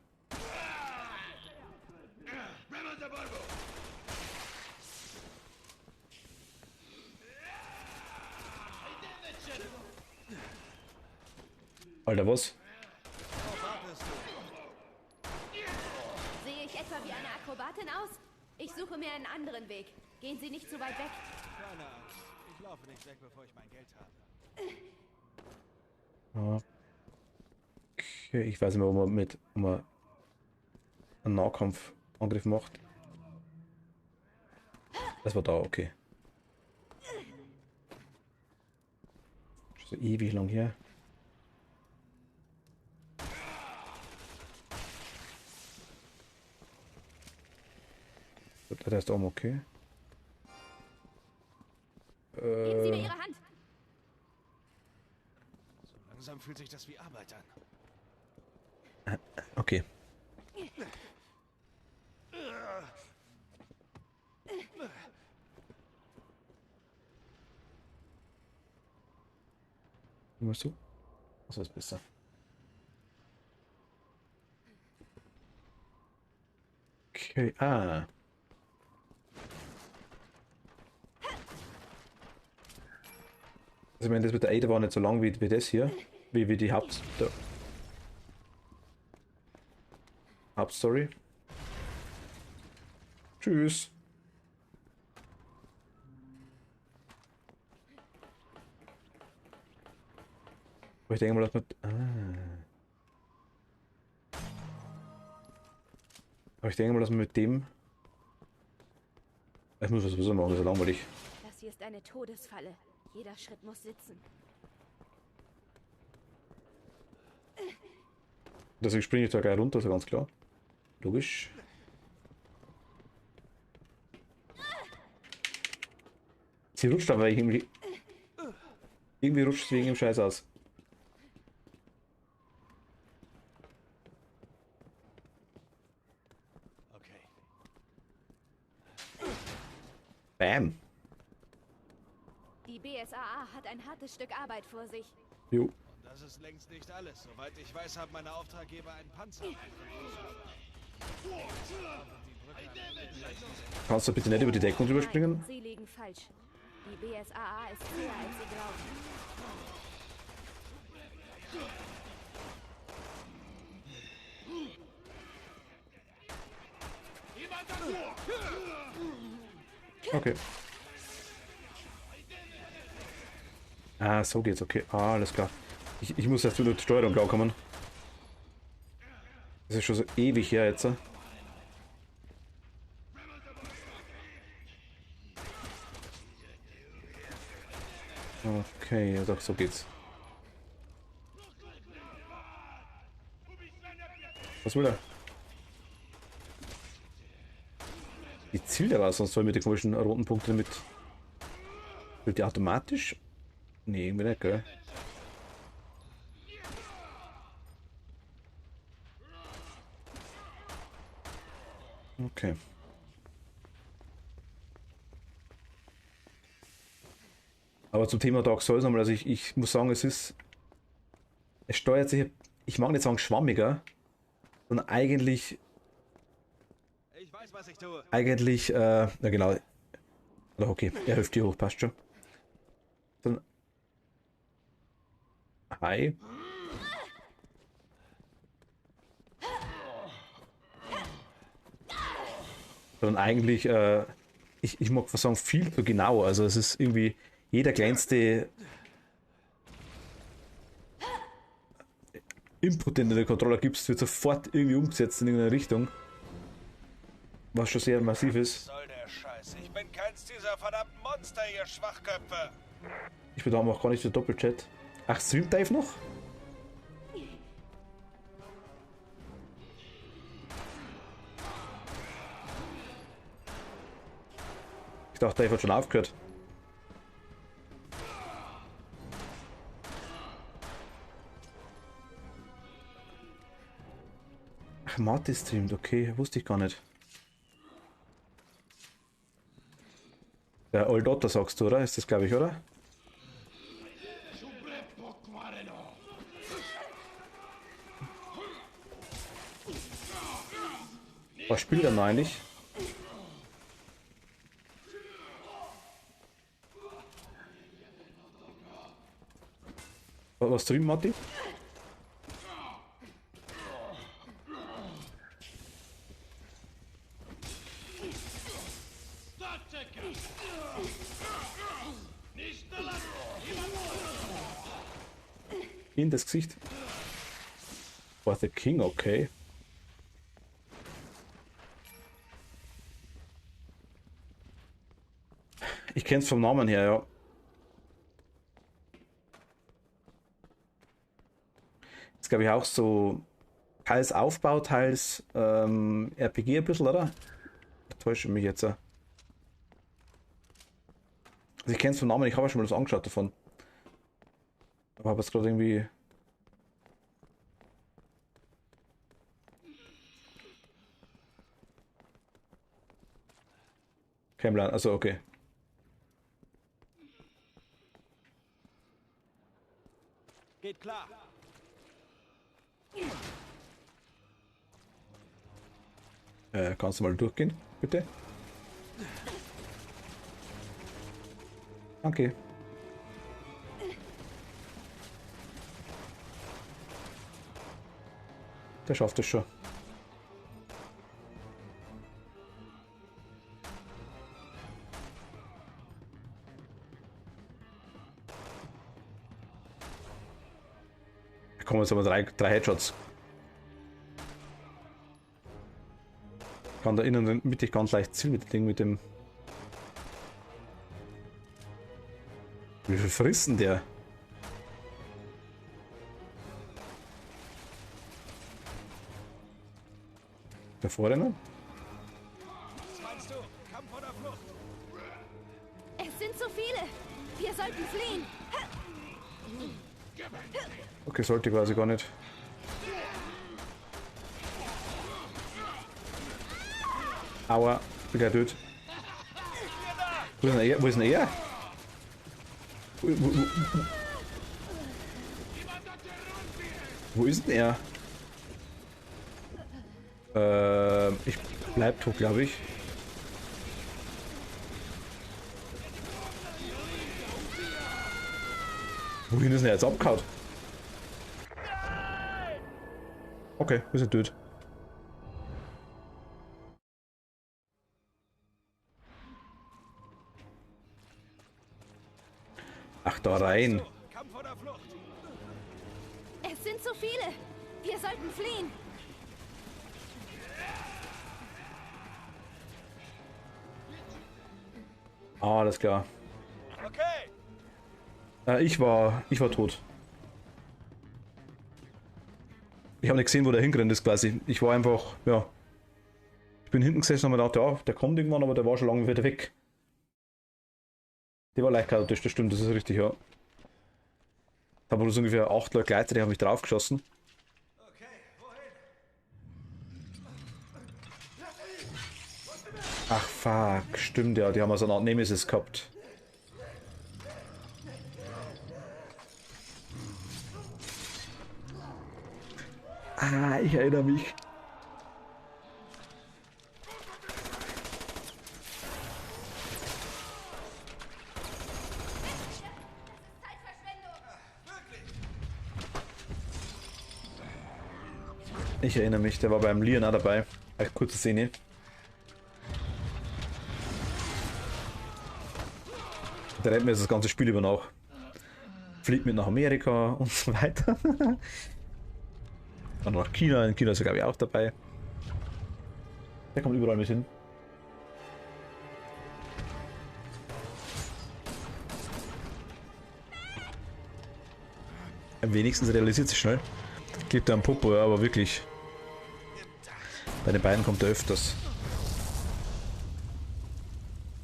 Speaker 4: Alter, was?
Speaker 7: Sehe ich etwa wie eine Akrobatin aus? Ich suche mir einen anderen Weg. Gehen Sie nicht zu weit weg.
Speaker 8: Keine Angst. Ich laufe nicht weg, bevor ich mein Geld habe.
Speaker 4: Okay, ich weiß nicht mehr, ob man einen Nahkampfangriff macht. Das war da, okay. Schon so ewig lang her. Der ist oben, okay.
Speaker 7: Geben Sie mir Ihre Hand.
Speaker 8: So langsam fühlt sich das wie Arbeit an.
Speaker 4: Okay. Wie machst du? Was ist besser? Okay, ah. Also ich meine, das mit der Ada war nicht so lang wie das hier. Wie die Hauptstory. Tschüss. Aber ich denke mal, dass man... Aber ich denke mal, dass man mit dem... Ich muss was sowieso machen, das ist langweilig.
Speaker 7: Das hier ist eine Todesfalle. Jeder Schritt muss sitzen.
Speaker 4: Deswegen springe ich da gleich runter, so ganz klar. Logisch. Sie rutscht aber irgendwie... Irgendwie rutscht sie wegen dem Scheiß aus.
Speaker 8: Okay.
Speaker 4: Bam.
Speaker 7: Die BSAA hat ein hartes Stück Arbeit vor sich.
Speaker 4: Jo.
Speaker 8: Und das ist längst nicht alles. Soweit ich weiß, haben meine Auftraggeber einen Panzer.
Speaker 4: Kannst du bitte nicht über die Deckung drüber springen?
Speaker 7: Nein, Sie liegen falsch. Die BSAA ist höher, als Sie glauben.
Speaker 4: Okay. Ah, so geht's, okay. Ah, alles klar. Ich muss erst wieder die Steuerung klarkommen. Das ist schon so ewig her jetzt. Okay, doch, so geht's. Was will er? Wie zielt er was sonst voll mit den komischen roten Punkten mit? Will die automatisch? Nee, irgendwie nicht, gell? Okay. Aber zum Thema Dark Souls nochmal, also ich muss sagen, es steuert sich, ich mag nicht sagen schwammiger, sondern eigentlich,
Speaker 8: Ich weiß, was ich tue.
Speaker 4: ja genau, oder okay, er hilft dir hoch, passt schon. Dann, hi. Sondern eigentlich, ich mag fast sagen, viel zu genau, also es ist irgendwie jeder kleinste Input, den du der Controller gibst, wird sofort irgendwie umgesetzt in irgendeine Richtung. Was schon sehr massiv
Speaker 8: Was
Speaker 4: ist.
Speaker 8: soll der Scheiß? Ich bin keins dieser verdammten Monster, ihr Schwachköpfe.
Speaker 4: Ich bedanke mich auch gar nicht für Doppelchat. Ach, streamt Dave noch? Ich dachte, Dave hat schon aufgehört. Ach, Marty streamt, okay, wusste ich gar nicht. Der Old Otter sagst du, oder? Ist das, glaube ich, oder? Was spielt er denn eigentlich? Was drüben, Matti? In das Gesicht. For the King, okay. Ich kenne es vom Namen her, ja. Ist glaube ich auch so teils Aufbau, teils RPG ein bisschen, oder? Ich täusche mich jetzt. Also ich kenne es vom Namen, ich habe schon mal das angeschaut davon. Aber habe es gerade irgendwie. Kein Plan, also okay.
Speaker 8: Geht klar.
Speaker 4: Kannst du mal durchgehen, bitte? Danke. Der schafft es schon. Da kommen jetzt aber drei Headshots. Kann da innen mittig ganz leicht zielen mit dem Ding, mit dem. Wie viel frisst denn der? Der Vorrenner?
Speaker 8: Was meinst du? Kampf oder Flucht?
Speaker 7: Es sind zu viele. Wir sollten fliehen.
Speaker 4: Okay, sollte quasi gar nicht. Aua, bin gleich tot. Wo ist denn er? Wo ist denn er? Wo ist denn er? Ich bleib tot, glaube ich. Wohin ist denn er jetzt abgehauen? Okay, wir sind tot. Ach, da rein.
Speaker 8: Kampf oder Flucht?
Speaker 7: Es sind zu viele. Wir sollten fliehen.
Speaker 4: Ah, alles klar.
Speaker 8: Okay.
Speaker 4: Ich war tot. Ich habe nicht gesehen, wo der hingerannt ist quasi. Ich war einfach, ja. Ich bin hinten gesessen und mir gedacht, ja, der kommt irgendwann, aber der war schon lange wieder weg. Der war leicht chaotisch, das stimmt, das ist richtig, ja. Da waren ungefähr 8 Leute Leiter, die haben mich draufgeschossen.
Speaker 8: Okay, wohin?
Speaker 4: Ach fuck, stimmt ja, die haben so eine Art Nemesis gehabt. Ah, ich erinnere mich. Ich erinnere mich, der war beim Leon auch dabei. Eine kurze Szene. Der rennt mir das ganze Spiel über nach. Fliegt mit nach Amerika und so weiter. Dann nach China. In China ist er glaube ich auch dabei. Der kommt überall mit hin. Am wenigsten realisiert sich schnell. Gibt er am Popo, ja, aber wirklich. Bei den beiden kommt er öfters.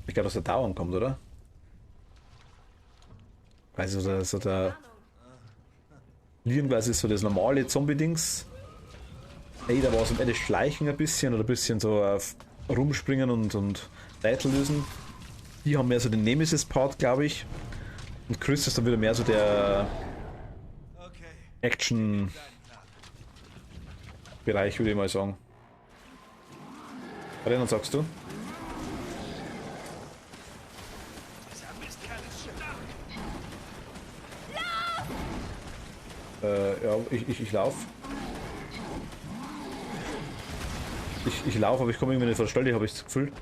Speaker 4: Ich glaube, dass er dauernd kommt, oder? Weiß ich, so der Leon quasi ist so das normale Zombie-Dings. Ey, da war so das Schleichen ein bisschen oder ein bisschen so auf rumspringen und Rätsel lösen. Die haben mehr so den Nemesis-Part, glaube ich. Und Chris ist dann wieder mehr so der Action-Bereich, würde ich mal sagen. Was sagst du? Ja, ich laufe. Ich laufe, aber ich komme irgendwie nicht von der Stelle, habe ich das Gefühl.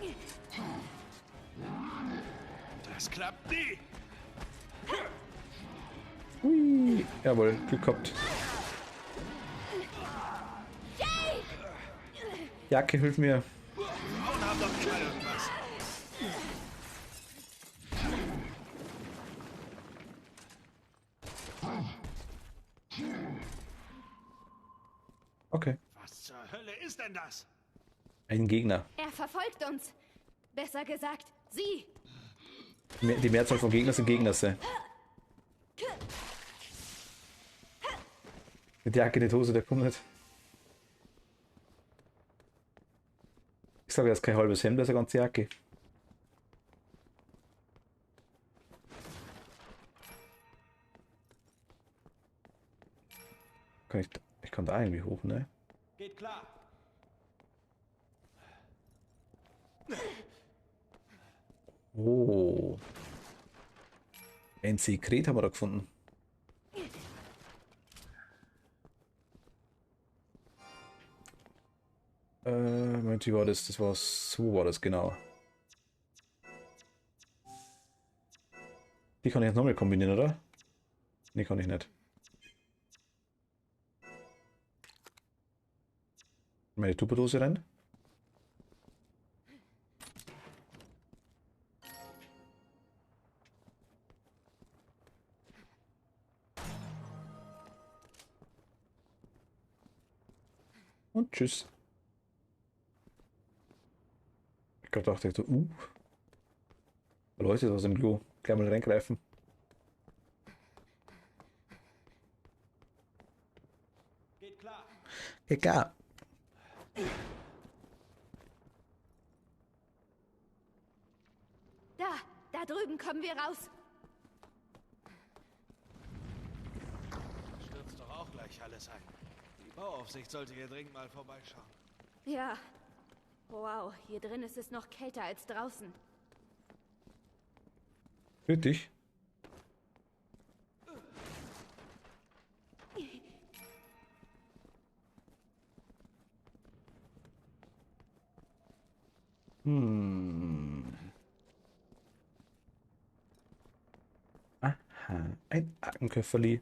Speaker 8: Das klappt nie.
Speaker 4: Hui. Jawohl, Glück gehabt. Jacke, hilf mir.
Speaker 8: Frauen haben doch nicht mal irgendwas.
Speaker 4: Okay.
Speaker 8: Was zur Hölle ist denn das?
Speaker 4: Ein Gegner.
Speaker 7: Er verfolgt uns. Besser gesagt, sie.
Speaker 4: Die Mehrzahl von Gegnern sind Gegner. Mit der Jacke in die Hose, der kommt nicht. Ich sage, das ist kein halbes Hemd, das ist eine ganze Jacke. Ich kann da irgendwie hoch, ne?
Speaker 8: Geht klar.
Speaker 4: Oh. Ein Sekret haben wir da gefunden. Moment, wie war das? Das war so, war das genau. Die kann ich jetzt nochmal kombinieren, oder? Ne, kann ich nicht. Meine Tupperdose rein. Und tschüss. Ich gerade dachte so, da leuchtet was im Klo. Gleich mal reingreifen.
Speaker 8: Geht klar.
Speaker 4: Egal.
Speaker 7: Da drüben kommen wir raus.
Speaker 8: Stürzt doch auch gleich alles ein. Die Bauaufsicht sollte hier dringend mal vorbeischauen.
Speaker 7: Ja. Wow, hier drin ist es noch kälter als draußen.
Speaker 4: Richtig. Aha, ein Aktenköfferli.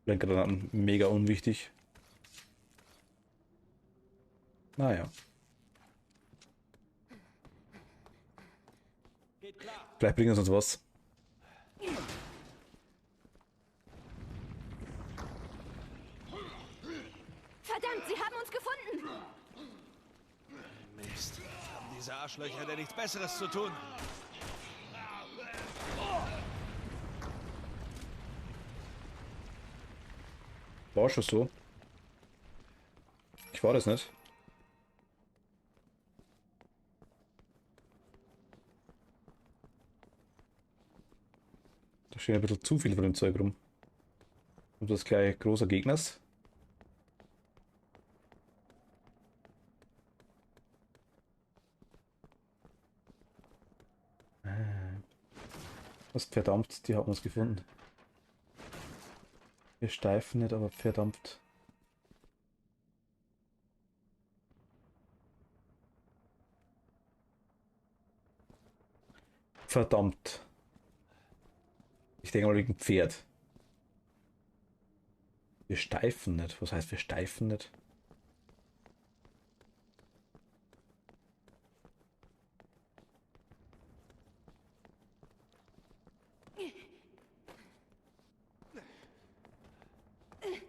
Speaker 4: Lenkgranaten, mega unwichtig. Naja.
Speaker 8: Geht klar.
Speaker 4: Vielleicht bringen sie uns was.
Speaker 7: Verdammt, sie haben uns gefunden.
Speaker 8: Mist. Haben diese Arschlöcher denn nichts Besseres zu tun?
Speaker 4: War schon so. Ich war das nicht. Da steht ein bisschen zu viel von dem Zeug rum. Und das gleich großer Gegner ist. Was verdammt, die haben uns gefunden. Wir steifen nicht, aber verdammt. Verdammt. Ich denke mal wegen Pferd. Wir steifen nicht. Was heißt wir steifen nicht?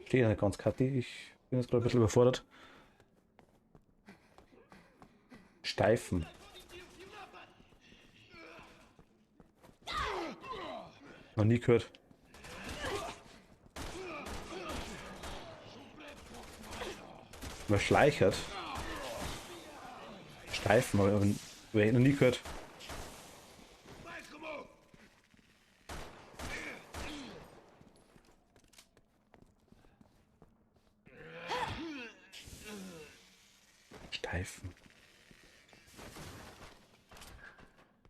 Speaker 4: Steht ja nicht ganz, Kathi. Ich bin jetzt gerade ein bisschen überfordert. Steifen. Noch nie gehört. Man schleichert. Steifen, aber ich noch nie gehört.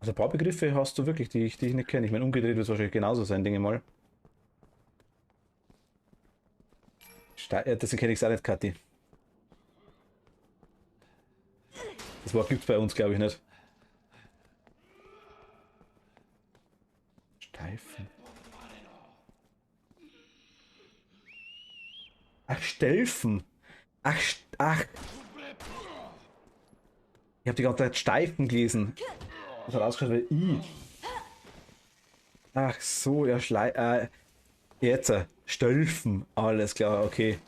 Speaker 4: Also ein paar Begriffe hast du wirklich, die ich nicht kenne. Ich meine, umgedreht wird es wahrscheinlich genauso sein, denke ich mal. Deswegen kenne ich es auch nicht, Kathi. Das Wort gibt es bei uns, glaube ich, nicht. Steifen. Ach, Stelfen. Ach. Ich habe die ganze Zeit Steifen gelesen. Das hat ausgeschaut wie I. Ach so, ja, jetzt, Stölfen. Alles klar, okay.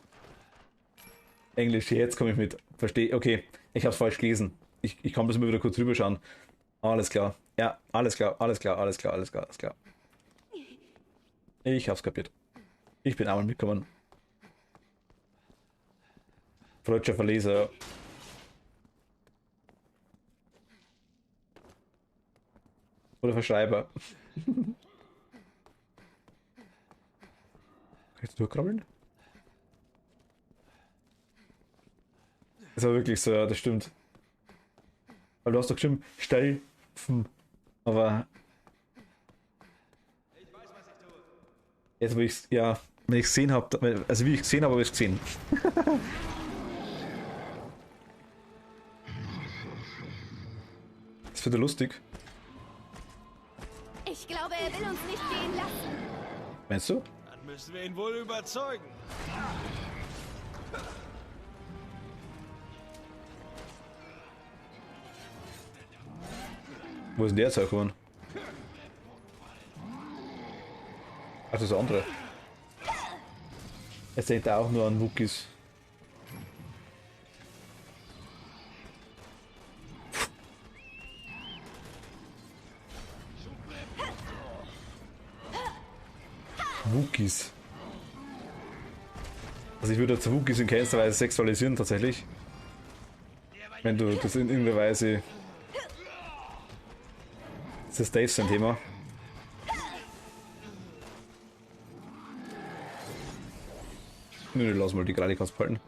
Speaker 4: Englisch, jetzt komme ich mit. Verstehe, okay. Ich habe es falsch gelesen. Ich kann das mal wieder kurz rüberschauen. Alles klar. Ja, alles klar. Ich hab's kapiert. Ich bin einmal mitgekommen. Freudscher Verleser, ja. Oder Verschreiber. Kannst du durchkrabbeln? Das war wirklich so, ja, das stimmt. Weil du hast doch geschrieben, Steifen. Aber. Jetzt, wo ich's, ja, wenn ich es gesehen habe, also wie ich es gesehen habe ich es gesehen. Das wird ja lustig.
Speaker 7: Ich glaube, er will uns nicht gehen lassen.
Speaker 4: Meinst du?
Speaker 8: Dann müssen wir ihn wohl überzeugen.
Speaker 4: Wo ist denn der jetzt hergekommen? Ach, das ist der andere. Er denkt auch nur an Wookies. Wookies. Also ich würde jetzt Wookies in keinster Weise sexualisieren tatsächlich. Wenn du das in irgendeiner Weise... Das ist Dave sein Thema. Nö, lass mal die gerade kannst behalten.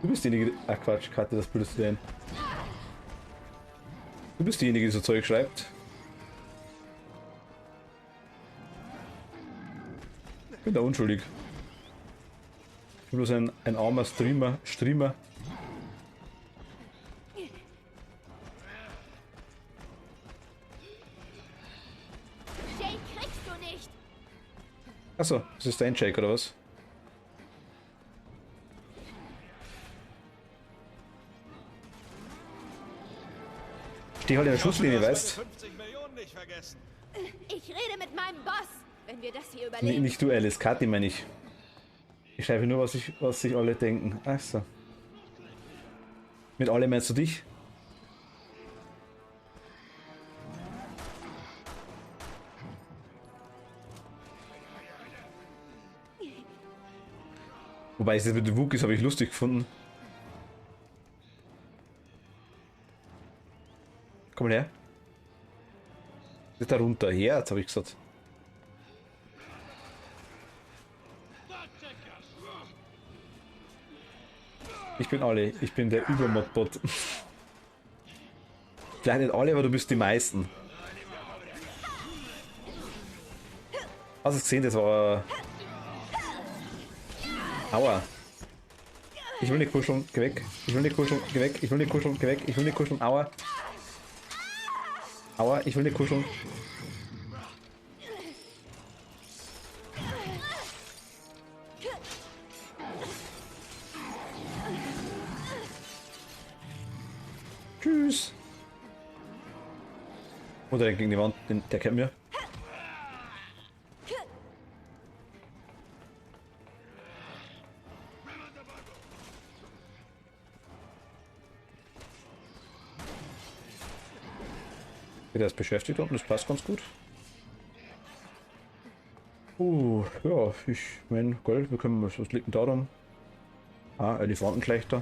Speaker 4: Du bist diejenige... Ach Quatsch, Katja, das bildest du dir ein. Du bist diejenige, die so Zeug schreibt. Ich bin da unschuldig. Ich bin bloß ein armer Streamer.
Speaker 7: Jake kriegst du nicht.
Speaker 4: Achso, das ist dein Jake oder was? Steh halt in der Schusslinie, weißt du?
Speaker 8: 50 Millionen nicht vergessen.
Speaker 7: Ich rede mit meinem Boss, wenn wir das hier überleben.
Speaker 4: Nicht du, Alice, Kathi meine ich. Ich schreibe nur, was sich alle denken. Achso. Mit alle meinst du dich? Wobei, das mit den Wookies habe ich lustig gefunden. Komm mal her. Nicht da runter, her, jetzt habe ich gesagt. Ich bin alle, ich bin der Übermodbot. Vielleicht nicht alle, aber du bist die meisten. Hast du gesehen, das war... Aua. Ich will nicht kuscheln, geh weg. Ich will nicht kuscheln, geh weg. Ich will nicht kuscheln, geh weg. Ich will nicht kuscheln, aua. Aua, ich will nicht kuscheln. Tschüss. Oder der gegen die Wand, der kennt mir. Der ist beschäftigt und das passt ganz gut. Ja, ich meine, Gold, wir können was liegt denn da rum? Ah, Elefantenklechter.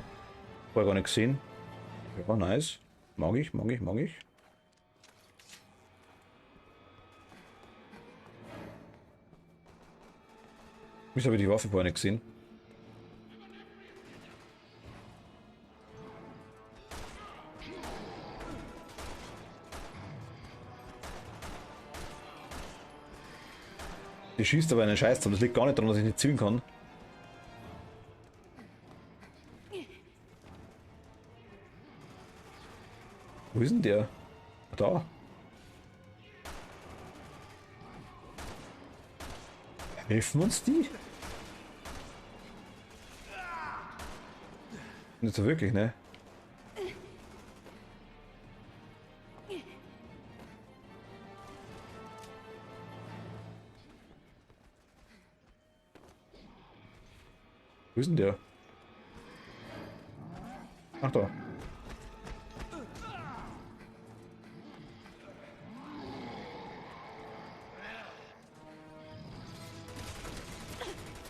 Speaker 4: Vorher gar nicht gesehen. Ja, nice. Mag ich. Wieso habe ich die Waffe vorher nicht gesehen? Die schießt aber einen Scheiß zusammen. Das liegt gar nicht daran, dass ich nicht zielen kann. Wo ist denn der? Da. Helfen uns die? Nicht so wirklich, ne? Wo ist denn der? Ach da.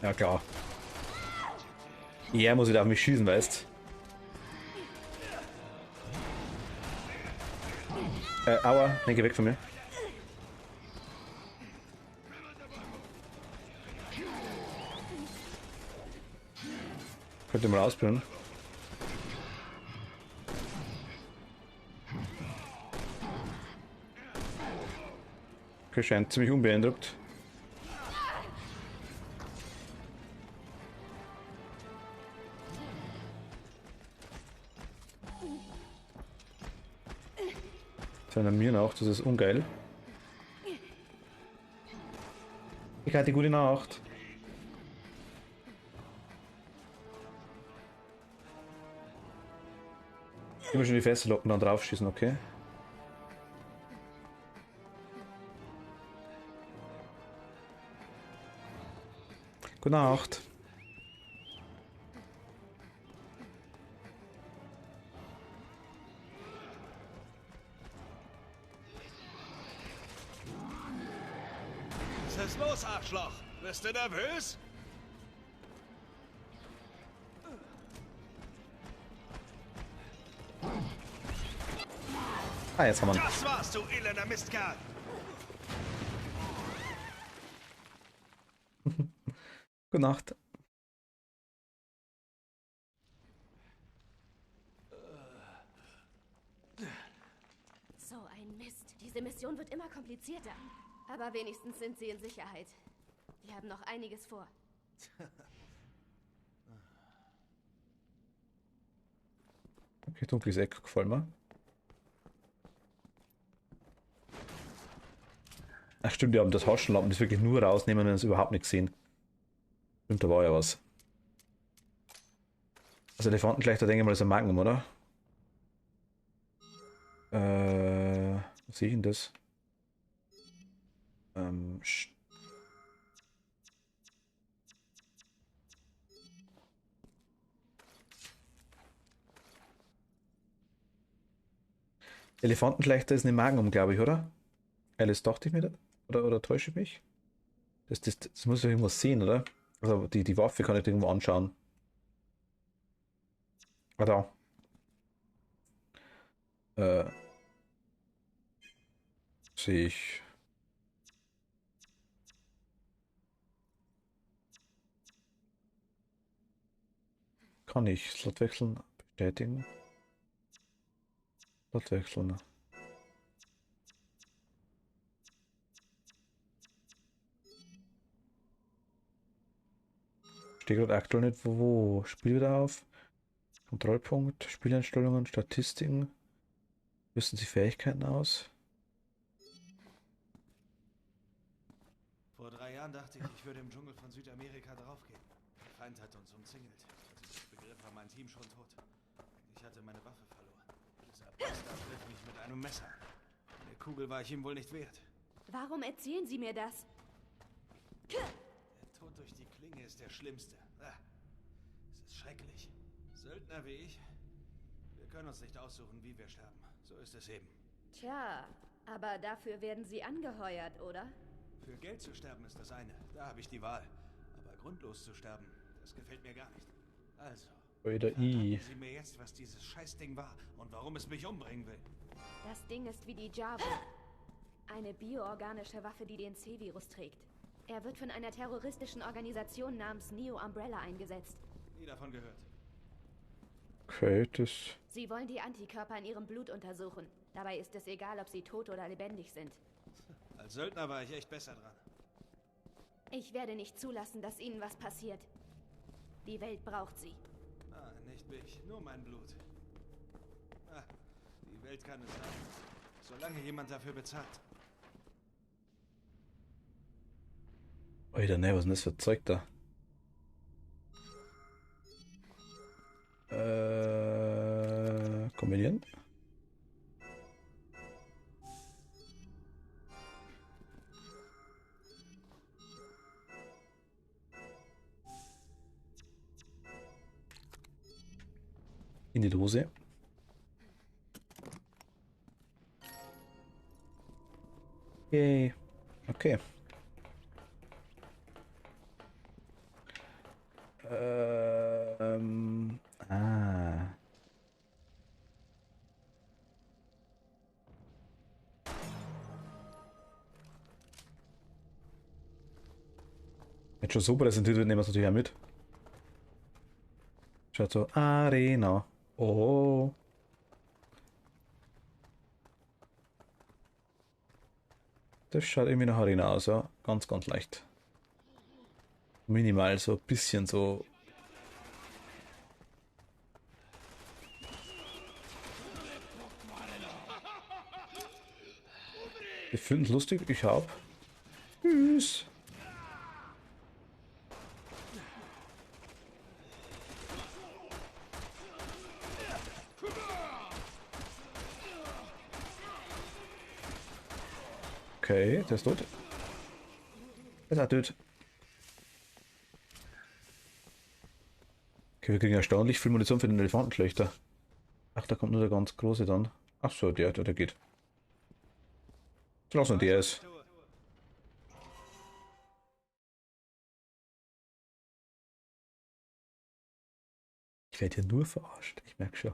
Speaker 4: Ja klar. Er muss wieder auf mich schießen, weißt? Aua, ne, geh weg von mir. Könnt ihr mal ausprobieren. Okay, scheint ziemlich unbeeindruckt. Seiner mir auch, das ist ungeil. Ich hatte gute Nacht. Immer schon die Fässer locken, dann draufschießen, okay? Gute Nacht.
Speaker 8: Was ist los, Arschloch? Bist du nervös?
Speaker 4: Ah, jetzt haben wir ihn.
Speaker 8: Das war's, du elender Mistkerl!
Speaker 4: Gute Nacht.
Speaker 7: So ein Mist. Diese Mission wird immer komplizierter. Aber wenigstens sind sie in Sicherheit. Wir haben noch einiges vor.
Speaker 4: Okay, dunkles Eck, gefällt mir. Ach stimmt, die haben das Taschenlampen, das wirklich nur rausnehmen und es überhaupt nicht sehen. Stimmt, da war ja was. Das Elefantenklechter, denke ich mal, ist ein Magnum, oder? Was sehe ich denn das? Elefantenklechter ist eine Magnum, glaube ich, oder? Alice, dachte ich mir das? Oder täusche ich mich? Das muss ich irgendwas sehen, oder? Also die Waffe kann ich irgendwo anschauen. Ah, da. Sehe ich. Kann ich Slot wechseln? Bestätigen. Slot wechseln. Steht gerade aktuell nicht, wo. Spiel wieder auf. Kontrollpunkt, Spieleinstellungen, Statistiken. Rüsten Sie Fähigkeiten aus.
Speaker 8: Vor 3 Jahren dachte ich würde im Dschungel von Südamerika draufgehen. Der Feind hat uns umzingelt. Als ich das begriff, war mein Team schon tot. Ich hatte meine Waffe verloren. Dieser Bastard griff mich mit einem Messer. Eine Kugel war ich ihm wohl nicht wert.
Speaker 7: Warum erzählen Sie mir das?
Speaker 8: Der Tod durch die Klinge ist der schlimmste. Es ist schrecklich. Söldner wie ich, wir können uns nicht aussuchen, wie wir sterben. So ist es eben.
Speaker 7: Tja, aber dafür werden Sie angeheuert, oder?
Speaker 8: Für Geld zu sterben ist das eine. Da habe ich die Wahl. Aber grundlos zu sterben, das gefällt mir gar nicht. Also,
Speaker 4: Oder
Speaker 8: verraten Sie mir jetzt, was dieses Scheißding war und warum es mich umbringen will.
Speaker 7: Das Ding ist wie die Javo. Eine bioorganische Waffe, die den C-Virus trägt. Er wird von einer terroristischen Organisation namens Neo Umbrella eingesetzt.
Speaker 8: Nie davon gehört.
Speaker 4: Okay, das.
Speaker 7: Sie wollen die Antikörper in ihrem Blut untersuchen. Dabei ist es egal, ob sie tot oder lebendig sind.
Speaker 8: Als Söldner war ich echt besser dran.
Speaker 7: Ich werde nicht zulassen, dass ihnen was passiert. Die Welt braucht sie.
Speaker 8: Ah, nicht mich, nur mein Blut. Ah, die Welt kann es haben, solange jemand dafür bezahlt.
Speaker 4: Alter, ne, was ist denn das für Zeug da? Kombinieren? In die Dose. Yay. Okay. Ah. Jetzt schon so präsentiert wird, nehmen wir es natürlich auch mit. Schaut so, Arena. Oh. Das schaut irgendwie nach Arena aus, ja. Ganz, ganz leicht. Minimal, so ein bisschen so. Wir finden es lustig, ich hab. Tschüss. Okay, der ist tot. Der ist auch tot. Okay, wir kriegen erstaunlich viel Munition für den Elefantenschlechter. Ach, da kommt nur der ganz große dann. Ach so, der geht. Lass nur der ist. Ich werde hier nur verarscht, ich merke schon.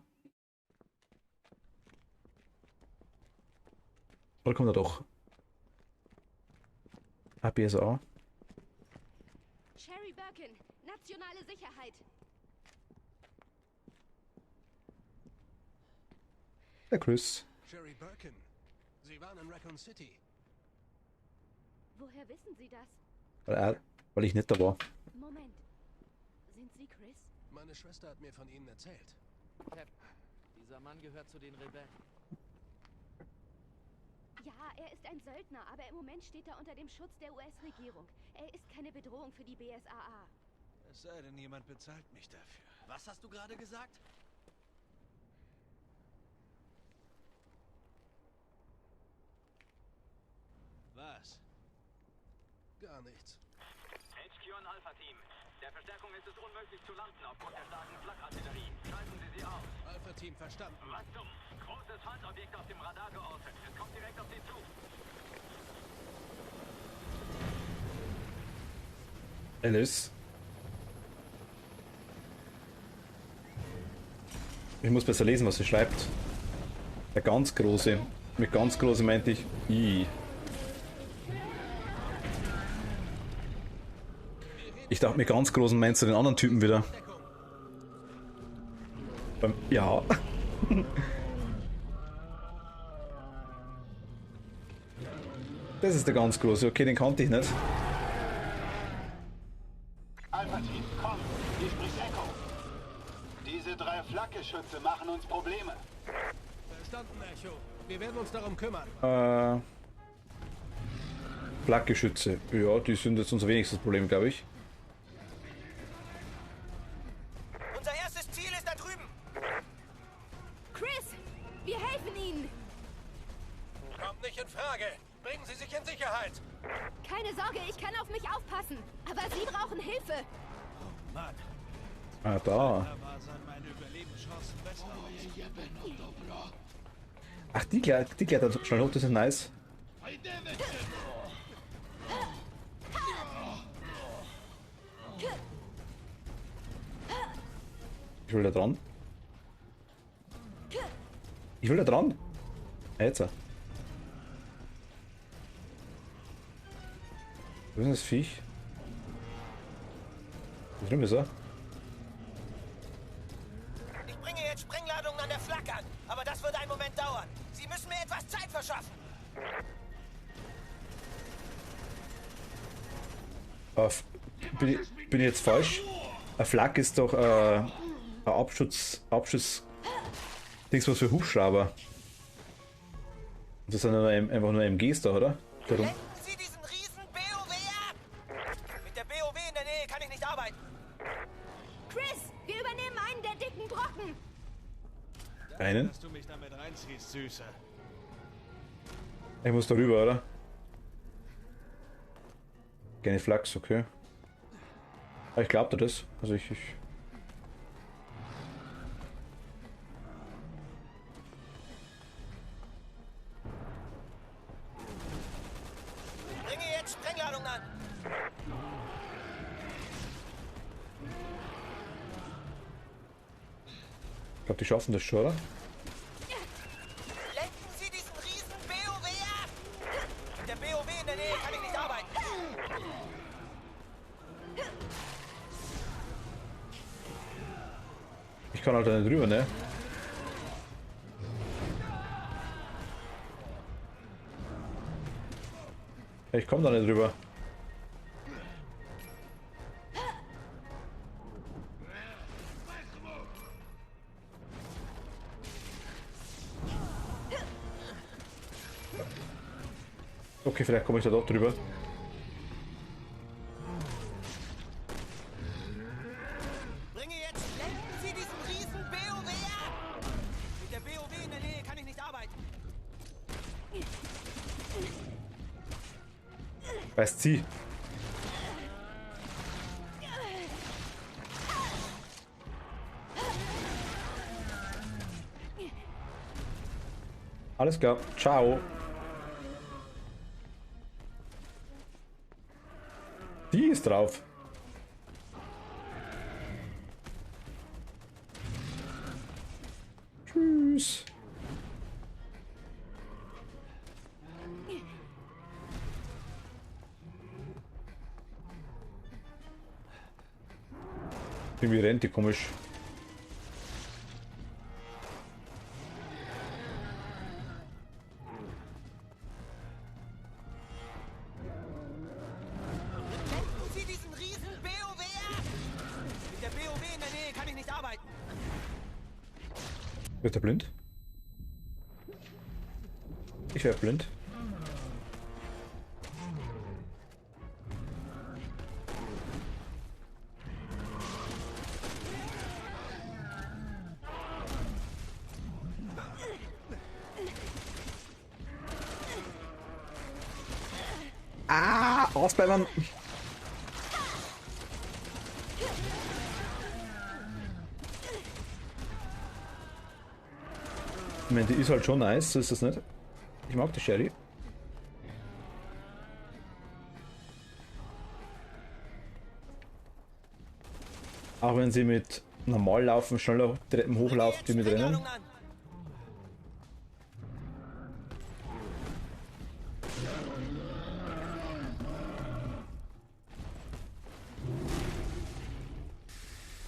Speaker 4: Oder kommt er doch? BSA.
Speaker 7: Sherry Birkin, nationale Sicherheit.
Speaker 4: Der Chris.
Speaker 9: Sherry Birkin, Sie waren in Raccoon City.
Speaker 7: Woher wissen Sie das?
Speaker 4: Weil ich nicht da war.
Speaker 7: Moment. Sind Sie Chris?
Speaker 9: Meine Schwester hat mir von Ihnen erzählt.
Speaker 10: Captain, dieser Mann gehört zu den Rebellen.
Speaker 7: Ja, er ist ein Söldner, aber im Moment steht er unter dem Schutz der US-Regierung. Er ist keine Bedrohung für die BSAA.
Speaker 8: Es sei denn, jemand bezahlt mich dafür.
Speaker 10: Was hast du gerade gesagt?
Speaker 8: Was?
Speaker 9: Gar nichts.
Speaker 6: HQ an Alpha-Team. Der Verstärkung ist es unmöglich zu landen aufgrund der starken Flakartillerie. Schalten Sie sie aus.
Speaker 9: Alpha-Team verstanden.
Speaker 6: Wachstum. Großes Feindobjekt auf dem Radar geortet. Es kommt direkt auf Sie zu.
Speaker 4: Alice. Ich muss besser lesen, was sie schreibt. Der ganz große. Mit ganz große meinte ich I. Ich dachte, mit ganz großen meinst du den anderen Typen wieder. Ja. Das ist der ganz große. Okay, den kannte ich nicht.
Speaker 11: Alpha-Team, komm, hier spricht Echo. Diese 3 Flakgeschütze machen uns Probleme.
Speaker 9: Verstanden, Echo. Wir werden uns darum kümmern.
Speaker 4: Flakgeschütze. Ja, die sind jetzt unser wenigstes Problem, glaube ich.
Speaker 12: Unser erstes Ziel ist da drüben.
Speaker 7: Chris, wir helfen Ihnen.
Speaker 9: Kommt nicht in Frage. Bringen Sie sich in Sicherheit.
Speaker 7: Keine Sorge, ich kann auf mich aufpassen. Aber Sie brauchen Hilfe.
Speaker 8: Mann,
Speaker 4: Ah, da.
Speaker 8: da sahen meine Überlebenschancen besser aus.
Speaker 4: Ach, die klettert schnell hoch, das ist nice. Ich will da dran. Ich will da dran. Jetzt. Wo ist denn das Viech? Da drüben ist er.
Speaker 12: Ich bringe jetzt Sprengladungen an der Flak an, aber das wird einen Moment dauern. Sie müssen mir etwas Zeit verschaffen.
Speaker 4: Bin ich jetzt falsch? Eine Flak ist doch ein Abschuss. Dings was für Hubschrauber. Das sind ja einfach nur MGs da, oder? Darum.
Speaker 12: Lenken Sie diesen riesen BOW ab! Mit der BOW in der Nähe kann ich nicht arbeiten.
Speaker 7: Chris, wir übernehmen einen der dicken Brocken.
Speaker 4: Einen?
Speaker 8: Dass du mich damit reinziehst, Süße.
Speaker 4: Ich muss da rüber, oder? Keine Flachs, okay. Aber ich glaube dir das. Also ich
Speaker 12: Bringe jetzt Sprengladung an.
Speaker 4: glaube, die schaffen das schon, oder?
Speaker 12: Lenken Sie diesen riesen BOW ab! Mit der BOW in der Nähe kann ich nicht arbeiten.
Speaker 4: Ich kann halt da nicht rüber, ne? Ich komme da nicht rüber. Okay, vielleicht komme ich da dort drüber.
Speaker 12: Bringe jetzt, lenken Sie diesen riesen BOW ab! Mit der BOW in der Nähe kann ich nicht arbeiten.
Speaker 4: Weißt sie? Alles klar, ciao. Die ist drauf. Tschüss. Irgendwie rennt die komisch.
Speaker 12: Lenken Sie diesen riesen BOW ab! Mit der BOW in der Nähe kann ich nicht arbeiten.
Speaker 4: Wird er blind? Ich werde blind. Ah, ausbleiben! Ich meine, die ist halt schon nice, so ist das nicht. Ich mag die Sherry. Auch wenn sie mit normal laufen schneller Treppen hochlaufen, wie mit Rennen.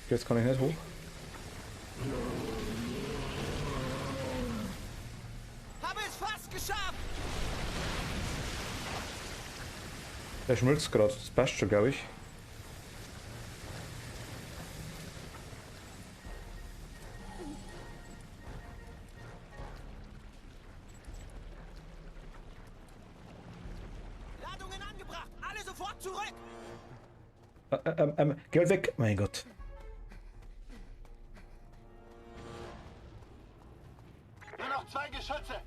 Speaker 4: Jetzt kann ich nicht hoch.
Speaker 12: Habe es fast geschafft!
Speaker 4: Der schmilzt gerade, das passt schon, glaube ich.
Speaker 12: Ladungen angebracht! Alle sofort zurück!
Speaker 4: Geh halt weg! Mein Gott.
Speaker 11: Nur noch 2 Geschütze.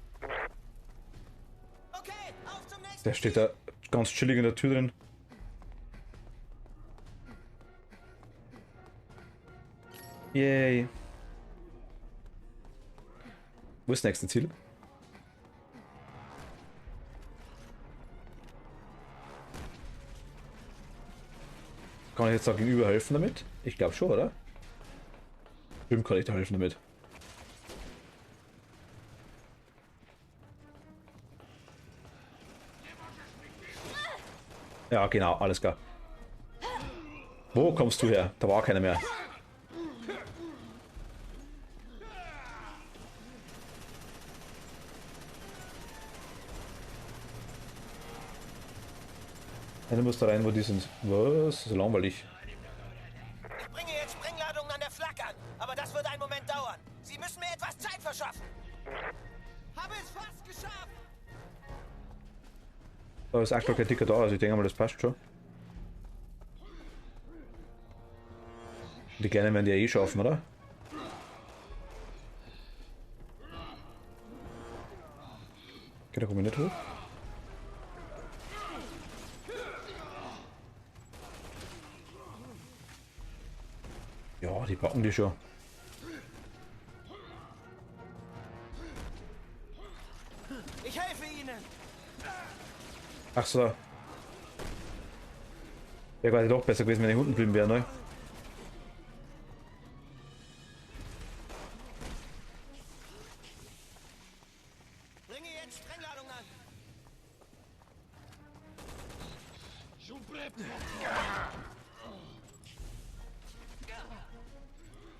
Speaker 12: Okay, auf zum nächsten.
Speaker 4: Der steht da ganz chillig in der Tür drin. Yay. Wo ist das nächste Ziel? Kann ich jetzt da gegenüber helfen damit? Ich glaube schon, oder? Stimmt, kann ich da helfen damit. Ja, genau, alles klar. Wo kommst du her? Da war keiner mehr. Einer muss da rein, wo die sind. Was? So langweilig.
Speaker 12: Ich bringe jetzt Sprengladungen an der Flak an, aber das wird einen Moment dauern. Sie müssen mir etwas Zeit verschaffen. Habe es fast geschafft.
Speaker 4: Da ist aktuell kein Ticker da, also ich denke mal, das passt schon. Die Kleinen werden die ja eh schaffen, oder? Okay, da komme ich nicht hoch. Ja, die packen die schon.
Speaker 12: Ich helfe Ihnen.
Speaker 4: Ach so. Wäre quasi doch besser gewesen, wenn die unten geblieben wären, ne?
Speaker 12: Bringe jetzt Sprengladungen an.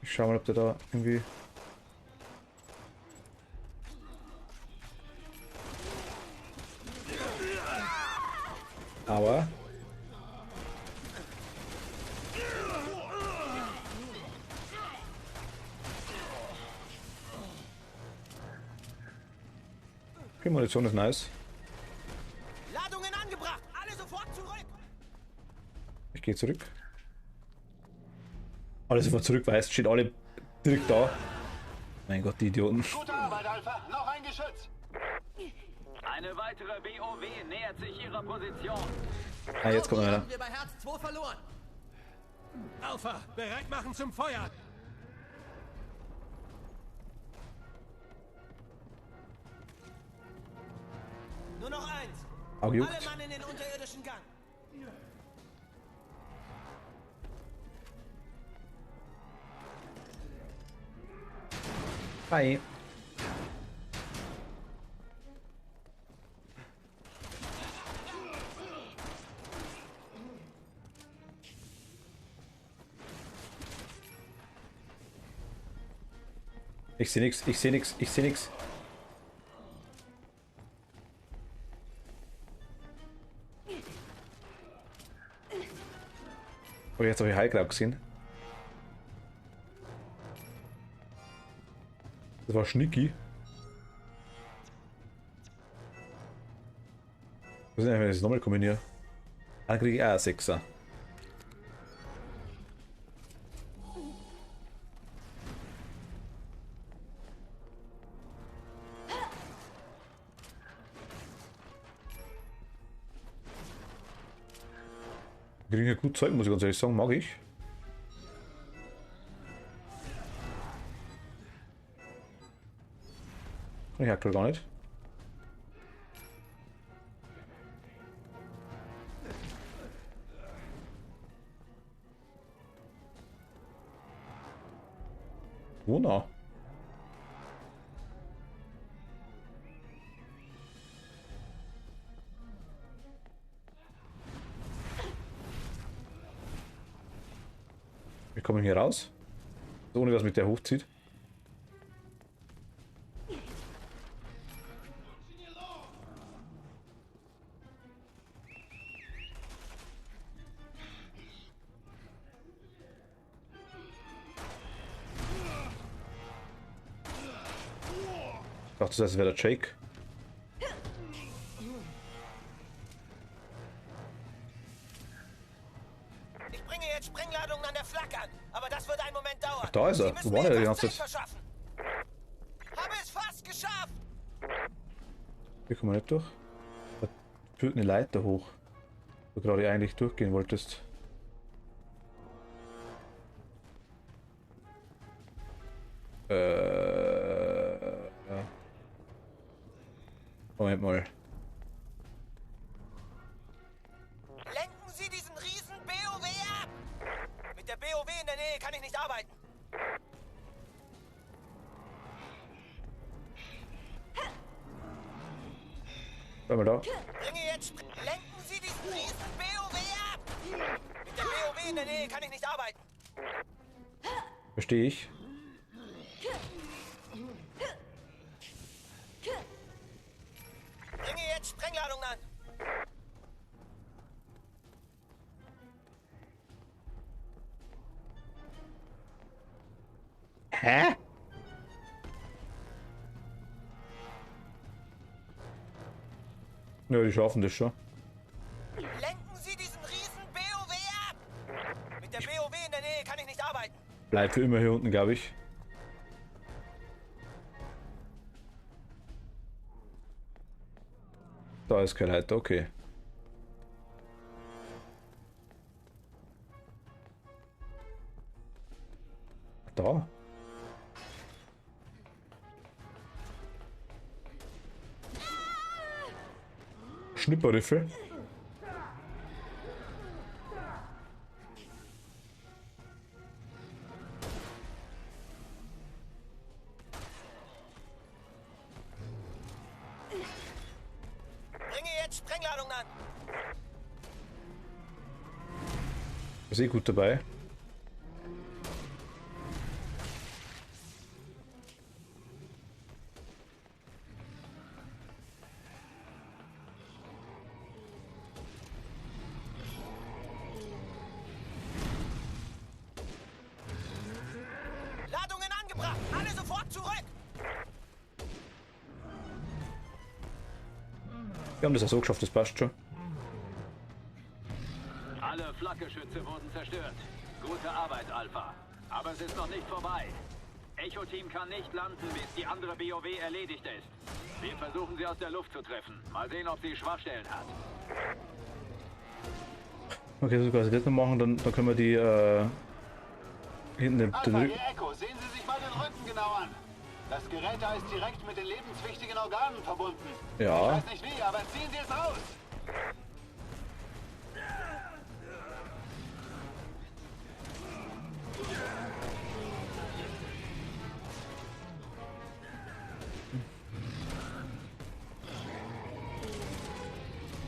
Speaker 4: Ich schau mal, ob der da irgendwie... Aber... Okay, Munition ist nice.
Speaker 12: Ladungen angebracht. Alle sofort zurück.
Speaker 4: Ich gehe zurück. Alle sofort zurück, weißt, steht alle direkt da. Mein Gott, die Idioten.
Speaker 11: Gute Arbeit, Alpha. Noch ein Geschütz.
Speaker 6: Eine weitere BOW nähert sich ihrer Position.
Speaker 4: Ah, jetzt kommt einer.
Speaker 12: Wir bei Herz 2 verloren.
Speaker 9: Alpha, bereit machen zum Feuern.
Speaker 12: Nur noch eins.
Speaker 4: Auge juckt.
Speaker 12: Alle Mann in den unterirdischen Gang.
Speaker 4: Hi. Ich sehe nix, ich sehe nix, ich sehe nix. Oh, jetzt habe ich High Grab gesehen. Das war Schnicki. Was ist denn, wenn ich das nochmal kombiniere? Dann kriege ich auch einen Sechser. Wir kriegen ja gut Zeug, muss ich ganz ehrlich sagen, mag ich. Kann ich aktuell gar nicht. Wo na? Wir kommen hier raus. Ohne dass mich der hochzieht. Ich dachte, das wäre der Jake.
Speaker 12: Ich bringe jetzt Sprengladungen an der Flak an, aber das wird einen Moment dauern.
Speaker 4: Ach, da ist er.
Speaker 12: Sie müssen
Speaker 4: Wo war
Speaker 12: mir
Speaker 4: der die
Speaker 12: etwas
Speaker 4: ganze
Speaker 12: Zeit
Speaker 4: Zeit?
Speaker 12: verschaffen. Habe es fast geschafft.
Speaker 4: Hier kommen wir nicht durch. Da führt eine Leiter hoch. Wo du gerade eigentlich durchgehen wolltest. Moment mal.
Speaker 12: Lenken Sie diesen riesen BOW ab. Mit der BOW in der Nähe kann ich nicht arbeiten.
Speaker 4: Bleib mal da.
Speaker 12: Bringe jetzt lenken Sie diesen riesen BOW ab. Mit der BOW in der Nähe kann ich nicht arbeiten.
Speaker 4: Verstehe ich.
Speaker 12: Bringe jetzt Sprengladungen an.
Speaker 4: Hä? Ja, die schaffen das schon.
Speaker 12: Lenken Sie diesen riesen BOW ab! Mit der BOW in der Nähe kann ich nicht arbeiten.
Speaker 4: Bleibt für immer hier unten, glaube ich. Da ist kein Leiter, okay. Da. Schnipperriffel.
Speaker 12: Bringe jetzt Sprengladungen an.
Speaker 4: Ist eh gut dabei.
Speaker 12: Ladungen angebracht. Alle sofort zurück.
Speaker 4: Wir haben das ja so geschafft, das passt schon.
Speaker 6: Alle Flakgeschütze wurden zerstört. Gute Arbeit, Alpha. Aber es ist noch nicht vorbei. Echo-Team kann nicht landen, bis die andere BOW erledigt ist. Wir versuchen sie aus der Luft zu treffen. Mal sehen, ob sie Schwachstellen hat.
Speaker 4: Okay, so quasi das noch machen, dann können wir die hinten den
Speaker 11: Alpha,
Speaker 4: Rücken.
Speaker 11: hier Echo, sehen Sie sich mal den Rücken genau an. Das Gerät da ist direkt mit den lebenswichtigen Organen verbunden.
Speaker 4: Ja.
Speaker 11: Ich weiß nicht wie, aber ziehen Sie es raus.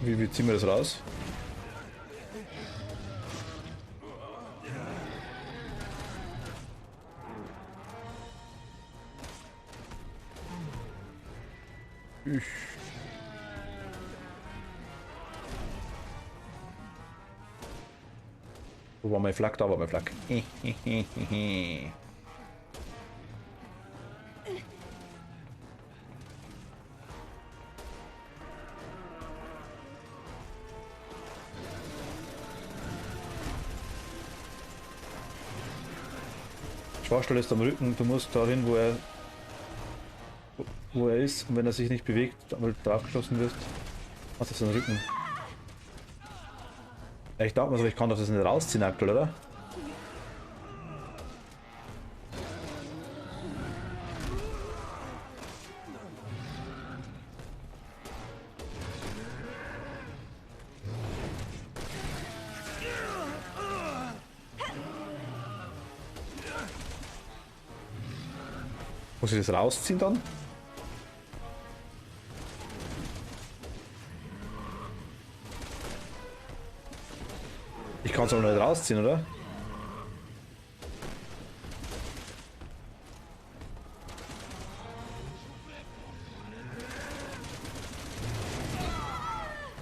Speaker 4: Wie ziehen wir das raus? Wo war mein Flak? Da war mein Flak. Schwachstelle ist am Rücken, du musst dahin, wo er ist, und wenn er sich nicht bewegt, weil du draufgeschossen wirst, hast du seinen Rücken. Ja, ich dachte mir so, ich kann doch das nicht rausziehen aktuell, oder? Muss ich das rausziehen dann? Ich kann es aber nicht rausziehen, oder?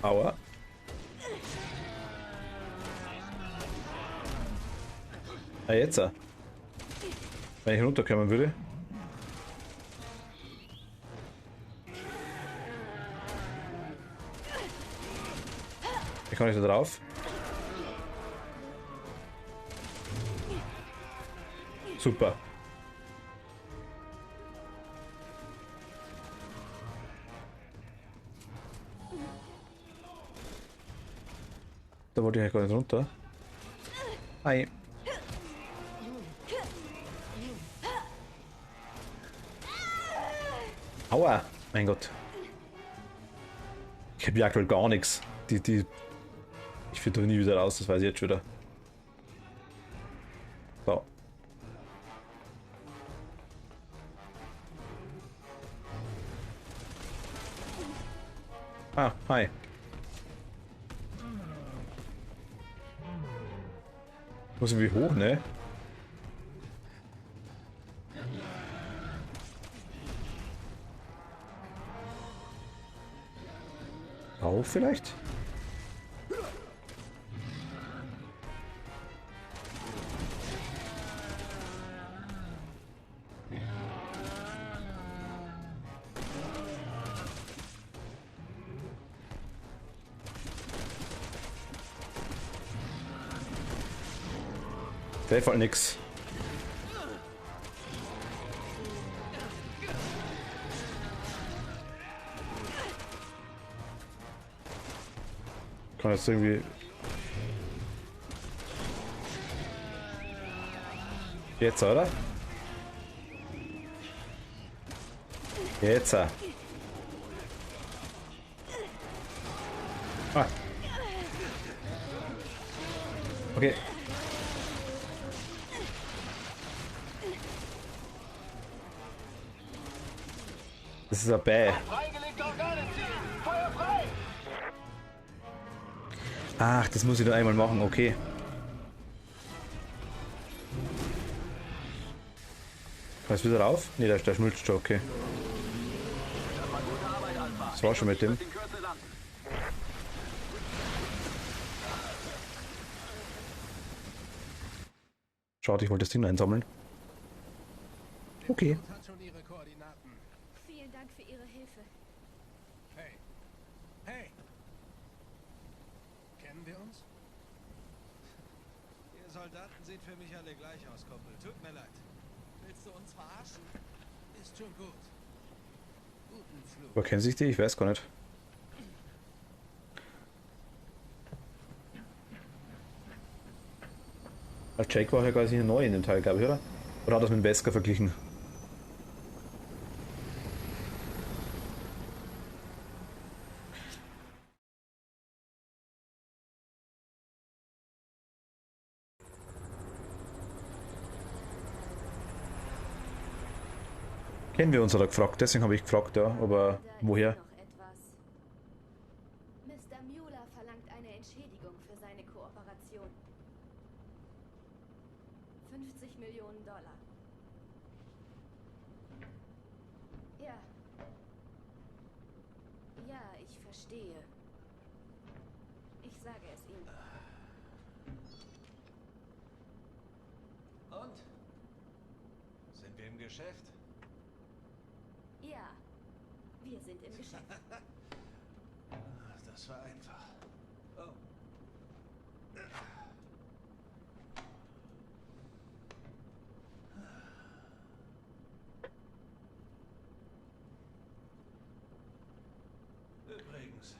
Speaker 4: Aua. Ah, jetzt. Wenn ich runterkommen würde. Ich kann nicht da drauf. Super. Da wollte ich ja gar nicht runter. Hi. Aua, mein Gott. Ich habe ja aktuell gar nichts. Ich finde doch nie wieder raus, das weiß ich jetzt schon wieder. So. Ah, hi. Muss irgendwie hoch, ne? Auf vielleicht? Der fällt nix. Kann jetzt irgendwie... Jetzt, oder? Jetzt. Ah. Okay. Das ist ein Bäh. Ach, das muss ich nur einmal machen, okay. Kann ich wieder rauf? Ne, der schmilzt schon, okay. Das war schon mit dem. Schade, ich wollte das Ding einsammeln. Okay.
Speaker 7: Vielen Dank für Ihre Hilfe.
Speaker 9: Hey. Hey. Kennen wir uns?
Speaker 8: Ihr Soldaten sehen für mich alle gleich aus, Kumpel. Tut mir leid.
Speaker 10: Willst du uns verarschen?
Speaker 9: Ist schon gut. Guten Flug.
Speaker 4: Woher kennen sich die? Ich weiß gar nicht. Jake war ja quasi neu in dem Teil, glaube ich, oder? Oder hat das mit dem Wesker verglichen? Kennen wir uns, hat er gefragt. Deswegen habe ich gefragt, ja, aber woher?
Speaker 7: Mr. Mueller verlangt eine Entschädigung für seine Kooperation. 50 Millionen Dollar. Ja. Ja, ich verstehe. Ich sage es ihm.
Speaker 8: Und? Sind wir im Geschäft?
Speaker 7: Ja, wir sind im Geschäft.
Speaker 8: Das war einfach. Oh. Übrigens,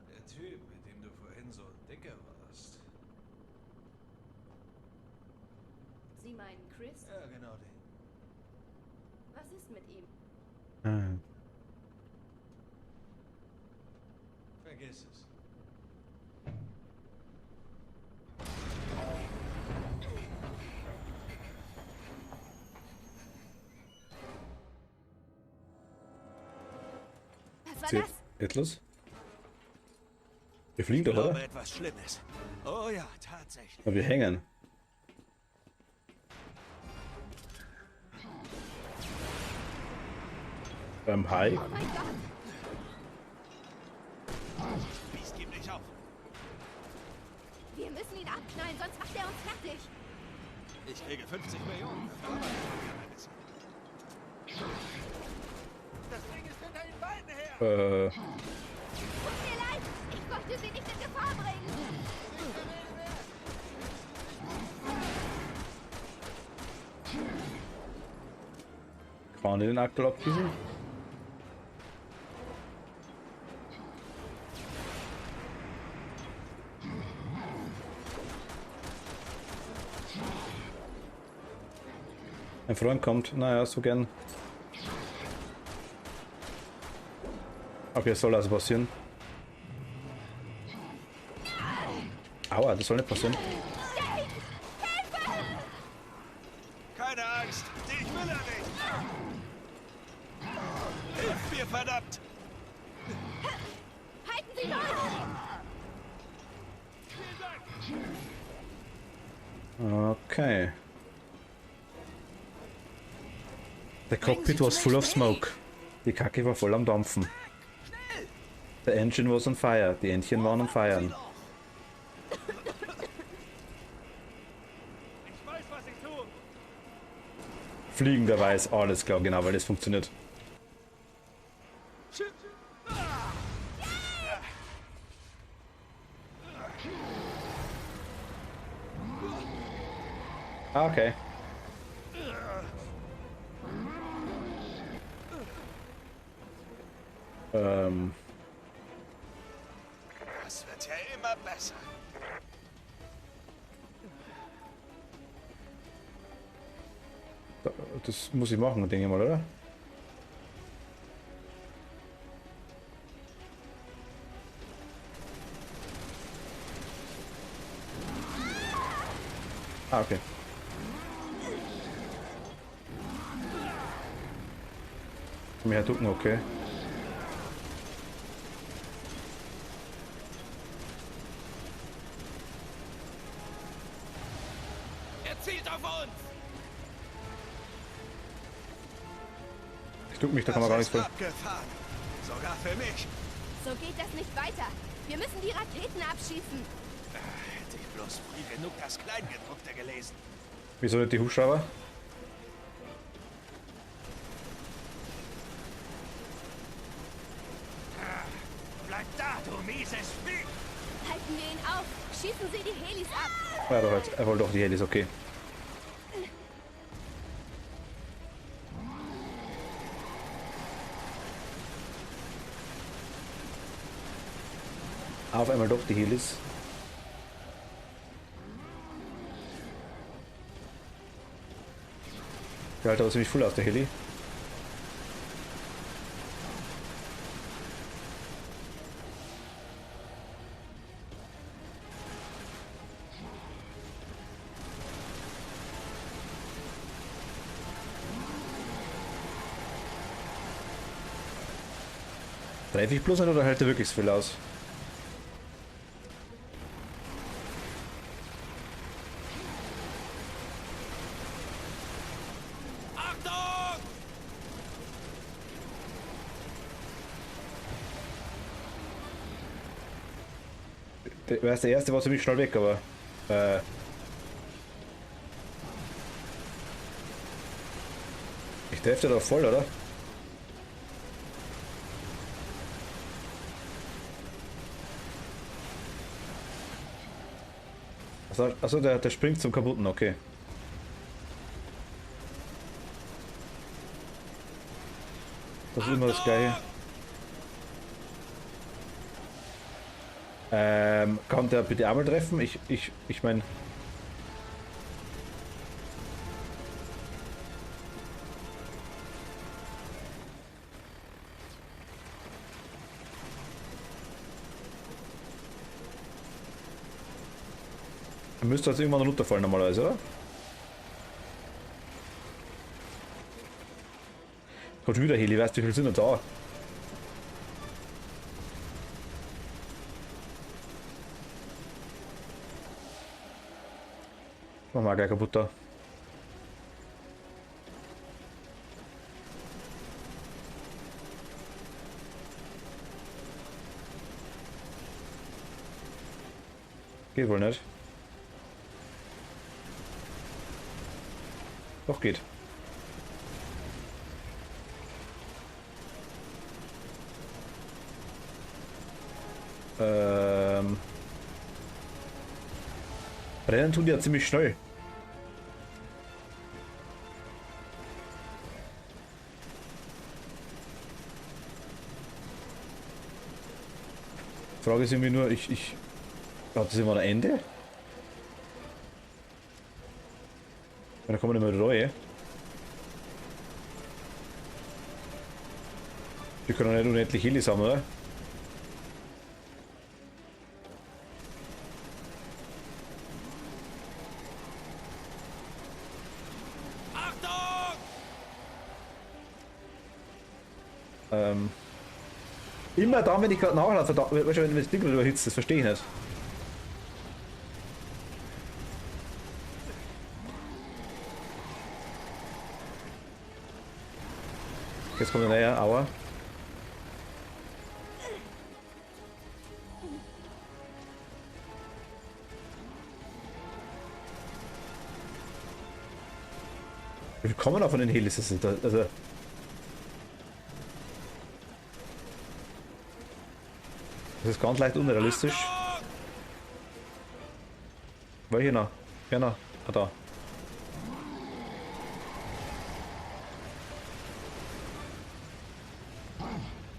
Speaker 8: der Typ, mit dem du vorhin so dicke warst.
Speaker 7: Sie meinen Chris?
Speaker 8: Ja, genau den.
Speaker 7: Was ist mit ihm?
Speaker 8: Vergiss es.
Speaker 7: Was war
Speaker 4: Zählt
Speaker 7: das?
Speaker 4: etwas? Wir fliegen doch, oder?
Speaker 8: Etwas Schlimmes. Oh ja, tatsächlich.
Speaker 4: Aber wir hängen. Hi.
Speaker 7: Oh mein Gott!
Speaker 8: Biest, gib nicht auf.
Speaker 7: Wir müssen ihn abknallen, sonst macht er uns fertig.
Speaker 8: Ich kriege 50 Millionen.
Speaker 9: Das Ding ist hinter den beiden her.
Speaker 7: Tut mir leid, ich wollte sie nicht in Gefahr bringen.
Speaker 4: Kann ich den Akku abschließen? Ein Freund kommt, naja, so gern. Okay, soll also passieren. Aua, das soll nicht passieren.
Speaker 8: Keine Angst, ich will er nicht. Hilf mir, verdammt!
Speaker 7: Halten Sie durch!
Speaker 4: Okay. Der Cockpit was full of smoke. Die Kacke war voll am Dampfen. The engine was on fire. Die Entchen waren am Feiern.
Speaker 9: Ich weiß, was ich tue.
Speaker 4: Fliegenderweise, alles klar, genau, weil das funktioniert. Ah, okay.
Speaker 8: Das wird ja immer besser.
Speaker 4: Das muss ich machen, denke ich mal, oder? Ah, okay. Mehr ducken, okay.
Speaker 12: Er zielt auf uns!
Speaker 4: Ich duck mich, da kann man gar nichts für.
Speaker 8: Abgefahren. Sogar für mich.
Speaker 7: So geht das nicht weiter. Wir müssen die Raketen abschießen.
Speaker 8: Hätte ich bloß früh genug das Kleingedruckte gelesen.
Speaker 4: Wieso nicht die Hubschrauber?
Speaker 8: Bleib da, du mieses Vieh!
Speaker 7: Halten wir ihn auf. Schießen Sie die Helis ab.
Speaker 4: Ja, doch, jetzt. Er wollte doch die Helis, okay. Auf einmal doch die Helis. Der hält aber ziemlich voll aus der Heli. Treffe ich bloß nicht oder hält er wirklich so viel aus?
Speaker 12: Achtung!
Speaker 4: Der erste war ziemlich schnell weg, aber ich treffe da voll, oder? Achso, der springt zum Kaputten, okay. Das ist immer das Gleiche. Kann der bitte einmal treffen? Ich meine. Er müsste jetzt irgendwann runterfallen normalerweise, oder? Kommt schon wieder Heli, weißt du, wie viel sind denn da? Machen wir gleich kaputt da. Geht wohl nicht. Doch geht. Rennen tun die ja ziemlich schnell. Frage ist irgendwie nur, hat das immer ein Ende? Da kommen wir nicht mehr rein. Die können nicht unendlich Helis haben, oder? Immer dann, wenn ich gerade nachlade, verdammt, weißt du, wenn das Ding überhitzt, das verstehe ich nicht. Jetzt kommt er näher, aua. Wie viel kommen da von den Helis? Also das ist ganz leicht unrealistisch. War hier noch? Ja, noch. Ah, da.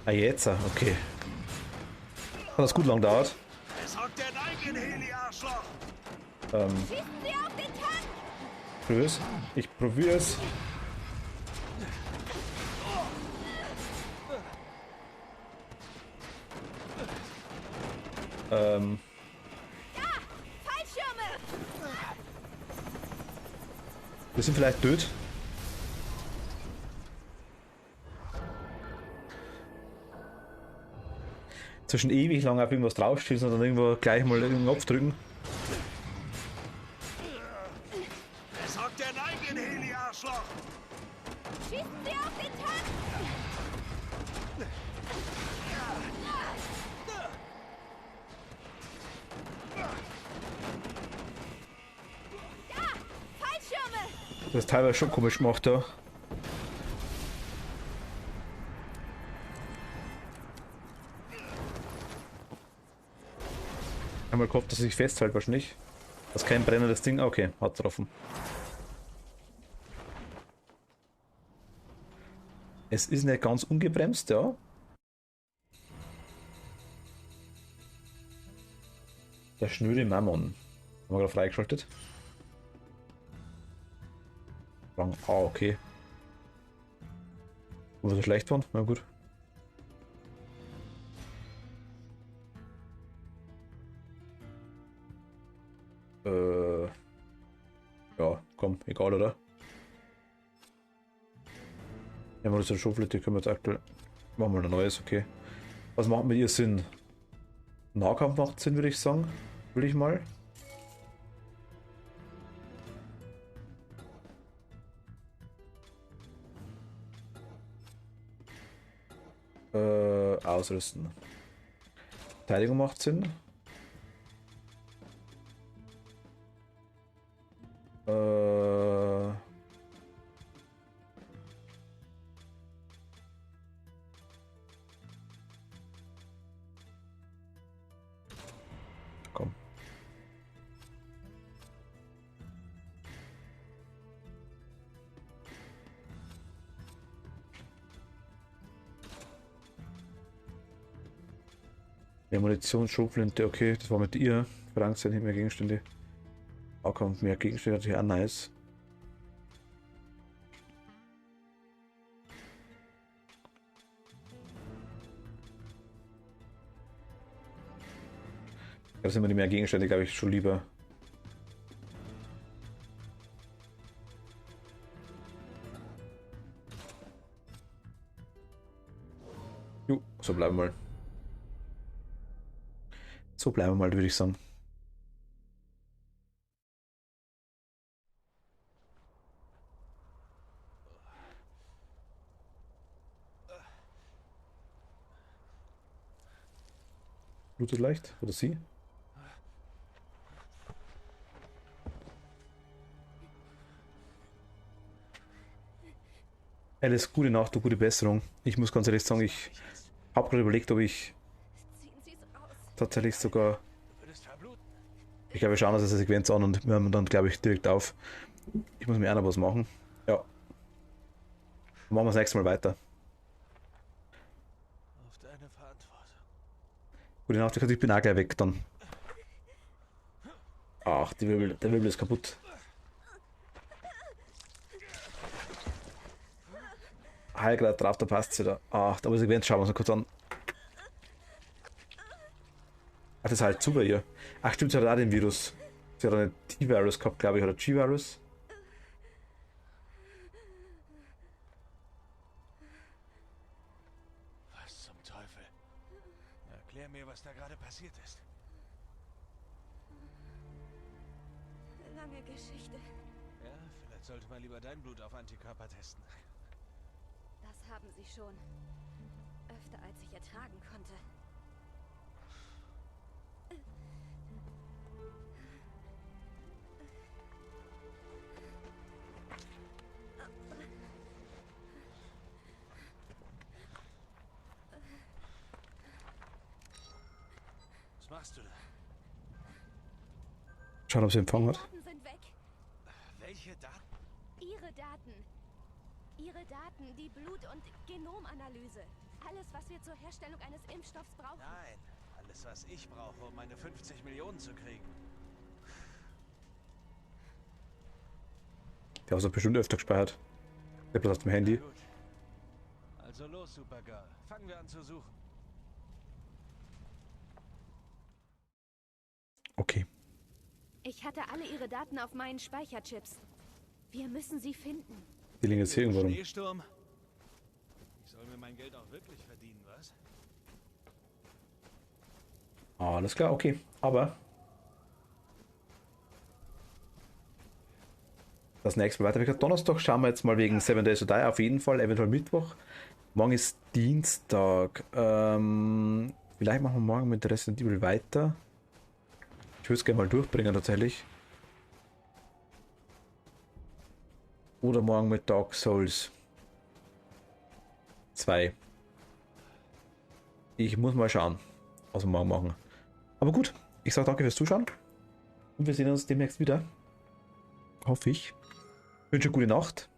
Speaker 4: Ah, jetzt, okay. Hat das gut lang dauert.
Speaker 9: Es hockt der eigene Heli-Arschloch.
Speaker 7: Schießen Sie auf den Tank!
Speaker 4: Probier's. Ich probier's.
Speaker 7: Ja! Fallschirme!
Speaker 4: Wir sind vielleicht tot. Zwischen ewig lang auf irgendwas draufschießen und dann irgendwo gleich mal irgendeinen Knopf drücken.
Speaker 9: Es hockt der eigene Heli-Arschloch.
Speaker 7: Schießen Sie auf den Tank! Ja! Fallschirme!
Speaker 4: Das ist teilweise schon komisch gemacht da. Einmal gehofft, dass ich festhält wahrscheinlich. Das ist kein brennendes Ding. Okay, hat getroffen. Es ist nicht ganz ungebremst, ja. Der schnöde Mammon. Haben wir gerade freigeschaltet. Rang A, okay. War so schlecht waren? Na gut. Ja, komm, egal, oder? Ja, mal das ist eine Schaufel, die können wir jetzt aktuell. Machen wir ein neues, okay. Was macht mit ihr Sinn? Nahkampf macht Sinn, würde ich sagen. Will ich mal. Ausrüsten. Verteidigung macht Sinn. Komm. Ja, Munition, Schrotflinte, okay, das war mit ihr. Verlangt sind nicht mehr Gegenstände. Auch kommt mehr Gegenstände, natürlich auch nice. Da sind mir die mehr Gegenstände, glaube ich, schon lieber. Jo, so bleiben wir mal. So bleiben wir mal, würde ich sagen. Blutet leicht, oder sie? Alice, gute Nacht und gute Besserung. Ich muss ganz ehrlich sagen, ich habe gerade überlegt, ob ich tatsächlich sogar. Ich glaube, wir schauen uns das Sequenz an und wir haben dann, glaube ich, direkt auf. Ich muss mir auch noch was machen. Ja. Dann machen wir das nächste Mal weiter.
Speaker 8: Auf deine Verantwortung.
Speaker 4: Gute Nacht, ich bin auch gleich weg dann. Ach, der Wirbel ist kaputt. Heilgrad drauf, da passt sie da. Ach, da muss ich Sequenz schauen wir uns noch kurz an. Ach, das ist halt zu bei ihr. Ach stimmt, sie hat auch den Virus. Sie hat einen T-Virus gehabt, glaube ich, oder G-Virus.
Speaker 8: Was zum Teufel? Erklär mir, was da gerade passiert ist.
Speaker 7: Lange Geschichte.
Speaker 8: Ja, vielleicht sollte man lieber dein Blut auf Antikörper testen.
Speaker 7: Das haben sie schon. Öfter als ich ertragen konnte.
Speaker 8: Was machst du da?
Speaker 4: Schauen, ob sie Empfang hat.
Speaker 7: Daten sind weg.
Speaker 8: Welche Daten?
Speaker 7: Ihre Daten. Ihre Daten, die Blut- und Genomanalyse. Alles, was wir zur Herstellung eines Impfstoffs brauchen.
Speaker 8: Nein, alles, was ich brauche, um meine 50 Millionen zu kriegen.
Speaker 4: Der hat es bestimmt öfter gespeichert. Der bloß auf dem Handy.
Speaker 8: Na gut. Also los, Supergirl. Fangen wir an zu suchen.
Speaker 4: Okay.
Speaker 7: Ich hatte alle ihre Daten auf meinen Speicherchips. Wir müssen sie finden.
Speaker 4: Die liegen jetzt hier irgendwo rum.
Speaker 8: Schneesturm? Ich soll mir mein Geld auch wirklich verdienen, was?
Speaker 4: Alles klar, okay. Aber das nächste Mal weiter. Wie gesagt, Donnerstag schauen wir jetzt mal wegen 7 Days to Die. Auf jeden Fall, eventuell Mittwoch. Morgen ist Dienstag. Vielleicht machen wir morgen mit Resident Evil weiter. Ich würde es gerne mal durchbringen tatsächlich. Oder morgen mit Dark Souls 2. Ich muss mal schauen, was wir morgen machen. Aber gut, ich sage danke fürs Zuschauen. Und wir sehen uns demnächst wieder. Hoffe ich. Wünsche gute Nacht.